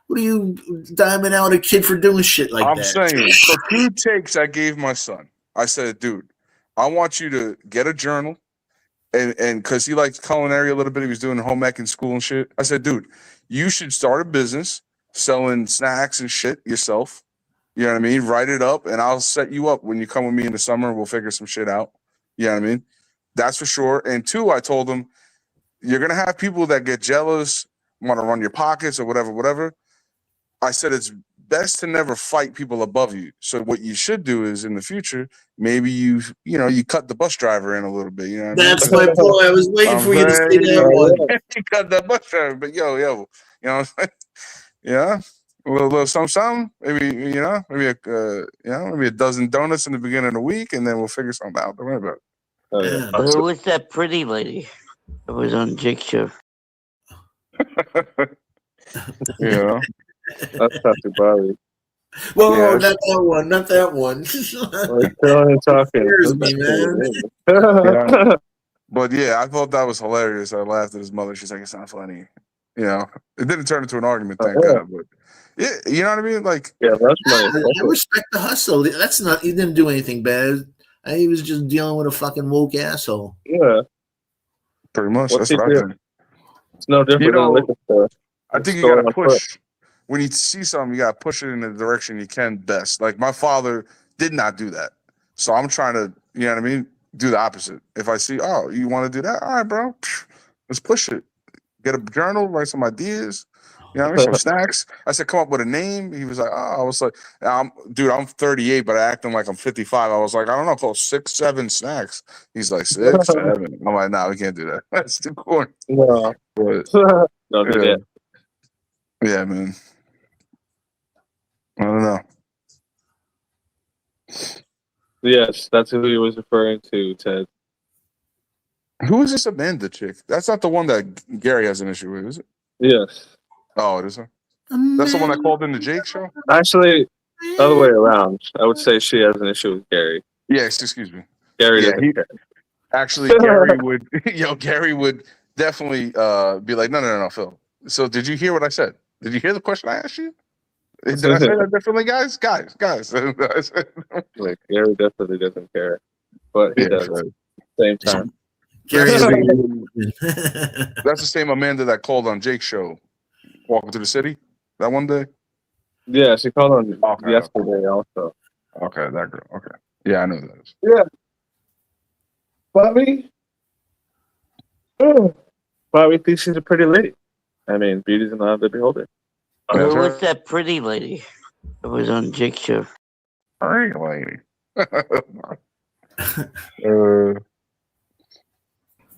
S23: diming out a kid for doing shit like that?
S16: I'm saying, so 2 takes I gave my son. I said, dude, I want you to get a journal. And because he liked culinary a little bit, he was doing home ec in school and shit. I said, dude, you should start a business selling snacks and shit yourself. You know what I mean? Write it up, and I'll set you up when you come with me in the summer. We'll figure some shit out. You know what I mean? That's for sure. And 2, I told him, you're going to have people that get jealous, want to run your pockets or whatever. I said it's best to never fight people above you. So what you should do is in the future, maybe you cut the bus driver in a little bit. You know what
S23: That's
S16: I mean?
S23: my point. I was waiting for you to say that one.
S16: You cut that bus driver, but you know what I'm saying? Yeah. A little something, maybe maybe a dozen donuts in the beginning of the week, and then we'll figure something out. Don't worry about it.
S12: Who was that pretty lady that was on Jake's show?
S16: Yeah,
S3: that's classic Bobby.
S23: Whoa, not that one.
S3: We're talking.
S23: Me, man.
S16: Yeah. But yeah, I thought that was hilarious. I laughed at his mother. She's like, "It's not funny." It didn't turn into an argument, thank God. But yeah, you know what I mean? Like,
S3: yeah, that's money.
S23: I respect the hustle. That's not. He didn't do anything bad. He was just dealing with a fucking woke asshole.
S3: Yeah,
S16: pretty much. That's what I think.
S3: It's no different than liquor store.
S16: I think you gotta push. When you see something, you gotta push it in the direction you can best. Like, my father did not do that, so I'm trying to, you know what I mean, do the opposite. If I see, oh, you want to do that? All right, bro, let's push it. Get a journal, write some ideas. You know what I mean? Some snacks. I said, come up with a name. He was like, oh, I was like, dude, I'm 38, but I acting like I'm 55. I was like, I don't know, close 6, 7 snacks. He's like, 6, 7. I'm like, nah, we can't do that. That's too corny.
S3: No.
S16: But,
S3: Don't do that.
S16: Yeah, man. I don't know.
S3: Yes, that's who he was referring to, Ted.
S16: Who is this Amanda chick? That's not the one that Gary has an issue with, is it?
S3: Yes.
S16: Oh, it is her? That's the one that called in the Jake show?
S3: Actually, other way around. I would say she has an issue with Gary.
S16: Yes, excuse me.
S3: Gary doesn't care.
S16: Actually, Gary would definitely be like, no, Phil. So did you hear what I said? Did you hear the question I asked you? Did I say that differently, guys? Guys.
S3: Like, Gary definitely doesn't care, but he does at the same time.
S23: Gary,
S16: that's the same Amanda that called on Jake's show, Walking Through the City, that one day.
S3: Yeah, she called on yesterday also.
S16: Okay, that girl. Okay, yeah, I know that is.
S3: Yeah, Bobby. Bobby thinks she's a pretty lady. I mean, beauty's in the eye of the beholder.
S12: Who was that pretty lady that was on Jake's show?
S16: Pretty lady.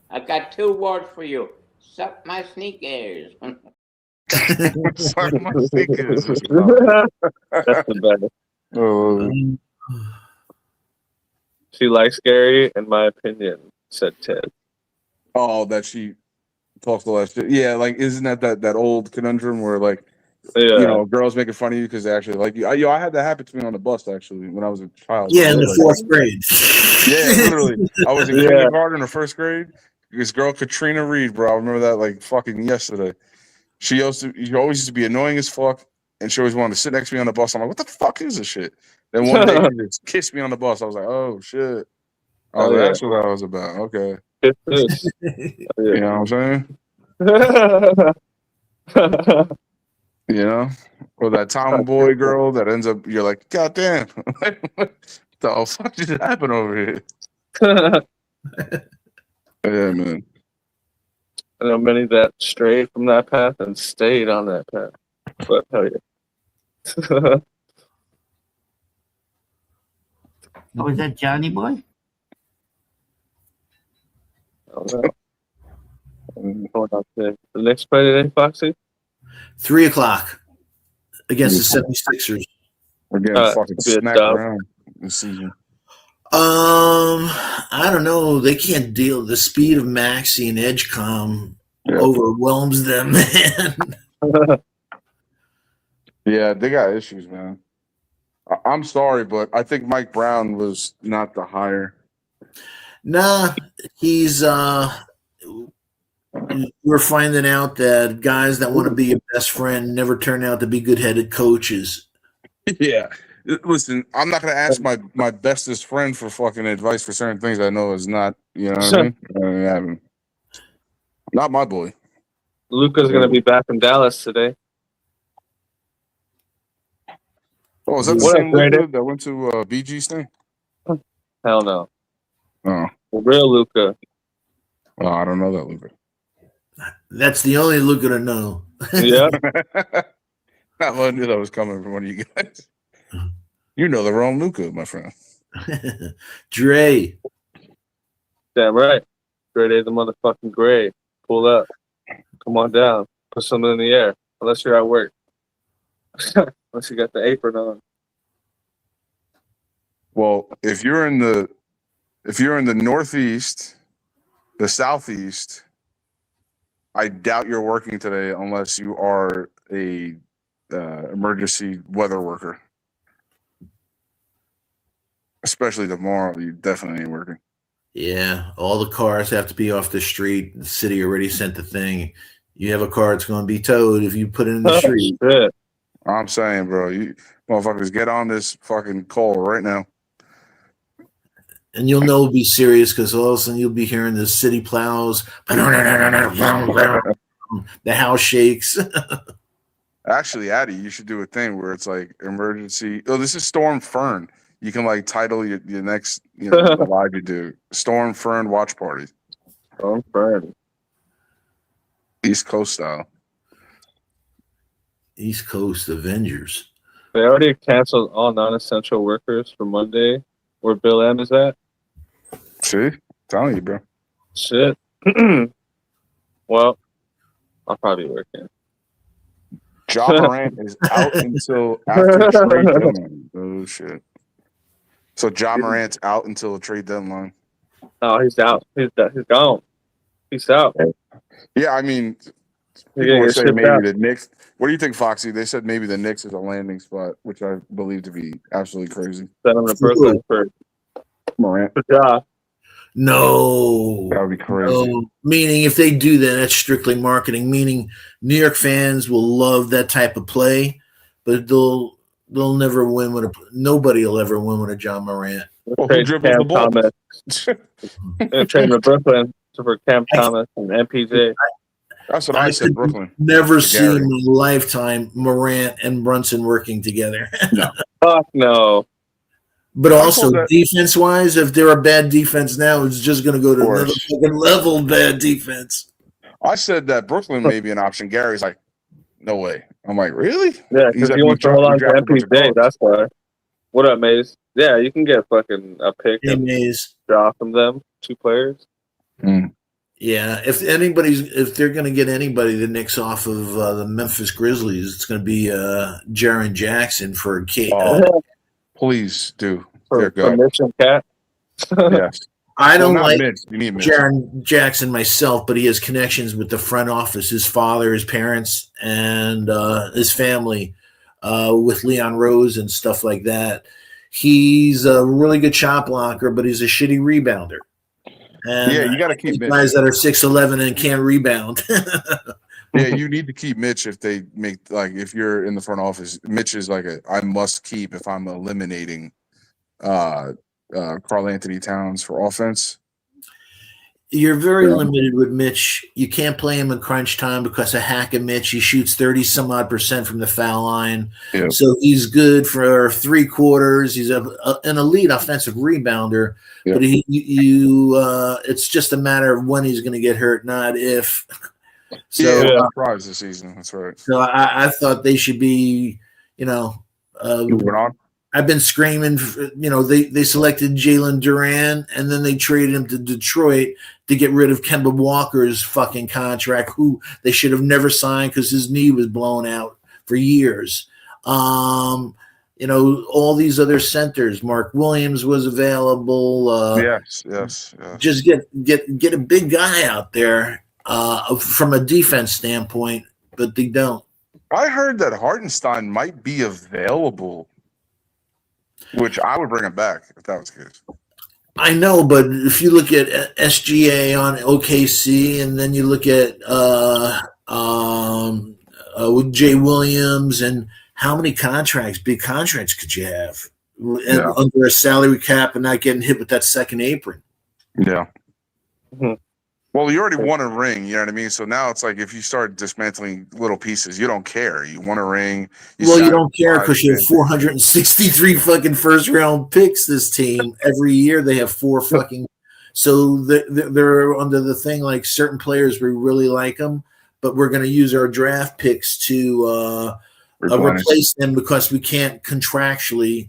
S12: I got 2 words for you. Suck my sneakers.
S16: Suck my sneakers.
S3: That's the best. She likes Gary, in my opinion, said Ted.
S16: Oh, that she talks a lot of shit. Yeah, like, isn't that old conundrum where, like,
S3: Yeah.
S16: Girls making fun of you because they actually like you. I had that happen to me on the bus actually when I was a child.
S23: Yeah, in the fourth grade.
S16: Yeah, literally. I was in kindergarten or first grade. This girl, Katrina Reed, bro. I remember that like fucking yesterday. She always used to be annoying as fuck, and she always wanted to sit next to me on the bus. I'm like, what the fuck is this shit? Then one day she just kissed me on the bus. I was like, oh shit. I was like, that's what I was about. Okay.
S3: Kiss this.
S16: You know what I'm saying? Or that tomboy girl that ends up, you're like, God damn, what the fuck just happened over here? Yeah, man.
S3: I know many that strayed from that path and stayed on that path. But hell yeah.
S12: Was that Johnny Boy?
S3: Hold on. The next play today, Foxy?
S23: 3:00 against the 76ers.
S16: We're getting fucking smacked around this season.
S23: I don't know. They can't deal. The speed of Maxey and Edgecom overwhelms them, man.
S16: Yeah, they got issues, man. I'm sorry, but I think Mike Brown was not the hire.
S23: Nah, he's we're finding out that guys that want to be your best friend never turn out to be good-headed coaches.
S16: Yeah. Listen, I'm not going to ask my bestest friend for fucking advice for certain things I know is not, you know what I mean? Not my boy.
S3: Luka's going to be back in Dallas today.
S16: Oh, is that the same Luka that went to BG's thing?
S3: Hell no.
S16: Oh.
S3: Real Luka.
S16: Oh, I don't know that Luka.
S23: That's the only Luka to know.
S3: Yeah.
S16: I knew that was coming from one of you guys. You know the wrong Luka, my friend.
S23: Dre.
S3: Damn right. Dre the motherfucking Gray. Pull up. Come on down. Put something in the air. Unless you're at work. Unless you got the apron on.
S16: Well, if you're in the Northeast, the Southeast, I doubt you're working today unless you are a emergency weather worker. Especially tomorrow, you definitely ain't working.
S23: Yeah, all the cars have to be off the street. The city already sent the thing. You have a car, it's going to be towed if you put it in the street.
S16: I'm saying, bro, you motherfuckers get on this fucking call right now.
S23: And you'll know it'll be serious because all of a sudden you'll be hearing the city plows. The house shakes.
S16: Actually, Addy, you should do a thing where it's like emergency. Oh, this is Storm Fern. You can like title your next live you do. Storm Fern watch party.
S3: Storm Fern.
S16: East Coast style.
S23: East Coast Avengers.
S3: They already canceled all non-essential workers for Monday, where Bill M is at.
S16: See? Telling you, bro.
S3: Shit. Well, I'll probably work in.
S16: Ja Morant is out until after trade deadline. Oh, shit. So Ja Morant's out until the trade deadline.
S3: Oh, he's out. He's gone. He's out.
S16: Yeah, I mean, people were saying maybe the Knicks. What do you think, Foxy? They said maybe the Knicks is a landing spot, which I believe to be absolutely crazy.
S3: Send him to Brooklyn for
S16: Morant.
S3: For Ja.
S23: No.
S16: That would be crazy.
S23: No. Meaning, if they do that, that's strictly marketing. Meaning, New York fans will love that type of play, but they'll never win with nobody will ever win with a John Morant.
S16: Well, who dribbles the ball?
S3: They're trading to Brooklyn for Cam Thomas and MPJ.
S16: That's what I said, Brooklyn.
S23: Never seen in my lifetime Morant and Brunson working together.
S16: No.
S3: Fuck no.
S23: But also, defense-wise, if they're a bad defense now, it's just going to go to another fucking level bad defense.
S16: I said that Brooklyn may be an option. Gary's like, no way. I'm like, really?
S3: Yeah, because he wants to hold on to MPJ. That's why. What up, Maze? Yeah, you can get fucking a pick and draw from them, 2 players.
S23: Yeah, if they're going to get anybody the Knicks off of the Memphis Grizzlies, it's going to be Jaren Jackson for
S16: Please do.
S3: For Mission Cat.
S16: Yes.
S23: I don't like
S16: Mitch. You need Mitch.
S23: Jaron Jackson myself, but he has connections with the front office, his father, his parents, and his family, with Leon Rose and stuff like that. He's a really good shot blocker, but he's a shitty rebounder. And
S16: Yeah, you got to keep Mitch.
S23: Guys that are 6'11" and can't rebound.
S16: Yeah, you need to keep Mitch if they make if you're in the front office. Mitch is I must keep if I'm eliminating Karl Anthony Towns for offense.
S23: You're very limited with Mitch. You can't play him in crunch time because of Hack and Mitch. He shoots 30 some odd % from the foul line.
S16: Yeah.
S23: So he's good for 3 quarters. He's an elite offensive rebounder, but it's just a matter of when he's going to get hurt, not if. So
S16: surprise this season. That's right.
S23: So I thought they should be,
S16: moving on.
S23: I've been screaming, they selected Jalen Duran and then they traded him to Detroit to get rid of Kemba Walker's fucking contract, who they should have never signed because his knee was blown out for years. All these other centers. Mark Williams was available.
S16: Yes.
S23: Just get a big guy out there from a defense standpoint, but they don't.
S16: I heard that Hartenstein might be available, which I would bring him back if that was the case.
S23: I know, but if you look at SGA on OKC, and then you look at with Jay Williams, and how many big contracts could you have under a salary cap and not getting hit with that second apron?
S16: Yeah. Mm-hmm. Well, you already won a ring, you know what I mean? So now it's if you start dismantling little pieces, you don't care. You won a ring.
S23: You don't care because you have 463 fucking first-round picks this team. Every year they have 4 fucking – so they're under the thing certain players, we really like them, but we're going to use our draft picks to replace them because we can't contractually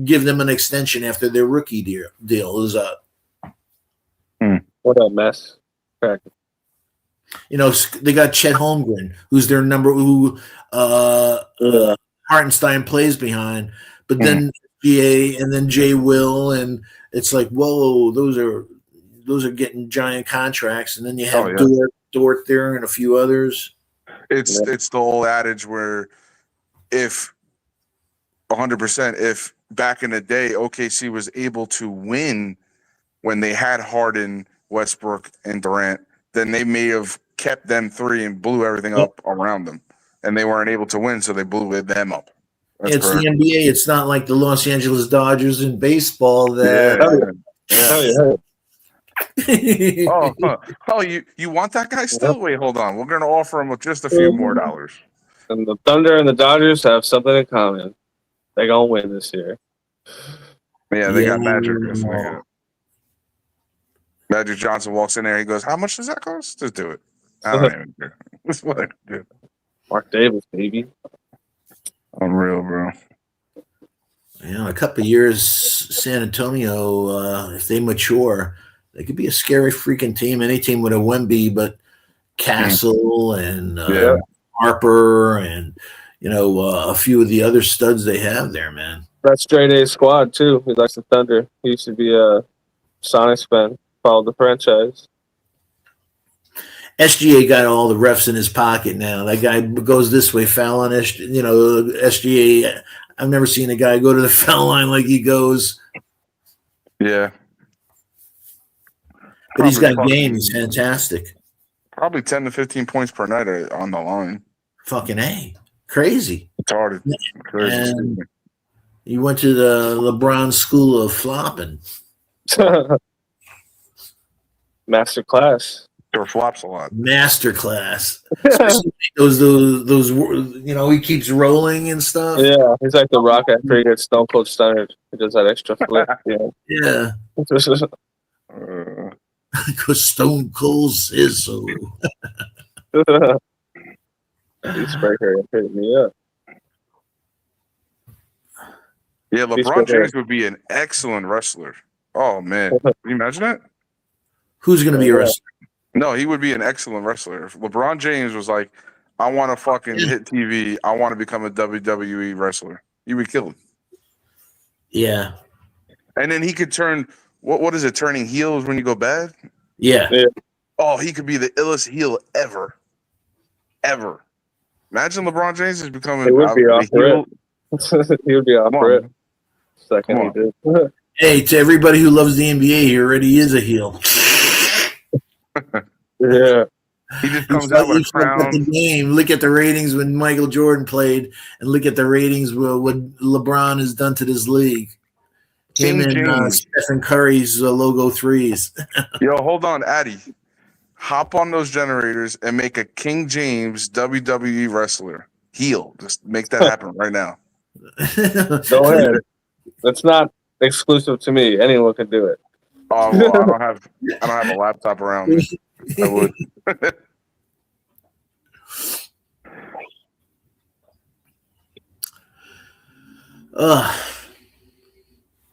S23: give them an extension after their rookie deal is up.
S3: What a mess. Correct.
S23: They got Chet Holmgren, who's their Hartenstein plays behind, but then GA and then Jay Will, and it's whoa, those are getting giant contracts, and then you have Dort there and a few others.
S16: It's the old adage where if 100%, if back in the day OKC was able to win when they had Harden, Westbrook, and Durant, then they may have kept them 3 and blew everything up around them, and they weren't able to win, so they blew them up. That's
S23: it's correct. The NBA. It's not like the Los Angeles Dodgers in baseball.
S16: You want that guy still? Wait, hold on. We're going to offer him just a few more dollars.
S3: And the Thunder and the Dodgers have something in common. They're going to win this year.
S16: Yeah, they got Magic. Magic Johnson walks in there. He goes, "How much does that cost? Just do it." I don't even care. That's what I do.
S3: Mark Davis, baby.
S16: Unreal, bro.
S23: A couple of years, San Antonio, if they mature, they could be a scary freaking team. Any team with a Wemby, but Castle and Harper and a few of the other studs they have there, man.
S3: That's straight A squad too. He likes the Thunder. He used to be a Sonics fan. Followed the franchise.
S23: SGA got all the refs in his pocket now. That guy goes this way, foul on SGA. I've never seen a guy go to the foul line like he goes.
S16: Yeah.
S23: But he's got game. He's fantastic.
S16: Probably 10 to 15 points per night on the line.
S23: Fucking A. Crazy.
S16: Retarded. Crazy.
S23: And he went to the LeBron school of flopping.
S3: Master class.
S16: Or flops a lot.
S23: Master class. those he keeps rolling and stuff.
S3: Yeah, he's like the Rock after he gets Stone Cold Stunned. He does that extra flip.
S23: Yeah. Because Stone Cold says so.
S3: He's hitting me up.
S16: Yeah, LeBron James would be an excellent wrestler. Oh, man. Can you imagine that?
S23: Who's going to be a wrestler?
S16: No, he would be an excellent wrestler. If LeBron James was like, I want to fucking hit TV. I want to become a WWE wrestler. He would kill him.
S23: Yeah.
S16: And then he could turn what is it? Turning heels when you go bad?
S23: Yeah.
S16: Oh, he could be the illest heel ever. Imagine LeBron James is becoming
S3: He would be
S16: a
S3: off for
S16: heel.
S3: it. He would be off for it. Second he did.
S23: Hey, to everybody who loves the NBA, he already is a heel.
S3: Yeah.
S16: He just comes out with a crown.
S23: The game. Look at the ratings when Michael Jordan played, and look at the ratings what LeBron has done to this league. Him and Stephen Curry's logo threes.
S16: Yo, hold on, Addy. Hop on those generators and make a King James WWE wrestler heel. Just make that happen right now.
S3: Go ahead. That's not exclusive to me. Anyone can do it.
S16: Oh, well, I don't have a laptop around me. I would.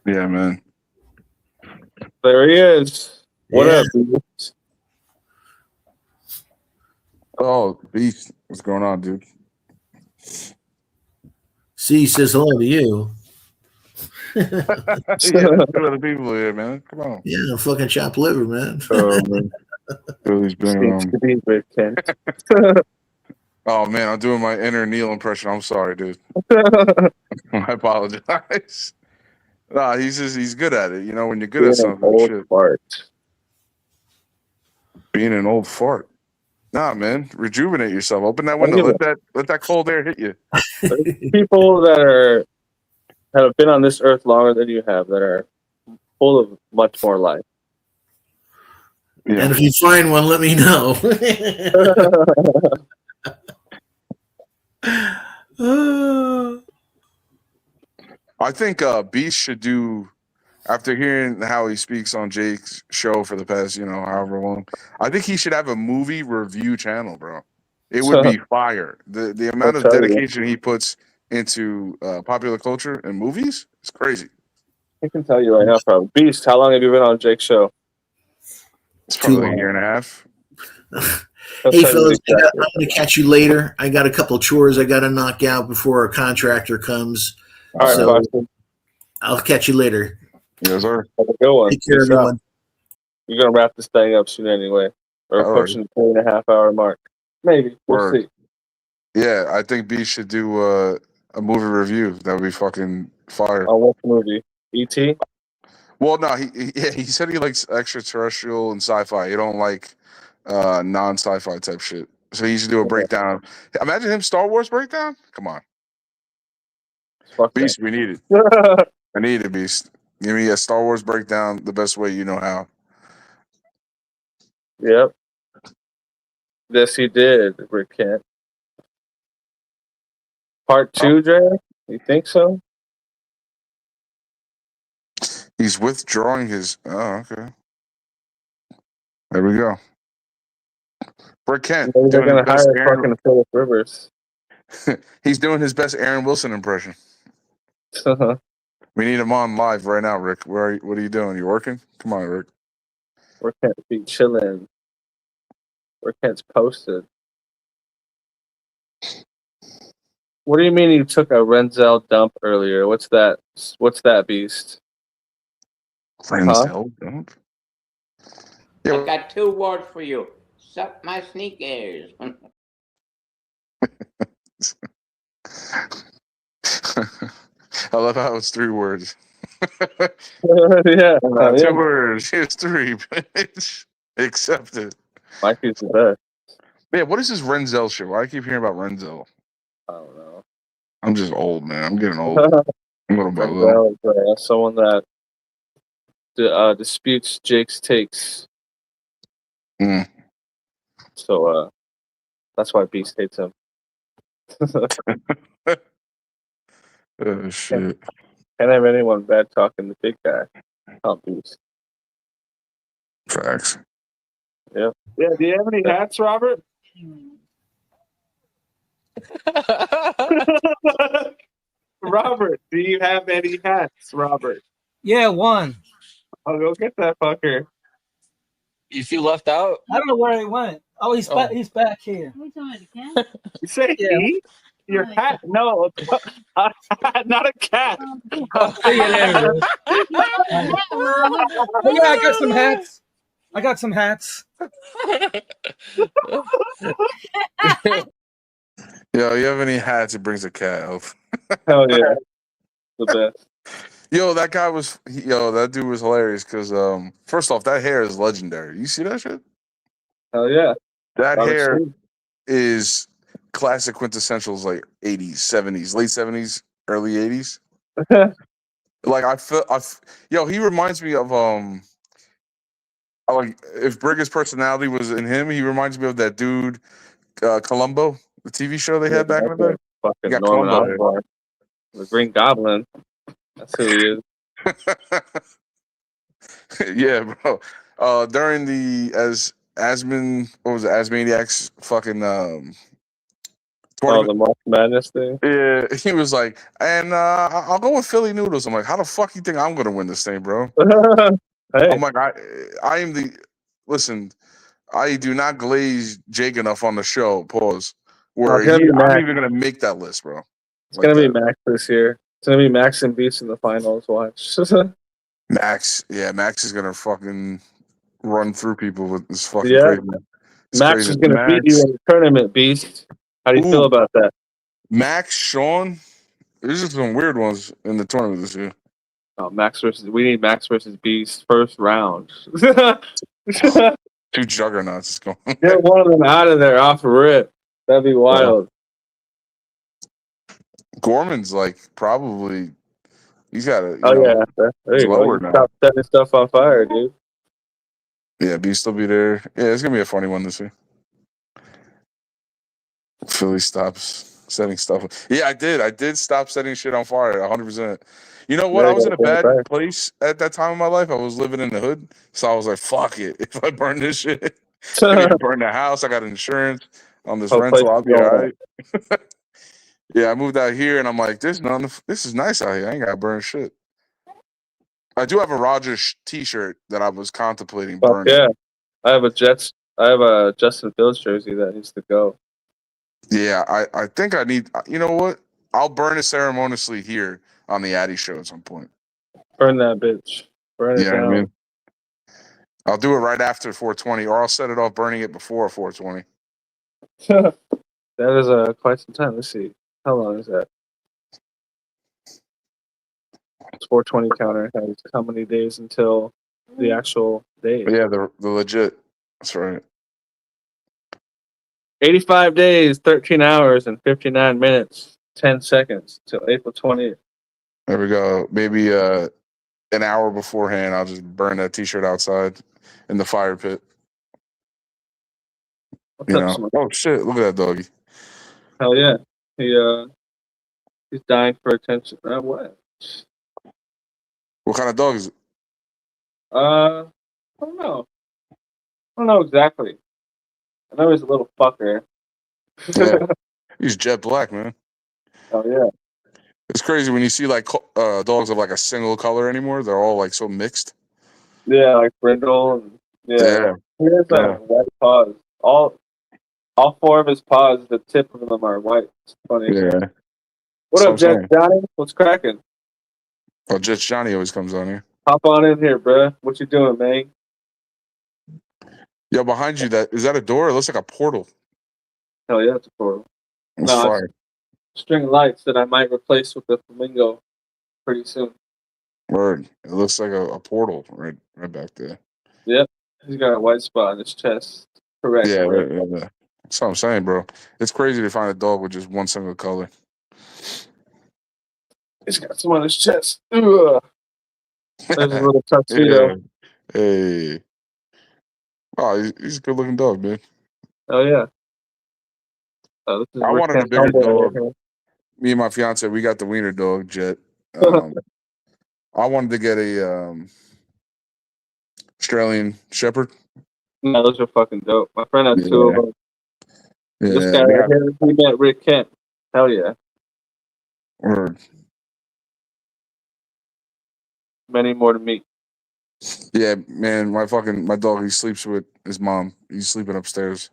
S16: Yeah, man.
S3: There he is. What up, dude?
S16: Oh, Beast. What's going on, dude?
S23: C says hello to you.
S16: Yeah, two other people here, man. Come on.
S23: Yeah, fucking chopped liver, man.
S16: Oh, man. Billy's been Oh man, I'm doing my inner Neil impression. I'm sorry, dude. I apologize. Nah, he's good at it. You know, when you're good at something,
S3: old fart.
S16: Being an old fart. Nah, man, rejuvenate yourself. Open that window. Let that cold air hit you.
S3: People that have been on this earth longer than you have, that are full of much more life.
S23: Yeah. And if you find one, let me know.
S16: I think Beast should do, after hearing how he speaks on Jake's show for the past, however long, I think he should have a movie review channel, bro. It would be fire. The amount of dedication he puts into popular culture and movies is crazy.
S3: I can tell you right now, probably. Beast, how long have you been on Jake's show?
S16: It's probably like a year and a half.
S23: Hey, fellas, I'm going to catch you later. I got a couple chores I got to knock out before our contractor comes.
S3: All right, Boston.
S23: I'll catch you later.
S16: Yes, sir.
S3: Have a good one.
S23: Take care, everyone.
S3: You're going to wrap this thing up soon anyway. We're approaching the 3.5-hour mark. Maybe. We'll see.
S16: Yeah, I think B should do a movie review. That would be fucking fire.
S3: On what movie? E.T.?
S16: Well, no, he said he likes extraterrestrial and sci-fi. He don't like non-sci-fi type shit. So he should do a breakdown. Imagine him Star Wars breakdown. Come on.
S3: Fuck
S16: Beast, we need it. I need it, Beast. Give me a Star Wars breakdown the best way you know how.
S3: Yep. Yes, he did, Rick Kent. Part 2, Dre? You think so?
S16: He's withdrawing his... Oh, okay. There we go. Rick Kent.
S3: Maybe they're going to hire fucking Philip Rivers.
S16: He's doing his best Aaron Wilson impression. We need him on live right now, Rick. What are you doing? You working? Come on, Rick.
S3: Rick Kent be chilling. Rick Kent's posted. What do you mean you took a Renzel dump earlier? What's that? What's that, Beast?
S16: Renzel dump?
S12: I got 2 words for you. Suck my sneakers.
S16: I love how it's 3 words.
S3: Yeah.
S16: 2 words. Here's 3. Accept it.
S3: Mikey's the best.
S16: Yeah, what is this Renzel shit? Why do I keep hearing about Renzel?
S3: I don't know.
S16: I'm just old, man. I'm getting old. Little by little.
S3: Someone that disputes Jake's takes. So that's why Beast hates him.
S16: Oh shit!
S3: Can't have anyone bad talking the big guy. Oh, Beast.
S16: Facts.
S3: Yeah. Yeah. Do you have any hats, Robert? Robert, do you have any hats, Robert?
S1: Yeah, one.
S3: I'll go get that fucker.
S1: You feel left out?
S5: I don't know where he went. Oh, he's back. He's back here.
S3: You say he? Your cat? No, not a cat.
S1: I'll see you later. Oh yeah, I got some hats. I got some hats.
S16: Yo, you have any hats? It brings a cat out.
S3: Hell yeah, the best.
S16: Yo, that dude was hilarious because first off, that hair is legendary. You see that shit?
S3: Hell yeah.
S16: That
S3: Robert
S16: hair
S3: Smith.
S16: is classic quintessentials, like 80s, 70s, late 70s, early 80s. Like yo, he reminds me of like if Briggs' personality was in him, he reminds me of that dude, Columbo, the TV show they had back in the day. He
S3: Fucking
S16: got
S3: Norman
S16: Columbo hair.
S3: Osborn, the Green Goblin. That's who he is.
S16: Yeah, bro. During the Asmaniacs fucking
S3: Oh, the
S16: tournament.
S3: March Madness thing.
S16: Yeah, he was like, and I'll go with Philly Noodles. I'm like, how the fuck you think I'm gonna win this thing, bro?
S3: Hey.
S16: I'm like, I am the listen. I do not glaze Jake enough on the show. Pause. Where
S3: it's gonna be
S16: I'm
S3: Max.
S16: even gonna make that list, bro.
S3: It's gonna be Max this year. It's gonna be Max and Beast in the finals. Watch.
S16: Max, yeah, Max is gonna fucking run through people with this fucking
S3: Yeah.
S16: crazy. It's
S3: Max
S16: crazy.
S3: is gonna beat you in the tournament, Beast. How do you feel about that?
S16: Max, Sean. There's just some weird ones in the tournament this year.
S3: Oh, we need Max versus Beast first round.
S16: Two juggernauts is going.
S3: Get one of them out of there off rip. That'd be wild.
S16: Gorman's like probably he's got a
S3: Yeah. There
S16: he's
S3: you go.
S16: lower
S3: You
S16: now.
S3: stop setting stuff on fire, dude.
S16: Yeah, Beast will be there. Yeah, it's gonna be a funny one this year. Philly stops setting stuff. Yeah, I did. I did stop setting shit on fire 100%. You know what?
S3: Yeah,
S16: I was in a
S3: bring it
S16: bad
S3: back.
S16: place at that time of my life. I was living in the hood. So I was like, fuck it. If I burn this shit, I need to burn the house. I got insurance on this
S3: Whole place
S16: rental. I'll
S3: is
S16: be all
S3: going
S16: right. Yeah, I moved out here and I'm like, this is nice out here. I ain't got to burn shit. I do have a Rogers t-shirt that I was contemplating
S3: Fuck
S16: burning.
S3: yeah. I have a Justin Fields jersey that needs to go.
S16: Yeah, I think I need. You know what? I'll burn it ceremoniously here on the Addy show at some point.
S3: Burn that bitch. Burn it
S16: Yeah,
S3: down.
S16: I mean, I'll do it right after 420, or I'll set it off burning it before 420.
S3: That is quite some time. Let's see. How long is that? It's 420 counter has how many days until the actual day?
S16: But yeah, the legit. That's right.
S3: 85 days, 13 hours, and 59 minutes, 10 seconds till April 20th.
S16: There we go. Maybe an hour beforehand, I'll just burn that t-shirt outside in the fire pit.
S3: What's up, Smoke?
S16: Oh shit! Look at that doggy.
S3: Hell yeah. He's dying for attention. What?
S16: What kind of dog is it?
S3: I don't know. I don't know exactly. I know he's a little fucker.
S16: Yeah. He's jet black, man.
S3: Oh yeah.
S16: It's crazy when you see like dogs of like a single color anymore. They're all like so mixed.
S3: Yeah, like brindle and
S16: Yeah.
S3: He has white paws. All four of his paws, the tip of them are white. It's funny.
S16: Yeah.
S3: What
S16: So
S3: up,
S16: I'm
S3: Jet
S16: saying.
S3: Johnny? What's cracking?
S16: Oh, Jets Johnny always comes on here.
S3: Hop on in here, bruh. What you doing, man?
S16: Yo, behind you, is that a door? It looks like a portal.
S3: Hell yeah, it's a portal.
S16: It's fire.
S3: It's string of lights that I might replace with the flamingo pretty soon.
S16: Word. It looks like a portal right back there.
S3: Yep. He's got a white spot on his chest. Correct.
S16: Yeah,
S3: correct.
S16: yeah. That's what I'm saying, bro. It's crazy to find a dog with just one single color.
S3: He's got some on his chest. Ugh. There's a little tuxedo.
S16: Yeah. Hey. Oh, he's a good looking dog, man.
S3: Oh yeah. This is
S16: I
S3: Rick
S16: wanted a bigger
S3: Campbell
S16: dog.
S3: right here.
S16: Me and my fiance, we got the wiener dog, Jet. I wanted to get a Australian Shepherd.
S3: No, those are fucking dope. My friend had two of them.
S16: Yeah,
S3: This guy right here, he met Rick Kent. Hell yeah.
S16: Word.
S3: Many more to meet.
S16: Yeah, man, my dog, he sleeps with his mom. He's sleeping upstairs.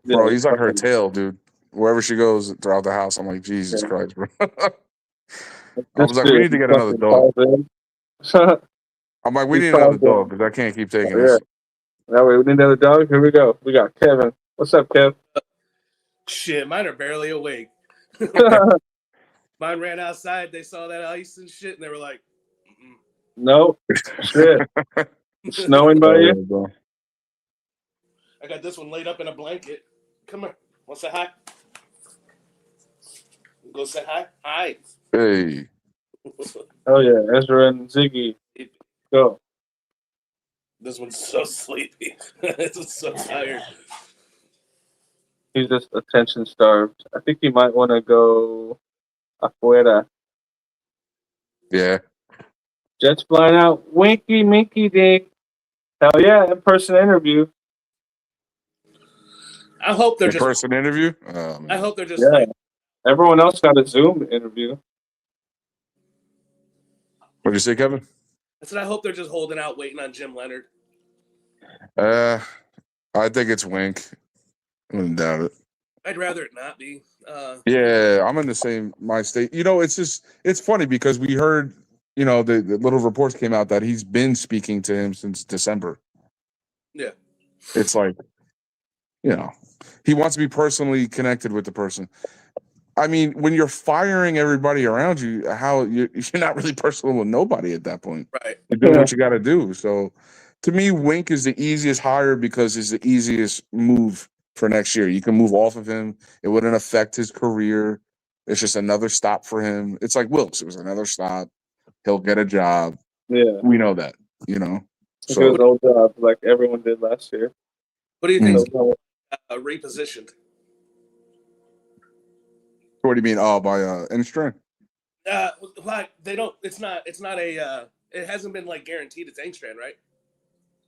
S3: Yeah,
S16: Bro, he's like her tail, dude. wherever she goes throughout the house. I'm like, Jesus Christ, bro. I
S3: This
S16: was like, we need to get another
S3: fucking
S16: dog.
S3: calls in.
S16: I'm like, we
S3: He
S16: need
S3: calls
S16: another dog
S3: in.
S16: because I can't keep taking
S3: Yeah.
S16: this.
S3: That way, we need another dog. Here we go. We got Kevin. What's up, Kev?
S5: Shit, mine are barely awake. Mine ran outside. They saw that ice and shit, and they were like,
S3: No. Shit. It's snowing by you?
S5: I got this one laid up in a blanket. Come here. Want to say hi? Go say hi. Hi.
S16: Hey.
S3: Oh, yeah. Ezra and Ziggy. Go.
S5: This one's so sleepy. This one's so tired.
S3: He's just attention starved. I think he might want to go afuera.
S16: Yeah.
S3: Jets flying out. Winky, Minky, Dink. Hell yeah. In-person interview.
S5: I hope they're just
S16: in-person interview.
S5: I hope they're just
S3: Yeah.
S5: like.
S3: Everyone else got a Zoom interview.
S16: What'd you say, Kevin?
S5: I said I hope they're just holding out, waiting on Jim Leonard.
S16: I think it's Wink. I wouldn't doubt it.
S5: I'd rather it not be.
S16: Yeah, I'm in the same mind state. You know, it's funny because we heard, you know, the little reports came out that he's been speaking to him since December.
S5: Yeah.
S16: It's like, you know, he wants to be personally connected with the person. I mean, when you're firing everybody around you, you're not really personal with nobody at that point.
S5: Right.
S16: You're doing what you got to do. So, to me, Wink is the easiest hire because it's the easiest move for next year. You can move off of him. It wouldn't affect his career. It's just another stop for him. It's like Wilkes. It was another stop. He'll get a job.
S3: Yeah.
S16: We know that, you know.
S3: So his old job, like everyone did last year.
S5: What do you think? Repositioned.
S16: What do you mean? Oh, by Engstrand?
S5: Like they don't. It's not a. It hasn't been like guaranteed. It's Engstrand, right?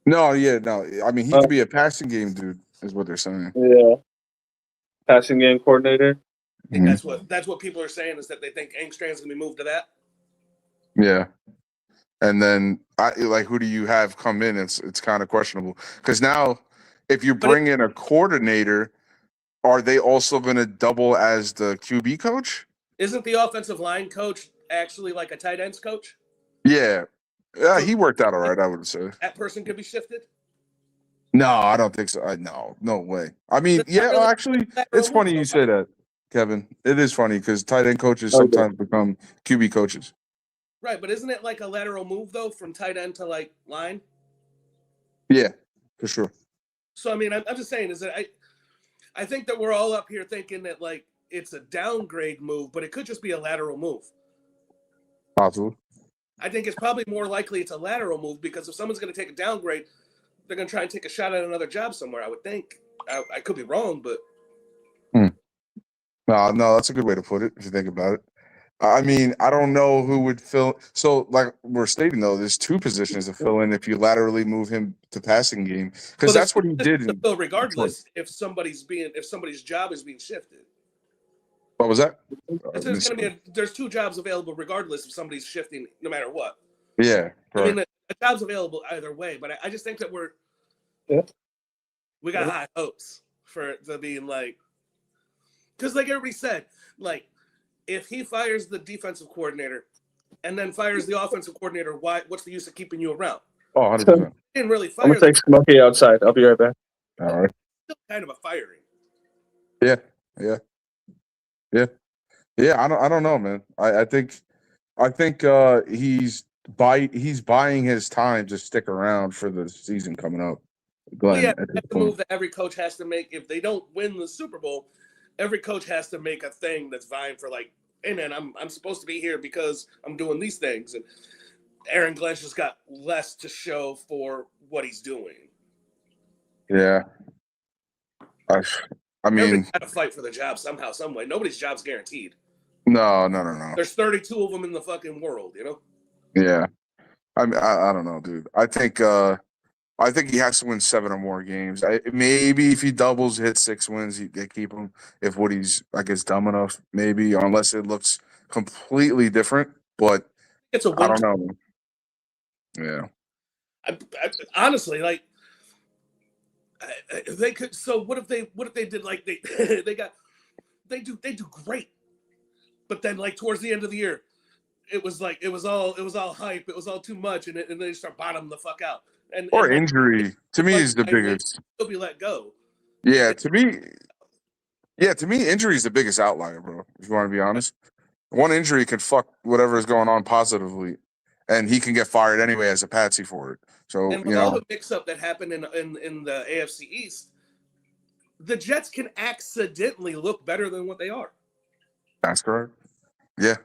S16: No, yeah, no. I mean, he could be a passing game dude, is what they're saying.
S3: Yeah. Passing game coordinator.
S5: I think that's what people are saying is that they think Engstrand's gonna be moved to that.
S16: Yeah. And then, who do you have come in? It's kind of questionable because now, if you bring in a coordinator, are they also going to double as the QB coach?
S5: Isn't the offensive line coach actually like a tight ends coach?
S16: Yeah, he worked out all right, I would say.
S5: That person could be shifted.
S16: No, I don't think so. No way. I mean, actually, it's funny you say that, Kevin. It is funny because tight end coaches sometimes become QB coaches.
S5: Right, but isn't it like a lateral move though, from tight end to like line?
S16: Yeah, for sure.
S5: So I mean, I'm just saying is that I think that we're all up here thinking that like it's a downgrade move, but it could just be a lateral move.
S16: Possible.
S5: I think it's probably more likely it's a lateral move because if someone's going to take a downgrade, they're going to try and take a shot at another job somewhere. I would think. I could be wrong, but.
S16: No, that's a good way to put it if you think about it. I mean, I don't know who would fill. So, like we're stating, though, there's two positions to fill in if you laterally move him to passing game because that's what he did.
S5: Still, regardless, if somebody's job is being shifted.
S16: What was that?
S5: There's two jobs available regardless if somebody's shifting, no matter what.
S16: Yeah,
S5: I mean, a job's available either way, but I just think that we got high hopes for the being like, because like everybody said, like. If he fires the defensive coordinator and then fires the offensive coordinator, what's the use of keeping you around?
S16: Oh, 100%.
S5: He didn't really fire.
S3: I'm going to take Smokey outside. I'll be right back.
S16: All right.
S5: Still kind of a firing.
S16: Yeah. I don't know, man. I think he's buying his time to stick around for the season coming up. Glenn,
S5: that's the move that every coach has to make. If they don't win the Super Bowl, every coach has to make a thing that's vying for like, hey man, I'm supposed to be here because I'm doing these things. And Aaron Glenn just got less to show for what he's doing.
S16: Yeah. I mean,
S5: everybody's got to fight for the job somehow, some way. Nobody's job's guaranteed.
S16: No.
S5: There's 32 of them in the fucking world, you know?
S16: Yeah. I don't know, dude. I think he has to win 7 or more games. Maybe if he doubles, hit 6 wins, they keep him. If Woody's, I guess, dumb enough, maybe, unless it looks completely different. But
S5: it's a win.
S16: I don't know. Yeah.
S5: I honestly, like, they could. So what if they did like they got they do great. But then like towards the end of the year, it was all hype. It was all too much, and they start bottoming the fuck out. And
S16: injury to me is the biggest.
S5: He'll be let go.
S16: Yeah, to me, injury is the biggest outlier, bro. If you want to be honest, one injury can fuck whatever is going on positively, and he can get fired anyway as a patsy for it. So
S5: and with all the mix-up that happened in the AFC East, the Jets can accidentally look better than what they are.
S16: That's correct. Yeah.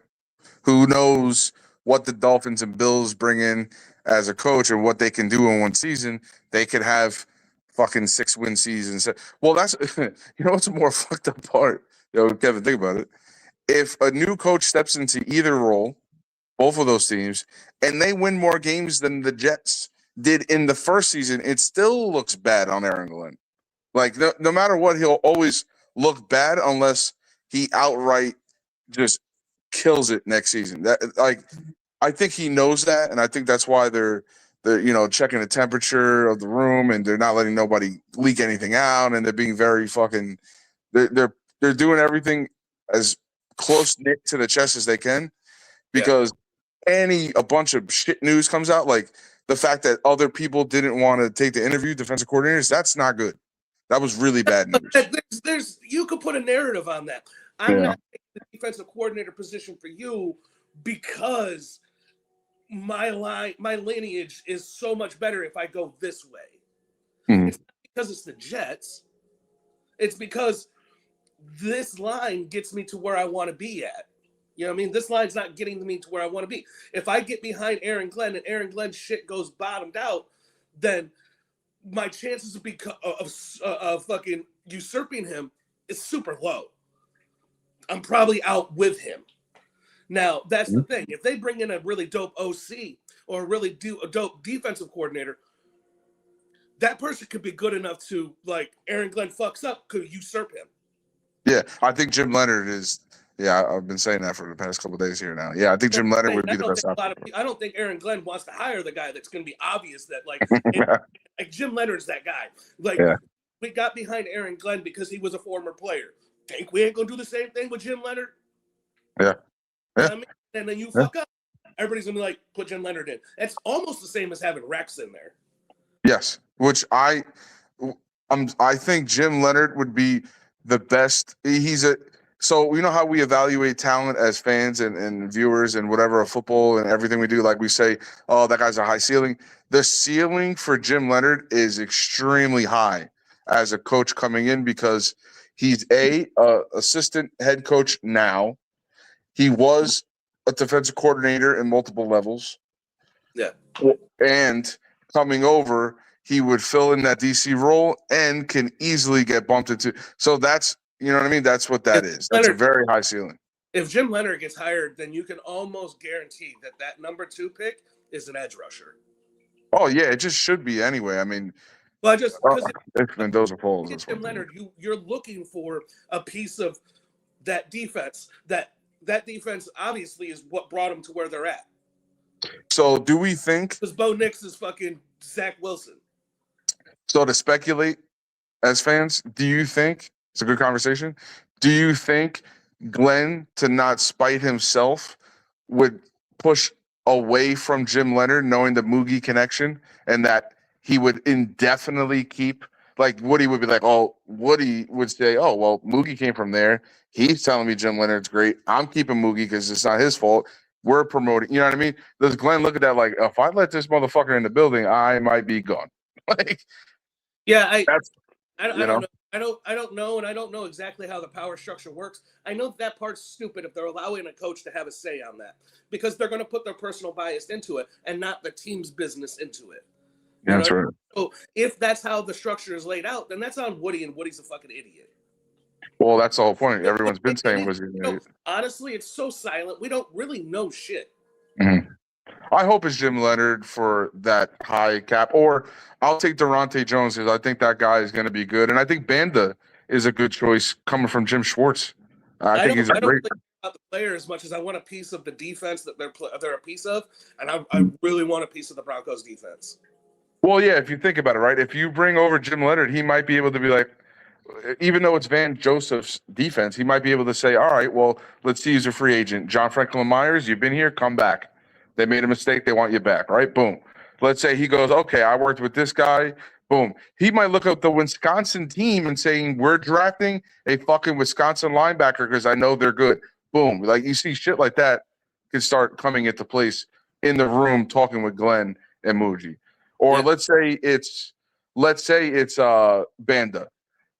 S16: Who knows what the Dolphins and Bills bring in as a coach and what they can do in one season? They could have fucking 6-win seasons. Well, that's what's a more fucked up part. Kevin, think about it. If a new coach steps into either role, both of those teams, and they win more games than the Jets did in the first season, it still looks bad on Aaron Glenn. Like no matter what, he'll always look bad unless he outright just kills it next season. I think he knows that, and I think that's why they're checking the temperature of the room, and they're not letting nobody leak anything out, and they're being very fucking. They're doing everything as close knit to the chest as they can, because a bunch of shit news comes out, like the fact that other people didn't want to take the interview, defensive coordinators. That's not good. That was really bad news.
S5: You could put a narrative on that. I'm not taking the defensive coordinator position for you because my lineage is so much better if I go this way.
S16: Mm-hmm.
S5: It's not because it's the Jets. It's because this line gets me to where I want to be at. You know what I mean? This line's not getting me to where I want to be. If I get behind Aaron Glenn and Aaron Glenn's shit goes bottomed out, then my chances of fucking usurping him is super low. I'm probably out with him. Now, that's the thing. If they bring in a really dope OC or a dope defensive coordinator, that person could be good enough to, like, Aaron Glenn fucks up, could usurp him.
S16: Yeah, I think Jim Leonard is. Yeah, I've been saying that for the past couple of days here now. Yeah, I think Jim Leonard would be the best option.
S5: I don't think Aaron Glenn wants to hire the guy that's going to be obvious that, like, like Jim Leonard's that guy. Like, we got behind Aaron Glenn because he was a former player. Think we ain't going to do the same thing with Jim Leonard?
S16: Yeah.
S5: You know what I mean? And then you fuck up. Everybody's going to be like, put Jim Leonard in. It's almost the same as having Rex in there.
S16: Yes, which I think Jim Leonard would be the best. So you know how we evaluate talent as fans and viewers and whatever of football and everything we do, like we say, oh, that guy's a high ceiling. The ceiling for Jim Leonard is extremely high as a coach coming in because he's a assistant head coach now. He was a defensive coordinator in multiple levels.
S5: Yeah.
S16: And coming over, he would fill in that DC role and can easily get bumped into. So that's, you know what I mean? That's what that is. That's a very high ceiling.
S5: If Jim Leonard gets hired, then you can almost guarantee that number 2 pick is an edge rusher.
S16: Oh, yeah, it just should be anyway. I mean,
S5: well, just because
S16: if Mendoza falls,
S5: Jim Leonard, you're looking for a piece of that defense. That defense obviously is what brought them to where they're at.
S16: So do we think?
S5: Because Bo Nix is fucking Zach Wilson.
S16: So to speculate as fans, do you think, it's a good conversation, do you think Glenn, to not spite himself, would push away from Jim Leonard knowing the Moogie connection and that he would indefinitely keep, like Woody would be like, oh, Woody would say, oh, well, Moogie came from there. He's telling me Jim Leonard's great. I'm keeping Moogie because it's not his fault. We're promoting. You know what I mean? Does Glenn look at that like, if I let this motherfucker in the building, I might be gone? Like,
S5: yeah, I don't know. I don't know, and I don't know exactly how the power structure works. I know that part's stupid if they're allowing a coach to have a say on that, because they're going to put their personal bias into it and not the team's business into it.
S16: Yeah, that's right.
S5: So if that's how the structure is laid out, then that's on Woody, and Woody's a fucking idiot.
S16: Well, that's the whole point. Everyone's been saying was
S5: honestly, it's so silent. We don't really know shit.
S16: Mm-hmm. I hope it's Jim Leonard for that high cap, or I'll take Durante Jones because I think that guy is going to be good, and I think Banda is a good choice coming from Jim Schwartz. I think he's a great.
S5: Think about the player as much as I want a piece of the defense that they're a piece of, and I really want a piece of the Broncos defense.
S16: Well, yeah, if you think about it, right? If you bring over Jim Leonard, he might be able to be like, even though it's Van Joseph's defense, he might be able to say, all right, well, let's see who's a free agent. John Franklin Myers, you've been here, come back. They made a mistake, they want you back, right? Boom. Let's say he goes, okay, I worked with this guy. Boom. He might look at the Wisconsin team and saying, we're drafting a fucking Wisconsin linebacker because I know they're good. Boom. Like you see shit like that can start coming into place in the room talking with Glenn and Muji. Or let's say it's Banda.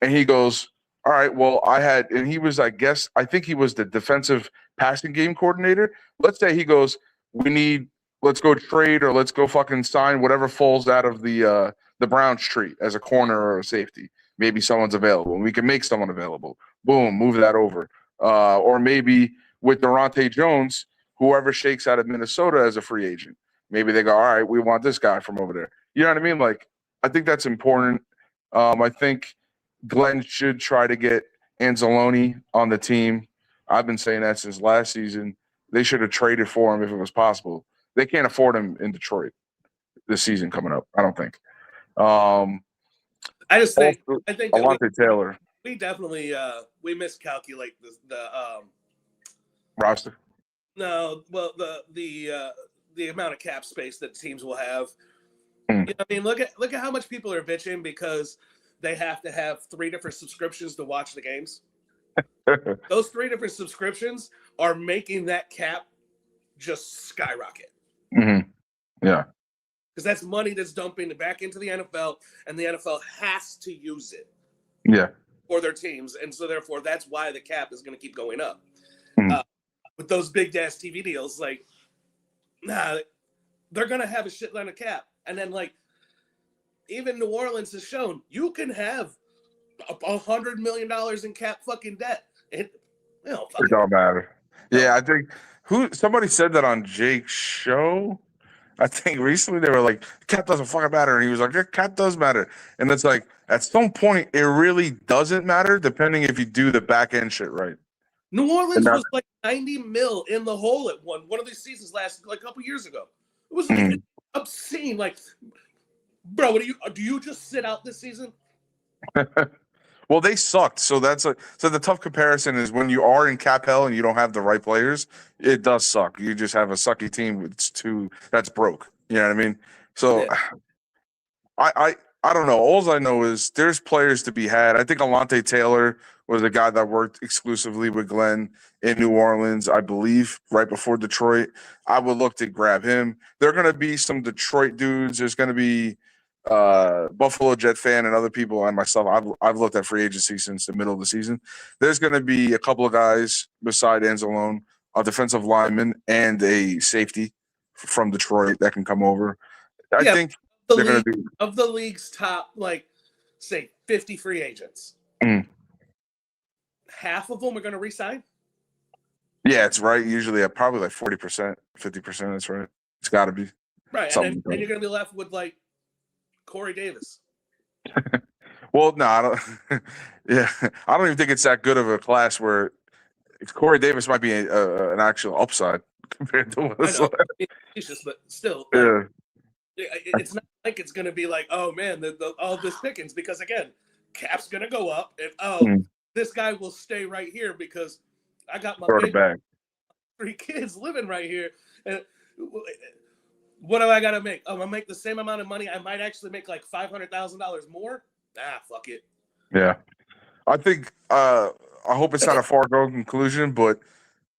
S16: And he goes, all right, well, and he was, I think he was the defensive passing game coordinator. Let's say he goes, let's go trade or let's go fucking sign whatever falls out of the Browns tree as a corner or a safety. Maybe someone's available and we can make someone available. Boom, move that over. Or maybe with Durante Jones, whoever shakes out of Minnesota as a free agent. Maybe they go, all right, we want this guy from over there. You know what I mean? Like, I think that's important. I think Glenn should try to get Anzalone on the team. I've been saying that since last season. They should have traded for him if it was possible. They can't afford him in Detroit this season coming up, I don't think.
S5: I think
S16: Alontae Taylor.
S5: We definitely we miscalculate the
S16: roster.
S5: No, well the amount of cap space that teams will have. You know, I mean, look at how much people are bitching because they have to have 3 different subscriptions to watch the games. Those 3 different subscriptions are making that cap just skyrocket.
S16: Mm-hmm. Yeah.
S5: Because that's money that's dumping back into the NFL, and the NFL has to use it.
S16: Yeah.
S5: For their teams, and so therefore that's why the cap is going to keep going up.
S16: Mm-hmm.
S5: With those big ass TV deals, like, they're going to have a shitload of cap, and then like, even New Orleans has shown you can have $100 million in cap fucking debt. It
S16: don't matter. Yeah, I think somebody said that on Jake's show. I think recently they were like, cap doesn't fucking matter. And he was like, yeah, cap does matter. And it's like, at some point, it really doesn't matter, depending if you do the back end shit right.
S5: New Orleans was like 90 mil in the hole at one of these seasons like a couple years ago. It was obscene. Like, bro, do you just sit out this season?
S16: Well, they sucked. So so the tough comparison is when you are in cap hell and you don't have the right players, it does suck. You just have a sucky team that's broke. You know what I mean? So I don't know. All I know is there's players to be had. I think Alontae Taylor was a guy that worked exclusively with Glenn in New Orleans, I believe, right before Detroit. I would look to grab him. There are going to be some Detroit dudes. There's going to be Buffalo Jet fan and other people and myself. I've looked at free agency since the middle of the season. There's going to be a couple of guys beside Anzalone, a defensive lineman and a safety from Detroit that can come over. I think they're going to be
S5: of the league's top, like, say 50 free agents. Half of them are going to resign.
S16: Yeah, it's right. Usually, probably like 40%, 50%. That's right. It's got to be
S5: right, and then you're going to be left with like Corey Davis.
S16: Well, no, I don't. Yeah, I don't even think it's that good of a class where Corey Davis might be an actual upside compared to what it's like.
S5: It's just, but still, like, it's not like it's going to be like, oh man, all this Pickens, because again, cap's going to go up, and this guy will stay right here because I got my big 3 kids living right here, and what do I got to make? I'm going to make the same amount of money. I might actually make like $500,000 more. Fuck it.
S16: Yeah. I think, I hope it's not a foregone conclusion, but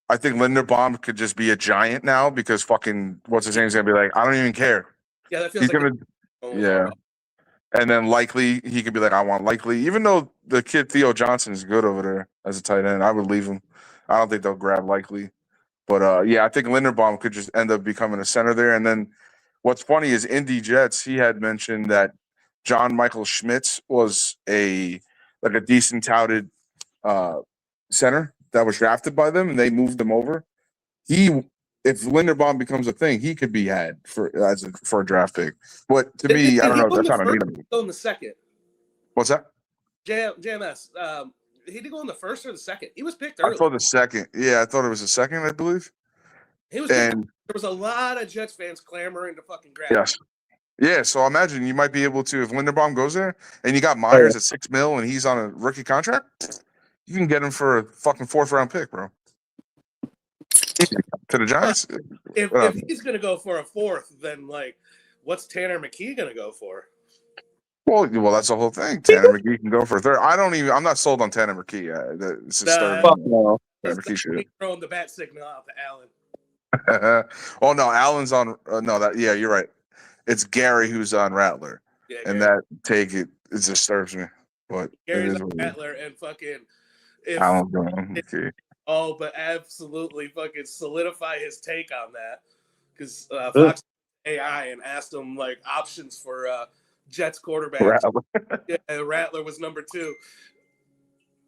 S16: I think Linderbaum could just be a giant now because fucking, what's his name's going to be like, I don't even care.
S5: Yeah, that feels
S16: yeah. And then Likely, he could be like, I want Likely. Even though the kid Theo Johnson is good over there as a tight end, I would leave him. I don't think they'll grab Likely. But, yeah, I think Linderbaum could just end up becoming a center there. And then what's funny is Indy Jets, he had mentioned that John Michael Schmitz was a decent touted center that was drafted by them, and they moved him over. If Linderbaum becomes a thing, he could be had for a draft pick. But to me, I don't know. That's not a need.
S5: Go in the second.
S16: What's that?
S5: JMS. He did go in the first or the second. He was picked early.
S16: I thought the second. Yeah, I thought it was the second, I believe.
S5: He was. There was a lot of Jets fans clamoring to fucking grab him.
S16: Yes. Yeah, so imagine you might be able to if Linderbaum goes there and you got Myers at $6 million and he's on a rookie contract, you can get him for a fucking 4th-round pick, bro. To the Giants.
S5: If he's gonna go for a 4th, then like, what's Tanner McKee gonna go for?
S16: Well, that's the whole thing. Tanner McKee can go for a 3rd. I'm not sold on Tanner McKee. It's just Tanner McKee shit.
S5: Throwing the bat signal out to Allen.
S16: Oh no, Allen's on. Yeah, you're right. It's Gary who's on Rattler, and that it disturbs me. But
S5: Gary's on Rattler and fucking
S16: Allen's on McKee.
S5: Oh, but absolutely fucking solidify his take on that because Fox AI and asked him like options for Jets quarterbacks.
S16: Rattler.
S5: Yeah, and Rattler was number 2,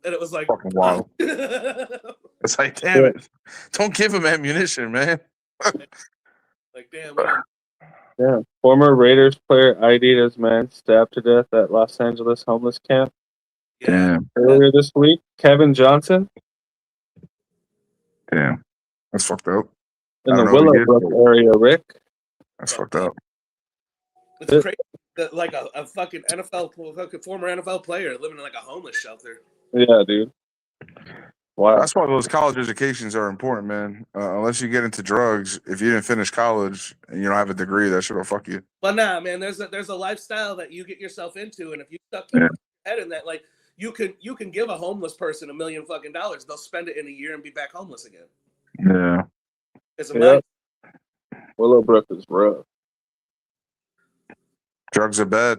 S5: and it was like
S16: fucking wild. It's like, damn it, don't give him ammunition, man.
S5: Like, damn.
S3: Yeah, former Raiders player ID'd as man stabbed to death at Los Angeles homeless camp.
S16: Damn.
S3: Earlier this week, Kevin Johnson.
S16: Damn, that's fucked up.
S3: In the Willowbrook area, Rick.
S16: That's fucked up.
S5: It's crazy that like a fucking former NFL player living in like a homeless shelter.
S3: Yeah, dude. Wow.
S16: That's why those college educations are important, man. Unless you get into drugs, if you didn't finish college and you don't have a degree, that shit will fuck you.
S5: Well, nah, man. There's a lifestyle that you get yourself into, and if you stuck your head in that, like you can give a homeless person $1 million fucking dollars, they'll spend it in a year and be back homeless again.
S16: Yeah.
S5: It's amazing.
S3: Willowbrook is rough.
S16: Drugs are bad,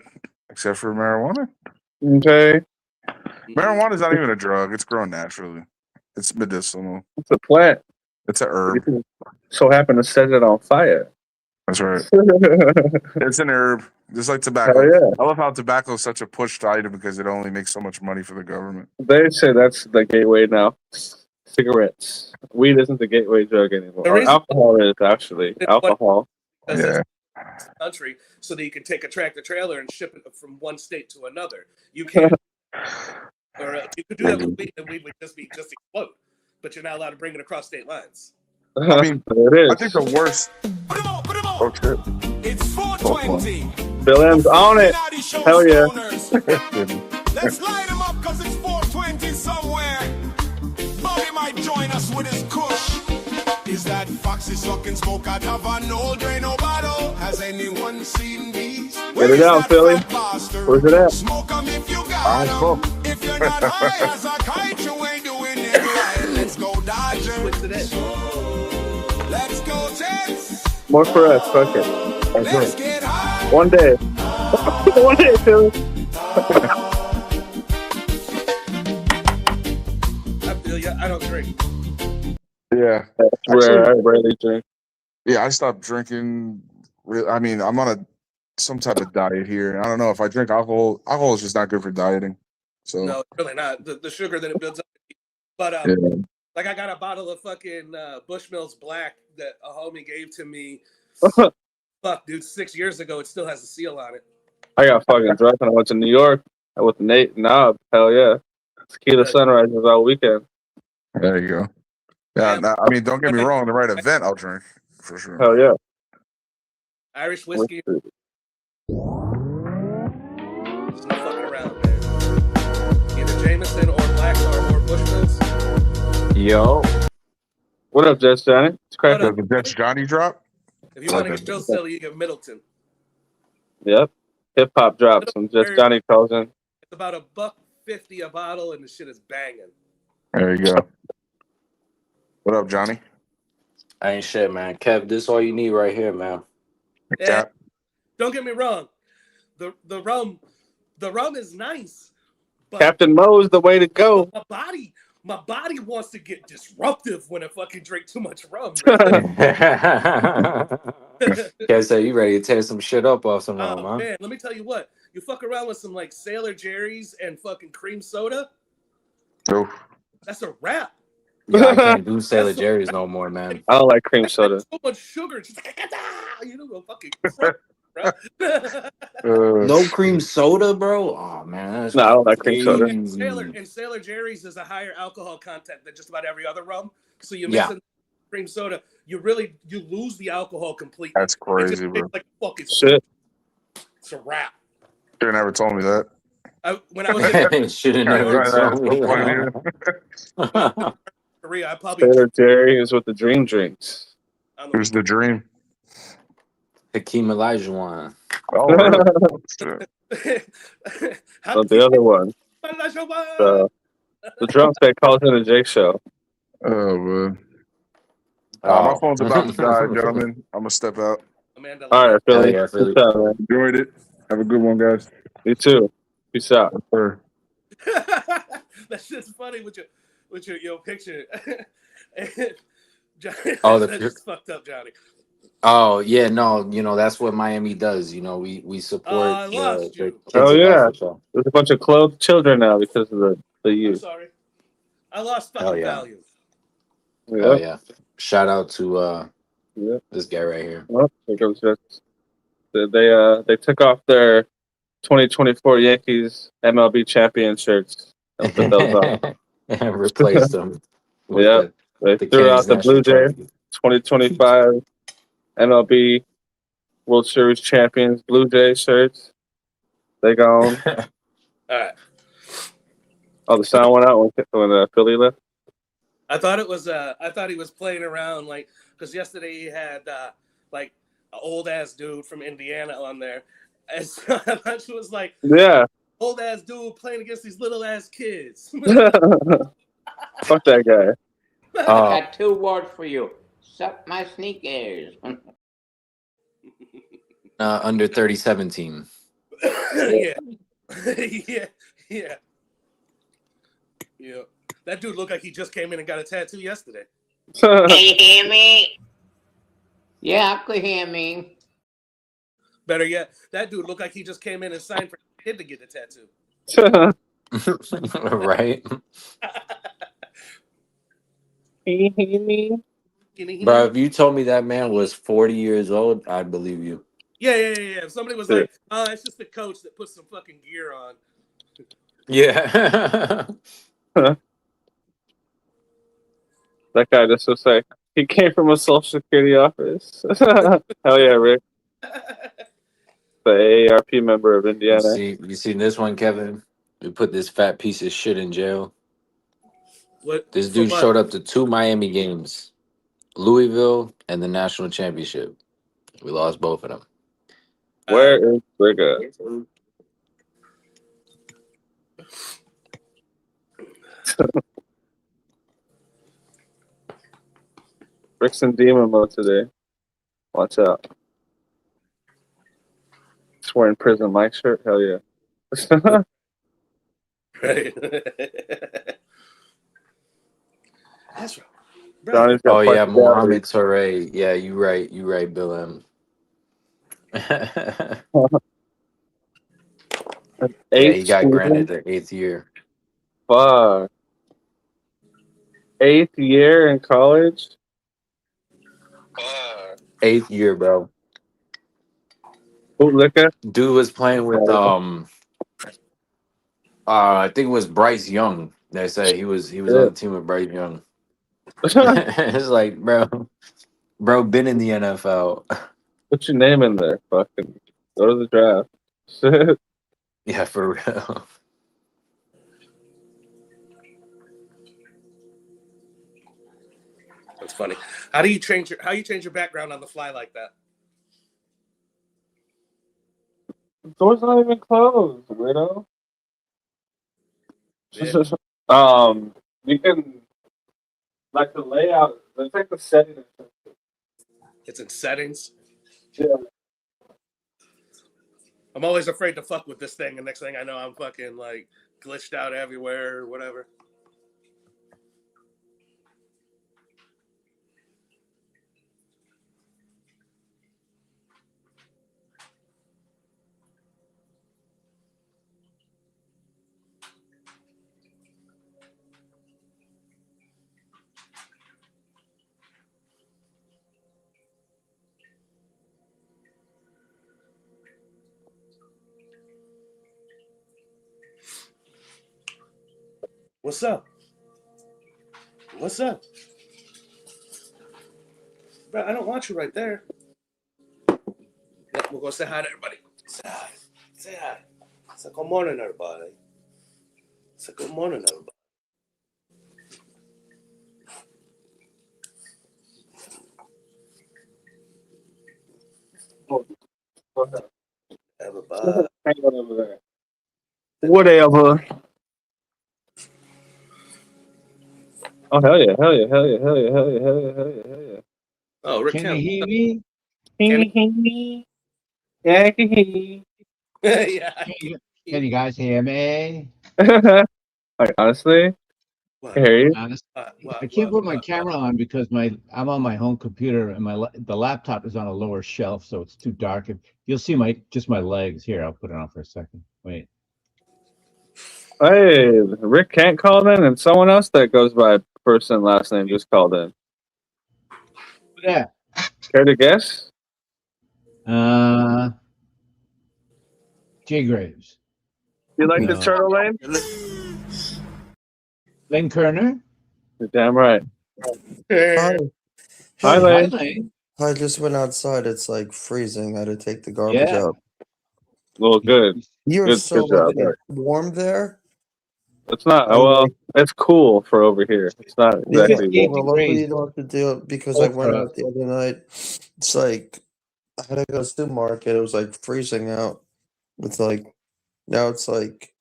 S16: except for marijuana.
S3: Okay.
S16: Marijuana is not even a drug; it's grown naturally. It's medicinal.
S3: It's a plant.
S16: It's an herb.
S3: So happen to set it on fire.
S16: That's right. It's an herb, just like tobacco.
S3: Yeah.
S16: I love how tobacco is such a pushed item because it only makes so much money for the government.
S3: They say that's the gateway now. Cigarettes. Weed isn't the gateway drug anymore. Alcohol is actually alcohol.
S16: Yeah.
S5: Country, so that you can take a tractor trailer and ship it from one state to another. You can't. Or you could do that with weed, and weed would just explode. But you're not allowed to bring it across state lines.
S16: I mean, I think the worst. Oh shit!
S2: It's 420.
S3: Bill M's on it. Hell yeah!
S2: Let's light them up because it's 420 somewhere. Bobby might join us with his kush. Is that Foxy sucking smoke out of an old Drano bottle? Has anyone seen these?
S3: Get it down, Philly. Where's it at?
S2: Smoke 'em if you got 'em. If you're not high as a kite, you ain't doing it right. Let's go Dodgers. Let's go Jets.
S3: More for us. Fuck it.
S2: Let's get high.
S3: One day. One day, Philly.
S5: I feel you. I don't drink.
S16: Yeah,
S3: that's rare. I rarely drink.
S16: Yeah, I stopped drinking. I mean, I'm on some type of diet here. I don't know if I drink alcohol. Alcohol is just not good for dieting. So
S5: no, really not. The sugar that it builds up. But like I got a bottle of fucking Bushmills Black that a homie gave to me. Fuck, dude, 6 years ago. It still has a seal on it.
S3: I got fucking drunk when I went to New York with Nate Knob. Hell yeah. Tequila sunrises all weekend.
S16: There you go. Yeah, I mean, don't get me wrong. The right event, I'll drink for sure.
S3: Hell yeah.
S5: Irish whiskey. There's no fucking around, man. Either Jameson or Black or Bushmills.
S3: Yo. What up, Jets Johnny? It's cracking.
S16: The Jets Johnny drop?
S5: If you want to get real silly, you get Middleton.
S3: Yep. Hip hop drops when Jets Johnny calls in.
S5: It's about $1.50 a bottle, and the shit is banging.
S16: There you go. What up, Johnny?
S15: I ain't shit, man. Kev, this all you need right here, man.
S5: Yeah. Don't get me wrong. The rum is nice. But
S3: Captain Mo's the way to go.
S5: My body wants to get disruptive when I fucking drink too much rum.
S15: Can't say you ready to tear some shit up off some rum, huh?
S5: Man, let me tell you what. You fuck around with some like Sailor Jerry's and fucking cream soda.
S16: Oof.
S5: That's a wrap.
S15: Yeah, I can't do Sailor Jerry's no more, man.
S3: I don't like cream soda.
S5: So much sugar. Just like, you know, fucking
S15: no cream soda, bro. Oh man,
S3: no, I don't like cream soda.
S5: And Sailor Jerry's is a higher alcohol content than just about every other rum. So you mix in cream soda, you lose the alcohol completely.
S16: That's crazy, bro.
S5: Like fucking
S3: shit.
S5: It's a wrap.
S16: You never told me that.
S5: When I was in
S15: Should have never told me that.
S5: Korea, I probably
S3: Taylor Jerry is with the Dream Drinks.
S16: Who's the dream?
S15: Hakeem Olajuwon.
S16: Oh, really?
S3: But the other one, the drunk that calls in a Jake show.
S16: Oh, man. My
S15: Oh.
S16: phone's about to die, gentlemen. I'm going to step out.
S3: All right, Philly.
S15: Yeah, Philly.
S3: Peace out, man.
S16: Enjoyed it. Have a good one, guys.
S3: You too. Peace out.
S5: That's just funny with your picture.
S15: Oh,
S5: That's just fucked up, Johnny.
S15: Oh yeah, no, that's what Miami does. We support
S5: I lost
S15: the
S5: you.
S15: kids
S3: Oh
S15: of
S3: yeah,
S15: basketball.
S3: there's a bunch of clothed children now because of the
S5: I'm
S3: youth.
S5: sorry. I lost
S15: Hell
S5: fucking
S15: yeah.
S5: value.
S15: Oh yeah. Shout out to
S3: Yeah.
S15: this guy right here.
S3: Well, here goes Jets. They took off their 2024 Yankees MLB champion shirts and put those on.
S15: And replaced them with
S3: Yeah, they
S15: the
S3: threw out
S15: Kansas
S3: the Blue
S15: National
S3: Jays
S15: Trophy.
S3: 2025 MLB World Series champions Blue Jays shirts. They gone.
S5: All right.
S3: Oh, the sound went out when Philly left.
S5: I thought he was playing around because yesterday he had like an old ass dude from Indiana on there, and so I thought she was like,
S3: Yeah.
S5: old ass dude playing against these little ass kids.
S3: Fuck that guy.
S12: I got 2 words for you. Suck my sneakers.
S15: Under 30 team.
S5: Yeah. That dude looked like he just came in and got a tattoo yesterday.
S12: Can you hear me? Yeah, I could hear me.
S5: Better yet, that dude looked like he just came in and signed for a kid to get the tattoo.
S15: Right?
S3: Can you hear me?
S15: Bro, if you told me that man was 40 years old, I'd believe you.
S5: Yeah. If somebody was like, "Oh, it's just the coach that put some fucking gear on."
S15: Yeah.
S3: That guy just was like, he came from a social security office. Hell yeah, Rick. The AARP member of Indiana.
S15: You seen this one, Kevin? We put this fat piece of shit in jail.
S5: What?
S15: This dude showed up to 2 Miami games, Louisville and the national championship. We lost both of them.
S3: Where is Rick at? Rick's in demon mode today. Watch out. He's wearing Prison Mike shirt. Hell yeah.
S5: Right. That's right.
S3: Johnny's got
S15: Oh yeah,
S3: fucking
S15: Mohamed Touré. Yeah, you right, Bill M. Yeah, he got granted the 8th year.
S3: Fuck. 8th year in college?
S15: 8th year, bro.
S3: Bootlicker?
S15: Dude was playing with I think it was Bryce Young. They said he was on the team with Bryce Young. It's like, bro been in the NFL.
S3: Put your name in there. Fucking go to the draft.
S15: Yeah, for real.
S5: That's funny. How you change your background on the fly like that?
S3: The door's not even closed, weirdo.
S5: Yeah.
S3: You can like the layout. It's like the settings.
S5: It's in settings.
S3: Yeah.
S5: I'm always afraid to fuck with this thing, and next thing I know, I'm fucking like glitched out everywhere or whatever. What's up? What's up? Bro, I don't want you right there. We'll go say hi to everybody. Say hi. Good morning, everybody. It's a good morning, everybody. Everybody.
S3: Whatever. Oh hell yeah, hell yeah, hell yeah, hell yeah, hell yeah, hell yeah, hell yeah, hell yeah.
S5: Oh, Rick
S23: Can you
S5: Campbell.
S23: hear me?
S3: Can you hear me? Yeah, I can hear you.
S5: Yeah.
S23: Can you guys hear me?
S3: Like honestly, I can hear you.
S23: Honest, I can't put my camera on because I'm on my home computer and the laptop is on a lower shelf, so it's too dark. And you'll see just my legs here. I'll put it on for a second. Wait.
S3: Hey, Rick Kent called in, and someone else that goes by first and last name just called in.
S23: Yeah.
S3: Care to guess?
S23: Jay Graves.
S3: You like the
S23: No.
S3: turtle lane?
S23: Lane Kerner?
S3: You're damn right.
S18: Hi.
S3: Hi, Lane.
S23: Lane.
S18: I just went outside. It's like freezing. I had to take the garbage
S23: Yeah.
S18: out.
S3: Well, good.
S18: You're
S3: Good,
S18: so
S3: good job.
S18: warm there.
S3: It's not. Well, it's cool for over here. It's not
S18: Yeah,
S3: exactly warm.
S18: well, luckily you don't have to deal because I went out the other night. It's like I had to go to the supermarket. It was like freezing out. It's like now it's like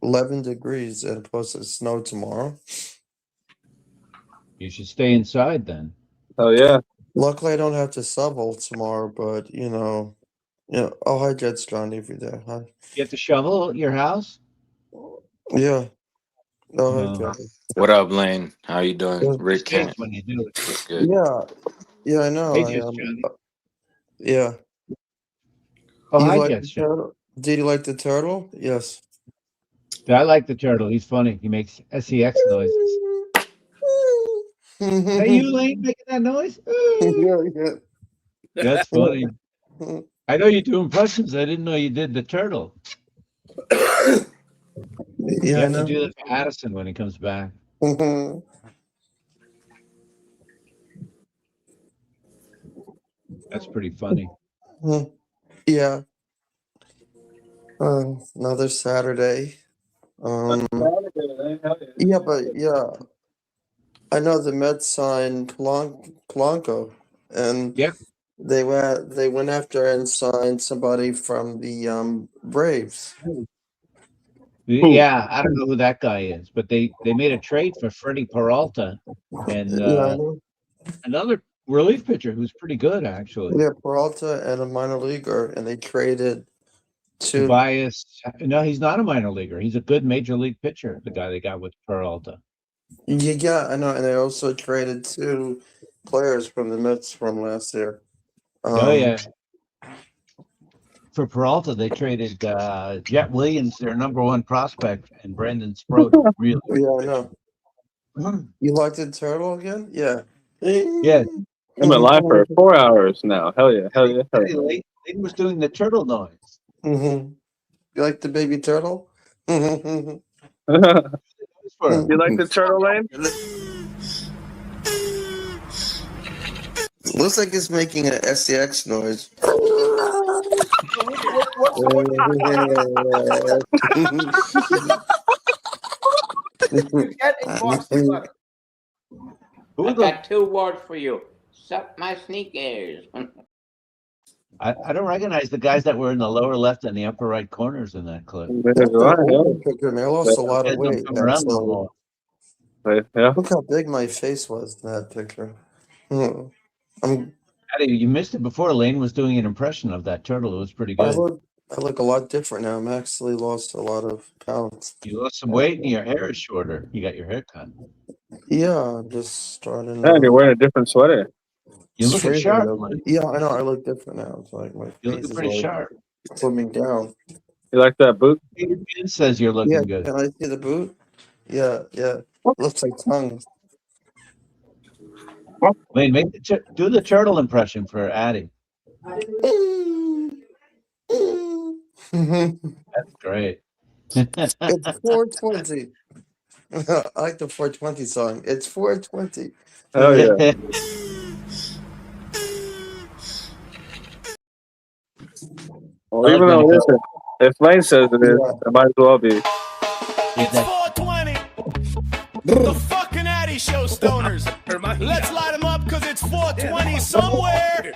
S18: 11 degrees and supposed to snow tomorrow.
S23: You should stay inside then.
S3: Oh yeah.
S18: Luckily, I don't have to shovel tomorrow, but you know. Oh, hi, Jed's Johnny every day. Hi.
S23: You have to shovel your house?
S18: Yeah. Oh, hi,
S23: No.
S18: Johnny.
S15: What up, Lane? How you doing?
S18: Good.
S15: Rick Kent.
S23: When you do it.
S15: What's good?
S18: Yeah, I know.
S23: Hey,
S18: I
S23: Jess, Johnny.
S18: Yeah.
S23: Oh,
S18: You
S23: hi,
S18: like
S23: Jess,
S18: the
S23: Johnny.
S18: turtle? Did you like the turtle? Yes.
S23: I like the turtle. He's funny. He makes sex noises. Are you Lane making that noise?
S18: Yeah.
S23: That's funny. I know you do impressions. I didn't know you did the turtle. You
S18: Yeah, I
S23: have
S18: know.
S23: to do that for Addison when he comes back. That's pretty funny.
S18: Yeah. Another Saturday. Yeah, but yeah, I know the Mets signed Polanco, and they went after and signed somebody from the Braves.
S23: Yeah, I don't know who that guy is, but they made a trade for Freddie Peralta and
S18: Yeah, I know.
S23: another relief pitcher who's pretty good actually.
S18: Yeah, Peralta and a minor leaguer, and they traded to
S23: Tobias. No, he's not a minor leaguer. He's a good major league pitcher. The guy they got with Peralta.
S18: Yeah, I know, and they also traded 2 players from the Mets from last year.
S23: Oh yeah. For Peralta, they traded Jet Williams, their #1 prospect, and Brandon Sproat. Really?
S18: Yeah, I know. You liked the turtle again? Yeah.
S23: Yeah.
S3: I'm in live for 4 hours now. Hell yeah, hell yeah, hell yeah.
S23: Lane was doing the turtle noise.
S18: You like the baby turtle?
S3: You like the turtle, Lane?
S18: Looks like it's making an SEX noise.
S12: I got 2 words for you. Suck my sneakers.
S23: I don't recognize the guys that were in the lower left and the upper right corners in that clip.
S18: They lost a lot of weight.
S23: Yeah.
S18: Look how big my face was in that picture.
S23: Addy, you missed it before. Lane was doing an impression of that turtle. It was pretty
S18: I
S23: good.
S18: look a lot different now. I'm actually lost a lot of pounds.
S23: You lost some weight and your hair is shorter. You got your hair cut.
S18: Yeah, I'm just starting.
S3: And you're wearing a different sweater.
S23: You're looking sharp.
S18: Yeah, I know. I look different now. It's like my
S23: You're
S18: face
S23: looking
S18: is
S23: pretty
S18: like
S23: sharp.
S18: slimming down.
S3: You like that boot?
S23: Ian says you're looking
S18: Yeah,
S23: good.
S18: can I see the boot? Yeah. Looks like tongues.
S23: Lane, do the turtle impression for Addy. That's great.
S18: It's 420. I like the 420 song. It's 420.
S3: Oh yeah. Well, even though it isn't, If Lane says it is, it might as well be.
S2: It's 420. The fucking Addy show, stoners. Let's light them up because it's 420 somewhere.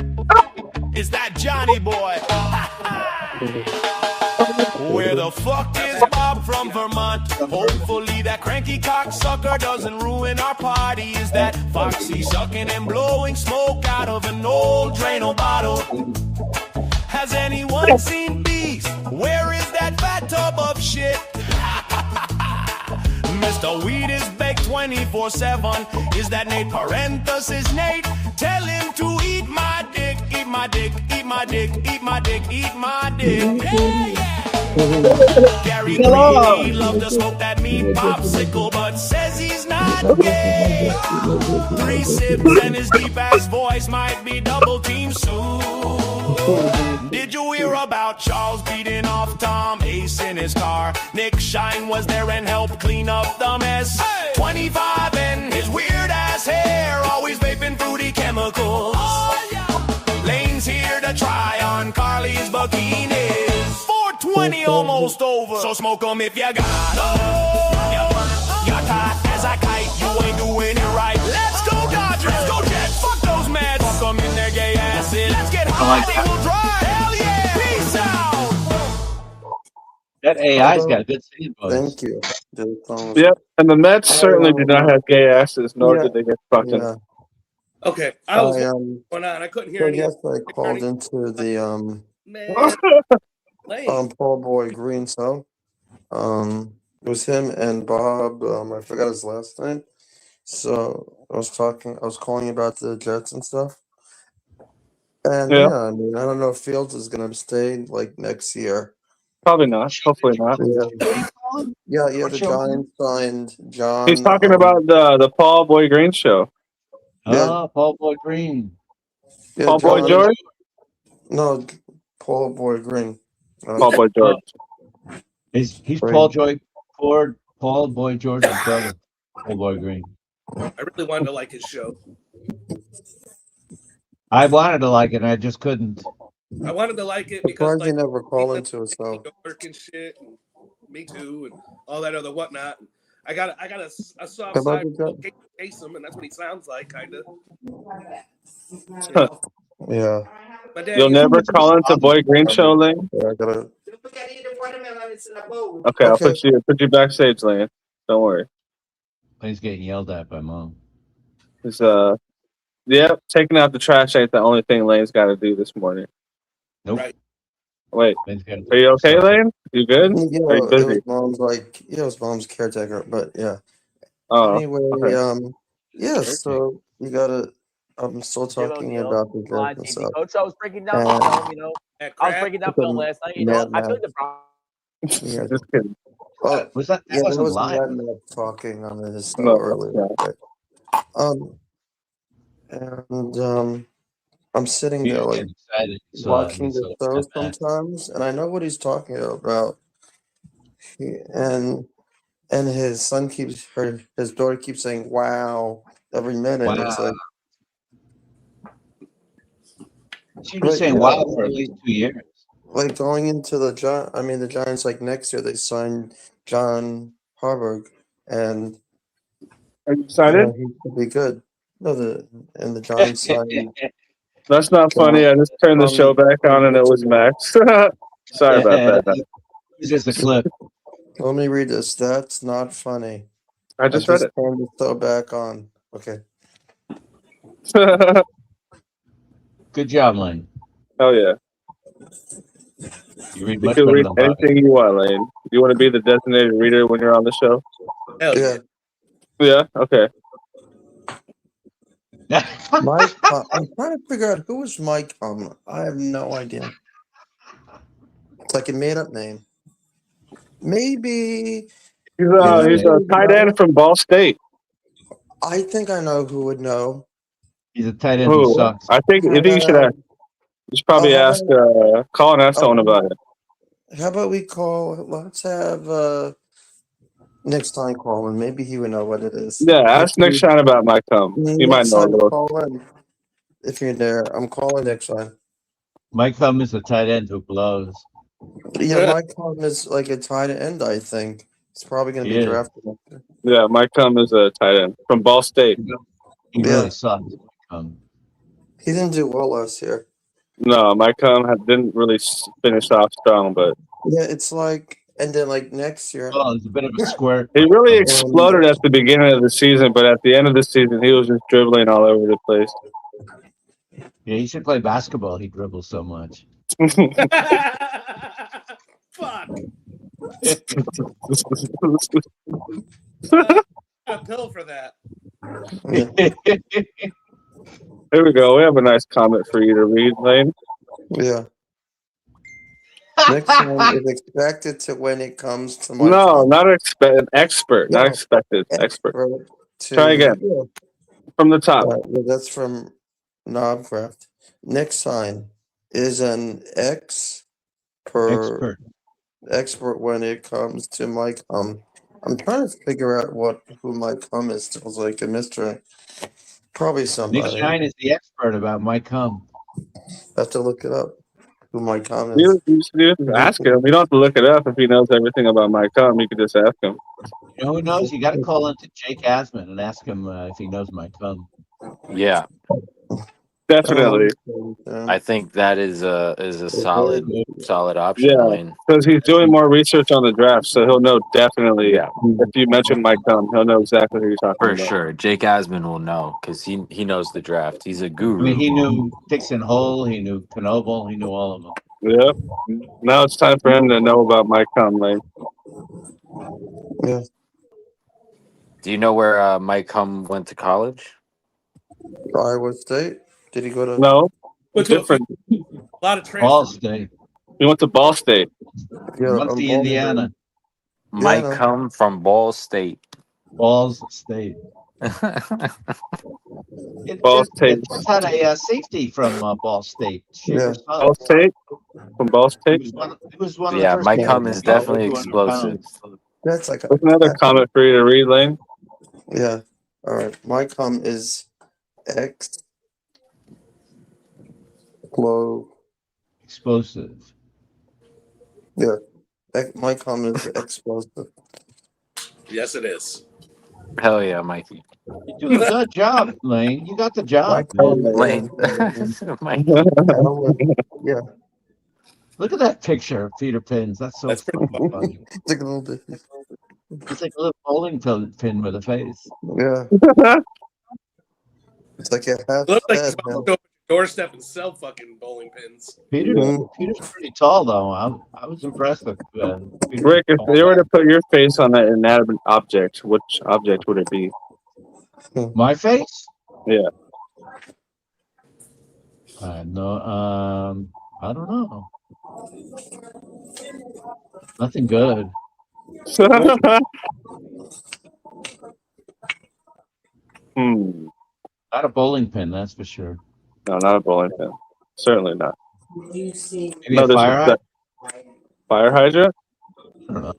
S2: Is that Johnny boy? Where the fuck is Bob from Vermont? Hopefully that cranky cocksucker doesn't ruin our party. Is that Foxy sucking and blowing smoke out of an old Drano bottle? Has anyone seen Beast? Where is that fat tub of shit? Mr. Weed is baked 24/7. Is that Nate parenthesis Nate? Tell him to eat my dick, eat my dick, eat my dick, eat my dick, eat my dick. Yeah, yeah. Gary Greedy loved to smoke that meat popsicle, but says he's not gay. 3 sips and his deep ass voice might be double team soon. Did you hear about Charles beating off Tom Ace in his car? Nick Shine was there and helped clean up the mess. 25 and his weird ass hair, always vaping fruity chemicals. Lane's here to try on Carly's bikinis. 420 almost over, so smoke 'em if you got 'em. You're tight as a kite, you ain't doing it right. Let's go Dodgers, let's go Jets, fuck those Mets. Fuck 'em in their gay asses. Let's get high, they will drive. Hell yeah, peace out.
S8: That AI's got a good singing voice.
S18: Thank you.
S3: Yep, and the Mets certainly do not have gay asses, nor did they get fucking.
S18: Yeah.
S5: Okay, I was
S18: going
S5: on. I couldn't hear
S18: I
S5: any.
S18: guess I called into the
S5: Man.
S18: Paul Boy Green show. It was him and Bob. I forgot his last name. So I was calling about the Jets and stuff. And
S3: Yeah.
S18: I mean, I don't know if Fields is gonna stay like next year.
S3: Probably not. Hopefully not.
S18: Yeah. The Giants signed John.
S3: He's talking about the Paul Boy Green show.
S8: Oh, Paul Boy Green.
S3: Paul Boy George?
S18: No, Paul Boy Green.
S3: Paul Boy George.
S8: He's
S18: Green.
S8: Paul Boy George's brother. Paul Boy Green.
S5: I really wanted to like his show.
S8: I wanted to like it, and I just couldn't.
S5: I wanted to like it because
S18: Surprised he never called into it. So
S5: work and shit, and Me Too, and all that other whatnot. I got a soft
S18: How about
S5: side
S18: the
S5: Kasem, and that's what he sounds like, kind of.
S18: yeah.
S5: My dad
S3: You'll
S5: used
S3: never
S5: to-
S3: call into Boy Green show, Lane?
S18: Yeah, I gotta.
S3: Okay, I'll put you backstage, Lane. Don't worry.
S8: He's getting yelled at by Mom.
S3: It's taking out the trash ain't the only thing Lane's got to do this morning.
S8: Nope.
S5: Right.
S3: Wait, are you okay, Lane? You good?
S18: Yeah,
S3: Are you
S18: it
S3: busy?
S18: was mom's it was mom's caretaker, but yeah.
S3: Oh,
S18: Anyway,
S3: okay.
S18: so you gotta. I'm still talking about the
S20: Come on,
S18: Jets and
S20: TV
S18: stuff.
S20: coach. I was breaking down the
S18: And-
S20: film, I was breaking down film last night. I feel like the Browns.
S18: Yeah.
S3: Just kidding.
S18: Oh,
S8: Was that?
S18: yeah, there
S8: wasn't
S18: was
S8: live.
S18: Mad Matt talking on his show
S3: No,
S18: earlier.
S3: yeah.
S18: And I'm sitting there like
S8: Excited. So,
S18: watching
S8: so
S18: the show
S8: Mad Matt.
S18: sometimes, and I know what he's talking about. And his son his daughter keeps saying "wow" every minute.
S8: Wow.
S18: It's like
S8: She's been saying wow for at least 2 years.
S18: like going into the Giants. Like next year, they signed John Harbaugh, and
S3: Are you excited?
S18: he could be good. No, the Giants signed.
S3: That's not funny. I just turned the show back on and it was Max. Sorry about that.
S8: It's just a clip.
S18: Let me read this. That's not funny.
S3: I just read it.
S18: Turned the show back on. Okay.
S8: Good job, Lane.
S3: Hell yeah.
S8: You read
S3: You
S8: much
S3: can
S8: better
S3: read
S8: than Bobby.
S3: anything you want, Lane. You want to be the designated reader when you're on the show?
S5: Hell yeah.
S3: Yeah? Okay.
S18: Mike, I'm trying to figure out who is Mike. I have no idea. It's like a made-up name. Maybe
S3: He's a tight end from Ball State.
S18: I think I know who would know.
S8: He's a tight end who
S3: Who?
S8: sucks.
S3: I think you should ask. You should probably ask. Call and ask someone about it.
S18: How about we let's have next time call and maybe he would know what it is.
S3: Yeah, ask Nick Shine about Mike Thumb. He might
S18: Next
S3: know a
S18: time,
S3: little.
S18: call in. If you're there, I'm calling next time.
S8: Mike Thumb is a tight end who blows.
S18: Yeah, Mike Conlon is like a tight end, I think. He's probably going to be drafted.
S3: Yeah, Mike Cum is a tight end from Ball State.
S8: He really sucks.
S18: He didn't do well last year.
S3: No, Mike Cum didn't really finish off strong, but
S18: Yeah, it's like, and then like next year.
S8: Oh, it's a bit of a square.
S3: he really exploded at the beginning of the season, but at the end of the season, he was just dribbling all over the place.
S8: Yeah, he should play basketball. He dribbles so much.
S5: Fuck. A pill for that.
S3: Here we go. We have a nice comment for you to read, Lane.
S18: Yeah. Next one is expected to when it comes to my
S3: No, not expert, not expected. Expert. Try again. From the top.
S18: That's from Knobcraft. Next sign is an expert when it comes to my cum. I'm trying to figure out who my cum is. It was like a mystery. Probably somebody.
S8: Nick Shine is the expert about my cum.
S18: Have to look it up. Who my cum is.
S3: You just ask him. You don't have to look it up if he knows everything about my cum. You can just ask him.
S8: You know who knows? You got to call into Jake Asman and ask him if he knows my cum.
S15: Yeah,
S3: definitely.
S15: I think that is a solid option.
S3: Yeah, because he's doing more research on the draft, so he'll know definitely. Yeah. If you mention Mike Cum, he'll know exactly who you're talking
S15: For
S3: about.
S15: sure. Jake Asman will know because he knows the draft. He's a guru.
S8: I mean, he knew Dixon Hole, he knew Knoble, he knew all of them.
S3: Yep. Now it's time for him to know about Mike Cum, Lane.
S18: Yeah.
S15: Do you know where Mike Cum went to college?
S18: Iowa State. Did he go to?
S3: No.
S5: Went to
S3: Different.
S5: a lot of transfer.
S8: Ball State.
S3: He went to Ball State.
S18: Yeah,
S8: Muncie, Indiana.
S15: Mike Cum from Ball State.
S8: Balls State.
S3: Ball State.
S8: Just had a safety from Ball State.
S18: Yeah.
S3: Ball State? From Ball State?
S8: He was one of the
S15: Yeah,
S8: first
S15: Mike
S8: guys
S15: Cum
S8: to
S15: is
S8: go
S15: definitely
S8: 200
S15: explosive.
S8: pounds.
S18: That's like
S3: What's another comment for you to read, Lane?
S18: Yeah. All right. My cum is
S8: explosive.
S18: Yeah. My cum is explosive.
S5: Yes, it is.
S15: Hell yeah, Mikey.
S8: You're doing a good job, Lane. You got the job.
S15: Lane.
S18: Yeah.
S8: Look at that picture of Peter Pins. That's so funny.
S18: It's like a little bit.
S8: It's like a little bowling pin with a face.
S18: Yeah. It's like a half
S5: Looks like
S18: head,
S5: he's
S18: man.
S5: about to go to the doorstep and sell fucking bowling pins.
S8: Peter's pretty tall, though. I was impressed with Peter.
S3: Rick, if you were to put your face on an inanimate object, which object would it be?
S8: My face?
S3: Yeah.
S8: No, I don't know. Nothing good. Not a bowling pin, that's for sure.
S3: No, not a bowling pin. Certainly not.
S8: Maybe a fire hydrant?
S3: Fire hydrant?
S8: I don't know.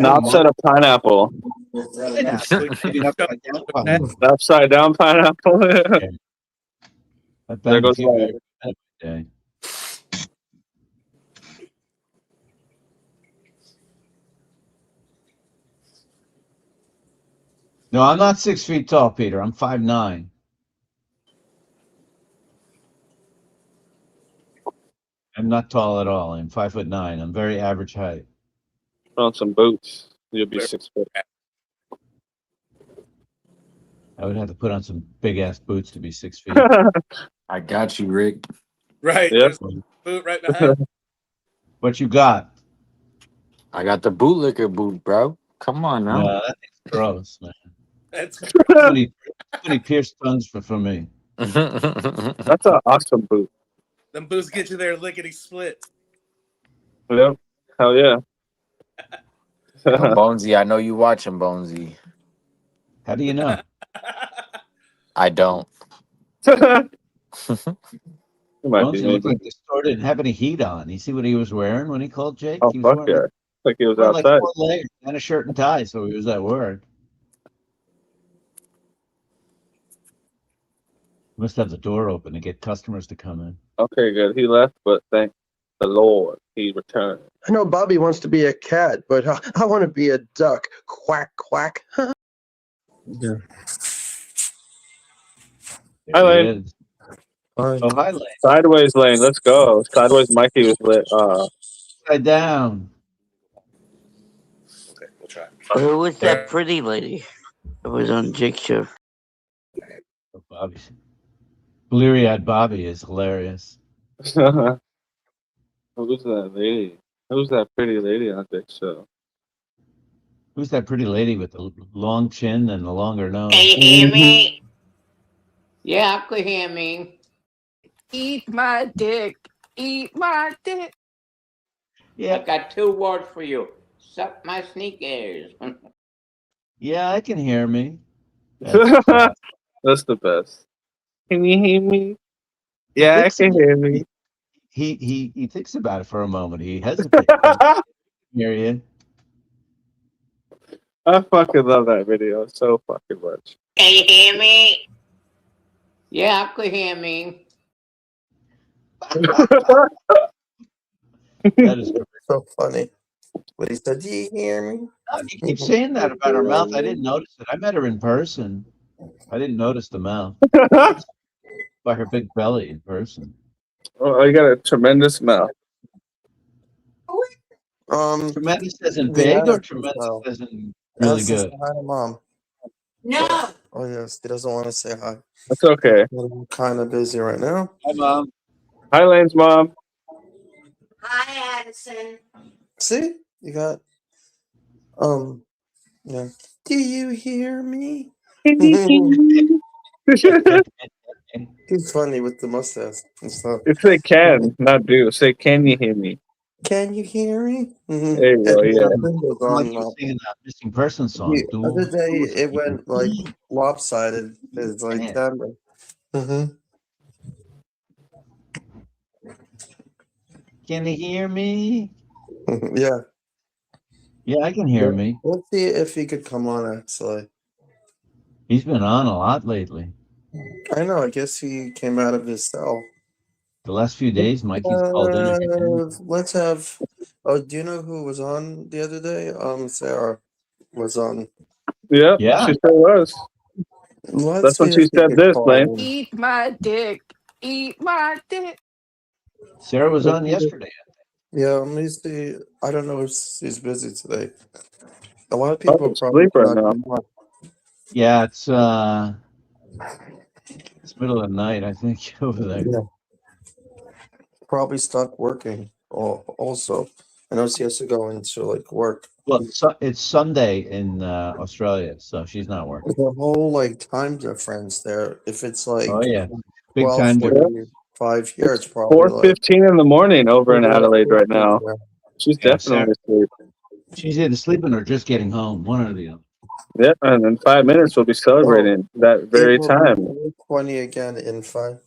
S3: Upside a pineapple. Upside down pineapple. There goes
S8: day. No, I'm not 6 feet tall, Peter. I'm 5'9". I'm not tall at all. I'm 5'9". I'm very average height.
S3: Put on some boots. You'll be 6 foot.
S8: I would have to put on some big ass boots to be 6 feet.
S15: I got you, Rick.
S5: Right.
S3: Yep.
S5: There's the boot right behind.
S8: What you got?
S15: I got the bootlicker boot, bro. Come on now.
S8: No, that thing's gross, man.
S5: That's
S8: Too many pierced tongues for me.
S3: That's an awesome boot.
S5: them boots get you there lickety split.
S3: Yep. Hell yeah.
S15: Yo, Bonesy, I know you watching, Bonesy.
S8: How do you know?
S15: I don't.
S8: Bonesy looked like the store didn't have any heat on. You see what he was wearing when he called Jake?
S3: Oh,
S8: He was
S3: fuck yeah.
S8: wearing
S3: Like he was
S8: like
S3: outside.
S8: 4 layers and a shirt and tie, so he was at work. Must have the door open to get customers to come in.
S3: Okay, good. He left, but thank the Lord he returned.
S18: I know Bobby wants to be a cat, but I want to be a duck. Quack, quack. Yeah.
S3: Hi, Lane.
S23: Oh, hi, Lane.
S3: Sideways Lane. Let's go. Sideways Mikey was lit.
S23: Upside down.
S5: Okay, we'll try.
S12: Who was that pretty lady that was on Jake's show?
S23: Oh, Bobby. Bleary-eyed Bobby is hilarious.
S3: Who's that lady? Who's that pretty lady on Dick's show?
S23: Who's that pretty lady with the long chin and the longer nose?
S12: Can you hear me? Yeah, I could hear me.
S4: Eat my dick. Eat my dick.
S23: Yeah.
S12: I got 2 words for you. Suck my sneakers.
S23: Yeah, I can hear me.
S3: That's the best. Can you hear me? Yeah, I can hear me.
S23: He thinks about it for a moment. He hesitates. Hear you.
S3: I fucking love that video so fucking much.
S12: Can you hear me? Yeah, I could hear me.
S23: That is
S18: so funny. What he said, do you hear me?
S23: You keep saying that about her mouth. I didn't notice it. I met her in person. I didn't notice the mouth. By her big belly in person.
S3: Oh, you got a tremendous mouth.
S23: Tremendous as in big or tremendous as in really good?
S18: Hi to Mom.
S12: No.
S18: Oh, yes. He doesn't want to say hi.
S3: That's okay.
S18: I'm kind of busy right now.
S23: Hi, Mom.
S3: Hi, Lane's mom.
S12: Hi, Addison.
S18: See? You got, yeah. Do you hear me? He's funny with the mustache and stuff.
S3: If they can, not do. Say, can you hear me?
S18: Can you hear me?
S3: There you go, yeah.
S23: Like you're singing that missing person song.
S18: The other day, it went like lopsided. It's like camera.
S23: Can you hear me?
S18: Yeah.
S23: Yeah, I can hear me.
S18: Let's see if he could come on, actually.
S23: He's been on a lot lately.
S18: I know. I guess he came out of his cell.
S23: The last few days, Mikey's called in.
S18: Let's have. Oh, do you know who was on the other day? Sarah was on.
S3: Yeah, she still was. That's when she said this, Lane.
S4: Eat my dick. Eat my dick.
S23: Sarah was on yesterday.
S18: Yeah, let me see. I don't know if she's busy today. A lot of people
S3: probably
S18: probably
S3: right now.
S23: Yeah, it's middle of the night, I think, over there.
S18: Yeah. Probably stuck working. Also, I know she has to go into like work.
S23: Well, it's Sunday in Australia, so she's not working.
S18: The whole like time difference there. If it's like
S23: Oh yeah, big time difference.
S18: 5 here, it's probably
S3: 4:15 in the morning over in Adelaide right now. She's definitely asleep.
S23: She's either sleeping or just getting home, one or the other.
S3: Yep, and in 5 minutes we'll be celebrating that very time.
S18: 20 again in 5.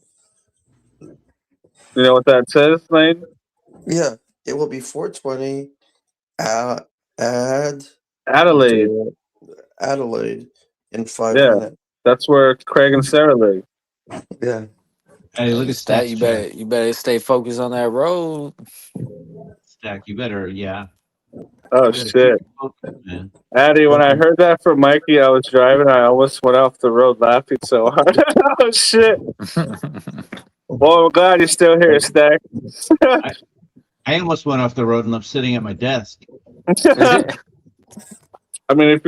S3: You know what that says, Lane?
S18: Yeah, it will be 4:20. Adelaide in 5 minutes.
S3: That's where Craig and Sarah live.
S18: Yeah.
S23: Hey, look at
S15: Stack. You better stay focused on that road.
S23: Stack, you better, yeah.
S3: Oh shit, Addy! When I heard that from Mikey, I was driving. I almost went off the road laughing so hard. Oh shit! Well, I'm glad you're still here, Stack.
S23: I almost went off the road, and I'm sitting at my desk.
S3: I mean,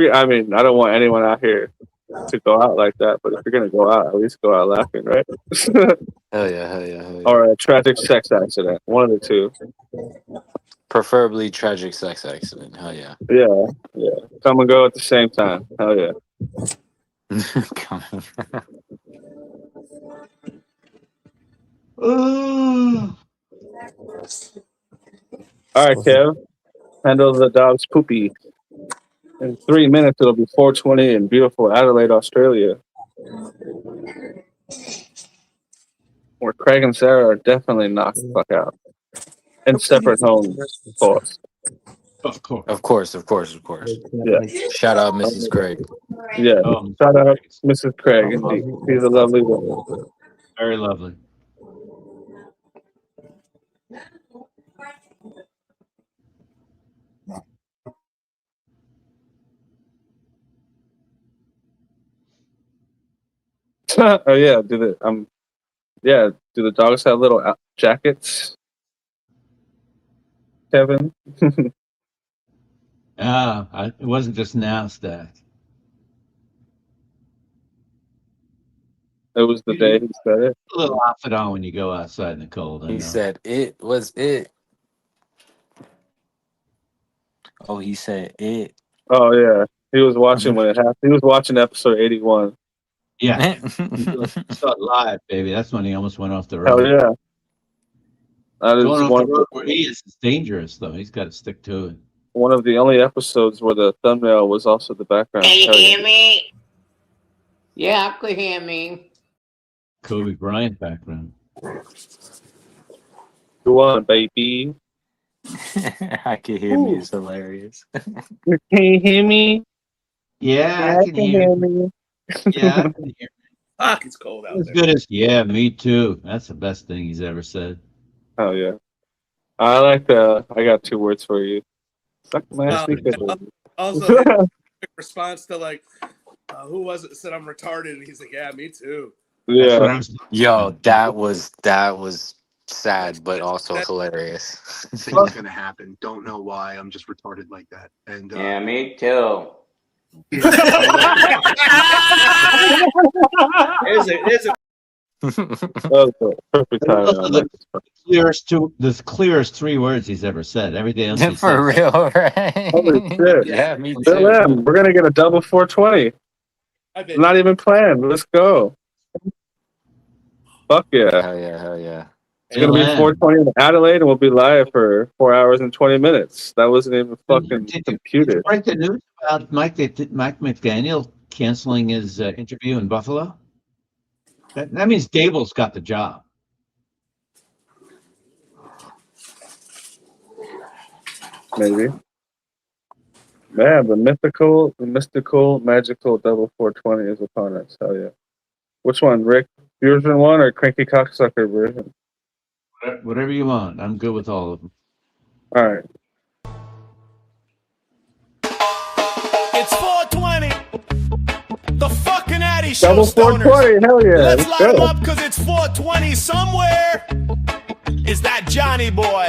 S3: I don't want anyone out here to go out like that. But if you're gonna go out, at least go out laughing, right?
S15: Hell yeah.
S3: All right, tragic sex accident. One of the two.
S15: Preferably tragic sex accident. Hell yeah.
S3: Yeah. Come and go at the same time. Hell yeah. All right, Kev. Handle the dog's poopy. In 3 minutes, it'll be 4:20 in beautiful Adelaide, Australia. Where Craig and Sarah are definitely knocked the fuck out. In separate homes, of course.
S15: Of course.
S3: Yeah.
S15: Shout out Mrs. Craig.
S3: Yeah. Shout out Mrs. Craig. Indeed. She's a lovely woman.
S23: Very lovely.
S3: Oh yeah, do the dogs have little jackets, Kevin?
S8: It wasn't just announced that.
S3: It was the day he said it.
S8: A little outfit on when you go outside in the cold. I
S15: He
S8: know.
S15: said it was it. Oh, he said it.
S3: Oh yeah, he was watching when it happened. He was watching episode 81.
S8: Yeah, you saw it live, baby. That's when he almost went off the
S3: Hell
S8: road.
S3: yeah. That is
S8: Going off
S3: one
S8: the
S3: of
S8: road where he is dangerous, though. He's got to stick to it.
S3: one of the only episodes where the thumbnail was also the background.
S12: Can you
S3: Hell yeah.
S12: hear me? Yeah, I could hear me.
S8: Kobe Bryant background.
S3: Go on, baby.
S15: I can hear me. It's hilarious.
S3: Can you hear me?
S8: Yeah, I can hear
S3: me.
S8: Yeah, I can hear.
S5: Fuck, it's cold out
S8: As
S5: there.
S8: good as me too. That's the best thing he's ever said.
S3: Oh yeah. I like the. I got 2 words for you. Suck my ass.
S5: Also, his quick response to like, who was it that said I'm retarded? And he's like, yeah, me too.
S3: Yeah.
S15: Yo, that was sad, but also hilarious.
S7: Things gonna happen. Don't know why. I'm just retarded like that. And
S12: Yeah, me too.
S3: Perfect time.
S8: The clearest 3 words he's ever said. Everything else he
S15: For
S8: said.
S15: real, right?
S3: Holy shit.
S15: Yeah, me
S3: Bill
S15: too.
S3: M, we're gonna get a double 420. Not even planned. Let's go. Fuck yeah.
S15: Hell yeah, hell yeah.
S3: It's gonna be 420 in Adelaide, and we'll be live for 4 hours and 20 minutes. That wasn't even fucking computed.
S8: Break the news about Mike McDaniel canceling his interview in Buffalo. That means Gable's got the job.
S3: Maybe. Man, the mystical, magical double 420 is upon us. Hell yeah. Which one, Rick? Version 1 or Cranky Cocksucker version?
S8: Whatever you want. I'm good with all of them.
S3: All right.
S2: It's 420. The fucking Addy show.
S3: Double 420, hell yeah.
S2: Let's
S3: Let's
S2: light them
S3: go.
S2: up because it's 420 somewhere. Is that Johnny boy?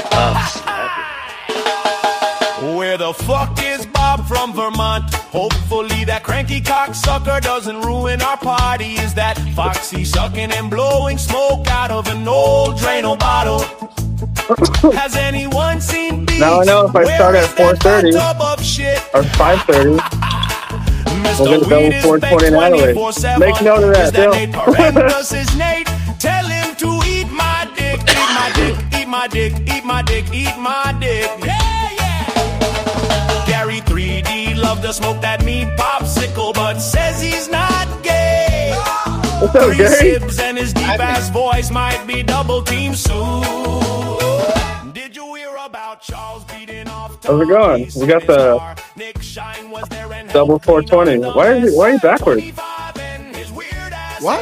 S2: Where the fuck is Bob from Vermont? Hopefully that cranky cocksucker doesn't ruin our party. Is that Foxy sucking and blowing smoke out of an old Drano bottle? Has anyone seen Beats?
S3: Now I know if I start at 4:30 or 5:30, we'll get a double 420 in Adelaide. Make note of that, Bill.
S2: Nate, tell him to eat my dick, eat my dick, eat my dick, eat my dick, eat my dick. Yeah, yeah. Gary 3D loved to smoke that meat popsicle, but says he's not gay.
S3: What's up,
S2: 3
S3: Gary?
S2: sibs and his deep ass voice might be double team soon. Did you hear about Charles beating off?
S3: How's it going? We got the double 420. Why are you backwards?
S19: What?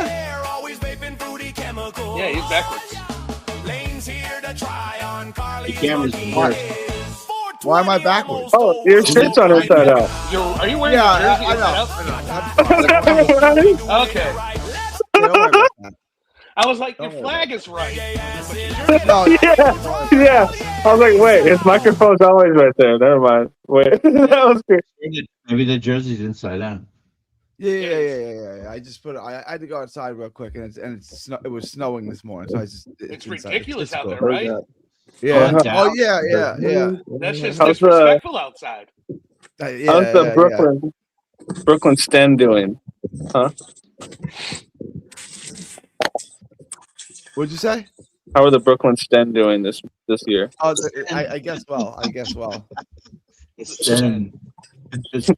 S5: Yeah, he's backwards.
S8: The camera's the worst.
S19: Why am I backwards?
S3: Oh, your shit's on inside out.
S5: Are you wearing
S19: Yeah,
S5: a jersey
S19: I
S5: inside
S19: know.
S5: out? Okay.
S19: Don't worry about that.
S5: I was like, your flag is right.
S19: No,
S3: Yeah. I was like, wait, his microphone's always right there. Never mind. Wait, that was good.
S8: Maybe the jersey's inside out.
S19: Yeah. I just put it. I had to go outside real quick, and it was snowing this morning, so it's inside.
S5: ridiculous
S19: It's
S5: out there,
S19: cool.
S5: right?
S19: Yeah.
S3: Uh-huh.
S19: Oh yeah.
S5: That's just
S3: How's the-
S5: disrespectful outside.
S3: How's the Brooklyn Sten doing? Huh?
S19: What'd you say?
S3: How are the Brooklyn Sten doing this year?
S19: Oh, I guess well.
S8: Sten. That's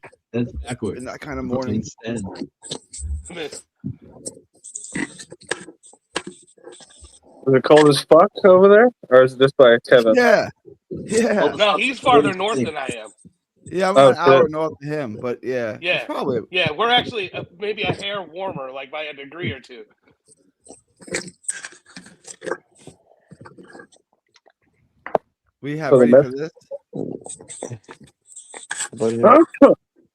S8: backwards.
S19: In that kind of morning.
S8: Sten.
S3: Is it cold as fuck over there, or is it just by Kevin?
S19: Yeah.
S5: No, he's farther north than I am.
S19: Yeah, I'm an hour north of him, but yeah.
S5: Yeah,
S19: it's probably.
S5: Yeah, we're actually maybe a hair warmer, like by a degree or two.
S19: We have
S3: So the
S19: ready for this.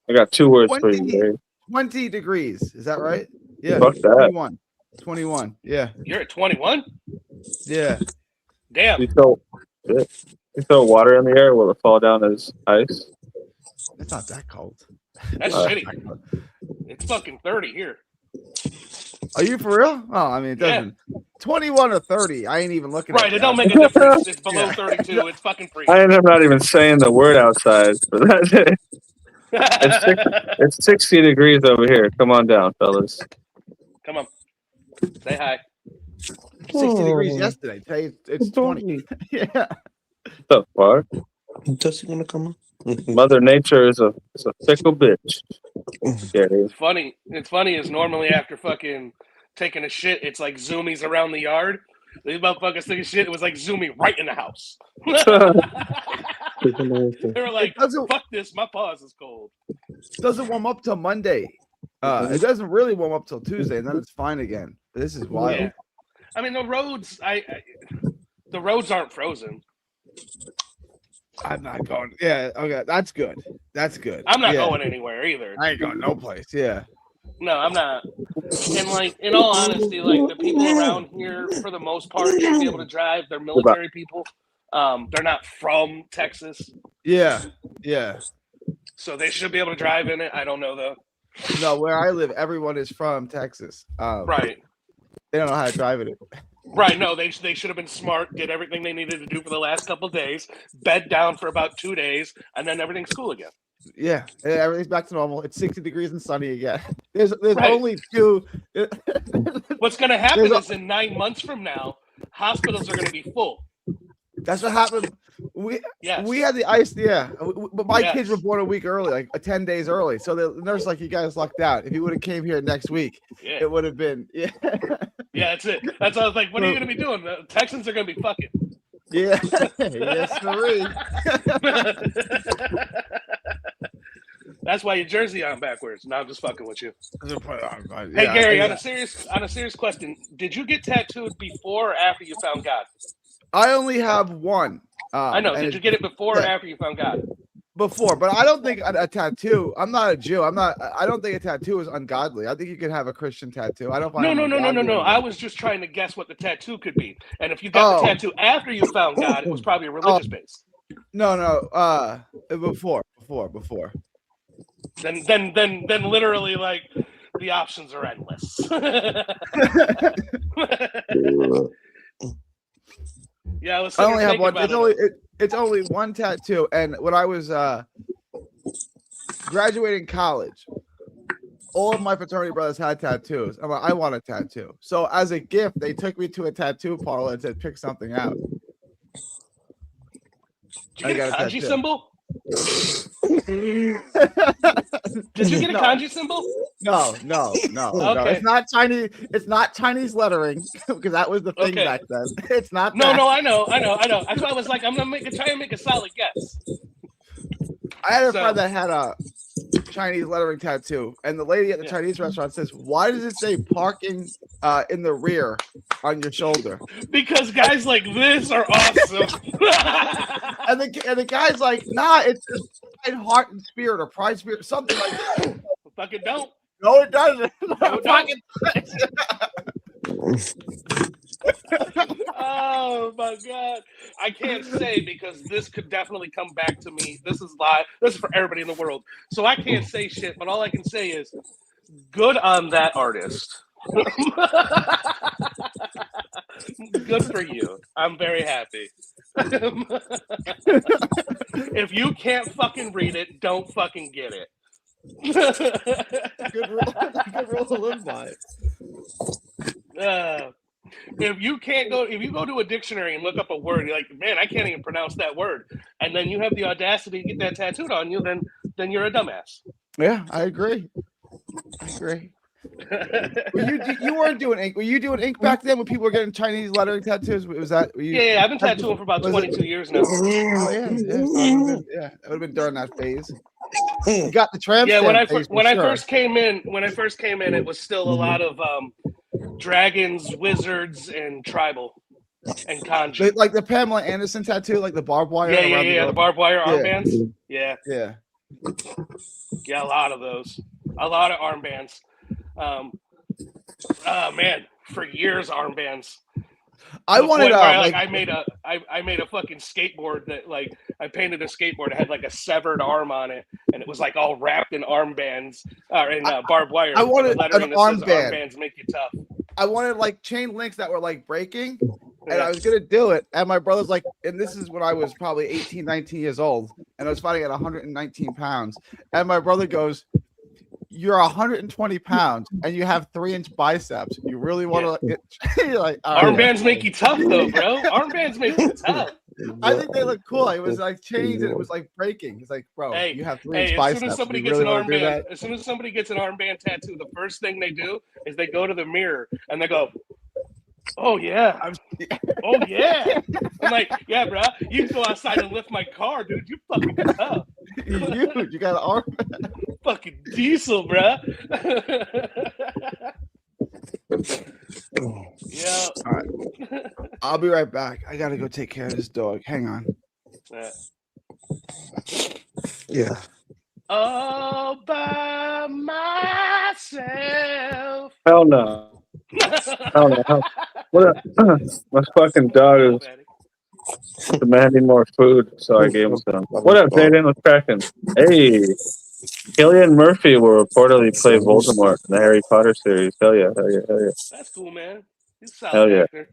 S3: I got 2 words for you, Gary.
S19: 20 degrees. Is that right?
S9: Yeah,
S3: Fuck that.
S9: 21. 21. Yeah.
S5: You're at 21?
S9: Yeah.
S5: Damn.
S3: You throw water in the air, will it fall down as ice?
S9: It's not that cold.
S5: That's shitty. It's fucking 30 here.
S9: Are you for real? Oh, I mean, it doesn't. 21 or 30. I ain't even looking at
S5: Right, it don't make a difference. It's below 32. It's fucking freezing.
S3: I am not even saying the word outside. But it's 60 degrees over here. Come on down, fellas.
S5: Come on. Say hi.
S9: 60 degrees yesterday. Today it's 20. Yeah.
S3: What the fuck?
S18: Does he want to come on?
S3: Mother Nature is a fickle bitch.
S5: It's funny. It's funny is normally after fucking taking a shit, it's like zoomies around the yard. These motherfuckers taking shit, it was like zooming right in the house. They were like, fuck this, my paws is cold.
S9: Doesn't warm up till Monday. It doesn't really warm up till Tuesday, and then it's fine again. This is wild.
S5: Yeah. I mean, the roads, the roads aren't frozen.
S9: I'm not going. Yeah, okay, that's good. That's good.
S5: I'm not going anywhere either.
S9: I ain't going no place. Yeah.
S5: No, I'm not. And like, in all honesty, like the people around here, for the most part, should be able to drive. They're military people. They're not from Texas.
S9: Yeah. Yeah.
S5: So they should be able to drive in it. I don't know though.
S9: No, where I live, everyone is from Texas.
S5: Right.
S9: They don't know how to drive it.
S5: Right. No, they should have been smart. Did everything they needed to do for the last couple of days. Bed down for about 2 days, and then everything's cool again.
S9: Yeah, everything's back to normal. It's 60 degrees and sunny again. There's
S5: Right.
S9: only two.
S5: What's going to happen is in 9 months from now, hospitals are going to be full.
S9: That's what happened. We
S5: Yes.
S9: had the ice, yeah. But my
S5: Yes.
S9: kids were born a week early, like 10 days early. So the nurse like, you guys lucked out. If you would have came here next week,
S5: Yeah.
S9: it would have been
S5: Yeah, that's it. That's what I was like, what are you going to be doing? The Texans are going to be fucking.
S9: Yeah. Yes, sirree.
S5: That's why your jersey on backwards. No, I'm just fucking with you.
S9: Yeah,
S5: Hey Gary, on a serious question, did you get tattooed before or after you found God?
S9: I only have one.
S5: I know.
S9: and
S5: Did you get it before or after you found God?
S9: Before, but I don't think a tattoo. I'm not a Jew. I don't think a tattoo is ungodly. I think you can have a Christian tattoo. I don't find
S5: No. I was just trying to guess what the tattoo could be. And if you got the tattoo after you found God, it was probably religious based.
S9: No. Before.
S5: Then literally like the options are endless. Yeah,
S9: I only have one. It's only one tattoo. And when I was graduating college, all of my fraternity brothers had tattoos. I'm like, I want a tattoo. So as a gift, they took me to a tattoo parlor and said, pick something out.
S5: Did you get a kanji symbol?
S9: Did
S5: you get a kanji symbol?
S9: No.
S5: Okay.
S9: It's not Chinese. It's not Chinese lettering because that was the thing back then. It's not.
S5: No,
S9: that.
S5: no, I know. That's why I was like, I'm gonna try and make a solid guess.
S9: I had a friend that had a Chinese lettering tattoo, and the lady at the Chinese restaurant says, "Why does it say parking in the rear on your shoulder?"
S5: Because guys like this are awesome.
S9: and the guy's like, "Nah, it's just pride, heart, and spirit, or pride, spirit, something like that."
S5: Fucking don't.
S9: No, it doesn't.
S5: No, it don't. Oh my god. I can't say because this could definitely come back to me. This is live. This is for everybody in the world. So I can't say shit, but all I can say is good on that artist. Good for you. I'm very happy. If you can't fucking read it, don't fucking get it.
S9: Good rule to live by.
S5: If you go to a dictionary and look up a word, you're like, man, I can't even pronounce that word, and then you have the audacity to get that tattooed on you, then you're a dumbass.
S9: Yeah, I agree. You weren't doing ink. Were you doing ink back then when people were getting Chinese lettering tattoos? Was that?
S5: Yeah, I've been tattooing for about 22 years now.
S9: Oh yeah. It would have been during that phase. You got the tramp.
S5: Yeah, when I first came in, it was still a lot of dragons, wizards, and tribal and kanji.
S9: Like the Pamela Anderson tattoo, like the barbed wire.
S5: Yeah, the barbed wire armbands. Yeah,
S9: a
S5: lot of those. A lot of armbands. Oh man, for years armbands.
S9: I
S5: To the
S9: wanted
S5: point where,
S9: like
S5: I made a fucking skateboard that like I painted a skateboard that had like a severed arm on it, and it was like all wrapped in armbands and barbed wire.
S9: I
S5: with the
S9: wanted
S5: lettering
S9: an
S5: that says
S9: armband.
S5: "Armbands make you tough."
S9: I wanted like chain links that were like breaking, and
S5: Yeah.
S9: I was gonna do it. And my brother's like, and this is when I was probably 18, 19 years old, and I was fighting at 119 pounds. And my brother goes, "You're 120 pounds, and you have 3-inch biceps. You really want to?" You're like, all right.
S5: Armbands make you tough, though, bro. Armbands make you tough.
S9: I think they look cool. It was like chains, and it was like breaking. He's like, "Bro,
S5: Hey,
S9: you have 3-inch
S5: as
S9: biceps.
S5: soon as somebody
S9: you
S5: gets
S9: really
S5: an
S9: want to do
S5: armband,
S9: that?"
S5: as soon as somebody gets an armband tattoo, the first thing they do is they go to the mirror and they go, "Oh yeah, oh yeah." I'm like, "Yeah, bro, you can go outside and lift my car, dude. You fucking tough.
S9: You got an arm,
S5: fucking diesel, bro." Yeah.
S9: All right. I'll be right back. I gotta go take care of this dog. Hang on.
S18: Yeah.
S5: All by myself.
S3: Hell no. Hell no. What my fucking dog is demanding more food, so I gave him some. What up, Jaden? What's cracking? Hey, Cillian Murphy will reportedly play Voldemort in the Harry Potter series. Hell yeah, hell yeah, hell yeah.
S5: That's cool, man. He's a
S3: Hell
S5: solid
S3: yeah.
S5: actor.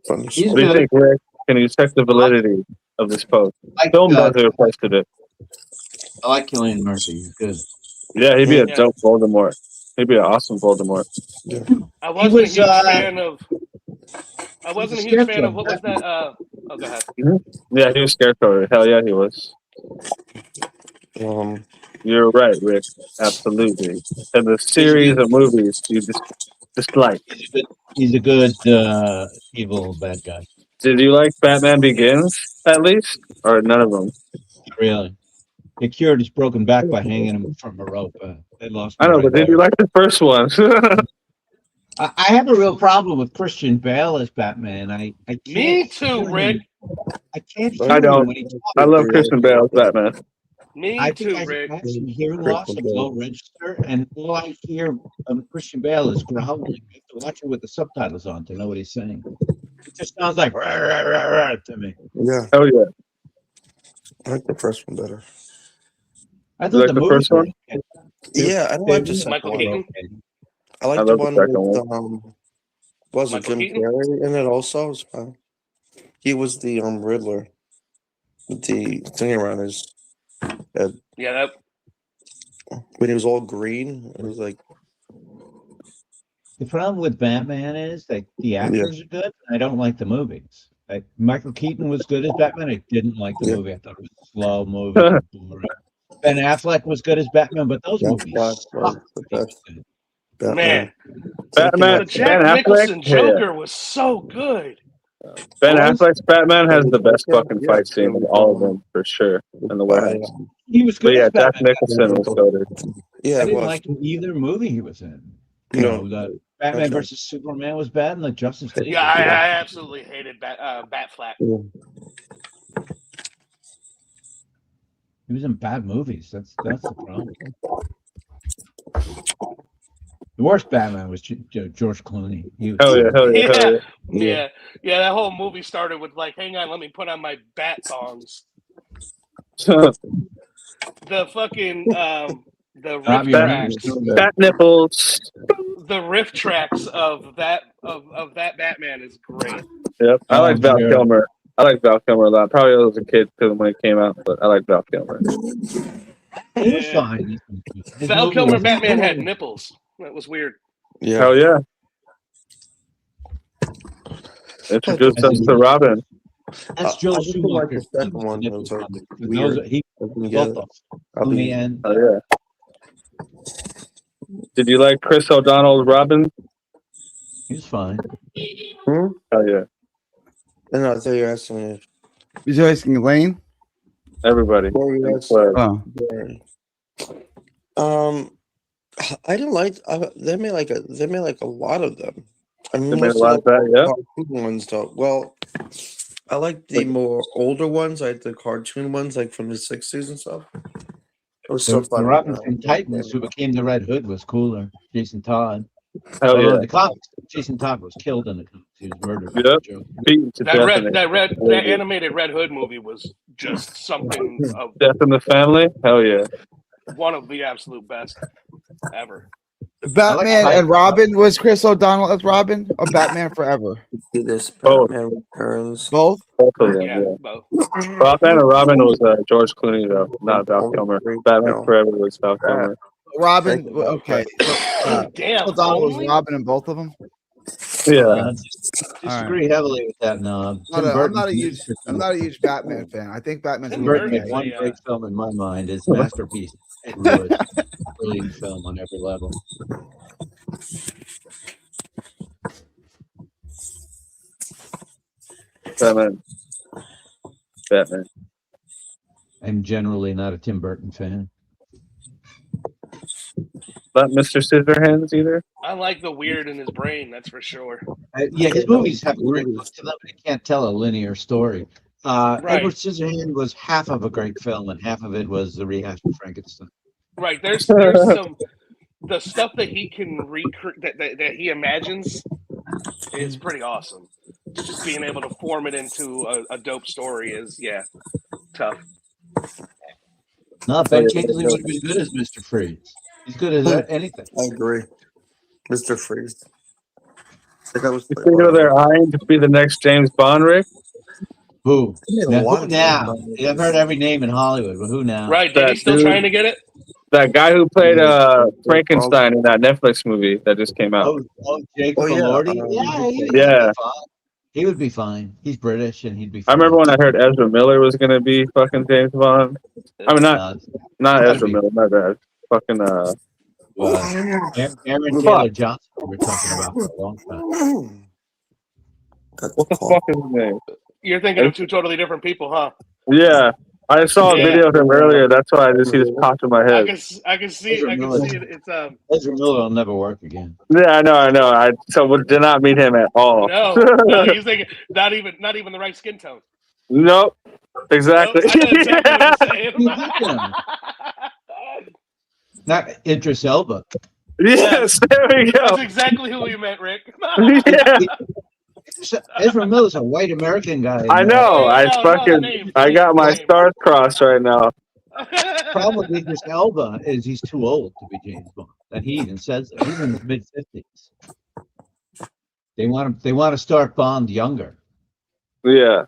S3: What do you think, Rick? Can you check the validity of this post? Film Buzzer posted it.
S8: I like Cillian Murphy. He's good.
S3: Yeah, he'd be a dope Voldemort. He'd be an awesome Voldemort.
S5: I wasn't
S8: was,
S5: a huge fan of. I
S8: was
S5: wasn't
S8: a
S5: a huge fan
S8: scarecrow.
S5: of what was that? Oh, go ahead.
S3: Yeah, he was Scarecrow. Hell yeah, he was. You're right, Rick. Absolutely. And the series of movies you dislike.
S8: He's a good evil bad guy.
S3: Did you like Batman Begins at least, or none of them?
S8: Really, he cured his broken back by hanging him from a rope. They lost.
S3: I know, but did you like the first one?
S8: I have a real problem with Christian Bale as Batman. I can't.
S5: Me too, Rick.
S8: I can't hear
S3: I
S8: him
S3: don't.
S8: when he talks.
S3: I love Christian Bale as Batman.
S5: Me
S8: I think
S5: too,
S8: I
S5: Rick.
S8: have some hearing loss of low register, and all I hear Christian Bale is growling. I have to watch it with the subtitles on to know what he's saying. It just sounds like rah, rah, rah, rah, to me.
S18: Yeah.
S3: Oh yeah.
S18: I like the first one better.
S8: I
S3: You
S8: thought
S3: like
S8: the
S3: the
S8: movie
S3: first one?
S18: Yeah, I don't like the second
S5: Michael
S18: one.
S5: Keaton.
S18: I like
S3: I
S18: the
S3: love the
S18: one
S3: second
S18: with
S3: one.
S18: was it
S5: Michael
S18: Jim
S5: Keaton?
S18: Carrey in it also? It was fine. He was the Riddler with the thing around his head.
S5: Yeah, that.
S18: When he was all green, it was like
S8: The problem with Batman is that the actors are good. And I don't like the movies. Like Michael Keaton was good as Batman. I didn't like the movie. I thought it was a slow movie. Boring. Ben Affleck was good as Batman, but those movies sucked.
S5: Man,
S3: Batman.
S5: the Jack
S3: Ben
S5: Nicholson
S3: Affleck.
S5: Joker was so good.
S3: Ben Affleck's Batman has the best fucking fight scene of all of them for sure in the White House.
S8: He was
S3: But
S8: good
S3: yeah,
S8: as
S3: Jack
S8: Batman.
S3: Nicholson was goated.
S18: Yeah,
S8: I
S18: it
S8: didn't
S18: was.
S8: like either movie he was in. You
S18: No.
S8: know, the Batman
S18: That's right.
S8: versus Superman was bad, and the Justice League.
S5: Yeah, I absolutely hated Batfleck.
S8: He was in bad movies. That's the problem. The worst Batman was George Clooney. He was
S3: Hell yeah, hell yeah, hell yeah.
S5: Yeah. That whole movie started with like, "Hang on, let me put on my bat thongs." The fucking the riff tracks,
S3: Fat nipples.
S5: the riff tracks of that Batman is great.
S3: Yep, I like Val
S8: sure.
S3: Kilmer. I like Val Kilmer a lot. Probably as a kid because when it came out, but I like Val Kilmer.
S8: He was fine.
S5: Val Kilmer Batman had nipples. That was weird.
S18: Yeah.
S3: Hell yeah. Introduced us to Robin.
S8: That's Joe
S18: I just don't like the
S8: Schumacher.
S18: second one. It was like
S8: Those
S18: weird.
S8: are- he
S18: I didn't
S8: both
S18: get
S8: of
S18: it.
S8: them. In the end,
S3: Oh yeah. Did you like Chris O'Donnell's Robin?
S8: he's fine.
S18: Hmm?
S3: Hell yeah.
S18: No, I thought you were asking me.
S9: Is you asking Lane?
S3: Everybody.
S9: Oh.
S18: I didn't like. They made like a lot of them. I mean,
S3: They made a
S18: most
S3: lot
S18: of
S3: of that, yeah?
S18: cartoon ones though. Well, I like the more older ones, like the cartoon ones, like from the 60s and stuff. It was
S8: The,
S18: so
S8: the
S18: funny.
S8: Robin from Titans who became the Red Hood was cooler. Jason Todd.
S3: Hell
S8: Although
S3: yeah.
S8: in the comics, Jason Todd was killed in the comics. He was murdered. by
S3: Yep.
S8: Joe.
S3: Beaten to death in
S5: That animated Red Hood movie was just something of
S3: Death in the Family? Hell yeah.
S5: one of the absolute best ever.
S9: Batman and Robin was Chris O'Donnell as Robin or Batman Forever?
S18: See this
S3: Both.
S18: Batman Returns.
S9: Both?
S3: Both of them,
S5: Yeah,
S3: yeah.
S5: both.
S3: Batman and Robin was George Clooney, though, not Val Kilmer. Batman Forever was Val Kilmer.
S9: Robin, okay.
S5: Damn,
S9: Chris O'Donnell was
S5: only?
S9: Robin in both of them?
S3: Yeah.
S8: Disagree heavily with that knob.
S9: I'm not a huge Batman fan. I think Batman's
S8: Tim
S9: a little
S8: Burton had
S9: gay.
S8: one great film in my mind. His masterpiece, Ed Wood. Brilliant film on every level.
S3: Batman.
S8: I'm generally not a Tim Burton fan.
S3: Not Mr. Scissorhands either.
S5: I like the weird in his brain, that's for sure.
S8: Yeah, his movies have a great look to them, but they can't tell a linear story.
S5: Right.
S8: Edward Scissorhands was half of a great film, and half of it was the rehash of Frankenstein.
S5: Right. There's some the stuff that he can recreate that he imagines is pretty awesome. Just being able to form it into a dope story is tough.
S8: No, Ben Kingsley would have been good as Mr. Freeze. He's good as anything.
S18: I agree. Mr. Freeze. I think I was
S3: You think they're eyeing to be the next James Bond, Rick?
S8: Who?
S18: Yeah,
S8: Now,
S18: why
S8: who now? I've heard every name in Hollywood, but who now?
S5: Right. Did he still trying to get it?
S3: That guy who played Frankenstein in that Netflix movie that just came out.
S8: Jacob Elordi?
S3: Yeah.
S8: He would be fine. He's British, and he'd be
S3: I
S8: fine.
S3: remember when I heard Ezra Miller was going to be fucking James Bond. I mean, not Ezra Miller, my bad. Fucking,
S8: Aaron Taylor Johnson we were talking about for a long time.
S3: What the fuck is his name?
S5: You're thinking of two totally different people, huh?
S3: Yeah. I saw a video of him earlier. That's why I just see this popped in my
S5: I
S3: head.
S5: can see it. I can see it. It's
S8: Ezra Miller will never work again.
S3: Yeah, I know. I did not meet him at all.
S5: no, he's thinking not even the right skin tone.
S3: Nope. Exactly.
S5: Nope, I know exactly what you're saying.
S8: Not Idris Elba.
S3: Yes, there we go.
S5: That's exactly who you meant, Rick.
S3: Yeah.
S8: Ezra Miller's a white American guy.
S3: I know. I got my stars crossed right now.
S8: The problem with Idris Elba is he's too old to be James Bond. And he even says that. He's in his mid-50s. They want to start Bond younger.
S3: Yeah.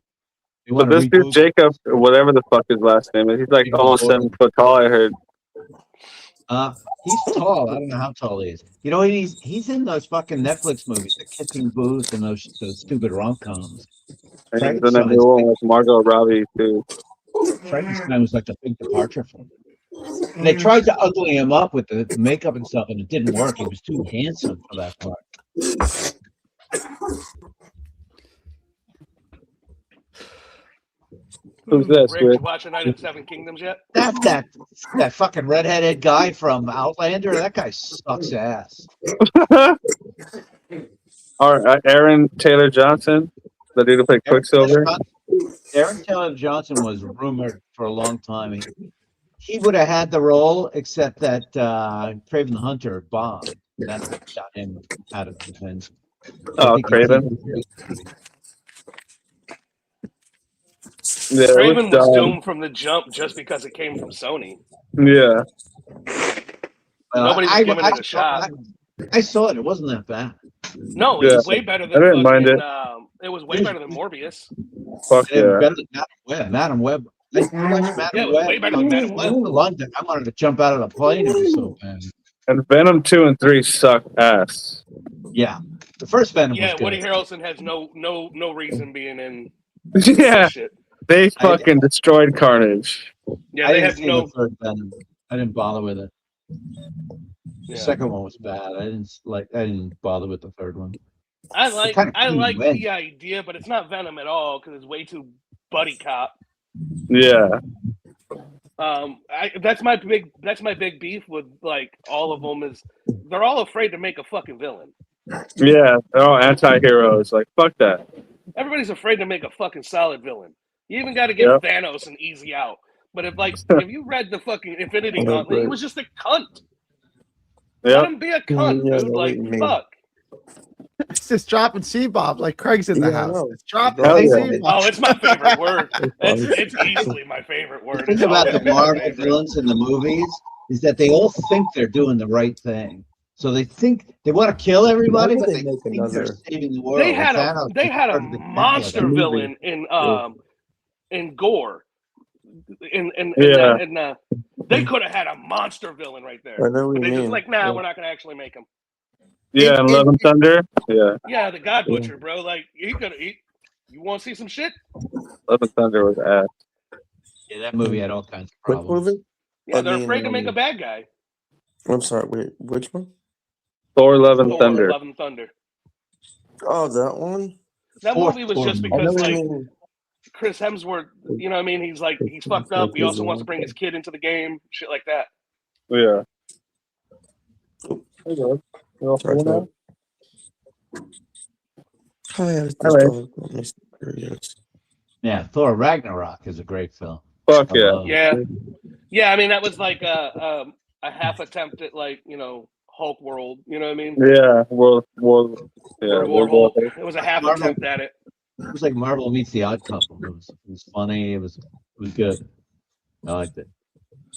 S3: But this dude Jacob, whatever the fuck his last name is, he's like almost 7 foot tall. I heard.
S8: He's tall. I don't know how tall he is. You know, he's in those fucking Netflix movies, the Kissing Booth and those stupid rom-coms.
S3: And he's in that new one with Margot Robbie too.
S8: Frankenstein was like a big departure from him. And they tried to ugly him up with the makeup and stuff, and it didn't work. He was too handsome for that part.
S3: Who's this?
S5: Rick, you watch A Night of the Seven Kingdoms yet?
S8: That's that fucking redheaded guy from Outlander. That guy sucks ass.
S3: All right, Aaron Taylor Johnson, the dude who played Quicksilver.
S8: Aaron Taylor Johnson was rumored for a long time. He would have had the role, except that Craven the Hunter bombed. That got him out of defense.
S3: Oh, Craven. Yeah,
S5: Craven was doomed from the jump just because it came from Sony.
S3: Yeah.
S5: Nobody was giving it a shot.
S8: I saw it. It wasn't that bad.
S5: No, it was way better than.
S3: I didn't mind it.
S5: It was way better than Morbius.
S3: Fuck yeah.
S8: Better than Madam Web.
S5: Way better than Madam Web.
S8: London. I wanted to jump out of the plane. It was so bad.
S3: And Venom 2 and 3 suck ass.
S8: Yeah, the first Venom.
S5: Yeah,
S8: was good.
S5: Woody Harrelson has no reason being in.
S3: Yeah,
S5: shit.
S3: they fucking destroyed Carnage.
S5: Yeah,
S8: I
S5: they
S8: didn't
S5: have
S8: see
S5: no.
S8: the third Venom. I didn't bother with it. The
S5: Yeah.
S8: second one was bad. I didn't bother with the third one.
S5: I like
S8: Win.
S5: the idea, but it's not Venom at all because it's way too buddy cop.
S3: Yeah.
S5: That's my big beef with like all of them is they're all afraid to make a fucking villain.
S3: Yeah, they're all anti-heroes. Like, fuck that.
S5: Everybody's afraid to make a fucking solid villain. You even got to give Thanos an easy out. But if you read the fucking Infinity Gauntlet, he was just a cunt. Let him be a cunt, dude. Like, fuck.
S9: It's just dropping C-bombs like Craig's in the house. It's dropping
S5: C-bombs. Oh, it's my favorite word. It's easily my favorite word.
S8: The thing about the Marvel villains in the movies is that they all think they're doing the right thing. So they think they want to kill everybody, but they think they're saving the world.
S5: They had a monster villain in Gore. They could have had a monster villain right there.
S18: I know what
S5: But they
S18: you
S5: just
S18: mean.
S5: like, nah, we're not gonna actually make him.
S3: Yeah, and Love and Thunder. Yeah,
S5: Yeah, the God Butcher, bro. Like he could have. You want to see some shit?
S3: Love and Thunder was ass.
S8: Yeah, that movie had all kinds of
S18: Which
S8: problems.
S18: movie?
S5: Yeah, they're afraid to make a bad guy.
S18: I'm sorry. Wait, which one?
S3: Thor: Love and
S5: Thor,
S3: Thunder.
S5: Love and Thunder.
S18: Oh, that one.
S5: That movie was just
S18: I know
S5: because
S18: what you
S5: like
S18: mean.
S5: Chris Hemsworth, you know what I mean? He's fucked up. He also wants to bring his kid into the game, shit like that.
S3: Yeah.
S8: Yeah, Thor Ragnarok is a great film.
S3: Fuck
S8: I
S3: yeah.
S8: love it.
S5: Yeah. I mean, that was like a half attempt at like Hulk World. You know what I mean?
S3: Yeah, World War
S5: Hulk. It was a half attempt at it.
S8: It was like Marvel meets The Odd Couple. It was funny. It was good. I liked it.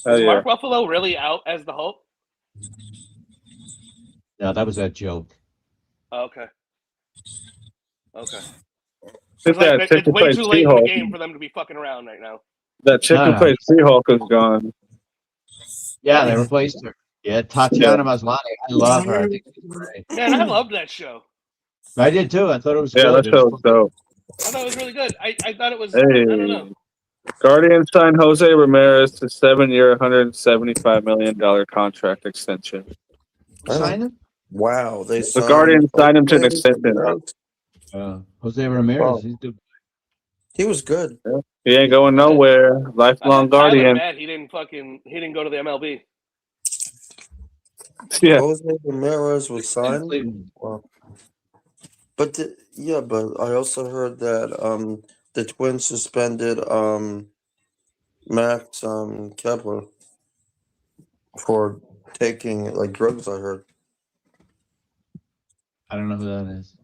S5: Was Mark Ruffalo really out as the Hulk?
S8: No, that was a joke.
S5: Oh, okay. Okay.
S3: It's that
S5: It's
S3: chick who
S5: way
S3: plays
S5: too late in the
S3: She-Hulk.
S5: game for them to be fucking around right now.
S3: That chick who plays She-Hulk is gone.
S8: Yeah, they replaced her. Yeah, Tatiana Maslany. I love her. I think she's great.
S5: Man, I loved that show.
S8: I did too. I thought it was
S3: Yeah,
S8: good.
S3: that show was dope.
S5: I thought it was really good. I thought it was.
S3: Hey.
S5: I don't know.
S3: Guardian signed Jose Ramirez to 7-year, $175 million contract extension.
S8: Sign him?
S18: Wow, they
S3: The Guardian signed him to an extension.
S8: Jose Ramirez.
S18: Oh.
S8: He's good.
S18: He was good.
S3: Yeah. He ain't going nowhere. Lifelong Guardian.
S5: Mad he didn't go to the MLB.
S3: Yeah.
S18: Jose Ramirez was signed. Wow. But but I also heard that the Twins suspended Max Kepler for taking like drugs. I heard.
S8: I don't know who that is.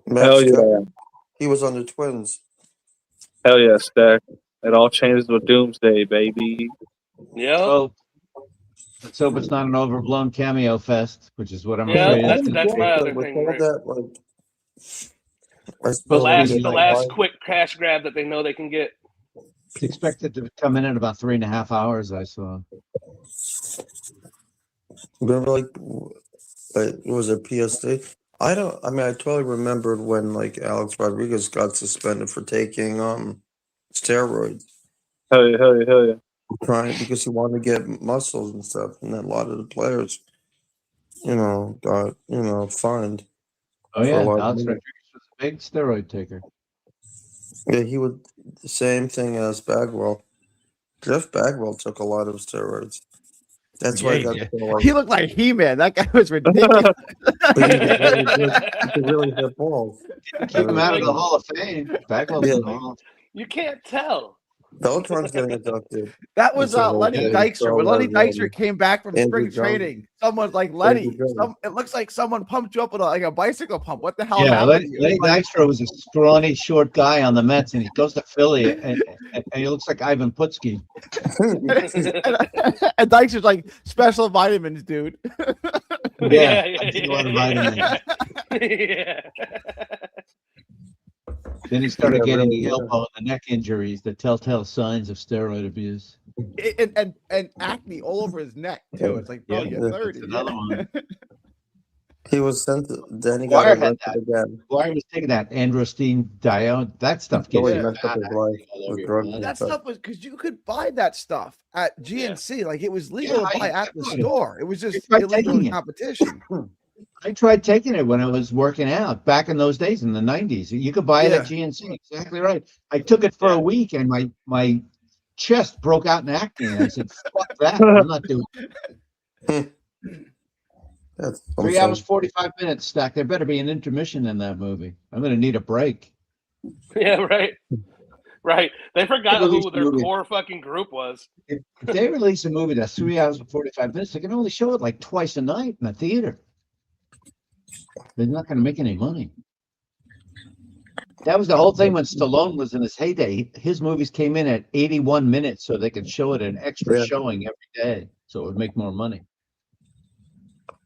S18: Max
S3: Hell yeah.
S18: Kepler, he was on the Twins.
S3: Hell yeah, Stack. It all changes with Doomsday, baby.
S5: Yeah.
S8: Well, let's hope it's not an overblown cameo fest, which is what I'm
S5: Yeah,
S8: afraid.
S5: that's my other
S18: With
S5: thing.
S18: all
S5: Right?
S18: that, like,
S5: The last quick cash grab that they know they can get.
S8: It's expected to come in at about 3.5 hours. I saw.
S18: Remember, like, was it PSD? I totally remembered when like Alex Rodriguez got suspended for taking steroids.
S3: Hell yeah.
S18: Trying because he wanted to get muscles and stuff, and then a lot of the players, got fined.
S8: Oh yeah, Alex Rodriguez was a big steroid taker.
S18: Yeah, he would the same thing as Bagwell. Jeff Bagwell took a lot of steroids. That's why
S9: He looked like He-Man. That guy was ridiculous.
S18: He could really hit balls.
S8: Keep him out of the Hall of Fame. Bagwell's in the Hall of Fame.
S5: You can't tell.
S18: Beltran's getting inducted.
S9: That was Lenny Dykstra. When Lenny Dykstra
S18: Dykstra
S9: came back from
S18: Andrew
S9: spring
S18: Jones.
S9: training, someone's like, Lenny,
S18: Andrew Jones.
S9: it looks like someone pumped you up with a bicycle pump. What the hell
S8: Yeah,
S9: happened to you?
S8: Lenny Dykstra was a scrawny, short guy on the Mets, and he goes to Philly, and he looks like Ivan Putski.
S9: And Dykstra's like, special vitamins, dude.
S8: Yeah, I take a lot of vitamins.
S5: Yeah.
S8: Then he started
S18: Yeah,
S8: getting
S18: really,
S8: the elbow and the neck injuries, the telltale signs of steroid abuse.
S9: And acne all over his neck too. It's like, bro, you're 30.
S8: Another one.
S18: He was sent. Then he
S8: Dwyer
S18: got
S8: had
S18: arrested again.
S8: Dwyer was taking that androstenedione. That stuff gets
S18: Really
S8: you
S18: messed up his
S8: fat
S18: life
S8: all over
S18: with
S8: your
S18: drugs
S8: body.
S18: and
S9: That
S18: stuff.
S9: stuff was because you could buy that stuff at GNC. Like it was legal
S8: Yeah,
S9: to buy
S8: I
S9: at the
S8: tried it.
S9: store. It was just
S8: tried
S9: illegal
S8: taking
S9: in
S8: it.
S9: competition.
S8: I tried taking it when I was working out back in those days in the 90s. You could buy it at
S9: Yeah.
S8: GNC. Exactly right. I took it for a week and my chest broke out in acne. And I said, fuck that. I'm not doing it.
S18: That's
S8: 3 hours, 45 minutes, Stack. There better be an intermission in that movie. I'm going to need a break.
S5: Yeah, right. Right. They forgot
S8: release
S5: who
S8: a
S5: their
S8: movie-
S5: core fucking group was.
S8: If they release a movie that's 3 hours and 45 minutes, they can only show it like twice a night in the theater. They're not going to make any money. That was the whole thing when Stallone was in his heyday. His movies came in at 81 minutes so they could show it an extra showing every day, so it would make more money.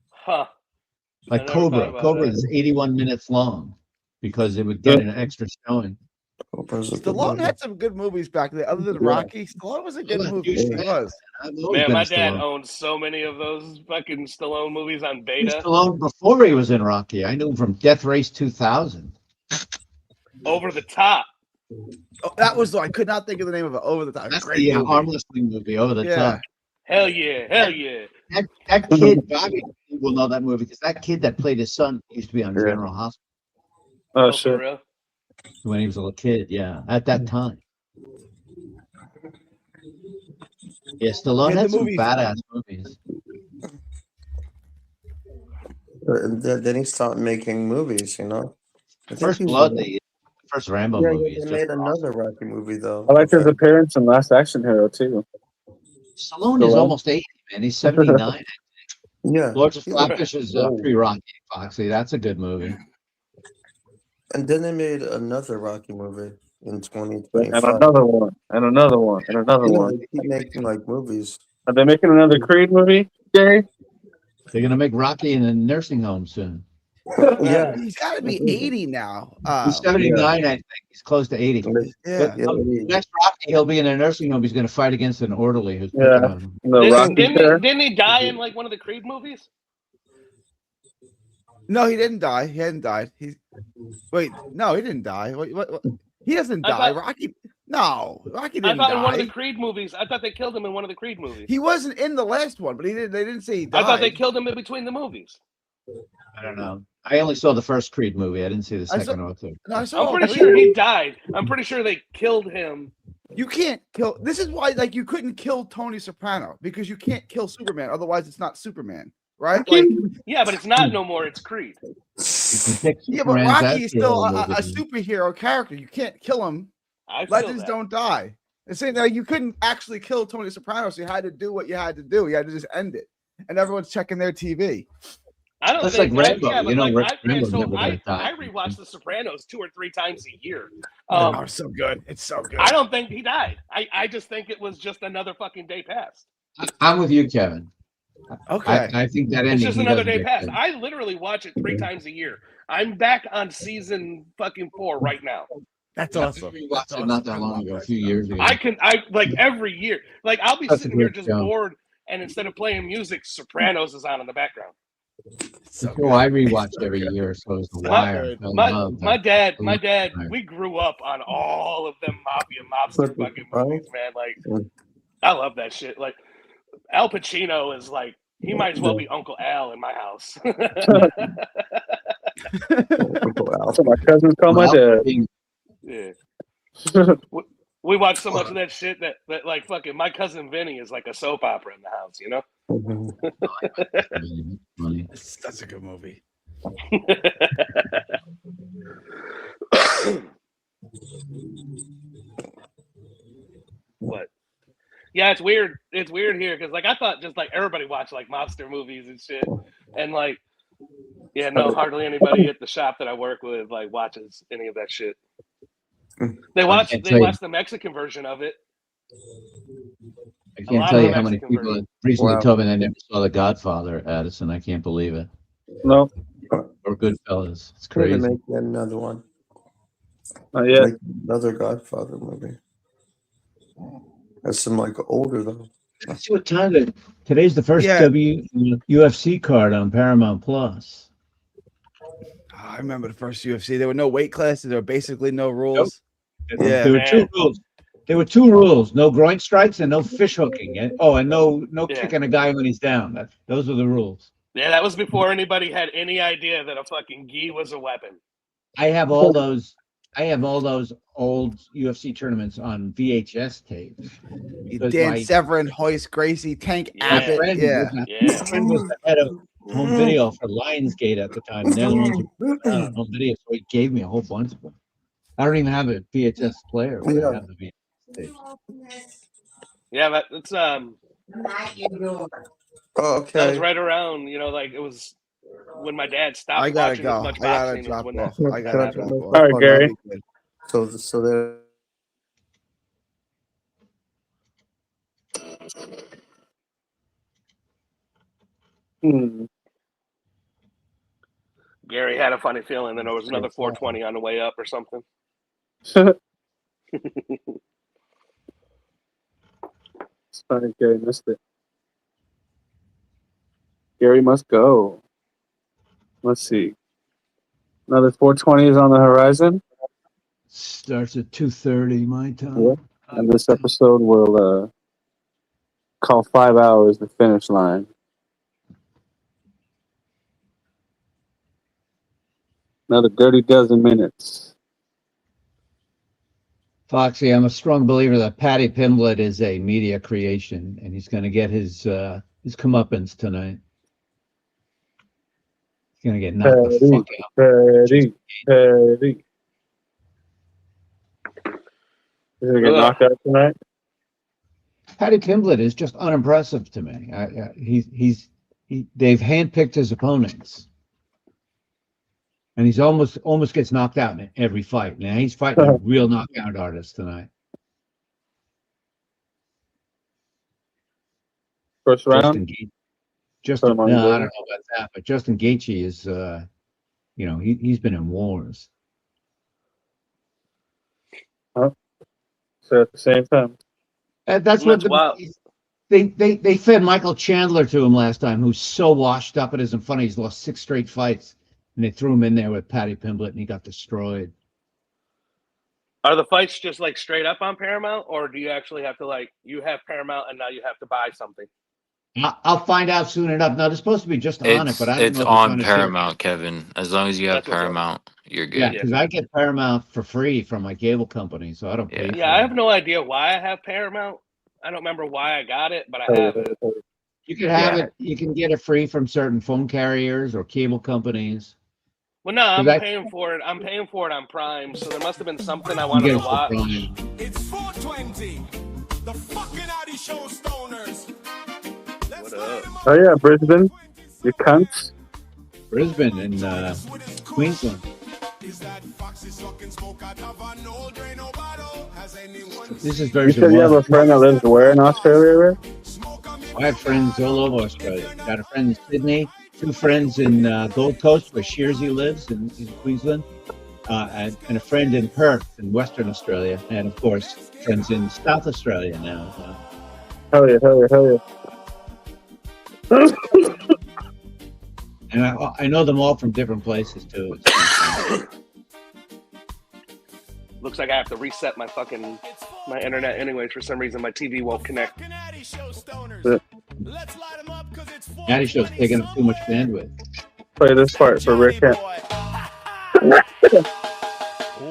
S5: Huh.
S8: Like
S5: I never thought
S8: Cobra.
S5: about
S8: Cobra
S5: that.
S8: is 81 minutes long because it would get an extra showing.
S9: Stallone had some good movies back then, other than Rocky. Stallone was a good movie. He was.
S5: Man, my dad owned so many of those fucking Stallone movies on beta.
S8: Stallone before he was in Rocky. I knew him from Death Race 2000.
S5: Over the Top.
S9: Oh, that was I could not think of the name of it. Over the Top.
S8: That's
S9: Great
S8: the
S9: movie.
S8: arm wrestling movie, Over the Top.
S5: Hell yeah. Hell yeah.
S8: That kid, Bobby will know that movie because that kid that played his son used to be on General Hospital.
S3: Oh,
S5: For
S3: shit.
S5: real?
S8: When he was a little kid, yeah, at that time. Yeah, Stallone
S9: Yeah, the
S8: had some
S9: movies-
S8: badass movies.
S18: Then he stopped making movies, you know. I think
S8: First
S18: he
S8: Blood,
S18: was-
S8: the first Rambo
S18: yeah,
S8: movie.
S18: they
S8: Is
S18: made
S8: just
S18: another Rocky movie though.
S3: I like his appearance in Last Action Hero too.
S8: Stallone is almost 80, man. He's 79.
S18: Yeah.
S8: Lords of
S18: Yeah.
S8: Flatbush is pre-Rocky, Foxy. That's a good movie.
S18: And then they made another Rocky movie in
S3: And
S18: 2025.
S3: another one. And another one. And another
S18: You know,
S3: one.
S18: they keep making like movies.
S3: Are they making another Creed movie, Gary?
S8: They're gonna make Rocky in a nursing home soon.
S18: Yeah.
S9: He's got to be 80 now.
S8: He's 79, I think. He's close to 80.
S9: Yeah.
S8: Next Rocky, he'll be in a nursing home. He's going to fight against an orderly who's picking
S3: Yeah.
S8: on him.
S5: Didn't he die in like one of the Creed movies?
S9: No, he didn't die. He hadn't died. Wait, no, he didn't die. What? He doesn't
S5: I
S9: die.
S5: thought-
S9: Rocky. No, Rocky
S5: I
S9: didn't
S5: thought in one of
S9: die.
S5: the Creed movies. I thought they killed him in one of the Creed movies.
S9: He wasn't in the last one, but he didn't. They didn't say he died.
S5: I thought they killed him in between the movies.
S8: I don't know. I only saw the first Creed movie. I didn't see the
S9: I
S8: second
S9: saw-
S8: or third.
S9: No, I saw
S5: I'm pretty
S9: all
S5: sure
S9: three.
S5: he died. I'm pretty sure they killed him.
S9: You can't kill. This is why, like, you couldn't kill Tony Soprano because you can't kill Superman. Otherwise, it's not Superman, right? Like,
S5: Yeah, but it's not no more. It's Creed.
S9: yeah, but Rocky is still a superhero character. You can't kill him.
S5: I feel
S9: Legends
S5: that.
S9: don't die. And saying that you couldn't actually kill Tony Soprano, so you had to do what you had to do. You had to just end it, and everyone's checking their TV.
S5: I don't
S8: That's
S5: think
S8: like Rambo.
S5: Yeah, but
S8: You know,
S5: like,
S8: Rambo's never gonna die.
S5: I rewatch The Sopranos 2 or 3 times a year.
S9: Oh, it's so good. It's so good.
S5: I don't think he died. I just think it was just another fucking day past.
S8: I'm with you, Kevin.
S9: Okay.
S8: I think that ending.
S5: It's just
S8: he
S5: another
S8: doesn't
S5: day
S8: get
S5: past.
S8: killed.
S5: I literally watch it 3 times a year. I'm back on season fucking 4 right now.
S9: That's
S8: I
S9: awesome.
S8: watched it not that long ago, a few years ago.
S5: I like every year. Like I'll be
S8: That's a
S5: sitting here
S8: great
S5: just
S8: show.
S5: bored, and instead of playing music, Sopranos is on in the background.
S8: Oh, I rewatch every year, so is The Wire.
S5: My dad, we grew up on all of them mobster fucking movies, man. Like, I love that shit. Like, Al Pacino is like, he might as well be Uncle Al in my house.
S3: That's what my cousins call my dad.
S5: Yeah. We watch so much of that shit that like fucking my cousin Vinny is like a soap opera in the house, you know?
S9: That's a good movie.
S5: What? Yeah, it's weird. It's weird here because like I thought just like everybody watched like mobster movies and shit, and like yeah, no, hardly anybody at the shop that I work with like watches any of that shit. They watch the Mexican version of it.
S8: I can't tell you how many people have recently told me they never saw The Godfather, Addison. I can't believe it.
S3: No.
S8: Or Goodfellas. It's
S18: Trying to
S8: crazy.
S18: make another one.
S3: Yeah.
S18: Like another Godfather movie. That's some like older though.
S8: Let's see what time it is. Today's the first
S9: Yeah.
S8: UFC card on Paramount Plus.
S9: I remember the first UFC. There were no weight classes. There were basically no rules. Yeah.
S8: There were two rules. There were two rules: no groin strikes and no fish hooking. And no kicking a guy when he's down. Those are the rules.
S5: Yeah, that was before anybody had any idea that a fucking gi was a weapon.
S8: I have all those old UFC tournaments on VHS tape. because
S9: Dan
S8: my-
S9: Severn, Hoist Gracie, Tank
S8: my
S9: Abbott.
S8: friend
S9: Yeah.
S8: my friend was the head of home video for Lionsgate at the time. And they're the ones who put it out on home video, so he gave me a whole bunch of them. I don't even have a VHS player, but I have the VHS tape.
S5: Yeah, that's
S18: Oh,
S5: that was
S18: okay.
S5: right around, like it was when my dad stopped
S9: I gotta
S5: watching as
S9: go.
S5: much
S9: I gotta
S5: boxing is
S9: drop
S5: when
S9: off.
S5: that
S9: I
S5: that
S9: gotta
S5: happened.
S9: drop off.
S3: All right, Gary.
S18: So there.
S5: Gary had a funny feeling that there was another 420 on the way up or something.
S3: Sorry, Gary missed it. Gary must go. Let's see. Another 420 is on the horizon.
S8: Starts at 2:30 my time.
S3: Yep. And this episode will call 5 hours the finish line. Another dirty dozen minutes.
S8: Foxy, I'm a strong believer that Patty Pimblett is a media creation, and he's going to get his comeuppance tonight. He's going to get knocked the fuck out.
S3: Patty. Is he going to get knocked out tonight?
S8: Patty Pimblett is just unimpressive to me. They've handpicked his opponents, and he's almost gets knocked out in every fight. Now he's fighting a real knockout artist tonight.
S3: First round.
S8: No, I don't know about that, but Justin Gaethje is, he's been in wars.
S3: Oh, so at the same time.
S8: That's what they fed Michael Chandler to him last time, who's so washed up it isn't funny. He's lost 6 straight fights, and they threw him in there with Patty Pimblett, and he got destroyed.
S5: Are the fights just like straight up on Paramount, or do you actually have to you have Paramount and now you have to buy something?
S8: I'll find out soon enough. No, they're supposed to be just on it, but I don't
S15: It's
S8: know if
S15: on
S8: it's
S15: Paramount, Kevin. As long as you have Paramount, you're good.
S8: Yeah, because I get Paramount for free from my cable company, so I don't pay for
S5: Yeah, I
S8: it.
S5: have no idea why I have Paramount. I don't remember why I got it, but I have it.
S8: You can have it. You can get it free from certain phone carriers or cable companies.
S5: Well, no, I'm paying for it. I'm paying for it on Prime, so there must have been something I wanted to watch.
S2: It's 420. The fucking Addy show stoners.
S5: What up?
S3: Oh yeah, Brisbane. You cunts.
S8: Brisbane in Queensland. This is
S3: You
S8: version
S3: said you have a
S8: 1.
S3: friend that lives where in Australia, Rick?
S8: I have friends all over Australia. Got a friend in Sydney, 2 friends in Gold Coast, where Shearsy lives in Queensland, and a friend in Perth in Western Australia, and of course, friends in South Australia now.
S3: Hell yeah.
S8: And I know them all from different places too.
S5: Looks like I have to reset my internet anyways. For some reason, my TV won't connect.
S8: Addy Show's taking up too much bandwidth.
S3: Play this part for Rick.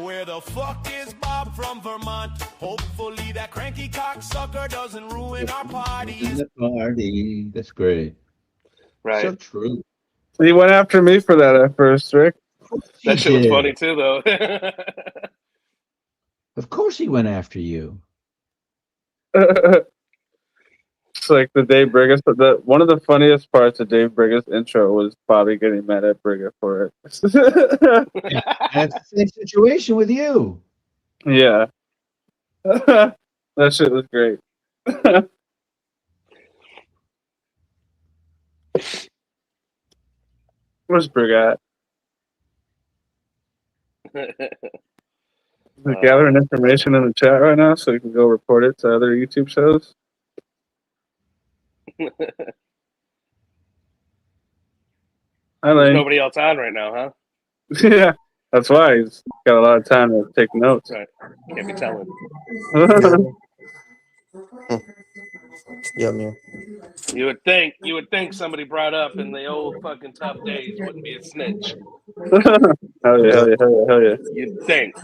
S2: Where the fuck is Bob from Vermont? Hopefully that cranky cocksucker doesn't ruin our parties.
S8: The party. That's great.
S5: Right.
S8: So true.
S3: He went after me for that at first, Rick.
S5: That shit was funny too, though.
S8: Of course he went after you.
S3: It's like the Dave Brigus. One of the funniest parts of Dave Brigus' intro was Bobby getting mad at Briga for it.
S8: Yeah, and it's the same situation with you.
S3: Yeah. That shit was great. Where's Briga at? We're gathering information in the chat right now so we can go report it to other YouTube shows.
S5: There's nobody else on right now, huh?
S3: Yeah, that's why he's got a lot of time to take notes.
S5: Right. Can't be telling.
S18: Yeah, man.
S5: You would think somebody brought up in the old fucking tough days wouldn't be a snitch.
S3: Hell yeah.
S5: You'd think.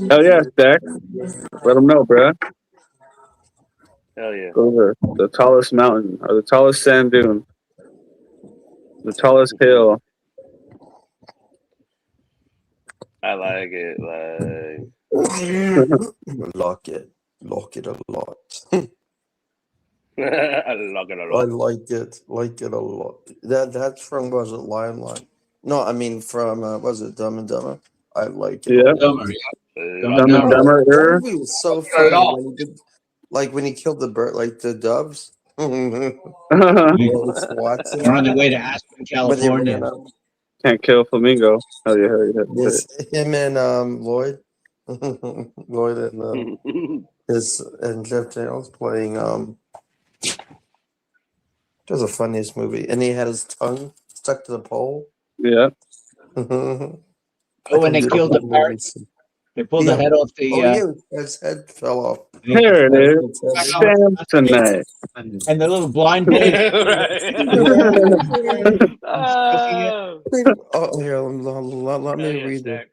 S3: Hell yeah, Stack. Let them know, bruh.
S5: Hell yeah.
S3: Over the tallest mountain or the tallest sand dune. The tallest hill.
S5: I like it. Like
S18: Lock it a lot.
S5: I like it a
S18: I
S5: lot.
S18: like it a lot. That's from was it Lion Line? No, I mean from was it Dumb and Dumber? I like it a
S3: Yeah.
S18: lot.
S8: Dumber, yeah. Dumb
S3: Dumb
S8: and
S3: and
S8: Dumber.
S3: Dumber
S18: That
S3: era.
S18: movie was so
S8: Not at
S18: funny
S8: all.
S18: when he did, like when he killed the bird, like the doves. Watson.
S8: They're on their way to Aspen,
S18: When they
S8: California.
S18: ran up.
S3: Can't kill flamingo. Hell yeah, hell yeah.
S18: Yes, him and Lloyd, Lloyd and and Jeff Daniels playing It was the funniest movie, and he had his tongue stuck to the pole.
S3: Yeah.
S8: Oh, when they killed the parrot, they pulled the head off the.
S18: Oh yeah, his head fell off.
S3: Here it is. Stamp tonight.
S8: And the little blind boy.
S18: Oh here, let me read it.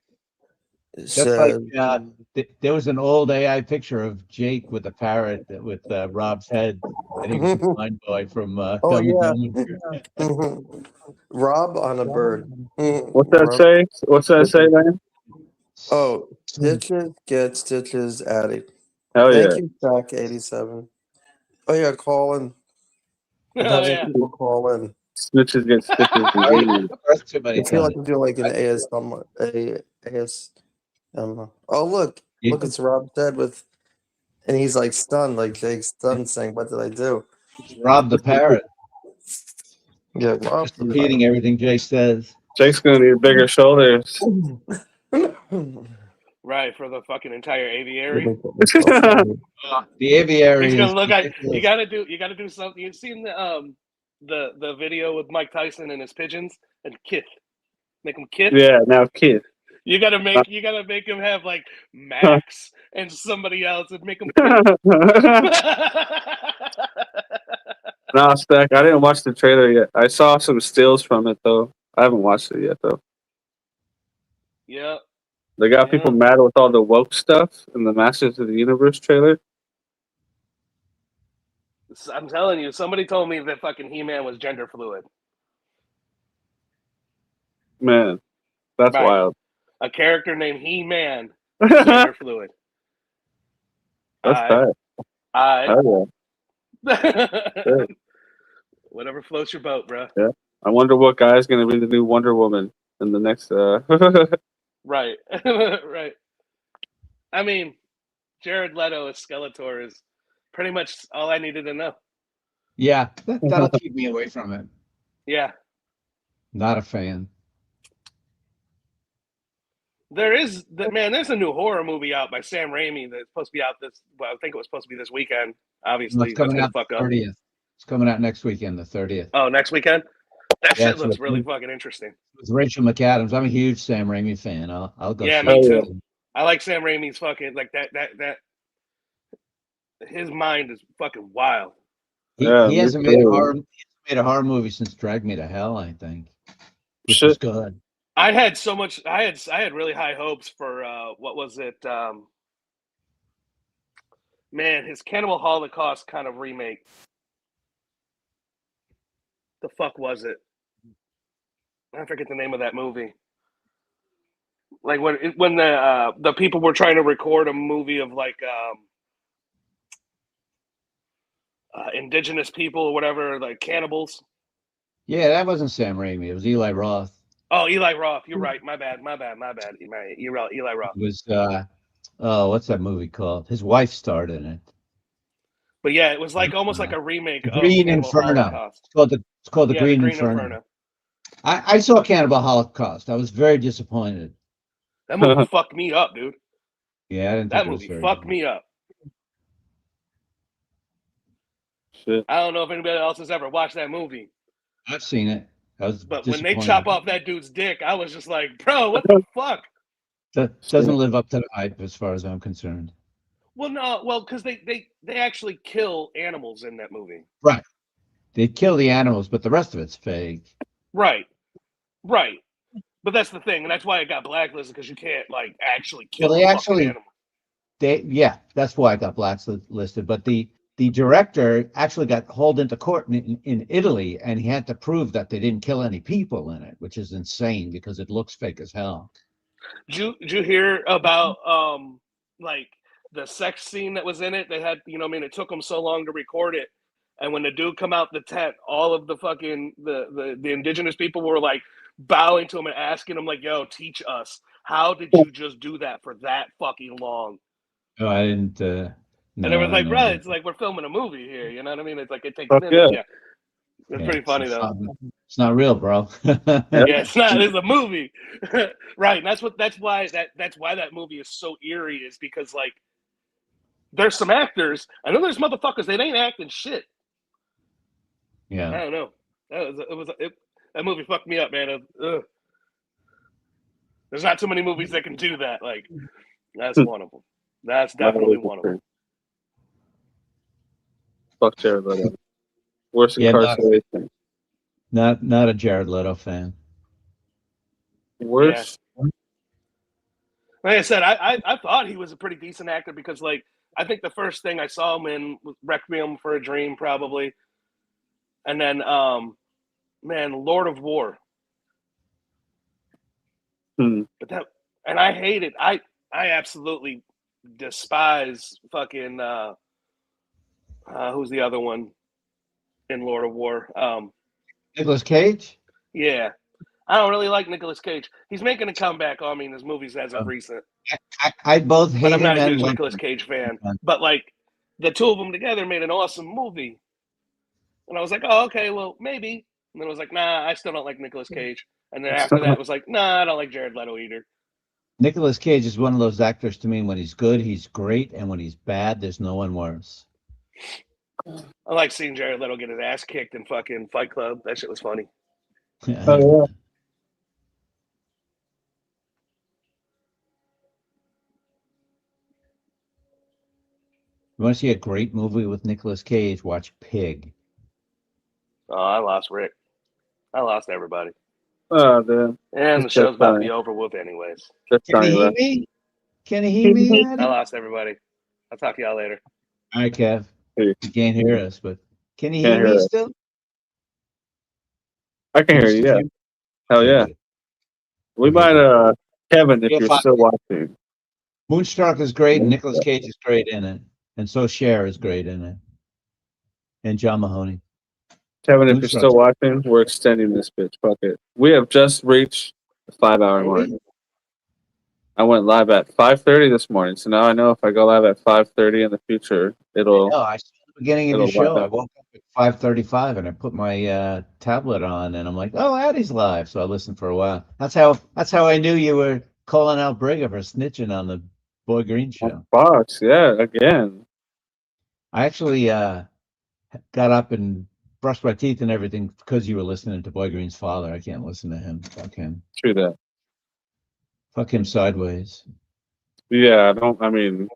S18: It
S8: Just like
S18: says,
S8: there was an old AI picture of Jake with a parrot with Rob's head, and he was the blind boy from
S18: oh
S8: Dumb and
S18: yeah,
S8: Dumber.
S18: Rob on a bird.
S3: What's that say? What's that say, man?
S18: Oh, Stitches get Stitches Addy.
S3: Hell
S18: Thank
S3: yeah.
S18: you, Jack 87. Oh yeah, call in. I'm
S5: Oh,
S18: having
S5: yeah.
S18: people call in.
S3: Snitches get stitches.
S18: I feel like I'm doing like an AS. Oh look, it's Rob dead with, and he's like stunned, like Jake's stunned, saying, "What did I do?"
S8: Rob the parrot.
S18: Yeah, Rob.
S8: Just repeating everything Jake says.
S3: Jake's gonna need bigger shoulders.
S5: Right, for the fucking entire aviary.
S8: The aviary
S5: He's
S8: is
S5: gonna look at
S8: ridiculous.
S5: you. Gotta do something. You've seen the video with Mike Tyson and his pigeons and Kith. Make him Kith.
S3: Yeah, now kid.
S5: You gotta make him have like Max and somebody else and make him Kith.
S3: Nah, Stack. I didn't watch the trailer yet. I saw some stills from it though. I haven't watched it yet though.
S5: Yeah.
S3: They got people mad with all the woke stuff in the Masters of the Universe trailer.
S5: I'm telling you, somebody told me that fucking He-Man was gender fluid.
S3: Man, that's
S5: Right.
S3: wild.
S5: A character named He-Man is gender fluid.
S3: That's bad. Oh, yeah.
S5: Whatever floats your boat, bro.
S3: Yeah. I wonder what guy's gonna be the new Wonder Woman in the next
S5: Right. Right. I mean, Jared Leto as Skeletor is pretty much all I needed to know.
S8: Yeah, that'll keep me away from it.
S5: Yeah.
S8: Not a fan.
S5: There's a new horror movie out by Sam Raimi that's supposed to be out I think it was supposed to be this weekend. Obviously,
S8: It's coming
S5: that's
S8: out
S5: gonna fuck
S8: the
S5: up.
S8: 30th. It's coming out next weekend, the 30th.
S5: Oh, next weekend? That
S8: Yeah,
S5: shit
S8: it's
S5: looks
S8: with-
S5: really fucking interesting.
S8: With Rachel McAdams. I'm a huge Sam Raimi fan. I'll go.
S5: Yeah,
S8: see
S5: me
S8: it.
S5: too. I like Sam Raimi's fucking like that. His mind is fucking wild.
S8: He hasn't made a horror movie since Drag Me to Hell, I think. Which is good.
S5: I had so much. I had really high hopes for what was it? Man, his Cannibal Holocaust kind of remake. The fuck was it? I forget the name of that movie. Like when the people were trying to record a movie of like indigenous people or whatever, like cannibals.
S8: Yeah, that wasn't Sam Raimi. It was Eli Roth.
S5: Oh, Eli Roth. You're right. My bad. You're right. Eli Roth.
S8: It was what's that movie called? His wife starred in it.
S5: But yeah, it was like almost like a remake of
S8: Green
S5: Cannibal
S8: Inferno.
S5: Holocaust.
S8: It's called the
S5: Yeah,
S8: Green Inferno. I saw Cannibal Holocaust. I was very disappointed.
S5: That movie fucked me up, dude.
S8: Yeah, I didn't
S5: That
S8: think it was
S5: movie
S8: very
S5: fucked me up.
S3: Shit.
S5: I don't know if anybody else has ever watched that movie.
S8: I've seen it. I was
S5: But when they
S8: disappointed.
S5: chop off that dude's dick, I was just like, bro, what the fuck?
S8: That doesn't live up to the hype as far as I'm concerned.
S5: Well, because they actually kill animals in that movie.
S8: Right. They kill the animals, but the rest of it's fake.
S5: Right. But that's the thing, and that's why it got blacklisted, because you can't like actually kill
S8: Well, they
S5: a fucking
S8: actually,
S5: animal.
S8: that's why it got blacklisted. But the director actually got hauled into court in Italy, and he had to prove that they didn't kill any people in it, which is insane because it looks fake as hell.
S5: Did you hear about like the sex scene that was in it? They had, it took them so long to record it, and when the dude come out the tent, all of the fucking the indigenous people were like bowing to him and asking him like, "Yo, teach us. How did you just do that for that fucking long?"
S8: No, I didn't.
S5: And
S8: No,
S5: it
S8: I
S5: was
S8: don't
S5: like,
S8: know.
S5: bro, it's like we're filming a movie here. You know what I mean? It's like it takes
S3: Fuck
S5: minutes.
S3: yeah.
S5: Yeah, it's pretty funny though.
S8: It's not real, bro.
S5: Yeah, it's not. It's a movie, right? And that's why that movie is so eerie. Is because like there's some actors. I know there's motherfuckers that ain't acting shit. I
S8: Yeah.
S5: don't know. That movie fucked me up, man. There's not too many movies that can do that. Like that's one of them. That's definitely one of them.
S3: Fuck Jared Leto. Worst
S8: Yeah,
S3: incarceration.
S8: not a Jared Leto fan.
S3: Worst.
S5: Like I said, I thought he was a pretty decent actor because, like, I think the first thing I saw him in was Requiem for a Dream, probably, and then, man, Lord of War. But I hate it. I absolutely despise fucking who's the other one in Lord of War?
S8: Nicolas Cage?
S5: Yeah. I don't really like Nicolas Cage. He's making a comeback on me in his movies as of recent.
S8: I both hate
S5: But I'm
S8: him
S5: not a
S8: and
S5: huge
S8: like
S5: Nicolas
S8: him.
S5: Cage fan. But like the two of them together made an awesome movie. And I was like, oh, okay, well, maybe. And then I was like, nah, I still don't like Nicolas Cage. And then after that, it was like, nah, I don't like Jared Leto either.
S8: Nicolas Cage is one of those actors to me. When he's good, he's great, and when he's bad, there's no one worse.
S5: I like seeing Jared Leto get his ass kicked in fucking Fight Club. That shit was funny.
S3: Oh, yeah.
S8: You want to see a great movie with Nicolas Cage? Watch Pig.
S5: Oh, I lost Rick. I lost everybody.
S3: Oh, damn.
S5: And the show's about to be over with anyways.
S8: Can you hear me? Can you hear me,
S5: I
S8: Addy?
S5: lost everybody. I'll talk to y'all later.
S8: All right, Kev. You can't hear us, but can you
S3: Can't
S8: hear
S3: hear
S8: me
S3: us.
S8: still?
S3: I can hear you, yeah. Hell yeah. We might, Kevin, if
S8: Yeah,
S3: you're
S8: fine.
S3: still watching.
S8: Moonstruck is great, and Nicolas Cage is great in it, and so Cher is great in it, and John Mahoney.
S3: Kevin, if you're
S8: Moonstruck's
S3: still watching, we're extending this bitch. Fuck it. We have just reached the 5-hour mark. I went live at 5:30 this morning, so now I know if I go live at 5:30 in the future, it'll.
S8: No, I saw the beginning of your
S3: it'll
S8: show.
S3: light
S8: I
S3: up.
S8: woke up at 5:35, and I put my tablet on, and I'm like, "Oh, Addy's live." So I listened for a while. That's how I knew you were calling out Brigga for snitching on the Boy Green show.
S3: Fox, yeah, again.
S8: I actually got up and brushed my teeth and everything because you were listening to Boy Green's father. I can't listen to him. Fuck him.
S3: True that.
S8: Fuck him sideways.
S3: Yeah, I mean,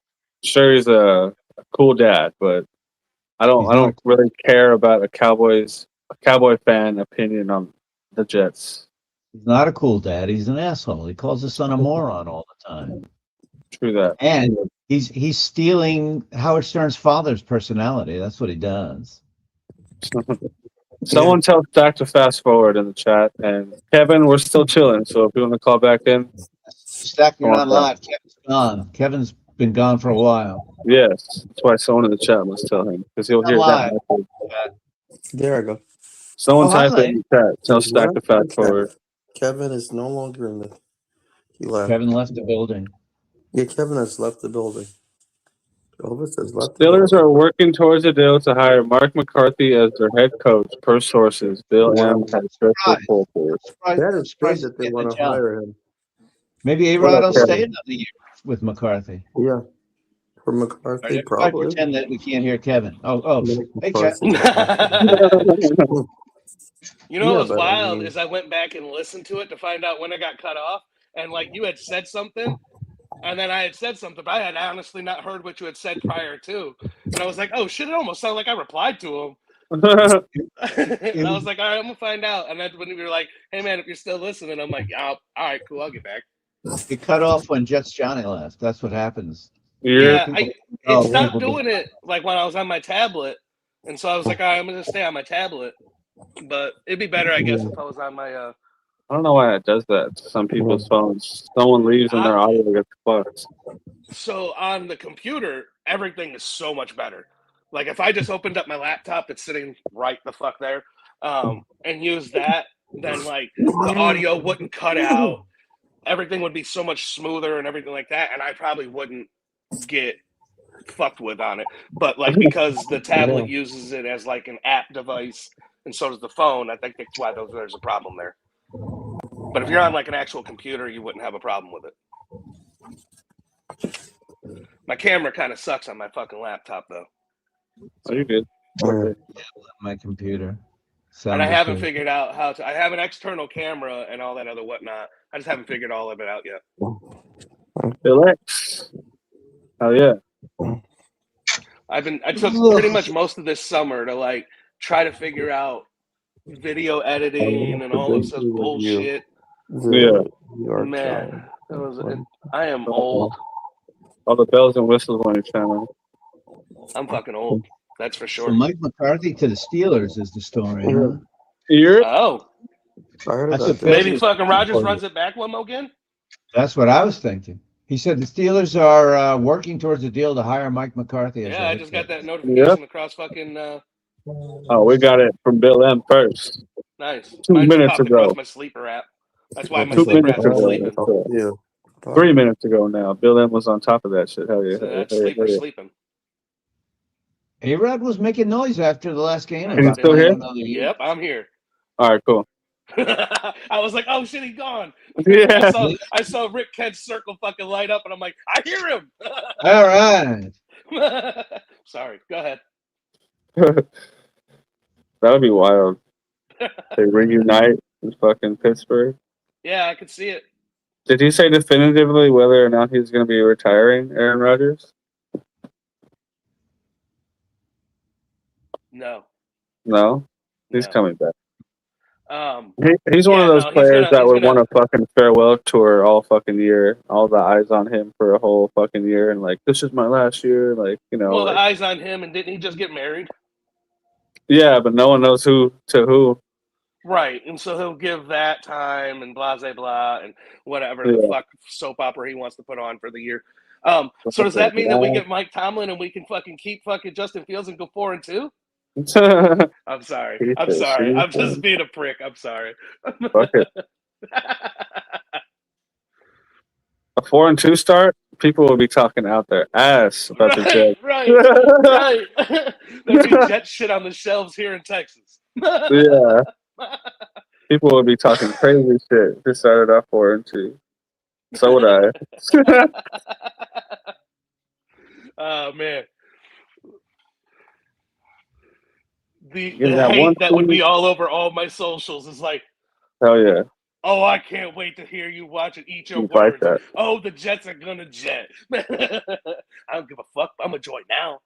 S3: sure he's a cool dad, but I don't really care about a Cowboy fan opinion on the Jets.
S8: He's not a cool dad. He's an asshole. He calls his son a moron all the time.
S3: True that.
S8: And he's stealing Howard Stern's father's personality. That's what he does.
S3: Someone tell Stack to fast forward in the chat, and Kevin, we're still chilling. So if you want to call back in,
S8: Stack, you're
S3: come
S8: not
S3: on
S8: live. Kevin's gone. Kevin's been gone for a while.
S3: Yes, that's why someone in the chat must tell him because he'll hear
S8: live.
S3: that.
S18: There I go.
S3: Someone type
S18: hi.
S3: it in the chat. Tell Stack to fast forward.
S18: Kevin is no longer in the. He left.
S8: Kevin left the building.
S18: Yeah, Kevin has left the building. Elvis has left the
S3: Steelers are working towards a deal to hire Mark McCarthy as their head coach, per sources. Bill M. has stressful full force.
S18: That is great that they want to hire him.
S8: Maybe A-Rod will stay another year with McCarthy.
S18: Yeah. For McCarthy, probably.
S8: Pretend that we can't hear Kevin. Oh, hey,
S18: McCarthy.
S5: You know what was wild is I went back and listened to it to find out when I got cut off. And like you had said something, and then I had said something, but I had honestly not heard what you had said prior to. And I was like, oh shit, it almost sounded like I replied to him. And I was like, all right, I'm gonna find out. And then when you were like, hey man, if you're still listening, I'm like, yeah, all right, cool, I'll get back.
S8: It cut off when Jets Johnny left. That's what happens.
S5: Yeah, it stopped doing it like when I was on my tablet. And so I was like, all right, I'm gonna stay on my tablet. But it'd be better, I guess, if I was on my
S3: I don't know why it does that to some people's phones. Someone leaves and their audio gets fucked.
S5: So on the computer, everything is so much better. Like if I just opened up my laptop that's sitting right the fuck there, and use that, then like the audio wouldn't cut out. Everything would be so much smoother and everything like that, and I probably wouldn't get fucked with on it. But like because the tablet uses it as like an app device, and so does the phone, I think that's why there's a problem there. But if you're on like an actual computer, you wouldn't have a problem with it. My camera kind of sucks on my fucking laptop though.
S3: Oh, you're good.
S8: My computer.
S5: And I
S8: Sound
S5: haven't
S8: is good.
S5: figured out how to. I have an external camera and all that other whatnot. I just haven't figured all of it out yet.
S3: Relax. Oh yeah.
S5: I took pretty much most of this summer to like try to figure out video editing and all of such bullshit.
S3: Yeah.
S5: Man, I am old.
S3: All the bells and whistles on your channel.
S5: I'm fucking old. That's for sure.
S8: So Mike McCarthy to the Steelers is the story, huh?
S5: Oh.
S8: That's what
S5: Maybe fucking Rodgers runs it back one more again?
S8: That's what I was thinking. He said the Steelers are working towards a deal to hire Mike McCarthy.
S5: Yeah, I just got that notification across fucking.
S3: Oh, we got it from Bill M first.
S5: Nice.
S3: 2
S5: Mine just
S3: minutes
S5: popped
S3: ago.
S5: across my sleeper app. That's why my
S3: 2
S5: sleeper
S3: minutes
S5: app's
S3: ago.
S5: sleeping.
S3: 3 minutes ago now. Bill M was on top of that shit. Hell yeah.
S5: So
S3: hell
S5: that
S3: yeah,
S5: sleeper's
S3: hell yeah.
S5: sleeping.
S8: A-Rod was making noise after the last game.
S3: Is he
S8: about
S3: still
S8: playing
S3: here?
S8: another year.
S5: Yep, I'm here.
S3: All right, cool.
S5: I was like, oh shit, he's gone.
S3: Yeah.
S5: I saw Rick Kent's circle fucking light up, and I'm like, I hear him.
S8: All right.
S5: Sorry, go ahead.
S3: That would be wild. They reunite in fucking Pittsburgh.
S5: Yeah, I could see it.
S3: Did he say definitively whether or not he's going to be retiring Aaron Rodgers?
S5: No.
S3: No? He's coming back. He's
S5: Yeah,
S3: one of those
S5: no,
S3: players that
S5: he's
S3: would
S5: gonna-
S3: want a fucking farewell tour all fucking year. All the eyes on him for a whole fucking year. And like, this is my last year. Like, you know.
S5: Well, the
S3: like,
S5: eyes on him, and didn't he just get married?
S3: yeah, but no one knows who to who.
S5: Right, and so he'll give that time and blah, blah, blah, and whatever the
S3: Yeah.
S5: fuck soap opera he wants to put on for the year. So does that mean that we get Mike Tomlin and we can fucking keep fucking Justin Fields and go 4-2? I'm sorry. I'm sorry. I'm just being a prick. I'm sorry.
S3: Fuck it. A 4-2 start, people will be talking out their ass about the Jets.
S5: Right. There'd be Jet shit on the shelves here in Texas.
S3: Yeah. People would be talking crazy shit if they started off 4-2. So would I.
S5: Oh man. The
S3: Give that
S5: hate
S3: one
S5: that would
S3: tweet.
S5: be all over all my socials is like,
S3: Hell yeah.
S5: oh, I can't wait to hear you watch and eat your
S3: You like
S5: words.
S3: that.
S5: Oh, the Jets are gonna jet. I don't give a fuck. I'm gonna join now.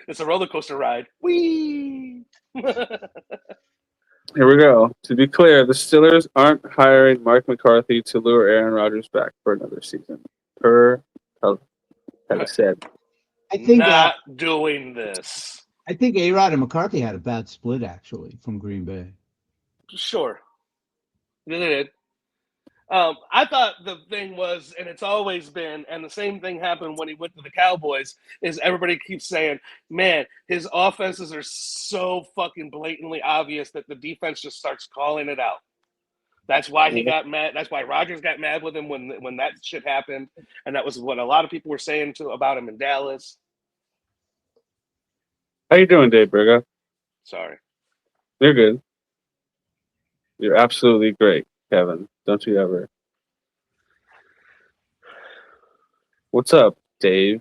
S5: It's a roller coaster ride. Whee!
S3: Here we go. To be clear, the Steelers aren't hiring Mark McCarthy to lure Aaron Rodgers back for another season. Per had said.
S8: I think
S5: Not doing this.
S8: I think A-Rod and McCarthy had a bad split actually from Green Bay.
S5: Sure. They did. I thought the thing was, and it's always been, and the same thing happened when he went to the Cowboys, is everybody keeps saying, man, his offenses are so fucking blatantly obvious that the defense just starts calling it out. That's why he got mad. That's why Rodgers got mad with him when that shit happened. And that was what a lot of people were saying about him in Dallas.
S3: How you doing, Dave Briga?
S5: Sorry.
S3: You're good. You're absolutely great, Kevin. Don't you ever. What's up, Dave?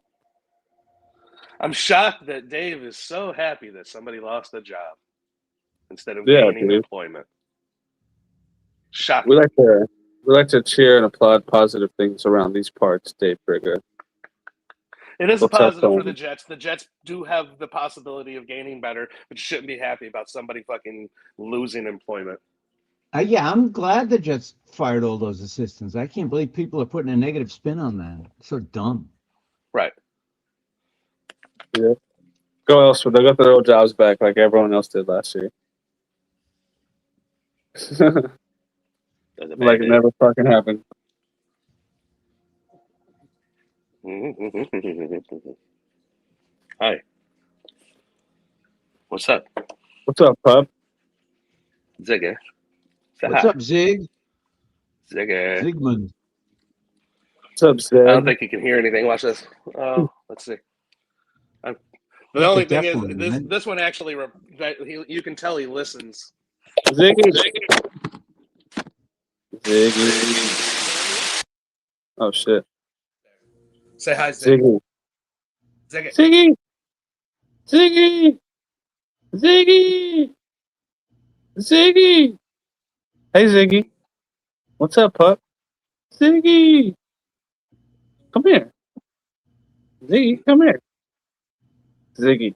S5: I'm shocked that Dave is so happy that somebody lost a job instead of
S3: Yeah,
S5: gaining
S3: dude.
S5: employment. Shocking.
S3: We like to cheer and applaud positive things around these parts, Dave Briga.
S5: It is a
S3: What's up,
S5: positive for
S3: Tony?
S5: the Jets. The Jets do have the possibility of gaining better, but you shouldn't be happy about somebody fucking losing employment.
S8: Yeah, I'm glad the Jets fired all those assistants. I can't believe people are putting a negative spin on that. It's so dumb.
S5: Right.
S3: Yeah. Go elsewhere. They got their old jobs back like everyone else did last year. Like it never fucking happened.
S5: Hi. What's up?
S3: What's up, pup?
S5: Ziggy.
S8: What's up, Zig?
S5: Ziggy.
S8: Zigmund.
S3: What's up, Zig?
S5: I don't think you can hear anything. Watch this. Oh, let's see. The only thing is, this one actually, you can tell he listens.
S3: Ziggy. Ziggy. Oh shit.
S5: Say hi, Zig.
S3: Ziggy.
S5: Ziggy.
S3: Ziggy. Ziggy. Ziggy. Ziggy. Hey, Ziggy. What's up, pup? Ziggy. Come here. Ziggy, come here. Ziggy.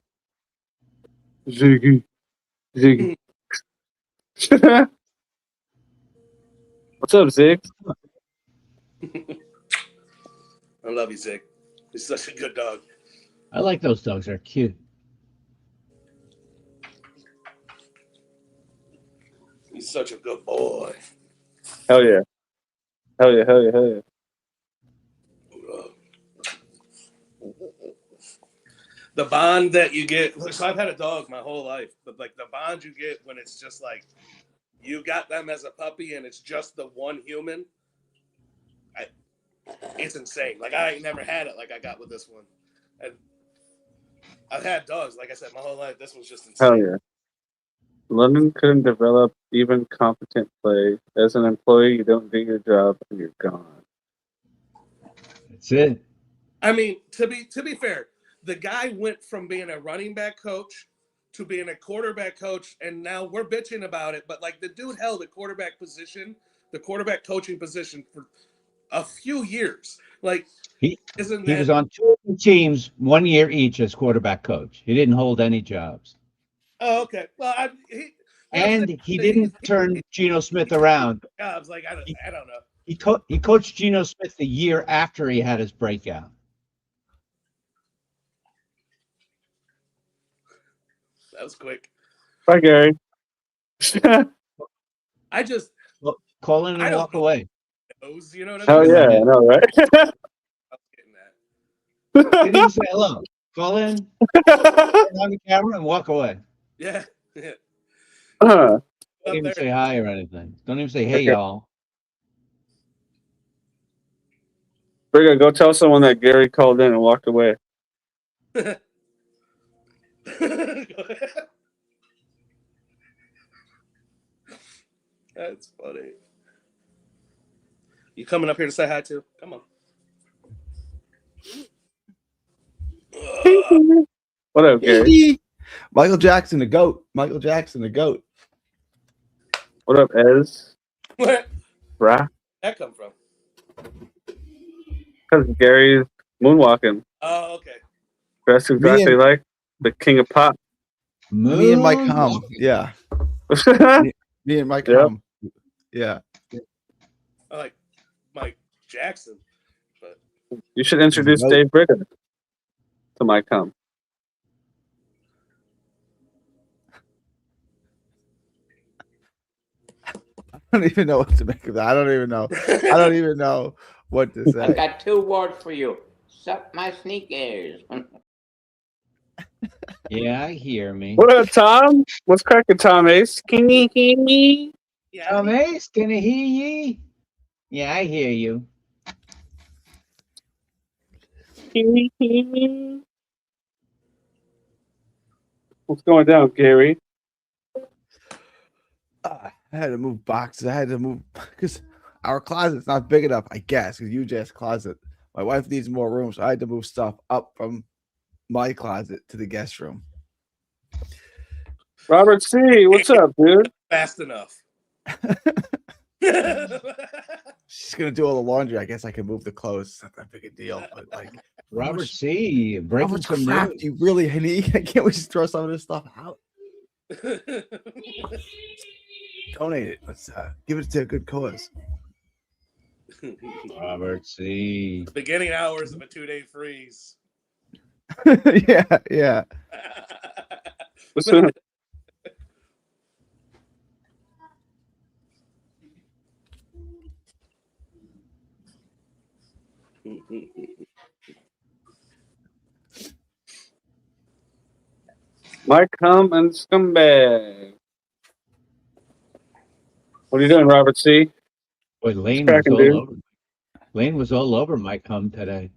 S3: Ziggy. Ziggy. What's up, Zig?
S5: I love you, Zig. He's such a good dog.
S8: I like those dogs. They're cute.
S5: He's such a good boy.
S3: Hell yeah. Hell yeah, hell yeah, hell yeah.
S5: The bond that you get. So I've had a dog my whole life, but like the bond you get when it's just like you got them as a puppy and it's just the one human. It's insane. Like I ain't never had it like I got with this one. And I've had dogs, like I said, my whole life. This was just insane.
S3: Hell yeah. London couldn't develop even competent play. As an employee, you don't do your job and you're gone.
S8: That's it.
S5: I mean, to be fair, the guy went from being a running back coach to being a quarterback coach, and now we're bitching about it. But like the dude held the quarterback coaching position for a few years. Like
S8: He was on 2 teams 1 year each as quarterback coach. He didn't hold any jobs.
S5: Oh, okay. Well,
S8: He didn't turn Geno Smith around.
S5: Jobs, like I don't know.
S8: He coached Geno Smith the year after he had his breakout.
S5: That was quick.
S3: Bye, Gary.
S5: I just
S8: call in and walk away.
S5: You know what I
S3: Hell
S5: mean?
S3: yeah, I know, right?
S8: Didn't even say hello. Call in, turn on the camera, and walk away.
S5: Yeah. Yeah.
S8: Don't even say hi or anything. Don't even say, hey,
S3: Okay.
S8: y'all.
S3: Brigga, go tell someone that Gary called in and walked away.
S5: That's funny. You coming up here to say hi too? Come on.
S3: What up, Gary?
S9: Michael Jackson, the GOAT. Michael Jackson, the GOAT.
S3: What up, Ez?
S5: Where
S3: Brah?
S5: that come from?
S3: Because Gary's moonwalking.
S5: Oh, okay.
S3: Dressed exactly like the king of pop.
S9: Me and Mike Hum. Yeah. me and Mike Hum. Yeah.
S5: I like Mike Jackson, but
S3: You should introduce Dave Brigga to Mike Hum.
S9: I don't even know what to make of that. I don't even know. I don't even know what to say.
S12: I've got 2 words for you. Suck my sneakers.
S8: Yeah, I hear me.
S3: What up, Tom? What's cracking, Tom Ace? Can you hear me?
S8: Tom Ace, can I hear ye? Yeah, I hear you.
S3: Can you hear me? What's going down, Gary?
S9: I had to move boxes. I had to move because our closet's not big enough, I guess, because you just closet. My wife needs more room, so I had to move stuff up from my closet to the guest room.
S3: Robert C., what's up, dude?
S5: Fast enough.
S9: She's gonna do all the laundry. I guess I can move the clothes. It's not that big a deal, but like
S8: Robert C. breaking
S9: how much
S8: some
S9: crap
S8: news.
S9: do you really need? Can't we just throw some of this stuff out? Donate it. Let's give it to a good cause.
S8: Robert C.
S5: Beginning hours of a 2-day freeze.
S9: Yeah.
S3: Mike Hum and Scumbag. What are you doing, Robert C?
S8: Boy, Lane was
S3: cracking,
S8: all
S3: dude?
S8: over. Lane was all over Mike Hum today.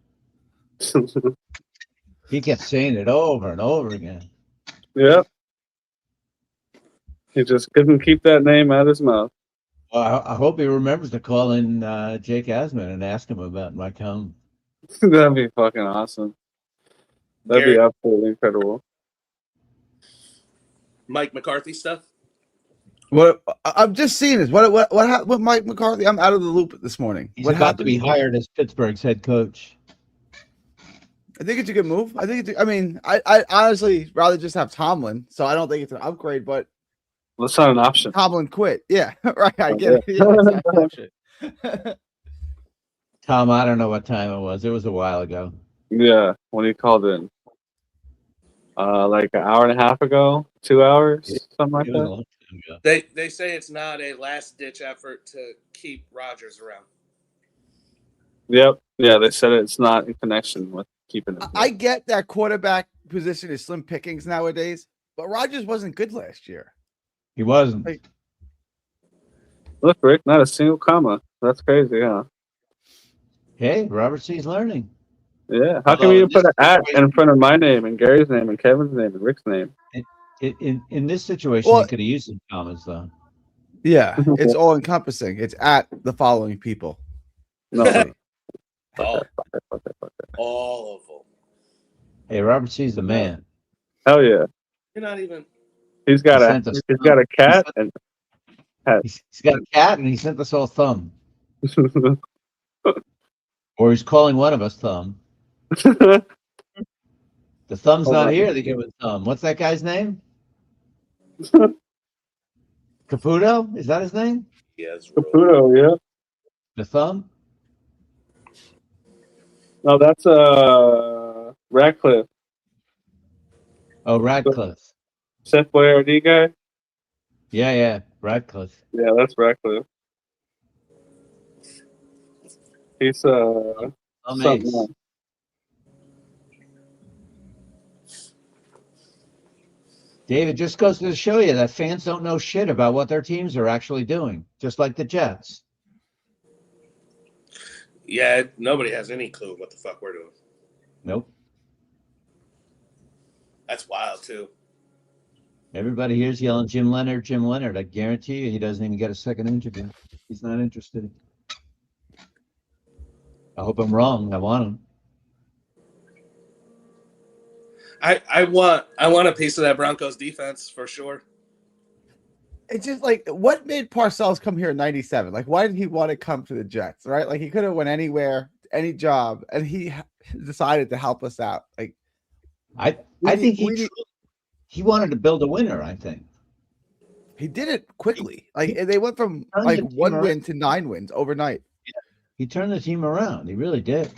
S8: He kept saying it over and over again.
S3: Yep. He just couldn't keep that name out of his mouth.
S8: Well, I hope he remembers to call in Jake Asman and ask him about Mike Hum.
S3: That'd be fucking awesome. That'd be absolutely incredible.
S5: Mike McCarthy stuff.
S9: What I'm just seeing is what happened with Mike McCarthy. I'm out of the loop this morning.
S8: He's
S9: what
S8: about
S9: happened?
S8: to be hired as Pittsburgh's head coach.
S9: I think it's a good move. I mean, I honestly rather just have Tomlin, so I don't think it's an upgrade. But
S3: that's not an option.
S9: Tomlin quit. Yeah, right. I get it. Yeah, it's not an option.
S8: Tom, I don't know what time it was. It was a while ago.
S3: Yeah, when he called in. Like an hour and a half ago, 2 hours, something like that.
S5: They say it's not a last ditch effort to keep Rodgers around.
S3: Yep. Yeah, they said it's not in connection with keeping him.
S9: I get that quarterback position is slim pickings nowadays, but Rodgers wasn't good last year.
S8: He wasn't.
S3: Look, Rick, not a single comma. That's crazy, huh?
S8: Hey, Robert C's learning.
S3: Yeah. How come you didn't put an at in front of my name and Gary's name and Kevin's name and Rick's name?
S8: In this situation, you could have used some comments, though.
S9: Yeah, it's all encompassing. It's at the following people.
S3: No.
S5: All of them.
S8: Hey, Robert C's the man.
S3: Hell yeah.
S5: You're not even.
S3: He's got a cat and
S8: he's got a cat and he sent us all thumb. Or he's calling one of us thumb. The thumb's not here. They give it thumb. What's that guy's name? Caputo? Is that his name?
S5: Yes.
S3: Caputo, yeah.
S8: The thumb?
S3: No, that's Radcliffe.
S8: Oh, Radcliffe.
S3: Seth Boyardee guy?
S8: Yeah, Radcliffe.
S3: Yeah, that's Radcliffe. He's something else.
S8: David, just goes to show you that fans don't know shit about what their teams are actually doing, just like the Jets.
S5: Yeah, nobody has any clue what the fuck we're doing.
S8: Nope.
S5: That's wild too.
S8: Everybody here's yelling Jim Leonard, Jim Leonard. I guarantee you he doesn't even get a second interview. He's not interested. I hope I'm wrong. I want him.
S5: I want a piece of that Broncos defense for sure.
S9: It's just like, what made Parcells come here in '97? Like, why did he want to come to the Jets? Right? Like, he could have went anywhere, any job, and he decided to help us out. Like,
S8: I think he wanted to build a winner. I think
S9: he did it quickly. Like, they went from like 1 win to 9 wins overnight.
S8: He turned the team around. He really did.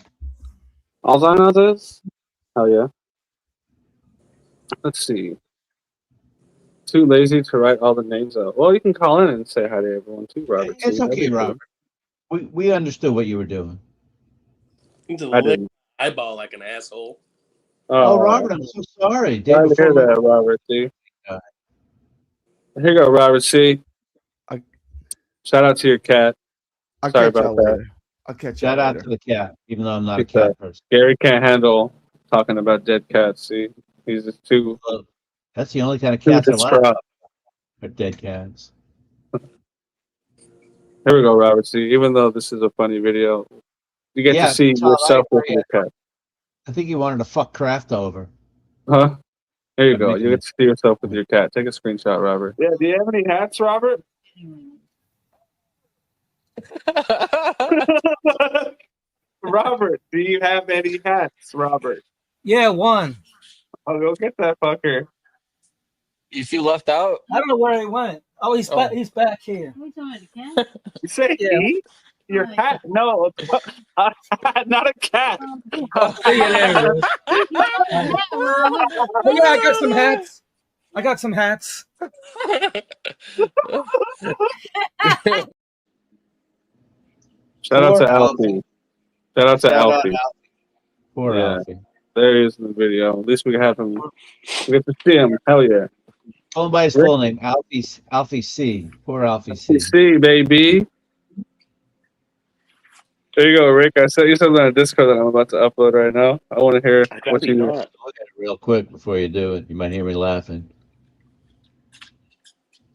S3: All I know is, hell yeah. Let's see. Too lazy to write all the names out. Well, you can call in and say hi to everyone too, Robert.
S8: It's okay, Robert. We understood what you were doing.
S3: I didn't.
S5: Eyeball like an asshole.
S8: Oh, Robert, I'm so sorry.
S3: Sorry to hear that, Robert C. Here you go, Robert C. Shout out to your cat. Sorry about that.
S9: I'll catch
S8: Shout
S9: you
S8: out
S9: later.
S8: to the cat, even though I'm not a cat person.
S3: Gary can't handle talking about dead cats. See, he's just too.
S8: That's the only kind of cats I like.
S3: distraught.
S8: Are dead cats.
S3: Here we go, Robert C. Even though this is a funny video, you get to see
S8: Tom,
S3: yourself with your cat.
S8: I think you wanted to fuck Kraft over.
S3: Huh? There you go. You get to see yourself with your cat. Take a screenshot, Robert. Yeah. Do you have any hats, Robert? Robert, do you have any hats, Robert?
S1: Yeah, one.
S3: I'll go get that fucker.
S20: You feel left out?
S1: I don't know where he went. Oh, he's back. He's back here.
S3: You say he? Your cat? No, not a cat.
S1: See you there. Oh, yeah, I got some hats. I got some hats.
S3: Shout out to Alfie. Shout out to Alfie.
S8: Poor Alfie.
S3: There he is in the video. At least we have him. We get to see him. Hell yeah.
S8: Call him by his full name, Alfie C. Poor Alfie C.
S3: See, baby. There you go, Rick. I sent you something on Discord that I'm about to upload right now. I want to hear what you
S8: Look at it real quick before you do it. You might hear me laughing.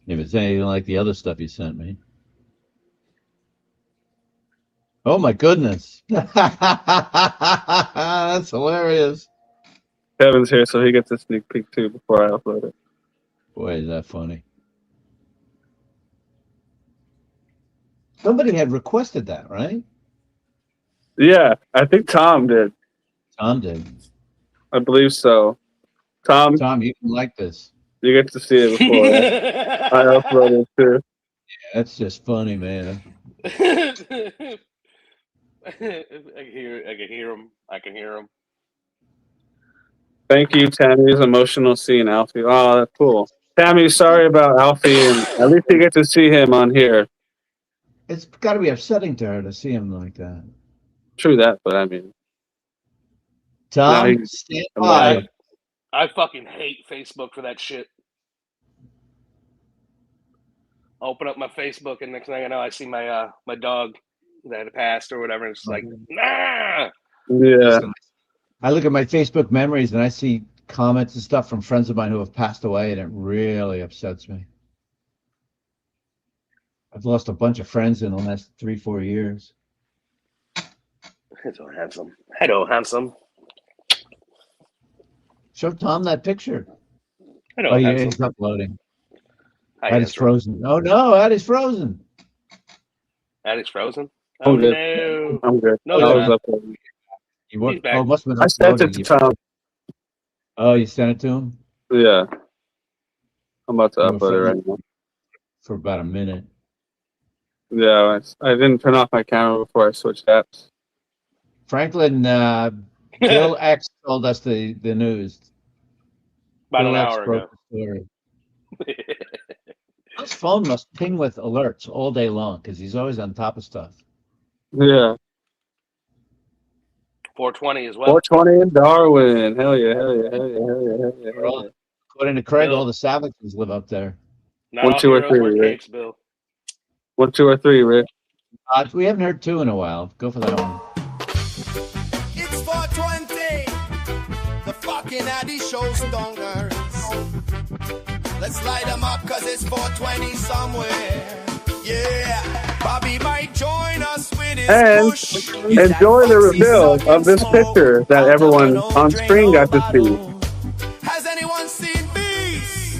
S8: If it's anything like the other stuff you sent me. Oh my goodness. That's hilarious.
S3: Kevin's here, so he gets a sneak peek too before I upload it.
S8: Boy, is that funny. Somebody had requested that, right?
S3: Yeah, I think Tom did.
S8: Tom did.
S3: I believe so. Tom,
S8: you can like this.
S3: You get to see it before I upload it too.
S8: Yeah, that's just funny, man.
S5: I can hear him.
S3: Thank you, Tammy's emotional scene, Alfie. Oh, that's cool. Tammy, sorry about Alfie, and at least you get to see him on here.
S8: It's got to be upsetting to her to see him like that.
S3: True that, but I mean,
S8: Tom, stand by.
S5: I fucking hate Facebook for that shit. Open up my Facebook, and next thing I know, I see my my dog that had passed or whatever. And it's like, nah.
S3: Yeah.
S8: I look at my Facebook memories and I see comments and stuff from friends of mine who have passed away, and it really upsets me. I've lost a bunch of friends in the last 3-4 years.
S5: Hello, handsome. Hello, handsome.
S8: Show Tom that picture.
S5: Hello,
S8: oh, yeah,
S5: handsome.
S8: he's uploading.
S5: Hi,
S8: Addy's
S5: handsome.
S8: frozen. Oh no, Addy's frozen.
S5: Addy's frozen?
S3: I'm
S5: Oh,
S3: good.
S5: no.
S3: I'm good.
S5: No,
S3: I
S5: he's
S3: was
S5: not.
S3: uploading.
S8: He's
S5: back.
S8: Oh, must have been
S3: I sent it
S8: uploading.
S3: to Tom.
S8: Oh, you sent it to him?
S3: Yeah. I'm about to
S8: You were
S3: upload it right
S8: frozen
S3: now.
S8: for about a minute.
S3: Yeah, I didn't turn off my camera before I switched apps.
S8: Franklin, Bill X told us the news.
S5: About
S8: Bill
S5: an
S8: X
S5: hour
S8: broke
S5: ago.
S8: the story. His phone must ping with alerts all day long because he's always on top of stuff.
S3: Yeah.
S5: 420 as well.
S3: 420 in Darwin. Hell yeah, hell yeah, hell yeah, hell yeah, hell yeah, hell yeah.
S8: According to Craig,
S5: Bill.
S8: all the savages live up there.
S5: Not
S3: 1,
S5: all
S3: 2, or
S5: heroes
S3: 3,
S5: wear
S3: Rick.
S5: capes, Bill.
S3: 1, 2, or 3, Rick.
S8: We haven't heard 2 in a while. Go for that one.
S2: It's 420. The fucking Addy show stoners. Let's light them up cause it's 420 somewhere. Yeah. Bobby might join us with his
S3: And
S2: push.
S3: enjoy the reveal of this picture that everyone on screen got to see.
S2: Has anyone seen Beast?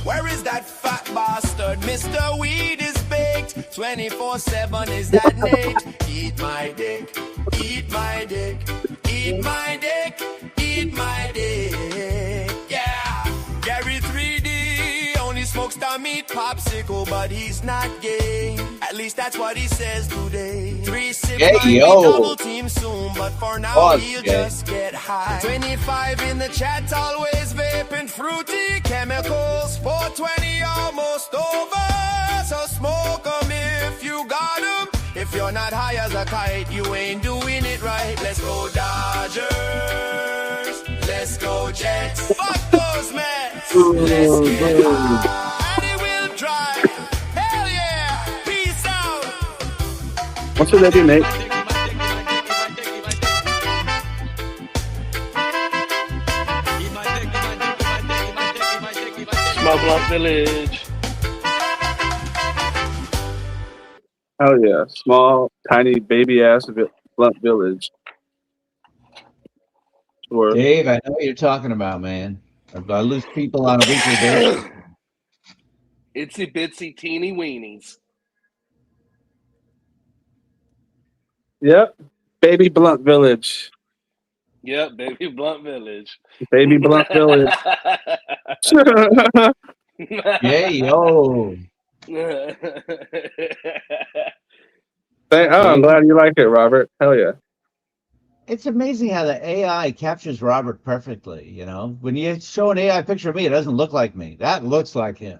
S2: Where is that fat bastard? Mr. Weed is baked. 24/7 is that Nate? Eat my dick. Eat my dick. Eat my dick. Eat my dick. Yeah. Gary 3D only smokes the meat popsicle, but he's not gay. At least that's what he says today. 3 6 might be double team soon, but for now he'll just get high. 25 in the chat, always vaping fruity chemicals. 420 almost over, so smoke 'em if you got 'em. If you're not high as a kite, you ain't doing it right. Let's go Dodgers. Let's go Jets. Fuck those Mets. Let's get high. Addy will drive. Hell yeah. Peace out.
S3: What should they do, Nate?
S5: Small Blunt Village.
S3: Hell yeah. Small, tiny, baby ass Blunt Village. Sure.
S8: Dave, I know what you're talking about, man. I lose people on a weekly basis.
S5: Itsy bitsy teeny weenies.
S3: Yep. Baby Blunt Village.
S5: Yep, baby Blunt Village.
S3: Baby Blunt Village.
S8: Yay, yo.
S3: I'm glad you like it, Robert. Hell yeah.
S8: It's amazing how the AI captures Robert perfectly, you know? When you show an AI picture of me, it doesn't look like me. That looks like him.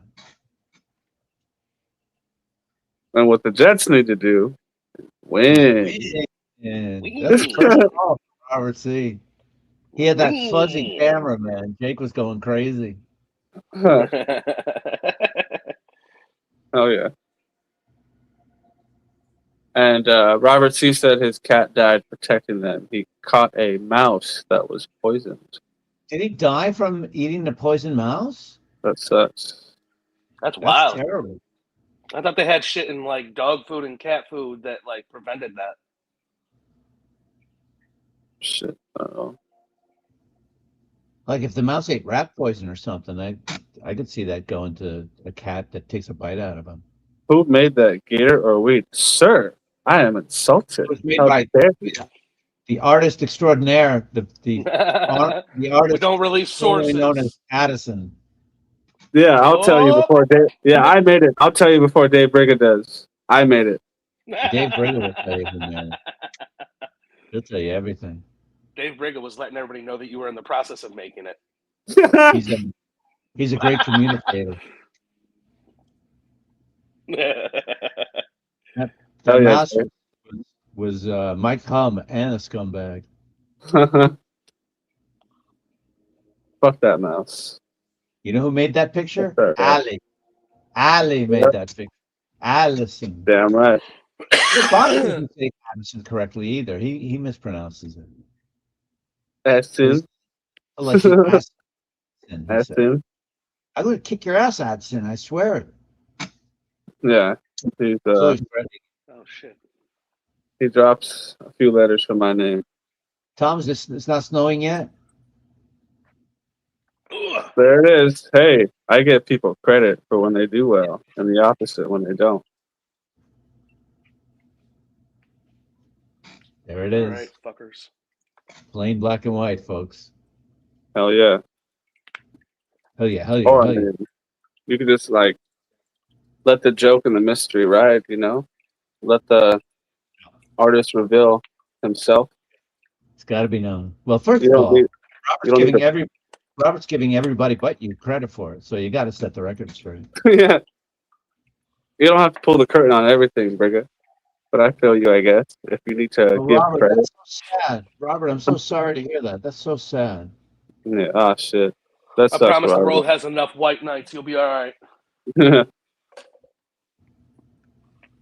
S3: And what the Jets need to do, win.
S8: And that's the first call from Robert C. He had that fuzzy camera, man. Jake was going crazy.
S3: Oh yeah. And Robert C said his cat died protecting them. He caught a mouse that was poisoned.
S8: Did he die from eating the poisoned mouse?
S3: That sucks.
S5: That's
S8: That's
S5: wild.
S8: terrible.
S5: I thought they had shit in like dog food and cat food that like prevented that.
S3: Shit. I don't know.
S8: Like if the mouse ate rat poison or something, I could see that going to a cat that takes a bite out of him.
S3: Who made that, Gator or weed? Sir, I am insulted.
S8: It was made
S3: How
S8: by
S3: dare you?
S8: the artist extraordinaire, the artist
S5: We don't release
S8: formerly known as
S5: sources.
S8: Addison.
S3: Yeah, I'll tell you before Dave. Yeah, I made it. I'll tell you before Dave Briga does. I made it.
S8: Dave Briga will tell you who made it. He'll tell you everything.
S5: Dave Briga was letting everybody know that you were in the process of making it.
S8: He's a great communicator. That
S3: Hell yeah,
S8: mouse was Mike Hum and a scumbag.
S3: Fuck that mouse.
S8: You know who made that picture?
S3: That's right.
S8: Ali. Ali made that picture. Allison.
S3: Damn right.
S8: Bob doesn't say Addison correctly either. He mispronounces it.
S3: Addison.
S8: Like he Addison.
S3: Addison.
S8: I'm going to kick your ass, Addison. I swear it.
S3: Yeah. He's,
S5: Oh shit.
S3: he drops a few letters from my name.
S8: Tom, it's not snowing yet?
S3: There it is. Hey, I give people credit for when they do well, and the opposite when they don't.
S8: There it is.
S5: All right, fuckers.
S8: Plain black and white, folks.
S3: Hell yeah.
S8: Hell yeah, hell yeah,
S3: Or,
S8: hell
S3: I
S8: yeah.
S3: mean, you could just like let the joke and the mystery ride, you know? Let the artist reveal himself.
S8: It's got to be known. Well, first
S3: You
S8: of
S3: don't
S8: all,
S3: need- you don't need
S8: Robert's giving everybody but you credit for it, so you got to set the record straight.
S3: Yeah. You don't have to pull the curtain on everything, Briga. But I feel you, I guess. If you need to
S8: Well,
S3: give
S8: Robert,
S3: credit.
S8: that's so sad. Robert, I'm so sorry to hear that. That's so sad.
S3: Yeah, oh shit. That
S5: I
S3: sucks,
S5: promise the
S3: Robert.
S5: world has enough white knights. You'll be all right.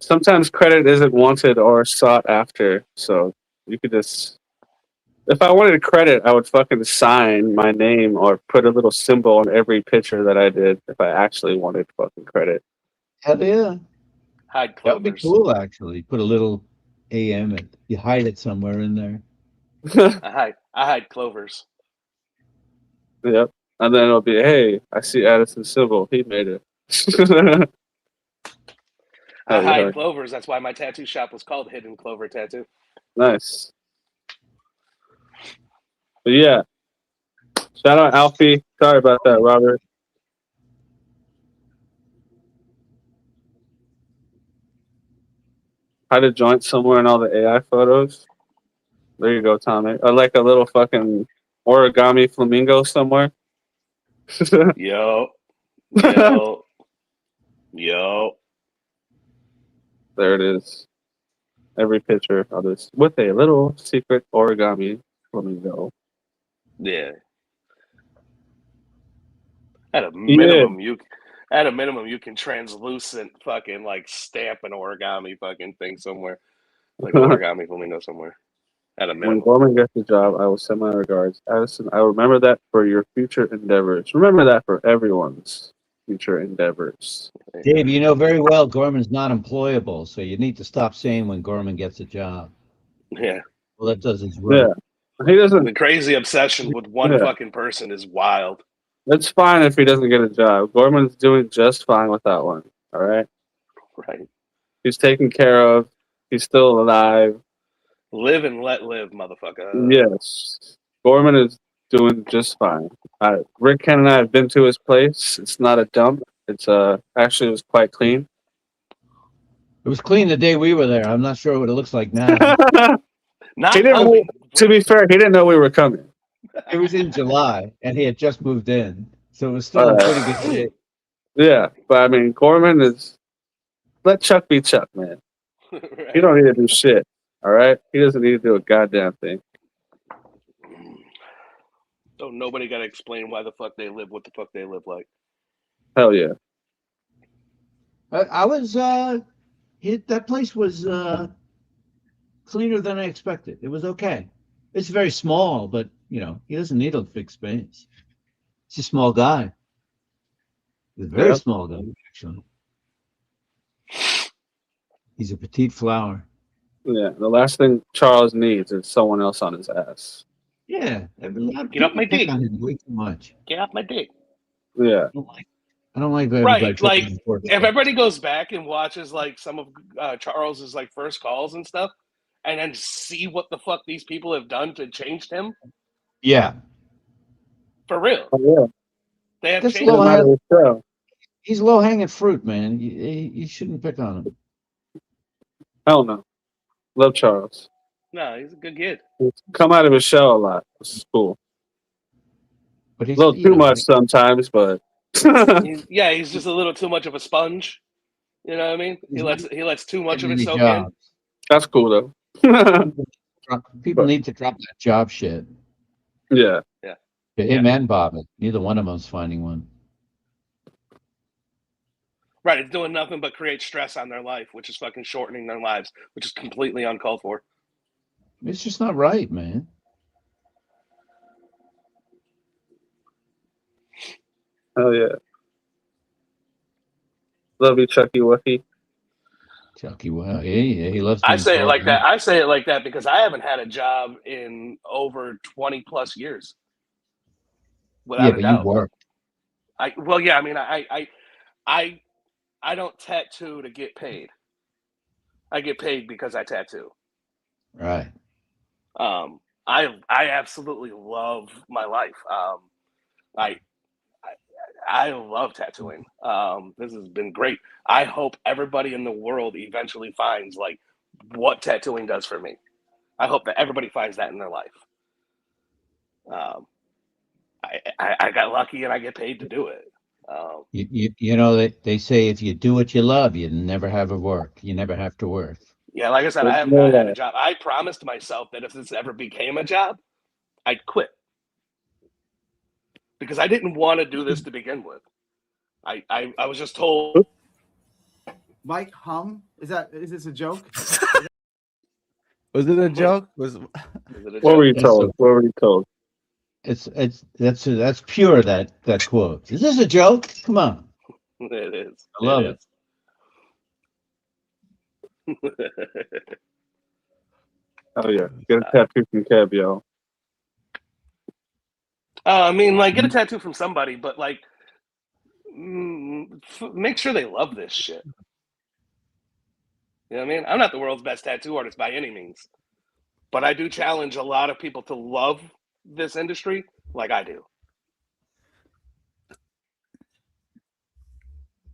S3: Sometimes credit isn't wanted or sought after, so you could just. If I wanted credit, I would fucking sign my name or put a little symbol on every picture that I did. If I actually wanted fucking credit.
S8: Hell yeah.
S5: Hide
S8: That would be
S5: clovers.
S8: cool, actually. Put a little AM it. You hide it somewhere in there.
S5: I hide clovers.
S3: Yep. And then it'll be, hey, I see Addison's symbol. He made it.
S5: I hide clovers. That's why my tattoo shop was called Hidden Clover Tattoo.
S3: Nice. But yeah. Shout out Alfie. Sorry about that, Robert. Hide a joint somewhere in all the AI photos. There you go, Tommy. Or like a little fucking origami flamingo somewhere.
S5: Yo.
S3: There it is. Every picture of this with a little secret origami flamingo.
S5: Yeah. At a minimum, you can translucent fucking like stamp an origami fucking thing somewhere, like origami flamingo somewhere. At a
S3: When
S5: minimum.
S3: Gorman gets the job, I will send my regards. Addison, I remember that for your future endeavors. Remember that for everyone's future endeavors.
S8: Dave, you know very well Gorman's not employable, so you need to stop saying when Gorman gets a job.
S5: Yeah.
S8: Well, that does his
S3: Yeah.
S8: work.
S3: He doesn't.
S5: The crazy obsession with one
S3: Yeah.
S5: fucking person is wild.
S3: It's fine if he doesn't get a job. Gorman's doing just fine without one. All right.
S5: Right.
S3: He's taken care of. He's still alive.
S5: Live and let live, motherfucker.
S3: Yes. Gorman is doing just fine. Rick, Ken, and I have been to his place. It's not a dump. It's actually it was quite clean.
S8: It was clean the day we were there. I'm not sure what it looks like now.
S3: He didn't, to be fair, he didn't know we were coming.
S8: It was in July, and he had just moved in, so it was still in pretty good shape.
S3: Yeah, but I mean, Gorman is. Let Chuck be Chuck, man.
S5: Right.
S3: He don't need to do shit. All right, he doesn't need to do a goddamn thing.
S5: Don't nobody got to explain why the fuck they live what the fuck they live like.
S3: Hell yeah.
S8: I was that place was cleaner than I expected. It was okay. It's very small, but he doesn't need a big space. He's a small guy. He's a very small guy, actually. He's a petite flower.
S3: Yeah. The last thing Charles needs is someone else on his ass.
S8: Yeah.
S5: Get off my
S8: pick
S5: dick.
S8: on him way too much.
S5: Get off my dick.
S3: Yeah.
S8: I don't like everybody
S5: Right,
S8: tripping
S5: like
S8: on
S5: if
S8: Portland.
S5: everybody goes back and watches like some of Charles's like first calls and stuff, and then see what the fuck these people have done to change him.
S8: Yeah.
S5: For real.
S3: Oh, yeah.
S5: They have
S8: That's
S5: changed
S8: low
S5: him.
S8: hanging. He's low hanging fruit, man. You shouldn't pick on him.
S3: Hell no. Love Charles.
S5: No, he's a good kid.
S3: He's come out of his shell a lot. It's cool.
S8: But
S3: a little too much sometimes, but
S5: he's just a little too much of a sponge. You know what I mean? He lets too much of it soak in.
S3: That's cool though.
S8: People need to drop that job shit.
S3: Yeah.
S5: Yeah.
S8: Him and Bob. Neither one of them's finding one.
S5: Right, it's doing nothing but create stress on their life, which is fucking shortening their lives, which is completely uncalled for.
S8: It's just not right, man.
S3: Oh yeah. Love you, Chucky Wucky.
S8: Chucky, wow, yeah, he loves.
S5: I say it like that. I say it like that because I haven't had a job in over 20 plus years. Without a doubt.
S8: You work.
S5: I don't tattoo to get paid. I get paid because I tattoo.
S8: Right.
S5: I absolutely love my life. I love tattooing. This has been great. I hope everybody in the world eventually finds like what tattooing does for me. I hope that everybody finds that in their life. I got lucky and I get paid to do it.
S8: You know they say if you do what you love, you never have to work. You never have to work.
S5: Yeah, like I said, I have not had a job. I promised myself that if this ever became a job, I'd quit. Because I didn't want to do this to begin with. I was just told.
S9: Mike Hum? Is this a joke? Was it a joke?
S3: What were you told? What were you told?
S8: That's pure that quote. Is this a joke? Come on.
S5: It is.
S8: I love it.
S3: Oh yeah, get a tattoo from Kev, yo.
S5: I mean, like, get a tattoo from somebody, but like, make sure they love this shit. You know what I mean? I'm not the world's best tattoo artist by any means, but I do challenge a lot of people to love this industry like I do.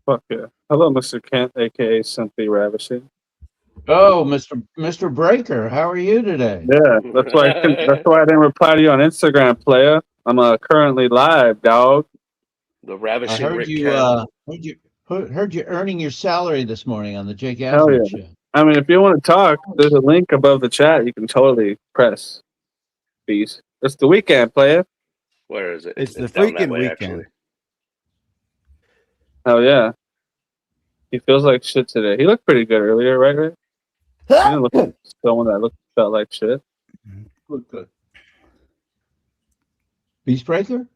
S3: Fuck yeah. Hello, Mr. Kent, aka Cynthia Ravishing.
S8: Oh, Mr. Breaker, how are you today?
S3: Yeah, that's why I didn't reply to you on Instagram, player. I'm currently live, dog.
S5: The ravishing.
S8: I heard
S5: Rick
S8: you. Heard you earning your salary this morning on the Jake
S3: Hell
S8: Asman
S3: yeah.
S8: show.
S3: I mean, if you want to talk, there's a link above the chat. You can totally press. Peace. It's the weekend, player.
S5: Where is it?
S9: It's the
S5: down that
S9: freaking
S5: way,
S9: weekend.
S5: actually.
S3: Hell yeah. He feels like shit today. He looked pretty good earlier, right? He didn't look like someone that felt like shit.
S8: Good. Beast Breaker?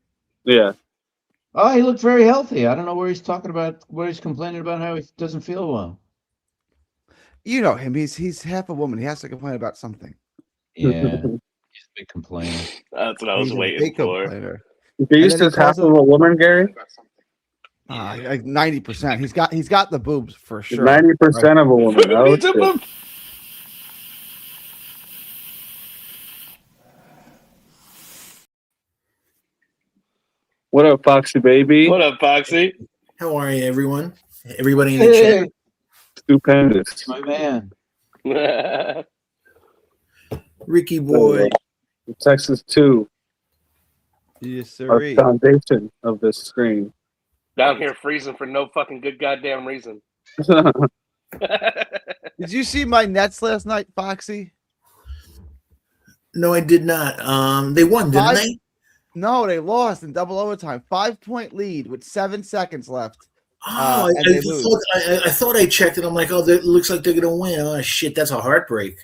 S3: Yeah.
S8: Oh, he looked very healthy. I don't know where he's complaining about how he doesn't feel well.
S9: You know him. He's half a woman. He has to complain about something.
S8: Yeah. He's a big complainer.
S5: That's what I was
S9: He's a
S5: waiting
S9: big
S5: for.
S9: complainer.
S3: He's just half of a woman, Gary?
S9: Like 90%. He's got the boobs for sure.
S3: 90% of a woman. Oh, shit. What up, Foxy baby?
S5: What up, Foxy?
S23: How are you, everyone? Everybody in the chat.
S3: Stupendous.
S8: My man.
S23: Ricky boy.
S3: Texas 2.
S9: Yes,
S3: Our
S9: sir.
S3: foundation of this screen.
S5: Down here freezing for no fucking good goddamn reason.
S9: Did you see my Nets last night, Foxy?
S23: No, I did not. They won, didn't they?
S9: No, they lost in double overtime. 5-point lead with 7 seconds left.
S23: Oh,
S9: And they lose.
S23: I thought I checked it. I'm like, oh, it looks like they're gonna win. Oh shit, that's a heartbreak.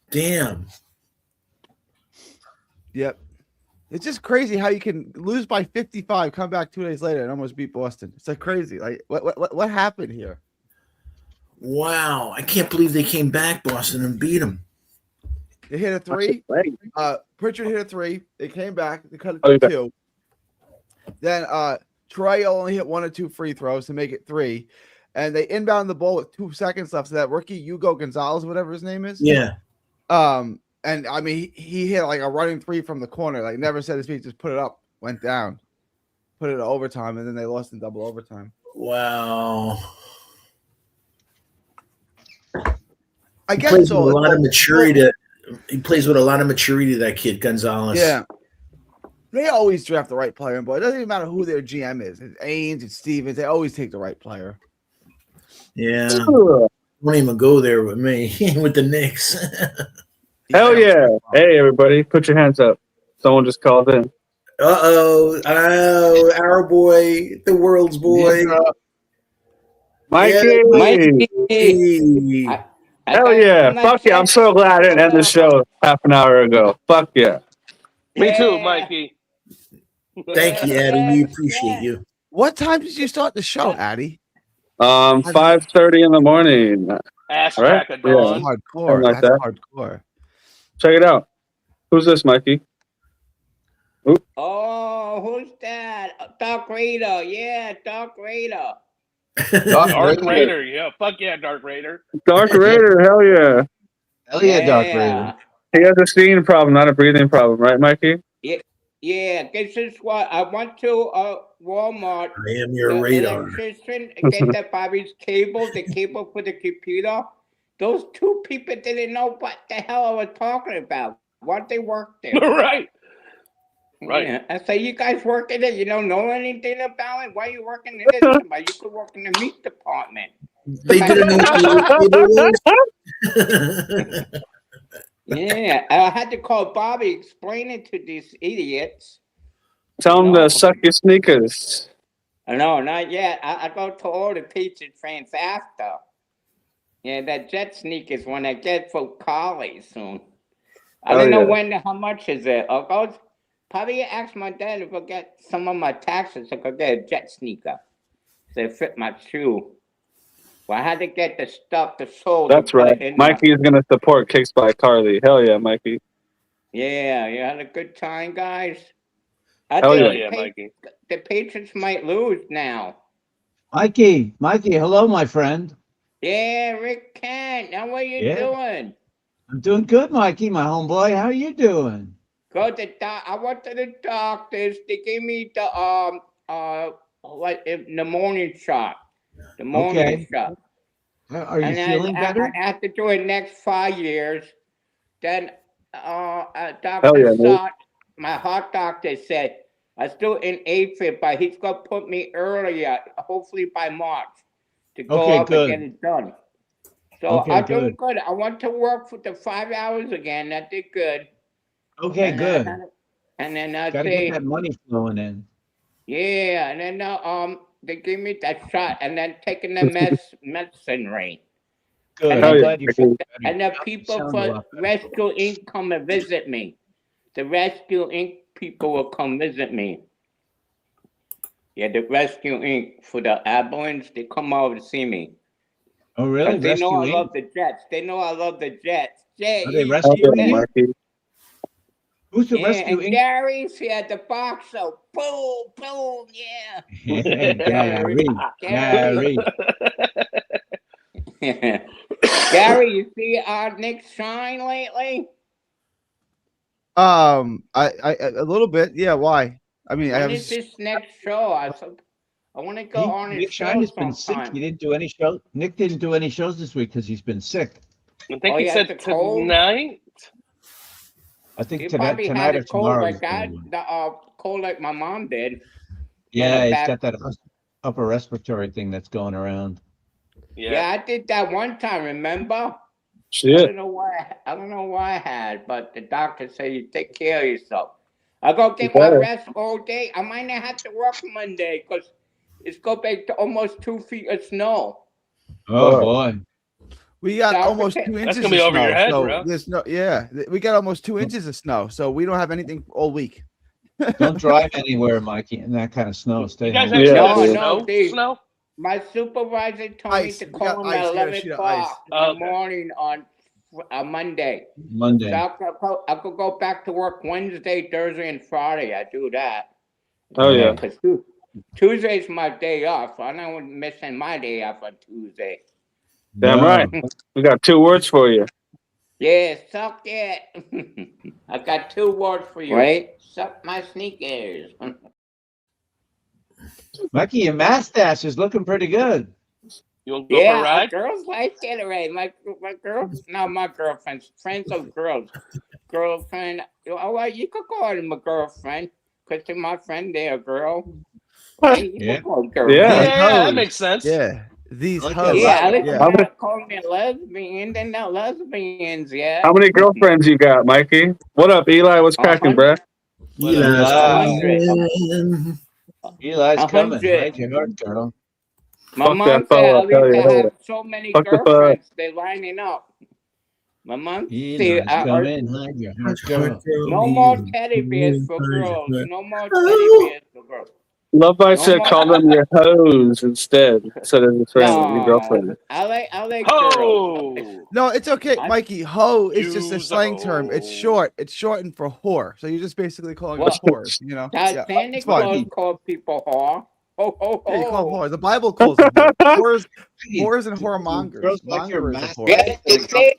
S23: Damn.
S9: Yep. It's just crazy how you can lose by 55, come back 2 days later, and almost beat Boston. It's like crazy. Like what happened here?
S23: Wow, I can't believe they came back, Boston, and beat them.
S9: They hit a 3. Pritchard hit a 3. They came back. They cut it
S3: Oh,
S9: to 2. Then Troy only hit 1 or 2 free throws to make it 3. And they inbound the ball with 2 seconds left. So that rookie Hugo Gonzalez, whatever his name is.
S23: Yeah.
S9: And I mean, he hit like a running 3 from the corner. Like never said his feet, just put it up, went down, put it in overtime, and then they lost in double overtime.
S23: Wow.
S9: I
S23: He
S9: guess
S23: plays
S9: so.
S23: with a lot of maturity. He plays with a lot of maturity. That kid Gonzalez.
S9: Yeah. They always draft the right player, but it doesn't even matter who their GM is. It's Ainge, it's Stevens. They always take the right player.
S23: Yeah. Don't even go there with me with the Knicks.
S3: Hell yeah. Hey, everybody, put your hands up. Someone just called in.
S23: Oh, our boy, the world's boy.
S3: Mikey.
S23: Mikey.
S3: Hell yeah. Fuck yeah. I'm so glad I didn't end the show half an hour ago. Fuck yeah.
S5: Me too, Mikey.
S23: Thank you, Addy. We appreciate you.
S9: What time did you start the show, Addy?
S3: 5:30 in the morning.
S5: Ass
S3: Right?
S5: crack of dawn.
S9: Hardcore.
S3: Something like
S9: That's
S3: that.
S9: hardcore.
S3: Check it out. Who's this, Mikey? Oop.
S12: Oh, who's that? Dark Raider. Yeah, Dark Raider.
S5: Dark Raider. Yeah, fuck yeah, Dark Raider.
S3: Dark Raider. Hell yeah.
S8: Hell yeah, Dark Raider.
S3: He has a seeing problem, not a breathing problem, right, Mikey?
S12: Yeah, this is what I went to Walmart.
S23: I am your radar.
S12: Electrician, get the Bobby's cable, the cable for the computer. Those 2 people didn't know what the hell I was talking about. What they worked there.
S5: Right.
S12: Yeah. I say, you guys work in it, you don't know anything about it? Why are you working in it? Somebody, you could work in the meat department.
S23: They didn't know.
S12: Yeah, I had to call Bobby, explain it to these idiots.
S3: Tell him to suck your sneakers.
S12: No, not yet. I go to all the pizza trains after. Yeah, that jet sneakers when I get for college soon. I don't know when, how much is it? I'll go, probably ask my dad if I get some of my taxes, I could get a jet sneaker. So it fit my shoe. Well, I had to get the stuff, the sole.
S3: That's right. Mikey is going to support Kicks by Carly. Hell yeah, Mikey.
S12: Yeah, you had a good time, guys.
S3: Hell
S12: yeah, Mikey. The Patriots might lose now.
S8: Mikey, hello, my friend.
S12: Yeah, Rick Kent. How are you doing?
S8: I'm doing good, Mikey, my homeboy. How are you doing?
S12: Good. I went to the doctors. They gave me the pneumonia shot. The pneumonia shot.
S8: Are you feeling better?
S12: I have to do it next 5 years. Then
S3: Hell
S12: Dr.
S3: yeah,
S12: Sott, my heart doctor said, I'm still in AFib, but he's going to put me earlier, hopefully by March, to go up and get it done. So I'm doing good. I went to work for the 5 hours again. I did good.
S8: Okay, good.
S12: And then I
S8: gotta get that money flowing in.
S12: Yeah, and then they gave me that shot, and then taking the medicine ring.
S8: Good.
S12: And,
S8: I'm glad you feel better.
S12: and the people for Rescue Inc. come and visit me. The Rescue Inc. people will come visit me. Yeah, the Rescue Inc. for the ambulance, they come over to see me.
S8: Oh, really?
S12: They know I
S8: Rescue
S12: love the Jets. They know I love the Jets.
S8: Are they rescuing you? Who's the Rescue
S12: and
S8: Inc?
S12: Gary's here at the box show. Boom, boom, yeah.
S8: Gary.
S12: Gary, you see Nick shine lately?
S9: I a little bit. Yeah. Why? I mean,
S12: When is this next show? I want to go on his
S8: Nick
S12: show
S8: Shine has been sick.
S12: sometime.
S8: He didn't do any shows. Nick didn't do any shows this week because he's been sick.
S5: I think he said tonight.
S8: I think
S12: He
S8: tonight
S12: probably had
S8: or
S12: a cold
S8: tomorrow.
S12: like that, cold like my mom did.
S8: Yeah, he's
S12: back-
S8: got that upper respiratory thing that's going around.
S12: Yeah, I did that one time, remember?
S3: Shit.
S12: I don't know why I had, but the doctor said you take care of yourself. I go get
S3: You
S12: my
S3: better.
S12: rest all day. I might not have to work Monday because it's go back to almost 2 feet of snow.
S8: Oh boy.
S9: We got
S12: Doctor
S9: almost
S12: said-
S9: 2
S12: That's
S9: inches
S5: gonna be
S9: of
S5: over your
S9: snow.
S5: head,
S9: So
S5: bro.
S9: there's no, yeah, we got almost 2 inches of snow. So we don't have anything all week.
S8: Don't drive anywhere, Mikey, in that kind of snow. Stay
S5: You guys
S8: home.
S5: actually
S3: Yeah,
S5: got
S3: dude.
S5: snow?
S12: Dave.
S5: Snow?
S12: My supervisor told
S9: Ice.
S12: me to
S9: We got
S12: call him
S9: ice.
S12: at
S9: We got a
S12: 11
S9: sheet of ice.
S12: o'clock
S5: Oh,
S12: in the
S5: okay.
S12: morning on Monday.
S8: Monday.
S12: So I could go back to work Wednesday, Thursday, and Friday. I do that.
S3: Oh yeah.
S12: Because Tuesday's my day off. I'm not missing my day off on Tuesday.
S3: Damn right. We got 2 words for you.
S12: Yeah, suck it. I got 2 words for you. Right? Suck my sneakers.
S8: Mikey, your mustache is looking pretty good.
S5: You want to go for a ride?
S12: Girls like it, right? My girlfriends, friends of girls. Girlfriend. Oh, well, you could call them a girlfriend. Because to my friend, they're a girl. Hey, you could call girl.
S3: Yeah.
S5: Yeah, that makes sense.
S9: Yeah. These
S8: Like
S9: hoes.
S12: Yeah, I think
S9: Yeah.
S3: How many,
S12: call me a lesbian. They're not lesbians, yeah.
S3: how many girlfriends you got, Mikey? What up, Eli? What's cracking, bruh?
S8: Eli's
S12: 100.
S8: Eli's coming.
S12: 100.
S8: Right, your heart, girl.
S12: My
S3: Fuck
S12: mom
S3: that
S12: said
S3: fellow.
S12: I
S3: I'll tell
S12: used
S3: you.
S12: to
S3: Hell yeah.
S12: have so many
S3: Fuck the fuck.
S12: girlfriends. They're lining up. My mom said
S8: Eli's
S12: I heard
S8: coming. Hide your heart, girl.
S12: no more teddy bears for girls. No more teddy bears for girls.
S3: Love I
S12: No
S3: said
S12: more.
S3: call them your hoes instead of your friend, your
S12: No,
S3: girlfriend.
S12: I like
S5: Ho!
S12: girls.
S9: No, it's okay,
S12: I-
S9: Mikey. Ho is just a
S5: Use
S9: slang term. It's
S5: ho.
S9: short. It's shortened for whore. So you're just basically calling
S12: Well,
S9: them whores. You know. Yeah,
S12: Santa
S9: it's fine.
S12: Claus called people whore. Ho ho
S9: Yeah, you call them
S12: ho.
S9: whores. The Bible calls them whores. Whores and whoremongers.
S8: Girls like your
S9: Monger is a
S8: mustache.
S9: whore.
S12: Yeah, it say,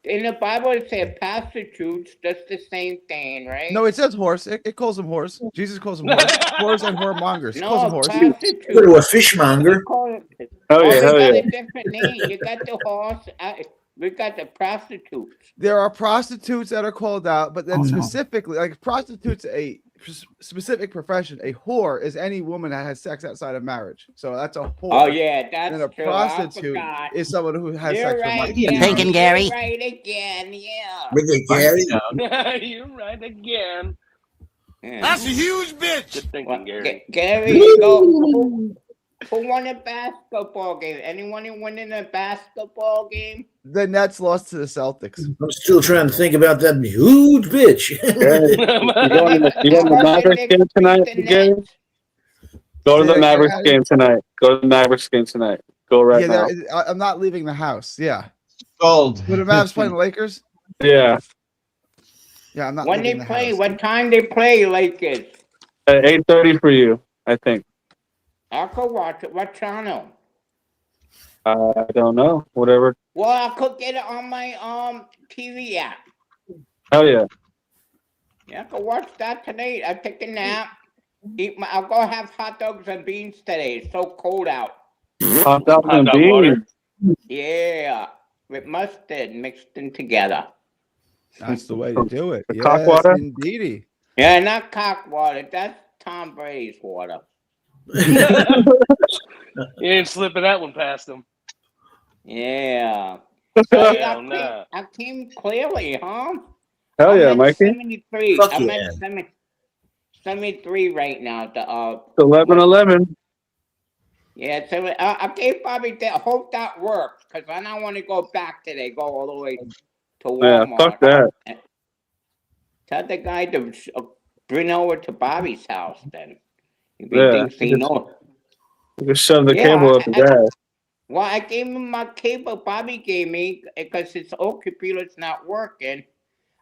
S12: in the Bible it said prostitutes. That's the same thing, right?
S9: No, it says horse. It calls them whores. Jesus calls them whores. Whores and whoremongers. He calls them
S12: No,
S9: horse.
S12: prostitutes.
S23: Go to a fishmonger.
S12: They call it.
S3: Hell
S12: Oh,
S3: yeah,
S12: we
S3: hell
S12: got
S3: yeah.
S12: a different name. You got the horse. We got the prostitutes.
S9: There are prostitutes that are called out, but then specifically, like prostitutes, a specific profession. A whore is any woman that has sex outside of marriage. So that's a whore.
S12: Oh yeah, that's
S9: And a
S12: true.
S9: prostitute
S12: I forgot.
S9: is someone who has
S12: You're
S9: sex for
S12: right,
S9: money.
S12: Gary.
S23: Thinking, Gary.
S12: You're right again. Yeah.
S23: With the Gary.
S5: You're right again.
S12: Yeah.
S5: That's a huge bitch. Good thinking, Gary.
S12: Gary, go. Who won a basketball game? Anyone who won in a basketball game?
S9: The Nets lost to the Celtics.
S23: I'm still trying to think about that huge bitch.
S3: You going to the Mavericks game tonight, Gary? Go to the Mavericks game tonight. Go to the Mavericks game tonight. Go right now.
S9: I'm not leaving the house. Yeah.
S8: Gold.
S9: Were the Mavs playing the Lakers?
S3: Yeah.
S9: Yeah, I'm not.
S12: When they
S9: leaving the
S12: play,
S9: house.
S12: what time they play, Lakers?
S3: At 8:30 for you, I think.
S12: I could watch it. What channel?
S3: I don't know. Whatever.
S12: Well, I could get it on my TV app.
S3: Hell yeah.
S12: Yeah, I could watch that tonight. I take a nap. I'll go have hot dogs and beans today. It's so cold out.
S3: Hot dog and
S5: dog water.
S3: beans.
S12: Yeah, with mustard mixed in together.
S9: That's the way to do it.
S3: The cock water?
S9: Indeedy.
S12: Yeah, not cock water. That's Tom Brady's water.
S5: You ain't slipping that one past him.
S12: Yeah.
S5: Hell nah.
S12: I came clearly, huh?
S3: Hell yeah,
S12: I'm at
S3: Mikey.
S12: 73.
S23: Fuck
S12: I'm
S23: yeah.
S12: at 73 right now. The
S3: 11-11.
S12: Yeah, so I gave Bobby that. Hope that works because I don't want to go back today. Go all the way to
S3: Yeah,
S12: Walmart.
S3: fuck that.
S12: Tell the guy to bring over to Bobby's house then. If he
S3: Yeah,
S12: thinks he
S3: just-
S12: knows.
S3: You can shove the
S12: Yeah,
S3: cable up his ass.
S12: Well, I gave him my cable Bobby gave me because his old computer's not working.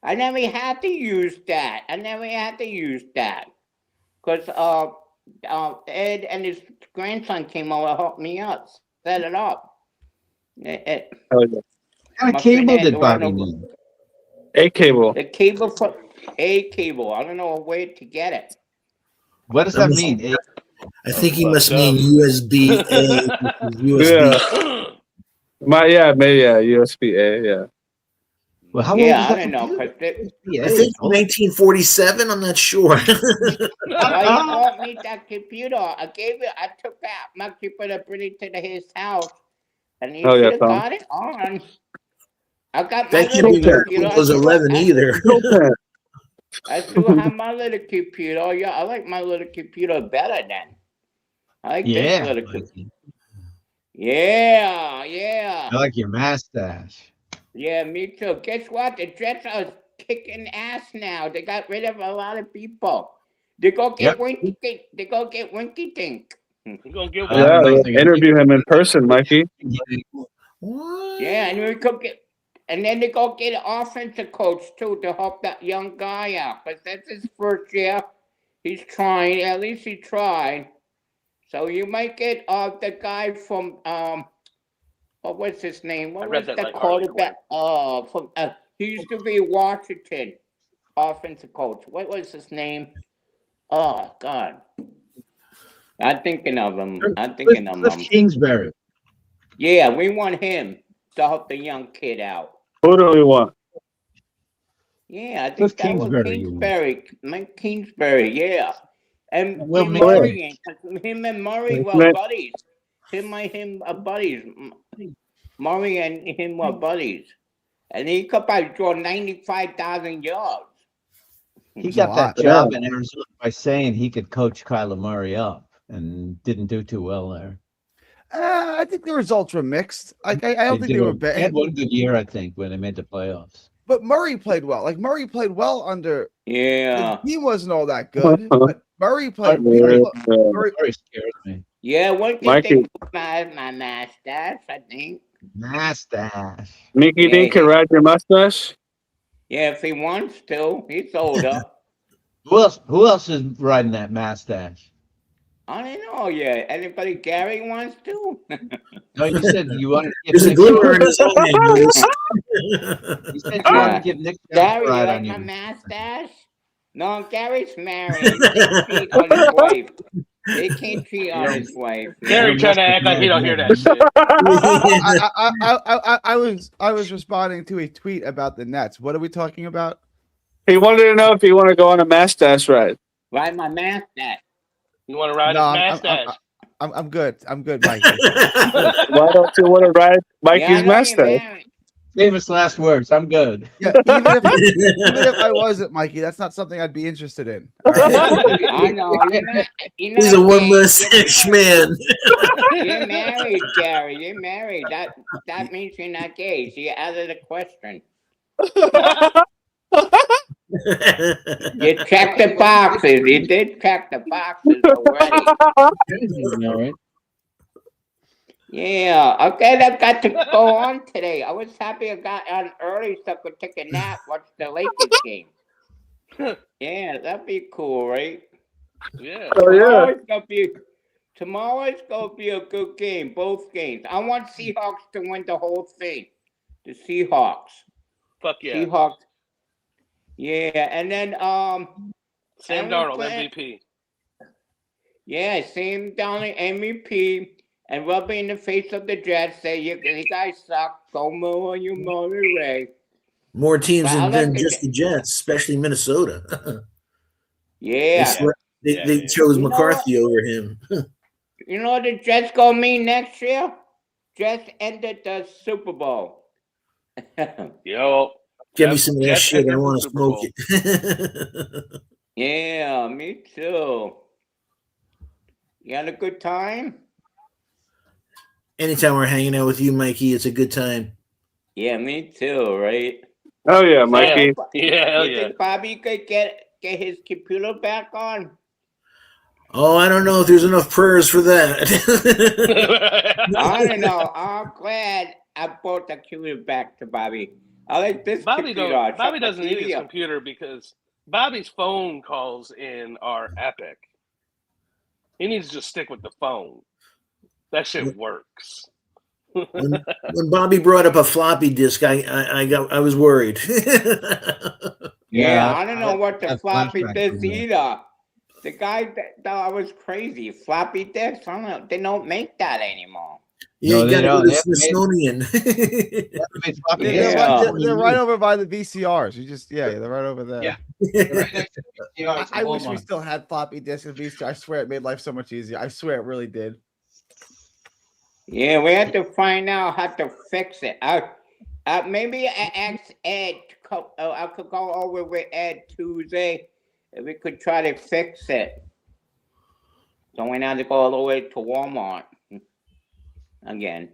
S12: I never had to use that. Because Ed and his grandson came over to help me out, set it up.
S3: Hell yeah.
S8: What kind of cable did Bobby need?
S3: A cable.
S12: The cable for a cable. I don't know a way to get it.
S8: What does that mean?
S23: I think he must mean USB A. USB.
S3: Yeah. Maybe USB A, yeah.
S8: Well, how
S12: Yeah,
S8: old
S12: I
S8: is
S12: don't know.
S8: that?
S12: 'Cause
S23: I think 1947. I'm not sure.
S12: Well, he bought me that computer. I took out my computer, bring it to his house, and he
S3: Oh, yeah,
S12: should have
S3: Tom.
S12: got it on. I got my
S23: That
S12: little
S23: can't be
S12: computer.
S23: was 11 either.
S12: I still have my little computer. Oh, yeah, I like my little computer better than. I like this
S8: Yeah.
S12: little computer. Yeah, yeah.
S8: I like your mustache.
S12: Yeah, me too. Guess what? The Jets are kicking ass now. They got rid of a lot of people. They go get Winky Dink. They go get Winky Dink.
S5: You're gonna get
S3: Yeah, interview him in person, Mikey.
S12: Yeah, and we could get, and then they go get an offensive coach too to help that young guy out. But that's his first year. He's trying. At least he tried. So you might get the guy from what's his name? What was the quarterback? From he used to be Washington offensive coach. What was his name? Oh God, I'm thinking of him.
S8: Cliff Kingsbury.
S12: Yeah, we want him to help the young kid out.
S3: Who do we want?
S12: Yeah, I think
S8: Cliff
S12: that was Kingsbury. Mike Kingsbury, yeah. And
S8: Will
S12: Murray, him and Murray were buddies. Him are buddies. Murray and him were buddies. And he could probably draw 95,000 yards.
S8: He got that job in Arizona by saying he could coach Kyler Murray up and didn't do too well there.
S9: I think the results were mixed. I don't think they were bad.
S8: They had one good year, I think, when they made the playoffs.
S9: But Murray played well. Like Murray played well under.
S12: Yeah.
S9: He wasn't all that good. But Murray played really well.
S8: Murray scares me.
S12: Yeah, one good thing with my mustache, I think.
S8: Mustache.
S3: Mickey Dink can ride your mustache?
S12: Yeah, if he wants to. He's older.
S8: Who else is riding that mustache?
S12: I don't know yet. Anybody Gary wants to?
S8: No, you said you wanted to give
S23: There's a
S8: Nick
S23: glimmer in his eye, Bruce.
S8: You said you wanted to give Nick
S12: Gary, you
S8: ride
S12: like
S8: on
S12: my
S8: you.
S12: mustache? No, Gary's married. He can't cheat on his wife. He can't cheat on his wife.
S5: Gary trying to act like he don't hear that shit.
S9: I was responding to a tweet about the Nets. What are we talking about?
S3: He wanted to know if you want to go on a mustache ride.
S12: Ride my mustache.
S5: You want to ride his mustache?
S9: I'm good. I'm good, Mikey.
S3: Why don't you want to ride Mikey's mustache?
S8: Famous last words. I'm good.
S9: Yeah, even if I wasn't, Mikey, that's not something I'd be interested in.
S12: I know.
S23: He's a one mustache man.
S12: You're married, Gary. You're married. That means you're not gay. So you're out of the question. You checked the boxes. You did check the boxes already.
S8: All right.
S12: Yeah. Okay, I got to go on today. I was happy I got on early so I could take a nap, watch the Lakers game. Yeah, that'd be cool, right?
S5: Yeah.
S3: Oh, yeah.
S12: Tomorrow's gonna be a good game, both games. I want Seahawks to win the whole thing. The Seahawks.
S5: Fuck yeah.
S12: Seahawks. Yeah, and then
S5: Sam Darnold, MVP.
S12: Yeah, Sam Darnold, MVP, and rub in the face of the Jets. Say you guys suck. Go more you Ray.
S23: More teams than just the Jets, especially Minnesota.
S12: Yeah.
S23: They chose McCarthy over him.
S12: You know what the Jets gonna mean next year? Jets ended the Super Bowl.
S5: Yo.
S23: Give me some of that shit. I want to smoke it.
S12: Yeah, me too. You had a good time?
S23: Anytime we're hanging out with you, Mikey, it's a good time.
S12: Yeah, me too, right?
S3: Oh, yeah, Mikey.
S5: Yeah,
S12: you think Bobby could get his computer back on?
S23: Oh, I don't know if there's enough prayers for that.
S12: I don't know. I'm glad I brought the computer back to Bobby. I like this
S5: Bobby
S12: computer.
S5: doesn't need his computer because Bobby's phone calls in are epic. He needs to just stick with the phone. That shit works.
S23: When Bobby brought up a floppy disk, I was worried.
S12: Yeah, I don't know what the floppy disk either. The guy thought I was crazy. Floppy disks, I don't know. They don't make that anymore.
S23: Yeah, you gotta go to the Smithsonian.
S9: They're right over by the VCRs. They're right over there.
S8: Yeah.
S9: I wish we still had floppy disks and VCRs. I swear it made life so much easier. I swear it really did.
S12: Yeah, we had to find out how to fix it. I Maybe I ask Ed. I could go over with Ed Tuesday, and we could try to fix it. Don't we have to go all the way to Walmart again?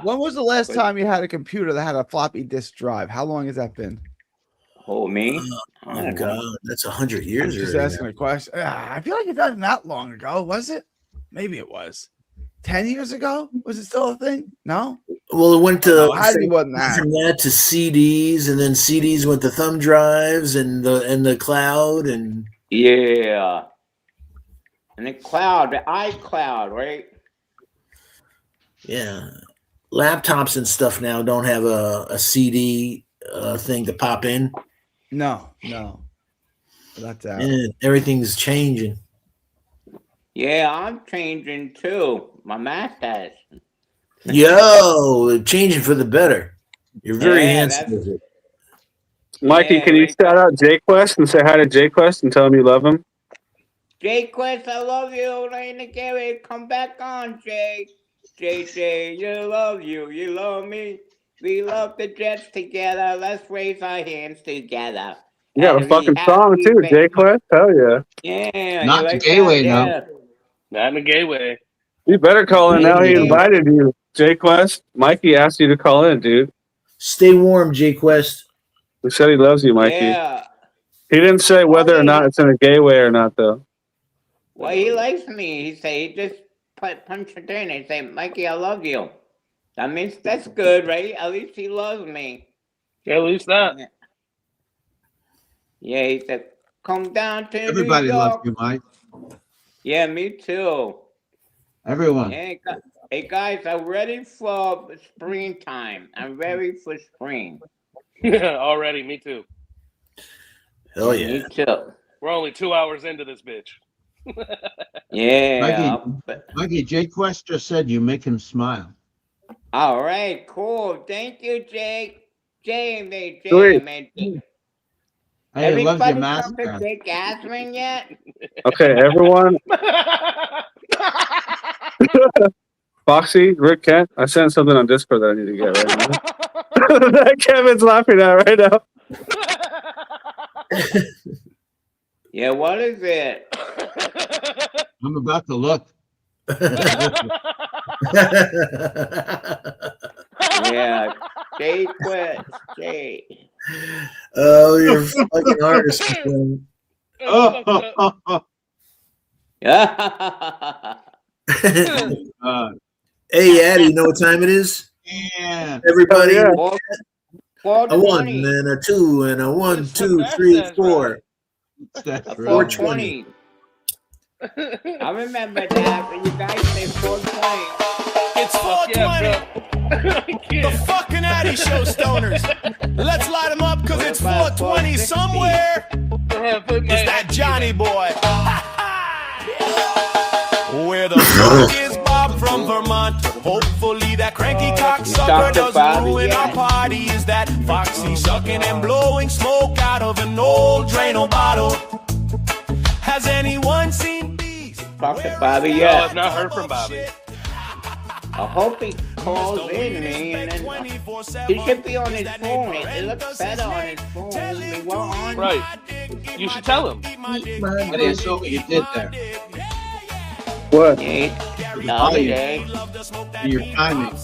S9: When was the last time you had a computer that had a floppy disk drive? How long has that been?
S12: Oh, me?
S23: Oh God, that's 100 years.
S9: Just
S23: already
S9: asking
S23: now.
S9: a question. I feel like it wasn't that long ago, was it? Maybe it was. 10 years ago? Was it still a thing? No.
S23: Well, it went to
S9: Addy wasn't that.
S23: from that to CDs, and then CDs went to thumb drives and the cloud, and
S12: Yeah. And the cloud, the iCloud, right?
S23: yeah, laptops and stuff now don't have a CD thing to pop in.
S9: No. That's out.
S23: Yeah, everything's changing.
S12: Yeah, I'm changing too. My mustache.
S23: Yo, changing for the better. You're very
S12: Yeah,
S23: handsome
S12: that's-
S23: with it.
S3: Mikey,
S12: Yeah,
S3: can you shout out Jay Quest and say hi to Jay Quest and tell him you love him?
S12: Jay Quest, I love you. Lena Gary, come back on, Jay. Jay, you love me. We love the Jets together. Let's raise our hands together.
S3: You got a
S12: And we
S3: fucking
S12: have
S3: song too,
S12: been-
S3: Jay Quest. Hell yeah!
S12: Yeah,
S5: Not
S12: you
S5: the
S12: like
S5: gay
S12: that?
S5: way, no.
S12: Yeah.
S5: Not in a gay way.
S3: You better call in now. He invited you, Jay Quest. Mikey asked you to call in, dude.
S23: Stay warm, Jay Quest.
S3: He said he loves you, Mikey.
S12: Yeah.
S3: He didn't say whether or not it's in a gay way or not, though.
S12: Well, he likes me. He just punch it in and say, Mikey, I love you. That means that's good, right? At least he loves me.
S5: Yeah, at least that.
S12: Yeah, he said, come down to
S8: Everybody
S12: New
S8: loves
S12: York.
S8: you, Mike.
S12: Yeah, me too.
S8: Everyone.
S12: Hey, guys, I'm ready for springtime. I'm ready for spring.
S5: Already, me too.
S23: Hell yeah.
S12: Me too.
S5: We're only 2 hours into this bitch.
S12: Yeah.
S8: Mikey, Jay Quest just said you make him smile.
S12: All right, cool. Thank you, Jake. Jay,
S3: Sweet.
S12: man.
S8: Hey, I love your
S12: Everybody
S8: mask.
S12: come to Jake Asman yet?
S3: Okay, everyone. Foxy, Rick Kent, I sent something on Discord that I need to get right now. That Kevin's laughing at right now.
S12: Yeah, what is it?
S8: I'm about to look.
S12: Yeah, Jay quit. Jay.
S23: Oh, you're a fucking artist. Man. Hey, Addy, you know what time it is?
S8: Yeah.
S23: Everybody,
S8: Yeah.
S23: a 1 and a 2 and a 1, 2, 3, 4. 420.
S12: I remember that when you guys say 420.
S2: It's 420. The fucking Addy Show stoners. Let's light them up because it's 420 somewhere. It's that Johnny boy. Where the fuck is Bob from Vermont? Hopefully that cranky cocksucker doesn't ruin our party. Is that Foxy sucking and blowing smoke out of an old Drano bottle? Has anyone seen bees?
S12: Talk to Bobby
S5: No,
S12: yet.
S5: I've not heard from Bobby.
S12: I hope he calls in me and then he should be on his phone. It looks better on his phone. We were on.
S5: Right. You should tell him.
S8: Eddie, I saw what you did there.
S3: What?
S12: The other day.
S8: Your timing.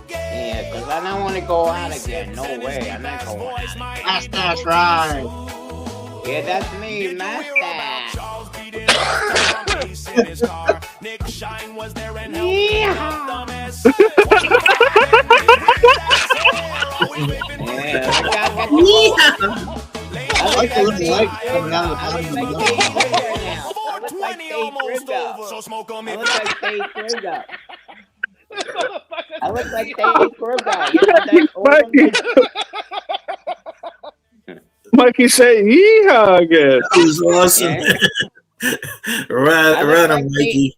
S12: Yeah, because I don't want to go out again. No way. I'm not going out.
S8: Mustache ride.
S12: Yeah, that's me, mustache.
S2: Nick Shine was there and
S8: I like the little light coming out of the bottom of the
S12: I look like Dave Kruger.
S3: Mikey say yeehaw again.
S23: That was awesome. right on, Mikey.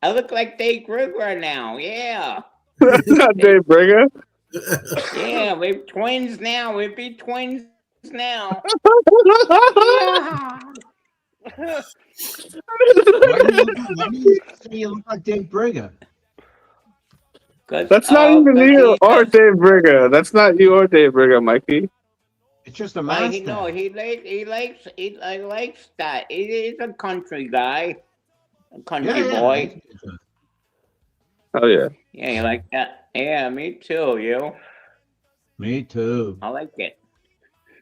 S12: I look like Dave Kruger now. Yeah.
S3: Not Dave Bringer.
S12: Yeah, we're twins now. We'd be twins now.
S8: Why do you say you look like Dave Bringer?
S3: That's not even you or Dave Briga. That's not you or Dave Briga, Mikey.
S8: It's just a
S12: Well,
S8: mustache.
S12: he likes that. He's a country guy, a country
S8: Yeah.
S12: boy.
S3: Oh yeah.
S12: Yeah, you like that? Yeah, me too. You?
S8: Me too.
S12: I like it.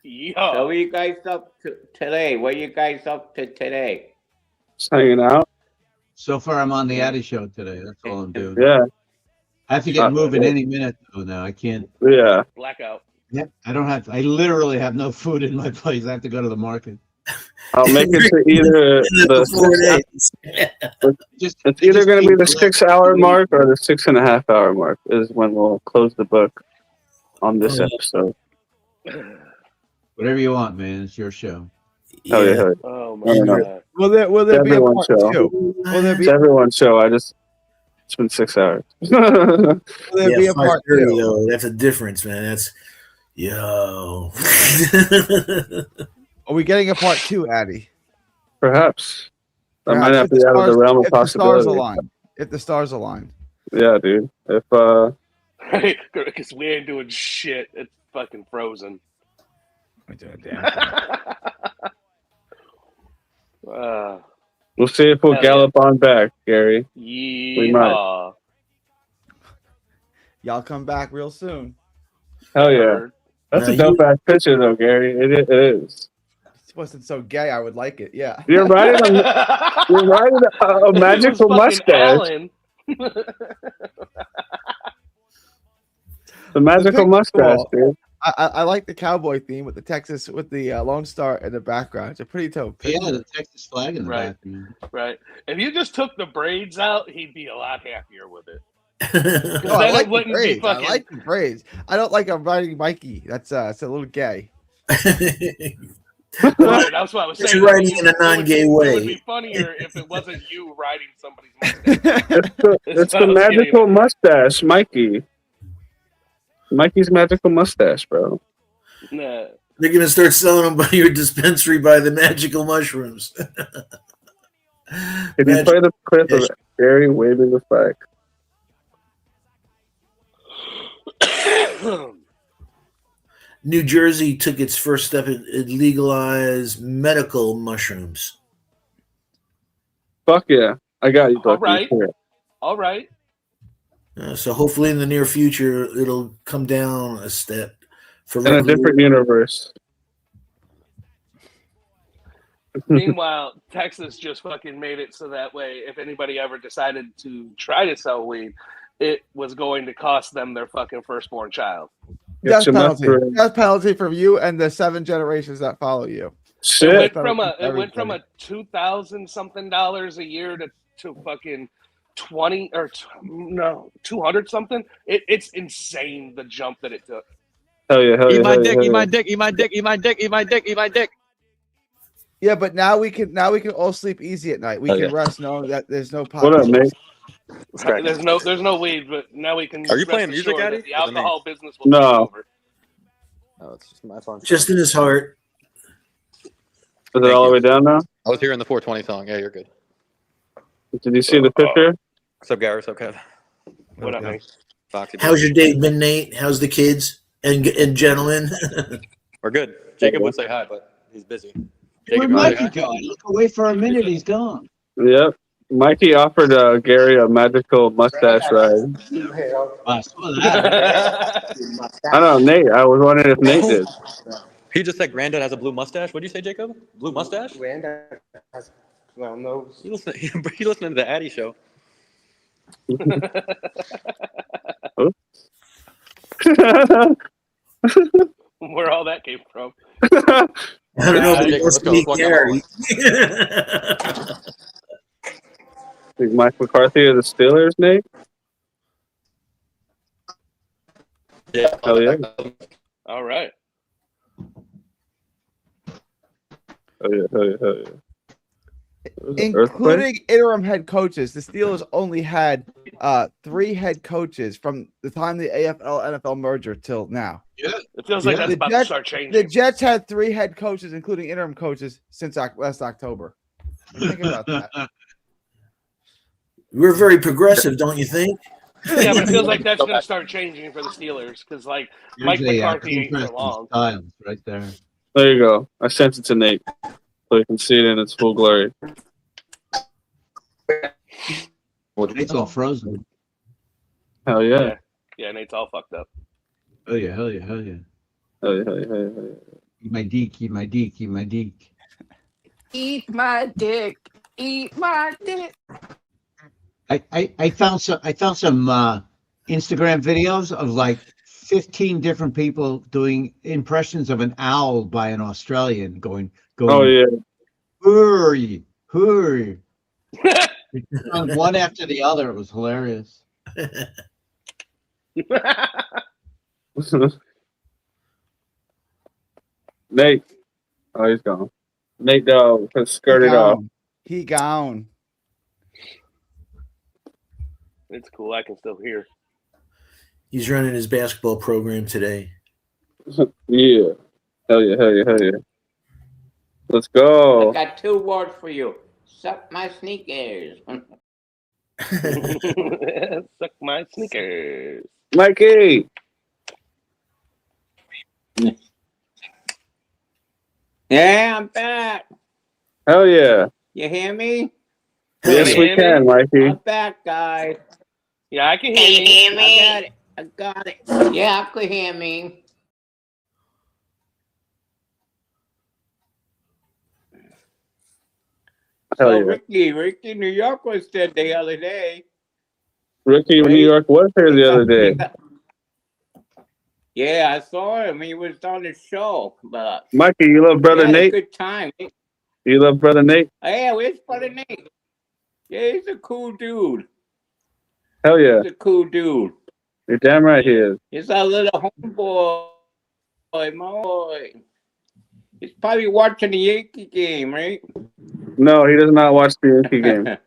S5: Yeah.
S12: So, what are you guys up to today? What are you guys up to today?
S3: Just hanging out.
S8: So far, I'm on the Addy show today. That's all I'm doing.
S3: Yeah.
S8: I have to get moving any minute though. Now I can't.
S3: Yeah.
S5: Blackout.
S8: Yeah, I don't have. I literally have no food in my place. I have to go to the market.
S3: I'll make it to either it's either going to be the 6 hour mark or the 6.5 hour mark is when we'll close the book on this episode.
S8: Whatever you want, man. It's your show.
S3: Oh yeah.
S5: Oh my god.
S9: Will there
S3: It's
S9: be a
S3: everyone's
S9: part
S3: show.
S9: two? Will there
S3: It's
S9: be
S3: everyone's show. It's been 6 hours.
S9: will there be a part
S23: 5:30,
S9: two?
S23: though. That's a difference, man. That's yo.
S9: Are we getting a part two, Addy?
S3: Perhaps. That might
S9: Perhaps,
S3: not be out of the realm of
S9: if the stars
S3: possibility.
S9: align. If the stars align.
S3: Yeah, dude. If
S5: Because we ain't doing shit. It's fucking frozen.
S3: we'll see if we'll
S5: Hell
S3: gallop on back, Gary. We might.
S5: Yeehaw.
S9: Y'all come back real soon.
S3: Hell yeah. That's a dope ass picture though, Gary. It is.
S9: If it wasn't so gay, I would like it. Yeah.
S3: You're riding a magical mustache. The magical mustache, dude.
S9: I like the cowboy theme with the Texas with the Lone Star in the background. It's a pretty dope picture.
S8: Yeah, the Texas flag in the
S5: Right.
S8: background.
S5: Right. If you just took the braids out, he'd be a lot happier with it.
S9: No, I
S5: Then
S9: like
S5: it
S9: the
S5: wouldn't be
S9: braids. I
S5: fucking.
S9: like the braids. I don't like I'm riding Mikey. That's it's a little gay.
S5: Right, that's what I was
S23: It's
S5: saying.
S23: writing in a non-gay
S5: It would
S23: way.
S5: be funnier if it wasn't you riding somebody's mustache.
S3: It's the magical mustache, Mikey. Mikey's magical mustache, bro.
S5: Nah.
S23: They're gonna start selling them by your dispensary by the magical mushrooms.
S3: Can you play the clip of Gary waving the flag?
S23: New Jersey took its first step in legalized medical mushrooms.
S3: Fuck yeah. I got you,
S5: All
S3: Bucky.
S5: right.
S3: Here.
S5: All right.
S23: So hopefully in the near future it'll come down a step for
S3: In a different universe.
S5: Meanwhile, Texas just fucking made it so that way if anybody ever decided to try to sell weed, it was going to cost them their fucking firstborn child.
S9: Death penalty. Death penalty from you and the 7 generations that follow you.
S5: It went from a $2,000 something a year to fucking 20 or no 200 something. It's insane the jump that it took.
S3: Hell yeah, hell yeah.
S11: Eat my
S3: hell
S11: dick,
S3: yeah,
S11: eat
S3: hell
S11: my
S3: yeah.
S11: dick, eat my dick, eat my dick, eat my dick, eat my dick.
S9: Yeah, but now we can all sleep easy at night. We can rest knowing that there's no
S3: What up, mate?
S5: There's no weed, but now we can.
S11: Are you
S5: rest
S11: playing music,
S5: assured
S11: Addy?
S5: that the
S11: Or is it me?
S5: alcohol business will
S3: No.
S5: take over.
S11: Oh, it's just my phone.
S23: Just in his heart.
S3: Is it all the way down now?
S11: I was hearing the 420 song. Yeah, you're good.
S3: Did you see the picture?
S11: What's up, Gary? What's up, Kev?
S5: What up, mate?
S11: Foxy.
S23: How's your day been, Nate? How's the kids and gentlemen?
S11: We're good. Jacob would say hi, but he's busy.
S8: Where'd
S11: Jacob, you wanna say
S8: Mikey
S11: hi?
S8: go? Look away for a minute. He's gone.
S3: Yep. Mikey offered Gary a magical mustache ride.
S8: I saw that.
S3: I don't know, Nate. I was wondering if Nate did.
S11: He just said Granddad has a blue mustache. What did you say, Jacob? Blue mustache?
S17: Granddad has well nose.
S11: You listening to the Addy show?
S5: Where all that came from?
S23: I don't know, but it
S11: Jacob,
S23: must
S11: let's go.
S23: be
S11: Let's walk down
S23: Gary.
S3: Think Mike McCarthy or the Steelers, Nate?
S11: Yeah.
S3: Hell yeah.
S5: All right.
S3: Hell yeah, hell yeah, hell yeah.
S9: Including interim head coaches. The Steelers only had 3 head coaches from the time the AFL NFL merger till now.
S8: Yeah.
S5: It feels like that's
S9: The
S5: about
S9: Jets-
S5: to start changing.
S9: The Jets had 3 head coaches, including interim coaches, since last October. Think about that.
S23: We're very progressive, don't you think?
S5: Yeah, but it feels like that's going to start changing for the Steelers because, like, Mike
S8: There's a
S5: McCarthy ain't for
S8: interesting
S5: long.
S8: styles right there.
S3: There you go. I sent it to Nate so you can see it in its full glory.
S8: It's all frozen.
S3: Hell yeah.
S5: Yeah, Nate's all fucked up.
S8: Oh yeah, hell yeah, hell yeah.
S3: Hell yeah, hell yeah, hell yeah.
S8: Eat my deek, eat my deek, eat my deek.
S4: Eat my dick. Eat my dick.
S8: I found some Instagram videos of like 15 different people doing impressions of an owl by an Australian going
S3: Oh yeah.
S8: hurry, hurry. One after the other. It was hilarious.
S3: Nate. Oh, he's gone. Nate Dog has skirted off.
S9: He gone.
S5: It's cool. I can still hear.
S23: He's running his basketball program today.
S3: Yeah. Hell yeah, hell yeah, hell yeah. Let's go.
S12: I got 2 words for you. Suck my sneakers.
S5: Suck my sneakers.
S3: Mikey.
S12: Yeah, I'm back.
S3: Hell yeah.
S12: You hear me?
S3: Yes, we can, Mikey.
S12: I'm back, guys.
S5: Yeah, I can hear you.
S12: Hear me? I got it. Yeah, I could hear me.
S3: Hell
S12: So
S3: yeah.
S12: Ricky, New York was there the other day.
S3: Ricky New York was here the other day.
S12: Yeah, I saw him. He was on the show. But
S3: Mikey, you love Brother
S12: we had a
S3: Nate?
S12: good time.
S3: You love Brother Nate?
S12: Yeah, where's Brother Nate? Yeah, he's a cool dude.
S3: Hell yeah.
S12: He's a cool dude.
S3: You're damn right he is.
S12: He's our little homeboy, my boy. He's probably watching the Yankee game, right?
S3: No, he does not watch the Yankee game.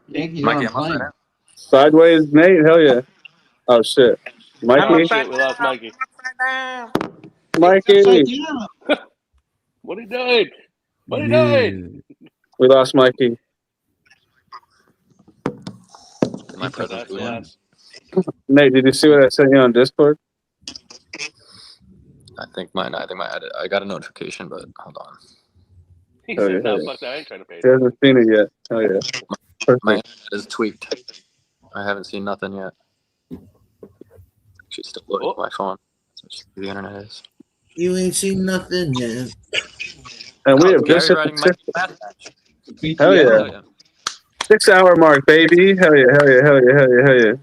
S8: Yankees
S11: Mikey,
S8: aren't
S11: I'm
S8: playing.
S3: Sideways Nate? Hell yeah. Oh shit. Mikey?
S5: Shit, we lost Mikey.
S3: Mikey.
S5: What he did? What he did?
S3: We lost Mikey.
S11: My presence
S5: That's last.
S3: Nate, did you see what I sent you on Discord?
S11: I think I got a notification, but hold on.
S5: He
S3: Hell
S5: said,
S3: yeah,
S5: no,
S3: hell yeah.
S5: fuck that. I ain't trying to pay.
S3: He hasn't seen it yet. Hell yeah.
S11: My
S3: Perfect.
S11: internet is tweaked. I haven't seen nothing yet. She's still loading my phone. That's what the internet is.
S23: You ain't seen nothing yet.
S3: And we
S11: Oh,
S3: have
S11: Gary
S3: just hit
S11: riding
S3: the
S11: Mike's
S3: six.
S11: fast match.
S3: Hell yeah. 6-hour mark, baby. Hell yeah, hell yeah, hell yeah, hell yeah, hell yeah.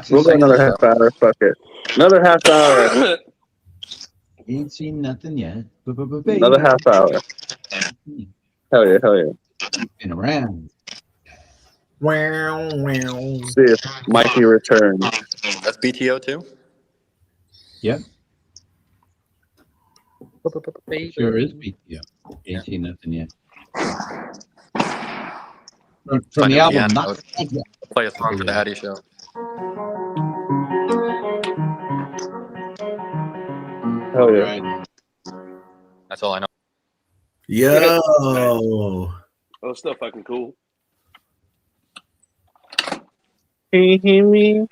S3: We'll go another half hour. Fuck it. Another half hour.
S8: Ain't seen nothing yet.
S3: Another half hour. Hell yeah, hell yeah.
S8: Been around.
S23: Wow, wow.
S3: See if Mikey returns.
S11: That's BTO too?
S8: Yep. Sure is BTO. Ain't seen nothing yet. From the album, not
S11: play a song for the Addy show.
S3: Hell yeah.
S11: That's all I know.
S23: Yo.
S5: Oh, it's still fucking cool.
S3: Can you hear me?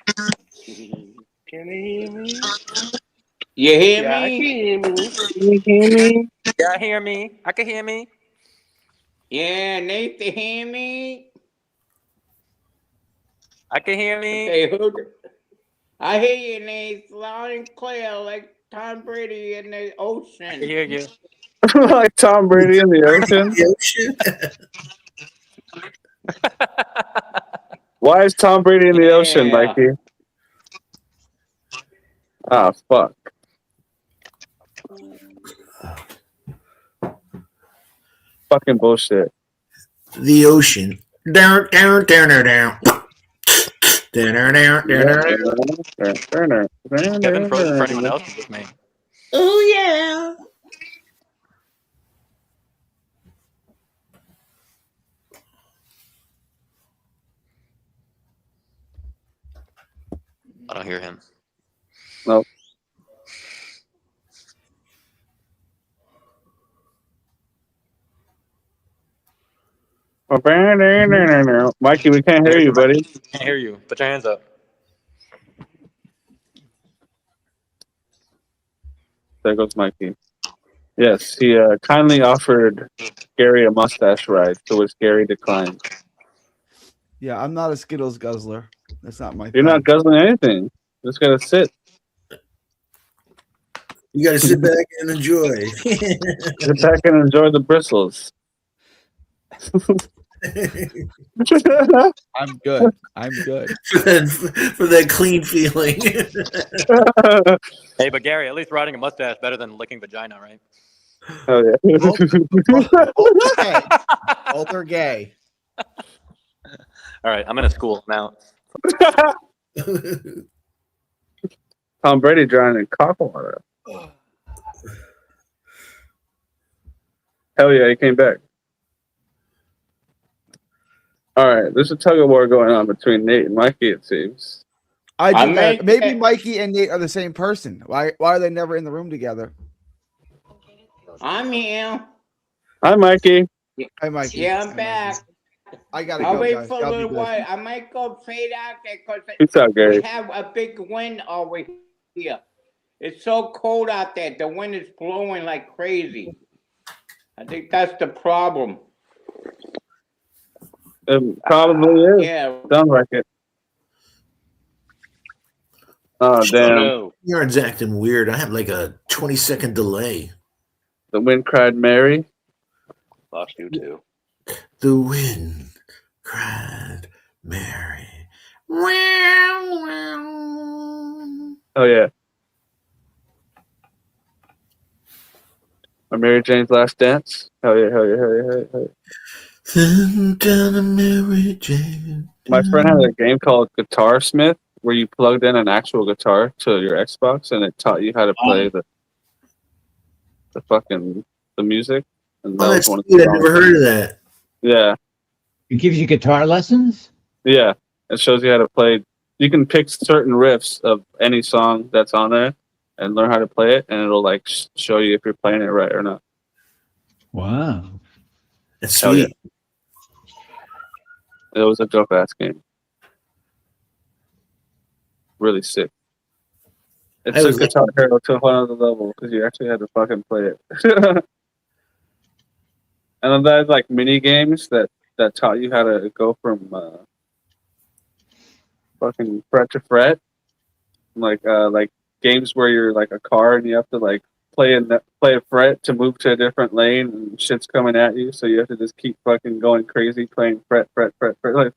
S5: Can you hear me?
S12: You hear
S5: Yeah, I
S12: me?
S5: can hear me.
S3: Can you hear me?
S11: Yeah, I hear me. I can hear me.
S12: Yeah, Nate, you hear me?
S11: I can hear me.
S12: Okay, I hear you, Nate, loud and clear, like Tom Brady in the ocean.
S11: I can hear you.
S3: Like Tom Brady in the ocean? Why is Tom Brady in the ocean, Mikey? Ah, fuck. Fucking bullshit.
S23: The ocean. Down, down, down, down, down. Down, down, down, down.
S11: Kevin frozen for anyone else with me.
S23: Oh, yeah.
S11: I don't hear him.
S3: No. Mikey, we can't hear you, buddy.
S11: Can't hear you. Put your hands up.
S3: There goes Mikey. Yes, he kindly offered Gary a mustache ride, to which Gary declined.
S9: Yeah, I'm not a Skittles guzzler. That's not my
S3: You're
S9: thing.
S3: not guzzling anything. You just gotta sit.
S23: You got to sit back and enjoy.
S3: Sit back and enjoy the bristles.
S9: I'm good. I'm good.
S23: for that clean feeling.
S11: Hey, but Gary, at least riding a mustache better than licking vagina, right?
S3: Oh yeah.
S9: Both are gay.
S11: All right, I'm in a school now.
S3: Tom Brady drowning in cock water. Hell yeah, he came back. All right, there's a tug of war going on between Nate and Mikey, it seems.
S9: Maybe Mikey and Nate are the same person. Why are they never in the room together?
S12: I'm here.
S3: Hi, Mikey.
S9: Hi, Mikey.
S12: Yeah, I'm back.
S9: I gotta
S12: I'll
S9: go,
S12: wait
S9: guys.
S12: for a
S9: Y'all be
S12: little
S9: good.
S12: while. I might go fade out there
S3: Peace out, Gary.
S12: we have a big wind over here. It's so cold out there. The wind is blowing like crazy. I think that's the problem.
S3: It probably is.
S12: Yeah.
S3: Sounds like it. Oh, damn.
S23: You're acting weird. I have like a 20-second delay.
S3: The wind cried Mary.
S11: Lost you too.
S23: The wind cried Mary.
S3: Oh, yeah. Or Mary Jane's Last Dance. Hell yeah, hell yeah, hell yeah, hell yeah. Hell yeah.
S23: Down to Mary Jane.
S3: My friend had a game called Guitar Smith where you plugged in an actual guitar to your Xbox and it taught you how to play the music. And
S23: Oh,
S3: that
S23: that's
S3: was one
S23: sweet.
S3: of
S23: I've
S3: the
S23: never heard of that.
S3: Yeah.
S8: It gives you guitar lessons?
S3: Yeah. It shows you how to play. You can pick certain riffs of any song that's on there and learn how to play it, and it'll like show you if you're playing it right or not.
S8: Wow.
S23: That's
S3: Hell
S23: sweet.
S3: yeah. It was a dope ass game. Really sick. It
S23: I
S3: took
S23: was like-
S3: Guitar Hero to a whole other level because you actually had to fucking play it. And then there's like mini games that taught you how to go from fucking fret to fret, like games where you're like a car and you have to like play a fret to move to a different lane and shit's coming at you, so you have to just keep fucking going crazy playing fret. Like,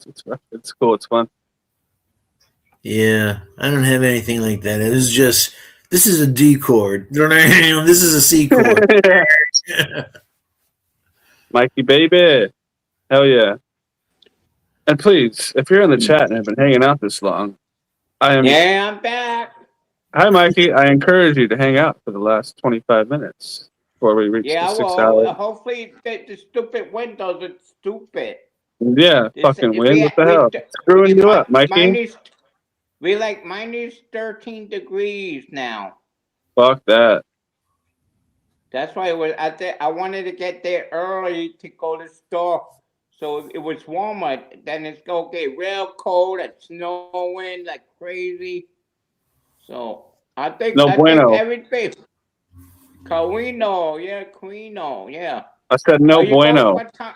S3: it's cool, it's fun.
S23: Yeah, I don't have anything like that. It was just, this is a D chord. This is a C chord.
S3: Mikey baby, hell yeah! And please, if you're in the chat and have been hanging out this long,
S12: Yeah, I'm back.
S3: Hi, Mikey. I encourage you to hang out for the last 25 minutes before we reach
S12: Yeah,
S3: the 6
S12: well,
S3: hours.
S12: hopefully the stupid windows are stupid.
S3: Yeah,
S12: This-
S3: fucking
S12: we-
S3: win. What the
S12: we-
S3: hell?
S12: we-
S3: Screwing you up, Mikey.
S12: We like minus 13 degrees now.
S3: Fuck that.
S12: That's why I wanted to get there early to go to the store. So it was warmer. Then it's gonna get real cold. It's snowing like crazy. So I think
S3: No bueno.
S12: everything. Quino, yeah.
S3: I said no bueno.
S12: What time?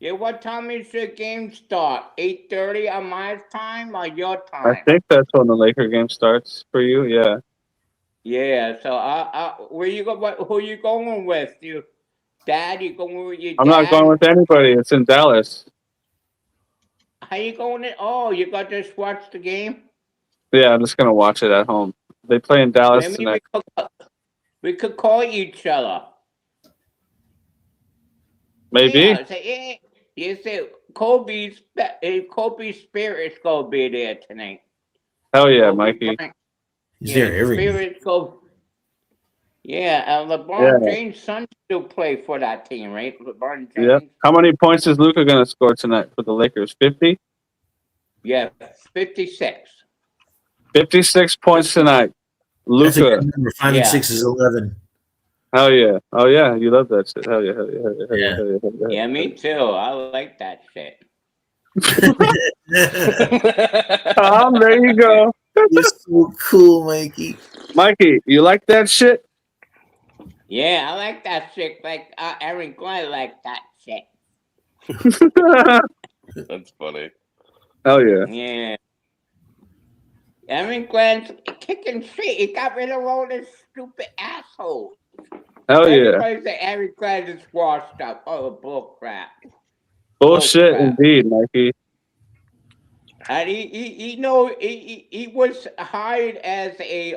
S12: Yeah, what time is the game start? 8:30 on my time or your time?
S3: I think that's when the Laker game starts for you. Yeah.
S12: Yeah. So where you go? Who you going with? You, Dad? You going with your
S3: I'm
S12: dad?
S3: not going with anybody. It's in Dallas.
S12: How you going? You got to just watch the game.
S3: Yeah, I'm just gonna watch it at home. They play in Dallas
S12: Maybe
S3: tonight.
S12: we could call each other.
S3: Maybe.
S12: Yeah, say, you say Kobe's spirit is gonna be there tonight.
S3: Hell yeah, Mikey.
S23: He's there every night.
S12: Spirit go. Yeah, LeBron
S3: Yeah.
S12: James' son still play for that team, right? LeBron James.
S3: Yep. How many points is Luka gonna score tonight for the Lakers? 50?
S12: Yeah, 56.
S3: 56 points tonight.
S23: That's a
S3: Luka.
S23: good number. 5 and 6 is 11.
S3: Hell yeah. Oh yeah, you love that shit. Hell yeah, hell yeah, hell yeah, hell yeah, hell yeah, hell yeah.
S12: Yeah, me too. I like that shit.
S3: Tom, there you go.
S23: You're so cool, Mikey.
S3: Mikey, you like that shit?
S12: Yeah, I like that shit. Like Aaron Glenn like that shit.
S5: That's funny.
S3: Hell yeah.
S12: Yeah. Aaron Glenn's kicking shit. He got rid of all this stupid assholes.
S3: Hell yeah.
S12: Everybody say Aaron Glenn is washed up. Oh, bull crap.
S3: Bullshit
S12: crap.
S3: indeed, Mikey.
S12: And he was hired as a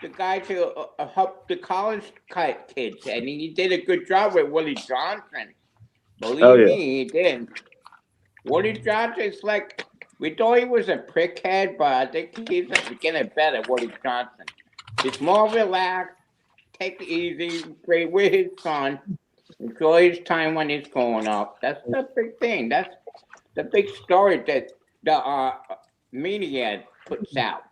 S12: the guy to help the college kids, and he did a good job with Willie Johnson. Believe me, he did. Willie Johnson's like, we thought he was a prickhead, but I think he's getting better. Willie Johnson. He's more relaxed, take it easy, great with his son, enjoy his time when he's growing up. That's the big thing. That's the big story that the media puts out.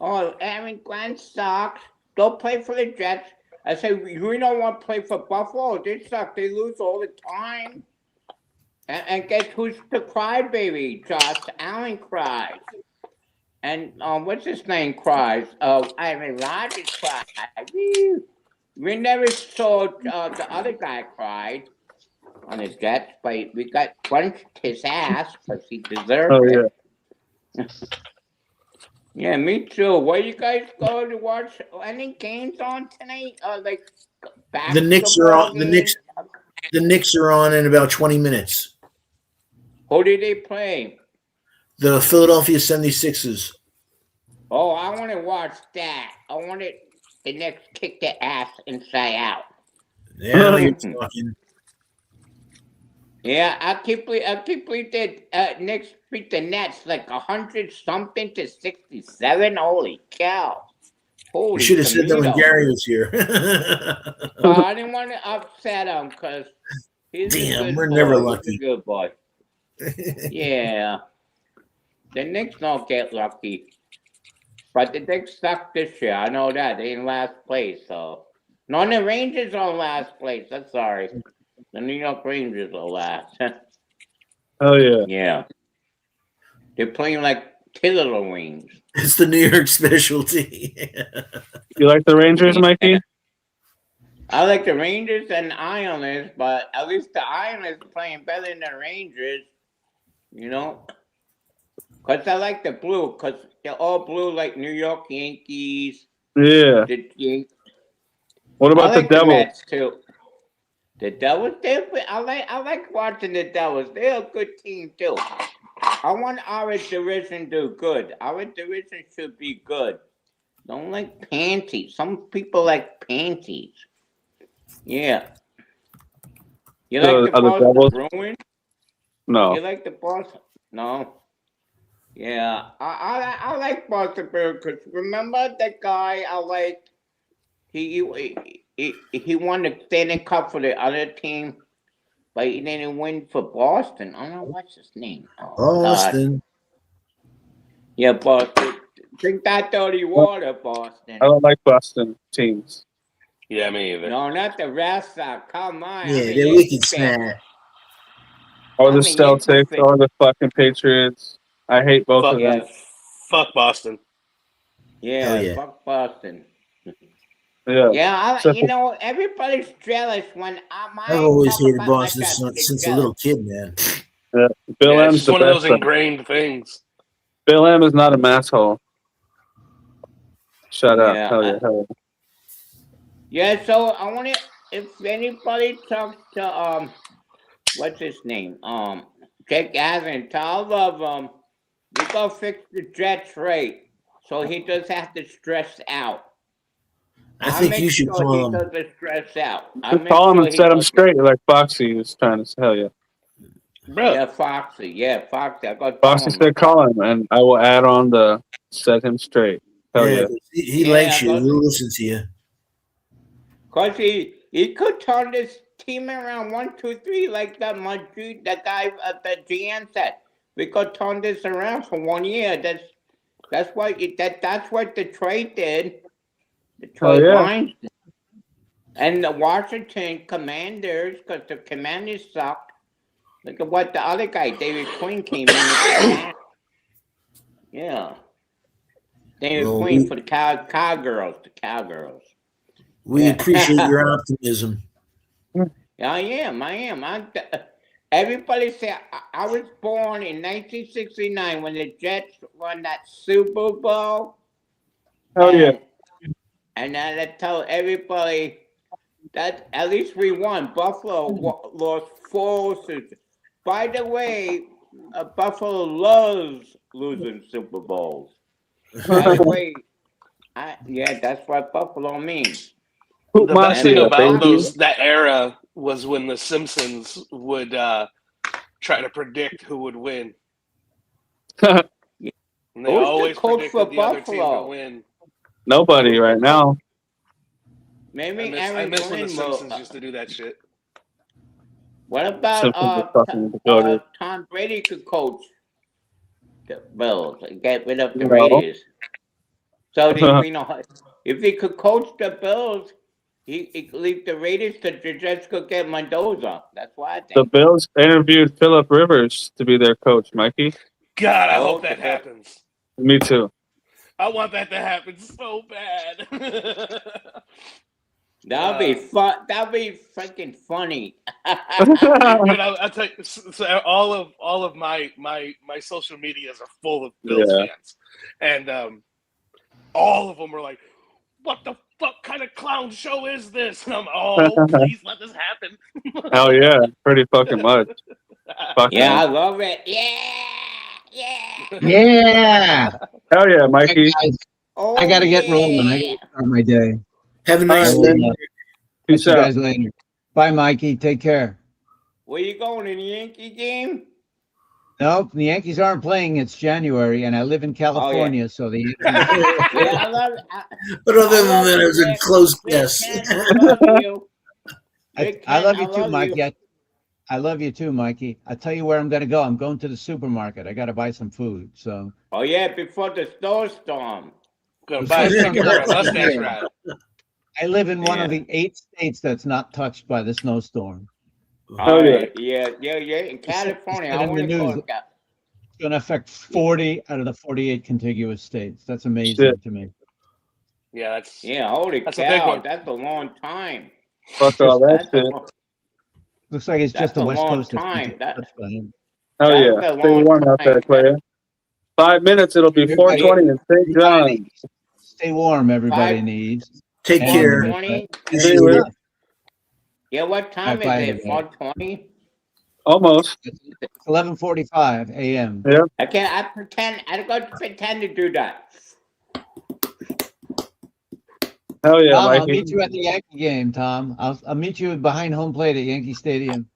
S12: Oh, Aaron Glenn sucks. Don't play for the Jets. I say, we don't want to play for Buffalo. They suck. They lose all the time. And guess who's the crybaby? Josh Allen cries. And what's his name cries? Aaron Rodgers cried. We never saw the other guy cried on the Jets, but we got punched his ass because he deserved it. Yeah, me too. Where you guys go to watch any games on tonight? Like
S23: The Knicks are on. The Knicks are on in about 20 minutes.
S12: Who did they play?
S23: The Philadelphia 76ers.
S12: Oh, I want to watch that. I want the Knicks kick their ass inside out.
S23: Yeah, you're talking.
S12: Yeah, I keep believe that Knicks beat the Nets like 100-something to 67. Holy cow! Holy
S23: You should have said that when Gary was here.
S12: I didn't want to upset him because he's a
S23: Damn,
S12: good
S23: we're
S12: boy.
S23: never
S12: He's
S23: lucky.
S12: a good boy. Yeah, the Knicks don't get lucky, but the Knicks suck this year. I know that they in last place. So, no, the Rangers are in last place. I'm sorry. The New York Rangers are last.
S3: Oh yeah.
S12: Yeah. They're playing like Tiller Wings.
S23: It's the New York specialty.
S3: You like the Rangers, Mikey?
S12: I like the Rangers and Islanders, but at least the Islanders are playing better than the Rangers. You know? Because I like the blue, because they're all blue like New York Yankees.
S3: Yeah. What about
S12: I like
S3: the Devils?
S12: Mets too. The Devils, I like watching the Devils. They're a good team too. I want our division to do good. Our division should be good. Don't like panties. Some people like panties. Yeah. You like the Boston Bruins?
S3: No.
S12: You like the Boston? No. Yeah, I like Boston Bruins because remember that guy I liked? He won the Stanley Cup for the other team, but he didn't win for Boston. I don't know what's his name. Oh,
S23: Boston.
S12: God. Yeah, Boston. Drink that dirty water, Boston.
S3: I don't like Boston teams.
S5: Yeah, me either.
S12: No, not the Red Sox. Come on.
S23: Yeah, they're wicked snap.
S3: Or the Celtics, or the fucking Patriots. I hate both of them.
S5: Fuck Boston.
S12: Yeah, fuck Boston.
S3: Yeah.
S12: Yeah, everybody's jealous when
S23: I've always hated Boston since a little kid, man.
S3: Yeah. Bill M's
S5: it's
S3: the
S5: one of those
S3: best.
S5: ingrained things.
S3: Bill M is not a masshole. Shut up.
S12: Yeah,
S3: Hell yeah, hell yeah.
S12: Yeah, so I want to, if anybody talks to, what's his name? Jake Allen, tell him, we go fix the Jets rate so he doesn't have to stress out.
S23: I think you should call him.
S12: He doesn't stress out.
S3: Just call him and set him straight like Foxy was trying to say. Hell yeah.
S12: Bro. Yeah, Foxy. Yeah, Foxy. I got
S3: Foxy said call him, and I will add on the set him straight. Hell yeah.
S23: He likes you. He'll listen to you.
S12: Because he could turn this team around 1, 2, 3 like the guy at the GM said. We could turn this around for 1 year. That's what the trade did. The trade line. And the Washington Commanders, because the Commanders suck. Look at what the other guy, David Quinn, came in with the Yeah. David
S23: Well,
S12: Quinn for the Cowgirls. The Cowgirls.
S23: we appreciate your optimism.
S12: I am. Everybody say I was born in 1969 when the Jets won that Super Bowl.
S3: Hell yeah.
S12: And I tell everybody that at least we won. Buffalo lost 4 seasons. By the way, Buffalo loves losing Super Bowls. By the way, that's what Buffalo means.
S5: The best thing about
S3: baby.
S5: that era was when the Simpsons would try to predict who would win. And they
S12: Who's the
S5: always
S12: coach
S5: predicted
S12: for
S5: the other team to
S12: Buffalo?
S5: win.
S3: Nobody right now.
S12: Maybe
S5: I miss when the
S12: Glenn
S5: Simpsons
S12: will.
S5: used to do that shit.
S12: What about
S3: Simpsons are fucking goated.
S12: Tom Brady could coach the Bills and get rid of the
S3: No.
S12: Raiders? So if he could coach the Bills, he could leave the Raiders to just go get Mendoza. That's why I think.
S3: The Bills interviewed Philip Rivers to be their coach, Mikey.
S5: God, I hope that happens.
S3: Me too.
S5: I want that to happen so bad.
S12: That'll be fun. That'll be freaking funny.
S5: Dude, I'll tell you, so all of my social medias are full of Bills fans, and all of them were like, "What the fuck kind of clown show is this?" And I'm, "Oh, please let this happen."
S3: Hell yeah, pretty fucking much.
S12: Yeah, I love it.
S8: Yeah.
S3: Hell yeah, Mikey.
S8: Hey guys, I gotta get rolling. I gotta start my day.
S23: Have a nice
S8: I will,
S23: day.
S8: catch you guys later. Bye, Mikey. Take care.
S12: Where you going, in the Yankee game?
S8: Nope, the Yankees aren't playing. It's January, and I live in California, so the Yankees.
S12: I love it.
S23: But other than that, it was a close guess.
S8: I love you too, Mikey. I love you too, Mikey. I tell you where I'm gonna go. I'm going to the supermarket. I gotta buy some food. So.
S12: Oh yeah, before the snowstorm.
S5: Gonna buy a ticket for a mustache ride.
S8: I live in one of the 8 states that's not touched by the snowstorm.
S12: Oh yeah. In California, I
S8: in the
S12: want to
S8: news.
S12: go.
S8: It's going to affect 40 out of the 48 contiguous states. That's amazing to me.
S5: Yeah, that's
S12: holy
S5: that's a big
S12: cow,
S5: one.
S12: that's a long time.
S3: Fuck all that shit.
S8: Looks like it's just the
S12: a
S8: West
S12: long
S8: Coast. that's
S12: time.
S8: been touched by him.
S3: Hell
S12: That's
S3: yeah.
S12: a
S3: Stay
S12: long
S3: warm out there,
S12: time.
S3: player. 5 minutes, it'll be 4:20 in St. John.
S8: Stay warm, everybody needs.
S23: Take
S8: And
S23: care.
S12: 4:20?
S3: Stay with-
S12: Yeah, what time
S8: Bye,
S12: is it?
S8: everybody.
S12: 4:20?
S3: Almost.
S8: It's 11:45 a.m.
S3: Yeah.
S12: I don't pretend to do that.
S3: Hell yeah,
S8: Tom, I'll
S3: Mikey.
S8: meet you at the Yankee game, Tom. I'll meet you behind home plate at Yankee Stadium.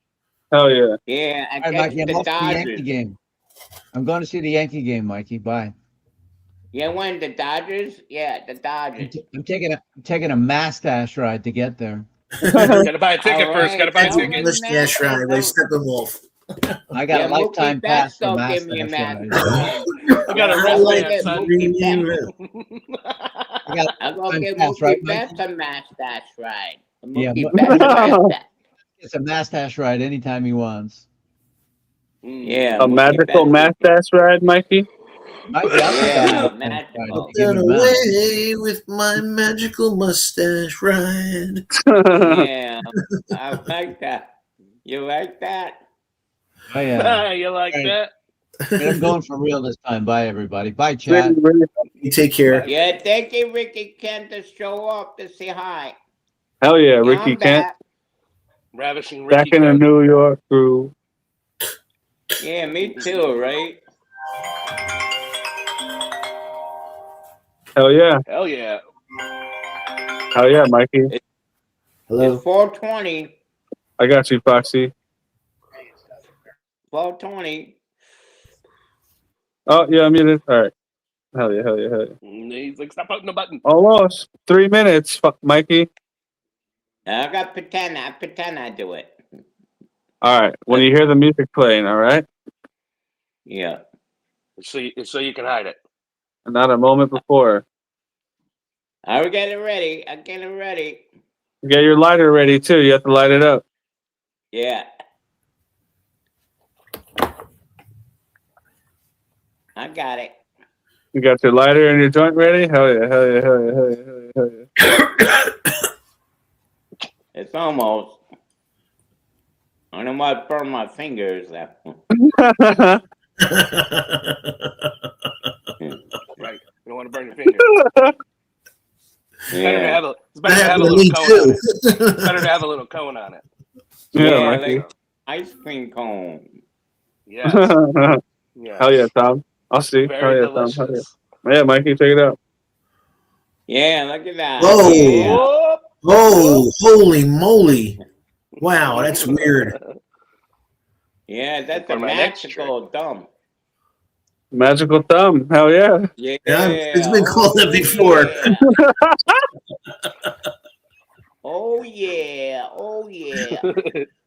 S3: Hell yeah.
S12: Yeah, I
S8: All right, Mikey, I'm
S12: the
S8: off to the Yankee
S12: Dodgers.
S8: game. I'm going to see the Yankee game, Mikey. Bye.
S12: Yeah, when the Dodgers? Yeah, the Dodgers.
S8: I'm taking a mustache ride to get there.
S5: Gotta buy a ticket
S12: All
S5: first.
S12: right,
S5: Gotta buy a
S12: tell
S5: ticket.
S12: me,
S23: Mustache
S12: man.
S23: ride. They step them off.
S8: I got a lifetime
S12: Mookie
S8: pass
S12: Betts
S8: for
S12: don't give me a
S8: mustache
S12: match.
S8: rides.
S5: I got a
S12: I'm
S5: wristband,
S12: gonna get
S5: son.
S8: I got
S12: I'm
S8: a
S12: gonna
S8: lifetime
S12: give
S8: pass,
S12: Mookie
S8: right,
S12: Betts
S8: Mikey?
S12: a mustache ride.
S8: Yeah,
S12: Mookie Betts a mustache.
S8: It's a mustache ride anytime he wants.
S12: Yeah,
S3: A
S12: Mookie
S3: magical
S12: Betts.
S3: mustache ride, Mikey?
S8: Mikey, I'll take a
S12: Yeah,
S8: mustache
S12: magical.
S8: ride to give
S23: Get
S8: me mine.
S23: away with my magical mustache ride.
S12: Yeah, I like that. You like that?
S8: Oh, yeah.
S5: You like
S8: All right.
S5: that?
S8: But I'm going for real this time. Bye, everybody. Bye, Chad.
S23: You take care.
S12: Yeah, thank you, Ricky Kent, to show up to say hi.
S3: Hell yeah,
S12: Yeah,
S3: Ricky
S12: I'm
S3: Kent.
S12: back.
S5: Ravishing
S3: Back
S5: Ricky
S3: in the
S5: Kent.
S3: New York crew.
S12: Yeah, me too, right?
S3: Hell yeah.
S5: Hell yeah.
S3: Hell yeah, Mikey.
S23: Hello.
S12: It's 4:20.
S3: I got you, Foxy.
S12: 4:20.
S3: Oh, yeah, I'm muted. All right. Hell yeah, hell yeah, hell yeah.
S5: He's like, stop putting the button.
S3: Almost 3 minutes. Fuck, Mikey.
S12: I got pretend. I pretend I do it.
S3: All right. When you hear the music playing, all right?
S12: Yeah.
S5: So you can hide it.
S3: And not a moment before.
S12: I'll get it ready. I'll get it ready.
S3: Get your lighter ready too. You have to light it up.
S12: Yeah. I got it.
S3: You got your lighter and your joint ready? Hell yeah, hell yeah, hell yeah, hell yeah, hell yeah, hell yeah.
S12: It's almost. I don't want to burn my fingers. That one.
S5: Right. You don't want to burn your fingers. It's better to have a, it's better to have a
S23: happened to
S5: little
S23: me,
S5: cone
S23: too.
S5: on it. It's better to have a little cone on it.
S3: Yeah,
S12: like
S3: Mikey.
S12: ice cream cone.
S5: Yes. Yes.
S3: Hell yeah, Tom. I'll see.
S5: Very
S3: Hell yeah, Tom. Hell
S5: delicious.
S3: yeah. Yeah, Mikey, check it out.
S12: Yeah, look at that.
S23: Whoa.
S12: Yeah.
S23: Oh, holy moly. Wow, that's weird.
S12: Yeah, that's
S5: For
S12: a
S5: my next
S12: magical dumb.
S3: Magical thumb. Hell yeah.
S12: Yeah.
S23: It's been called that before.
S12: Oh yeah. Oh yeah.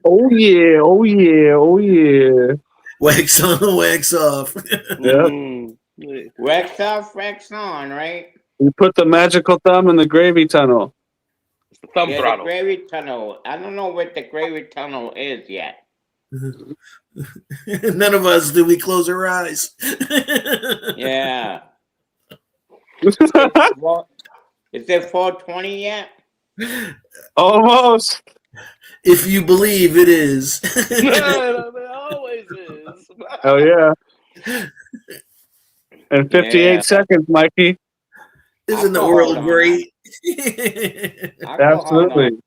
S3: Oh yeah. Oh yeah. Oh yeah.
S23: Wax on, wax off.
S3: Yeah.
S12: Wax off, wax on, right?
S3: You put the magical thumb in the gravy tunnel.
S5: It's the thumb
S12: Yeah,
S5: throttle.
S12: the gravy tunnel. I don't know what the gravy tunnel is yet.
S23: None of us do. We close our eyes.
S12: Yeah. Is it 420 yet?
S3: Almost.
S23: If you believe it is.
S5: It always is.
S3: Hell yeah. In 58 seconds, Mikey.
S23: Isn't the world great?
S3: Absolutely.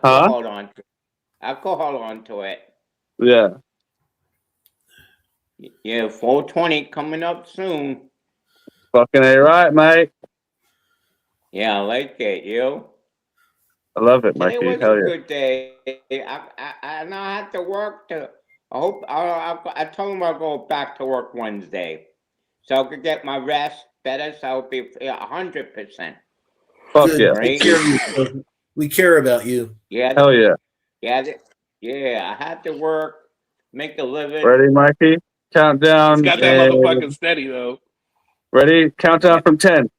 S12: I'll hold on to it. I'll hold on to it.
S3: Yeah.
S12: Yeah, 420 coming up soon.
S3: Fucking A right, mate.
S12: Yeah, I like it, you.
S3: I love it,
S12: Today
S3: Mikey.
S12: was
S3: Hell
S12: a
S3: yeah.
S12: good day. I now have to work to. I hope I told him I'll go back to work Wednesday, so I could get my rest better. So I'll be 100%.
S3: Fuck
S23: Good.
S3: yeah.
S23: Right? We care about you.
S12: Yeah.
S3: Hell yeah.
S12: Yeah. Yeah. I had to work, make a living.
S3: Ready, Mikey? Countdown.
S5: It's got that motherfucking steady though.
S3: Ready? Countdown from 10.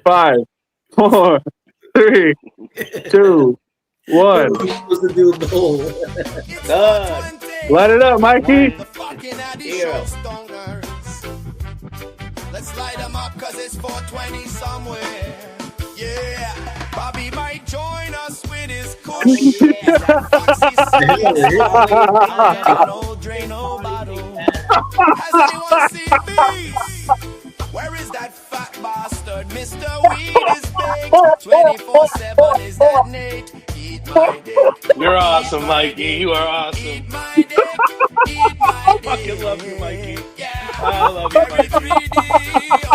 S3: 5, 4, 3, 2, 1.
S23: What are we supposed to do with the hole?
S3: Light it up, Mikey.
S12: Yeah.
S2: Let's light them up cause it's 420 somewhere. Yeah, Bobby might join us with his cushion. Old Drano bottle. Has anyone seen Beast? Where is that fat bastard? Mr. Weed is baked 24/7. Is that Nate? Eat my dick.
S5: You're awesome, Mikey. You are awesome.
S2: Eat my dick. Eat my dick.
S5: I fucking love you, Mikey. I love you, Mikey.
S2: 3D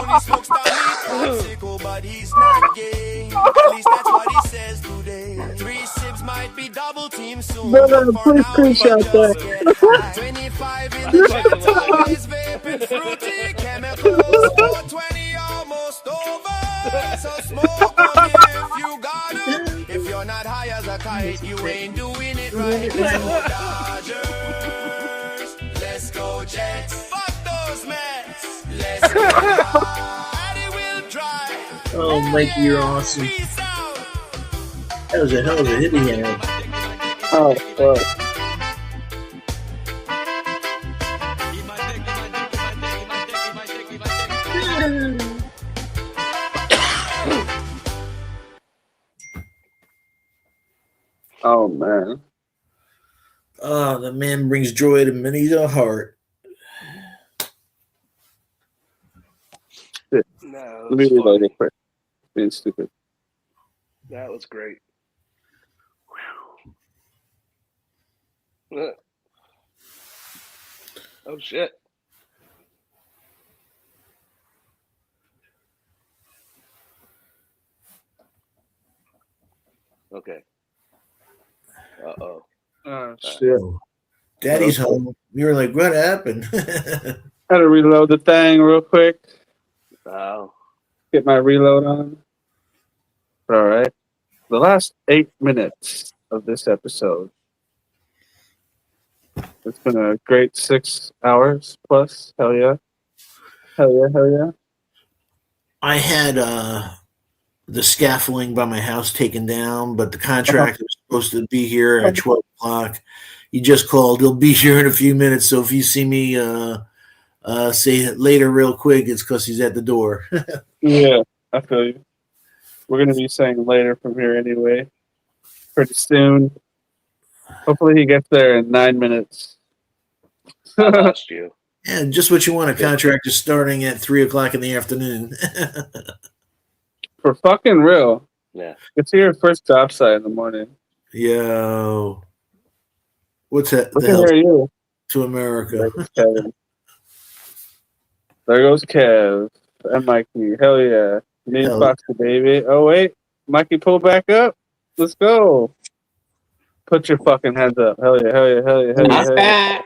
S2: only smokes popsicle, but he's not gay. At least that's what he says today. 3 sips might be double team soon.
S3: No, please screenshot that.
S2: 25 in the chat, is vaping fruity chemicals. 420 almost over. So smoke on if you got it. If you're not high as a kite, you ain't doing it right. Let's go Dodgers. Let's go Jets. Fuck those Mets. Let's go Addy will drive.
S23: Oh, Mikey, you're awesome. That was a hell of a hit he had.
S3: Oh, fuck. Oh, man.
S23: Oh, the man brings joy to many a heart.
S3: Shit.
S5: No,
S3: Let me reload real quick. Being stupid.
S5: that was great. Oh shit. Okay. Uh-oh.
S3: Oh, shit.
S23: Daddy's home. We were like, what happened?
S3: Had to reload the thing real quick.
S5: Oh.
S3: Get my reload on. All right. The last 8 minutes of this episode. It's been a great 6 hours plus. Hell yeah. Hell yeah. Hell yeah.
S23: I had the scaffolding by my house taken down, but the contractor was supposed to be here at 12 o'clock. He just called. He'll be here in a few minutes. So if you see me say it later real quick, it's because he's at the door.
S3: Yeah, I feel you. We're gonna be saying later from here anyway. Pretty soon. Hopefully he gets there in 9 minutes.
S6: I lost you.
S23: Yeah, just what you want. A contractor starting at 3 o'clock in the afternoon.
S3: For fucking real.
S6: Yeah.
S3: It's your first job site in the morning.
S23: Yo, what's that?
S3: Look
S23: The
S3: at
S23: hell
S3: you.
S23: to America?
S3: There goes Kevin. There goes Kev and Mikey. Hell yeah. Me and
S23: Hell.
S3: Foxy, baby. Oh, wait. Mikey, pull back up. Let's go. Put your fucking hands up. Hell yeah, hell yeah, hell yeah, hell yeah.
S12: I'm
S3: Hell yeah.
S12: back.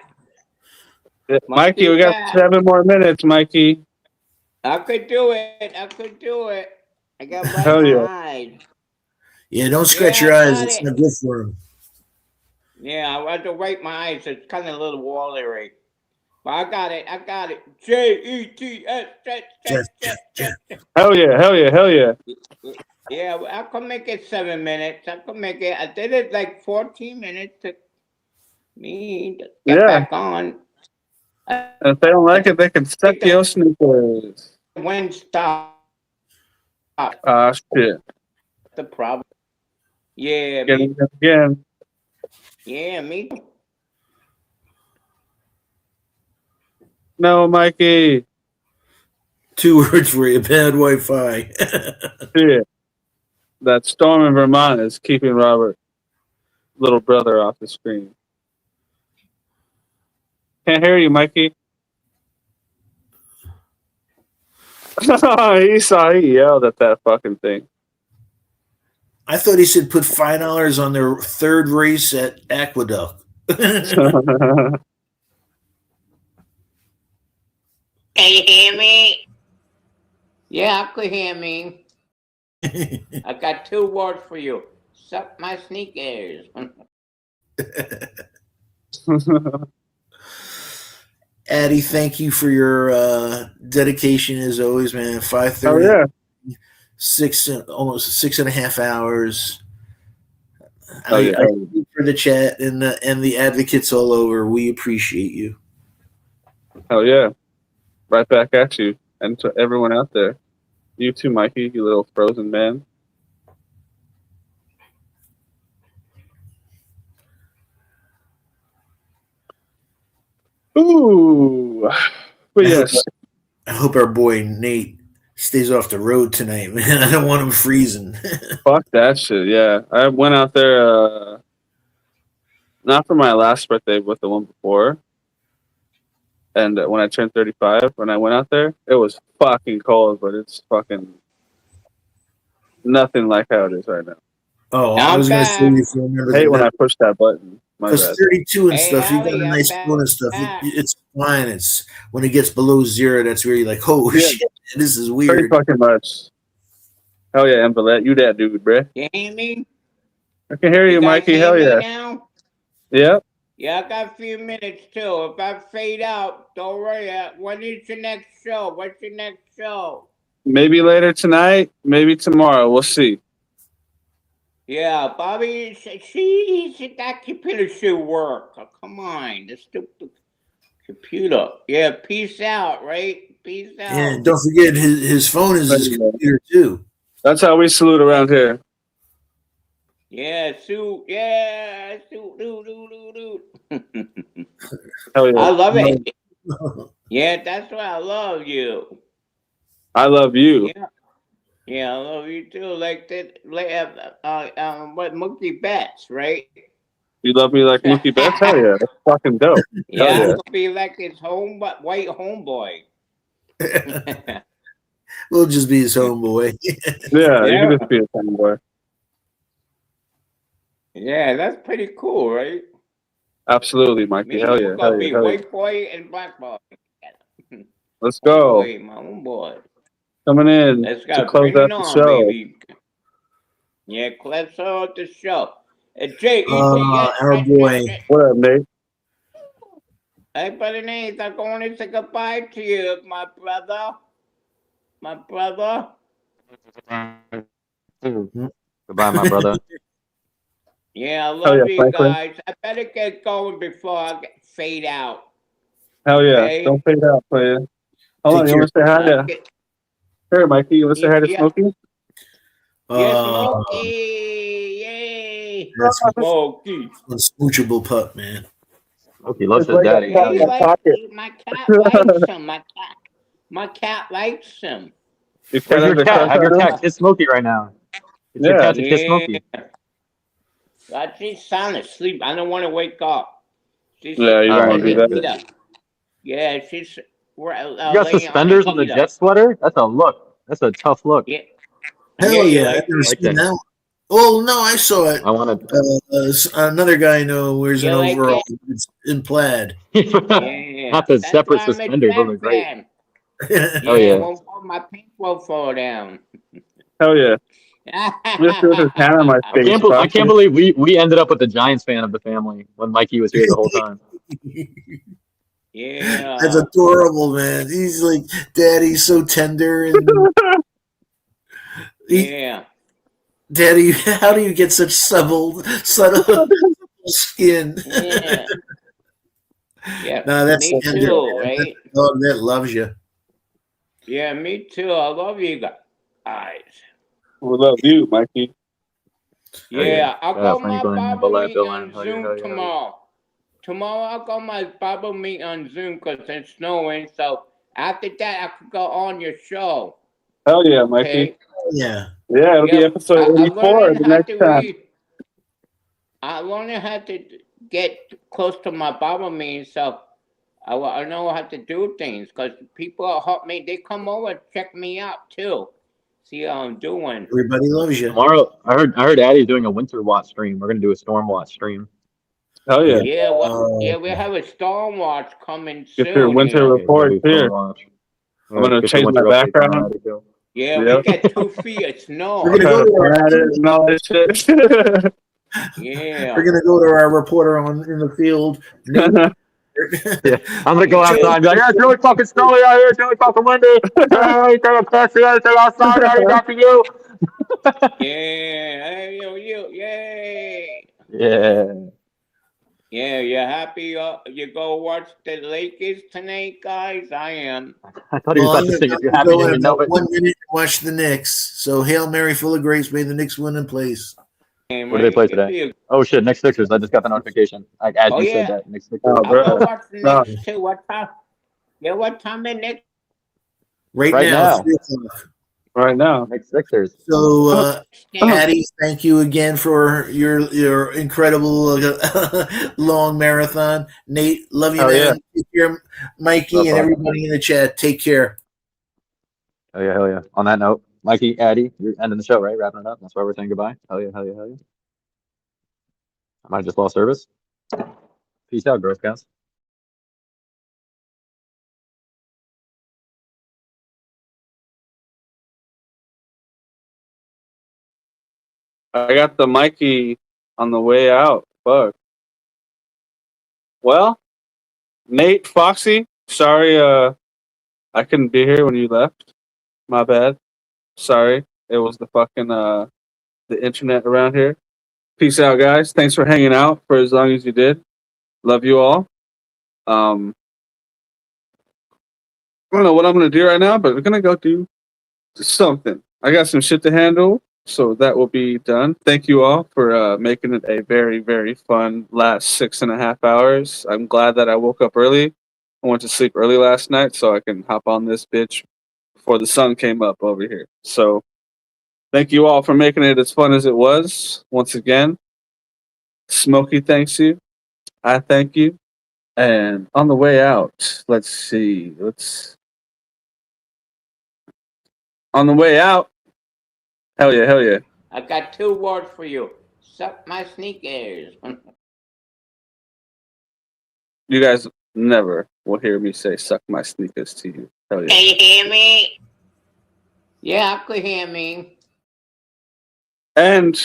S3: Yeah, Mikey, we got
S12: back.
S3: 7 more minutes, Mikey.
S12: I could do it. I could do it. I got my
S3: Hell yeah.
S12: eyes.
S23: Yeah, don't scratch
S12: Yeah,
S23: your
S12: I
S23: eyes.
S12: got
S23: It's
S12: it.
S23: not good for him.
S12: Yeah, I had to wipe my eyes. It's kind of a little watery. But I got it. I got it. Jets.
S3: Hell yeah, hell yeah, hell yeah.
S12: Yeah, well, I could make it 7 minutes. I could make it. I did it like 14 minutes to me to get
S3: Yeah.
S12: back on.
S3: And if they don't like it, they can suck your sneakers.
S12: When stop
S3: Ah, shit.
S12: the problem. Yeah,
S3: Get
S12: me.
S3: it again.
S12: Yeah, me.
S3: No, Mikey.
S23: 2 words for you: bad Wi-Fi.
S3: Shit. That storm in Vermont is keeping Robert, little brother, off the screen. Can't hear you, Mikey. He yelled at that fucking thing.
S23: I thought he said put $5 on their third race at Aqueduct.
S12: Can you hear me? Yeah, I could hear me. I got 2 words for you. Suck my sneakers.
S23: Addy, thank you for your dedication as always, man. 5:30.
S3: Oh yeah.
S23: Almost 6.5 hours.
S3: Oh, yeah.
S23: I thank you for the chat and the advocates all over. We appreciate you.
S3: Hell yeah. Right back at you. And to everyone out there. You too, Mikey, you little frozen man. Ooh. But yes.
S23: I hope our boy Nate stays off the road tonight, man. I don't want him freezing.
S3: Fuck that shit, yeah. I went out there, not for my last birthday, but the one before. And when I turned 35, when I went out there, it was fucking cold, but it's fucking nothing like how it is right now.
S23: Oh, I was going to say, if you remember
S3: I hate when I push that button. My
S23: Because
S3: bad.
S23: 32 and
S12: Hey,
S23: stuff, you got
S12: Allie,
S23: a
S12: I'm
S23: nice
S12: back.
S23: phone and stuff. It's fine. It's when it gets below 0, that's where you're like, oh
S3: Yeah.
S23: shit, this is
S3: Pretty
S23: weird.
S3: fucking much. Hell yeah, Embolette. You that dude, bruh.
S12: You hear me?
S3: I can hear you,
S12: guys
S3: Mikey.
S12: hear
S3: Hell
S12: me
S3: yeah.
S12: now?
S3: Yep.
S12: Yeah, I got a few minutes too. If I fade out, don't worry. When is your next show? What's your next show?
S3: Maybe later tonight, maybe tomorrow. We'll see.
S12: Yeah, Bobby, see, that computer should work. Oh, come on, the stupid computer. Yeah, peace out, right? Peace out.
S23: And don't forget, his phone is his computer too.
S3: That's how we salute around here.
S12: Yeah, Sue. Yeah, Sue. Do.
S3: Hell yeah.
S12: I love it. Yeah, that's why I love you.
S3: I love you.
S12: Yeah. Yeah, I love you too. Like that, what Mookie Betts, right?
S3: You love me like Mookie Betts? Hell yeah. That's fucking dope.
S12: Yeah,
S3: Hell yeah.
S12: I'll be like his white homeboy.
S23: We'll just be his homeboy.
S3: Yeah, you can just be a fanboy.
S12: Yeah, that's pretty cool, right?
S3: Absolutely, Mikey.
S12: Me,
S3: Hell yeah.
S12: we're
S3: Hell
S12: gonna
S3: yeah.
S12: be
S3: Hell yeah.
S12: white boy and black boy.
S3: Let's go.
S12: Homeboy, my homeboy.
S3: Coming in
S12: Let's
S3: to
S12: go.
S3: close
S12: Bring
S3: out
S12: it
S3: the
S12: on,
S3: show.
S12: baby. Yeah, let's start the show. J-E-T-S.
S23: Our boy.
S3: What up, Nate?
S12: Hey, buddy Nate, I'm going to say goodbye to you, my brother. my brother.
S15: Goodbye, my brother.
S12: Yeah, I
S3: Hell
S12: love
S3: yeah,
S12: you
S3: Franklin.
S12: guys. I better get going before I fade out.
S3: Hell yeah.
S12: Okay?
S3: Don't fade out, player. Hold on, you want to say hi to?
S12: Okay.
S3: Here, Mikey, you want to say hi to
S12: Yeah.
S3: Smokey?
S12: Yes, Smokey! Yay!
S23: That's
S12: Smokey.
S23: unsmoochable pup, man.
S15: Smokey loves
S3: It's
S15: his
S3: like a
S15: daddy.
S3: cat in
S12: He
S3: a
S12: like
S3: pocket.
S12: my cat likes him. My cat likes him.
S3: Your cat
S15: Where's
S3: has
S15: your
S3: a
S15: cat?
S3: crush
S15: Have your
S3: on him?
S15: cat kiss Smokey right now. Get your
S3: Yeah.
S15: cat to kiss Smokey.
S12: She's sound asleep. I don't want to wake up. She's
S3: Yeah, you don't want to do
S12: laying
S3: that.
S12: either. Yeah, she's we're
S15: You got
S12: laying
S15: suspenders on the
S12: either.
S15: jet sweater? That's a look. That's a tough look.
S12: Yeah.
S23: Hell
S12: you
S23: yeah,
S12: like
S23: I've never
S15: like
S23: seen
S15: that.
S23: that one. Oh no, I saw it.
S15: I want
S23: Another guy I know wears
S12: You
S23: an
S12: like
S23: overall. It's in plaid.
S12: Yeah.
S15: Not the
S12: That's
S15: separate
S12: why I'm a
S15: suspenders. Those are
S12: Jet
S15: great.
S12: fan.
S15: Oh
S12: Yeah,
S15: yeah.
S12: my pink won't fall down.
S3: Hell yeah. Just with his hand on my face,
S15: I can't believe we ended up with the Giants fan of the family when Mikey was here the whole time.
S12: Yeah.
S23: That's adorable, man. He's like, Daddy's so tender and
S12: Yeah.
S23: Daddy, how do you get such subtle skin?
S12: Yeah. Yeah.
S23: No, that's
S12: Me
S23: tender,
S12: too,
S23: man.
S12: right?
S23: That's a dog that loves you.
S12: Yeah, me too. I love you guys.
S3: We love you, Mikey.
S12: Yeah, I'll go my
S15: Franklin,
S12: Bible
S15: Bullet,
S12: meet
S15: Bill,
S12: on
S15: hell yeah,
S12: Zoom
S15: hell yeah, hell yeah.
S12: tomorrow. Tomorrow I'll go my Bible meet on Zoom because it's snowing. So after that, I could go on your show.
S3: Hell yeah, Mikey.
S12: Okay.
S23: Yeah.
S3: Yeah, it'll be episode
S12: I'm
S3: 84
S12: learning
S3: the
S12: how
S3: next
S12: to
S3: time.
S12: read. I'm learning how to get close to my Bible meeting, so I know how to do things because people help me. They come over and check me out too. See how I'm doing.
S23: Everybody loves you.
S15: Tomorrow, I heard Addy's doing a winter watch stream. We're gonna do a storm watch stream.
S3: Hell yeah.
S12: Yeah, we have a storm watch coming
S3: Get
S12: soon.
S3: your winter
S12: here.
S3: report
S15: do storm
S3: here.
S15: watch.
S3: I'm going to
S15: Get your
S3: change my
S15: winter updates on
S3: background.
S15: Addy too.
S12: Yeah,
S3: Yep.
S12: we got 2 feet of snow.
S23: We're gonna go to our
S3: and all that shit.
S12: Yeah.
S23: We're gonna go to our reporter in the field. Nate.
S15: Yeah, I'm gonna go outside and be like, yeah, it's really fucking snowy out here. It's really fucking windy. Hey, can't see anything outside. Addy, back to you.
S12: Yeah, hey, you, yay.
S15: Yeah.
S12: Yeah, you happy you go watch the Lakers tonight, guys? I am.
S15: I thought he was about to sing. If you're happy,
S23: Go
S15: then
S23: in
S15: you know
S23: about
S15: it.
S23: 1 minute and watch the Knicks. So Hail Mary, full of grace, may the Knicks win in place.
S15: What do they play today? Oh shit, Knicks Sixers. I just got the notification. Like as you said that, Knicks Sixers.
S3: Oh,
S12: I'll
S3: bro.
S12: go watch the
S3: No.
S12: Knicks too. What time? Yeah, what time the Knicks?
S23: Right now. 3 o'clock.
S3: Right now.
S15: Knicks Sixers.
S23: So, Addy, thank you again for your incredible long marathon. Nate, love you,
S15: Hell
S23: man. Take care, Mikey,
S15: No
S23: and
S15: problem.
S23: everybody in the chat. Take care.
S15: Hell yeah, hell yeah. On that note, Mikey, Addy, you're ending the show, right? Wrapping it up. That's why we're saying goodbye. Hell yeah, hell yeah, hell yeah. I might have just lost service. Peace out, Girl Scouts.
S3: I got the Mikey on the way out. Fuck. Well, Nate, Foxy, sorry I couldn't be here when you left. My bad. Sorry. It was the fucking the internet around here. Peace out, guys. Thanks for hanging out for as long as you did. Love you all. I don't know what I'm gonna do right now, but we're gonna go do something. I got some shit to handle, so that will be done. Thank you all for making it a very, very fun last 6.5 hours. I'm glad that I woke up early. I went to sleep early last night, so I can hop on this bitch before the sun came up over here. So thank you all for making it as fun as it was. Once again, Smokey thanks you. I thank you. And on the way out, let's see. On the way out, hell yeah, hell yeah.
S12: I got 2 words for you. Suck my sneakers.
S3: You guys never will hear me say "suck my sneakers" to you. Hell yeah.
S12: Can you hear me? Yeah, I could hear me.
S3: And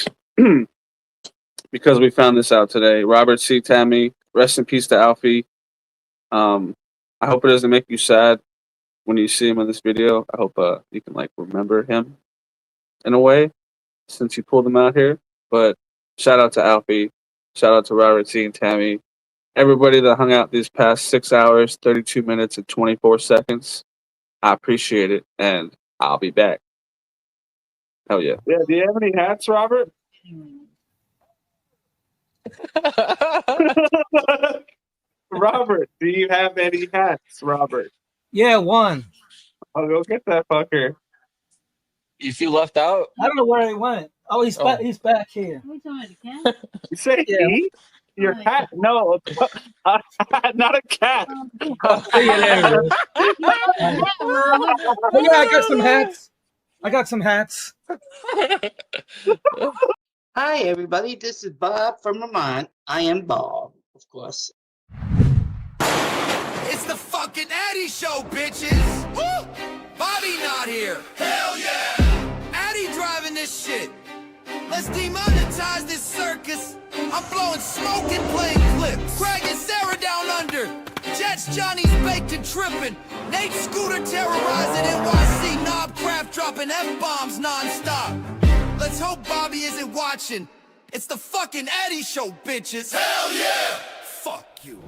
S3: because we found this out today, Robert C. Tammy, rest in peace to Alfie. I hope it doesn't make you sad when you see him in this video, I hope you can like remember him in a way since you pulled him out here. But shout out to Alfie, shout out to Robert C and Tammy, everybody that hung out these past 6 hours, 32 minutes, and 24 seconds. I appreciate it, and I'll be back. Hell yeah. Yeah, do you have any hats, Robert? Robert, do you have any hats, Robert?
S1: Yeah, one.
S3: I'll go get that fucker.
S11: You feel left out?
S1: I don't know where he went. Oh, he's back. He's back here.
S3: You say he? Your cat? No, not a cat.
S1: See you there. Oh yeah, I got some hats. I got some hats.
S13: Hi, everybody. This is Bob from Vermont. I am Bob, of course.
S2: It's the fucking Addy show, bitches! Woo! Bobby not here! Hell yeah! Addy driving this shit! Let's demonetize this circus! I'm blowing smoke and playing clips! Greg and Sarah down under! Jets, Johnny's baked and tripping! Nate Scooter terrorizing NYC! Knob Craft dropping F-bombs non-stop! Let's hope Bobby isn't watching! It's the fucking Addy show, bitches! Hell yeah! Fuck you!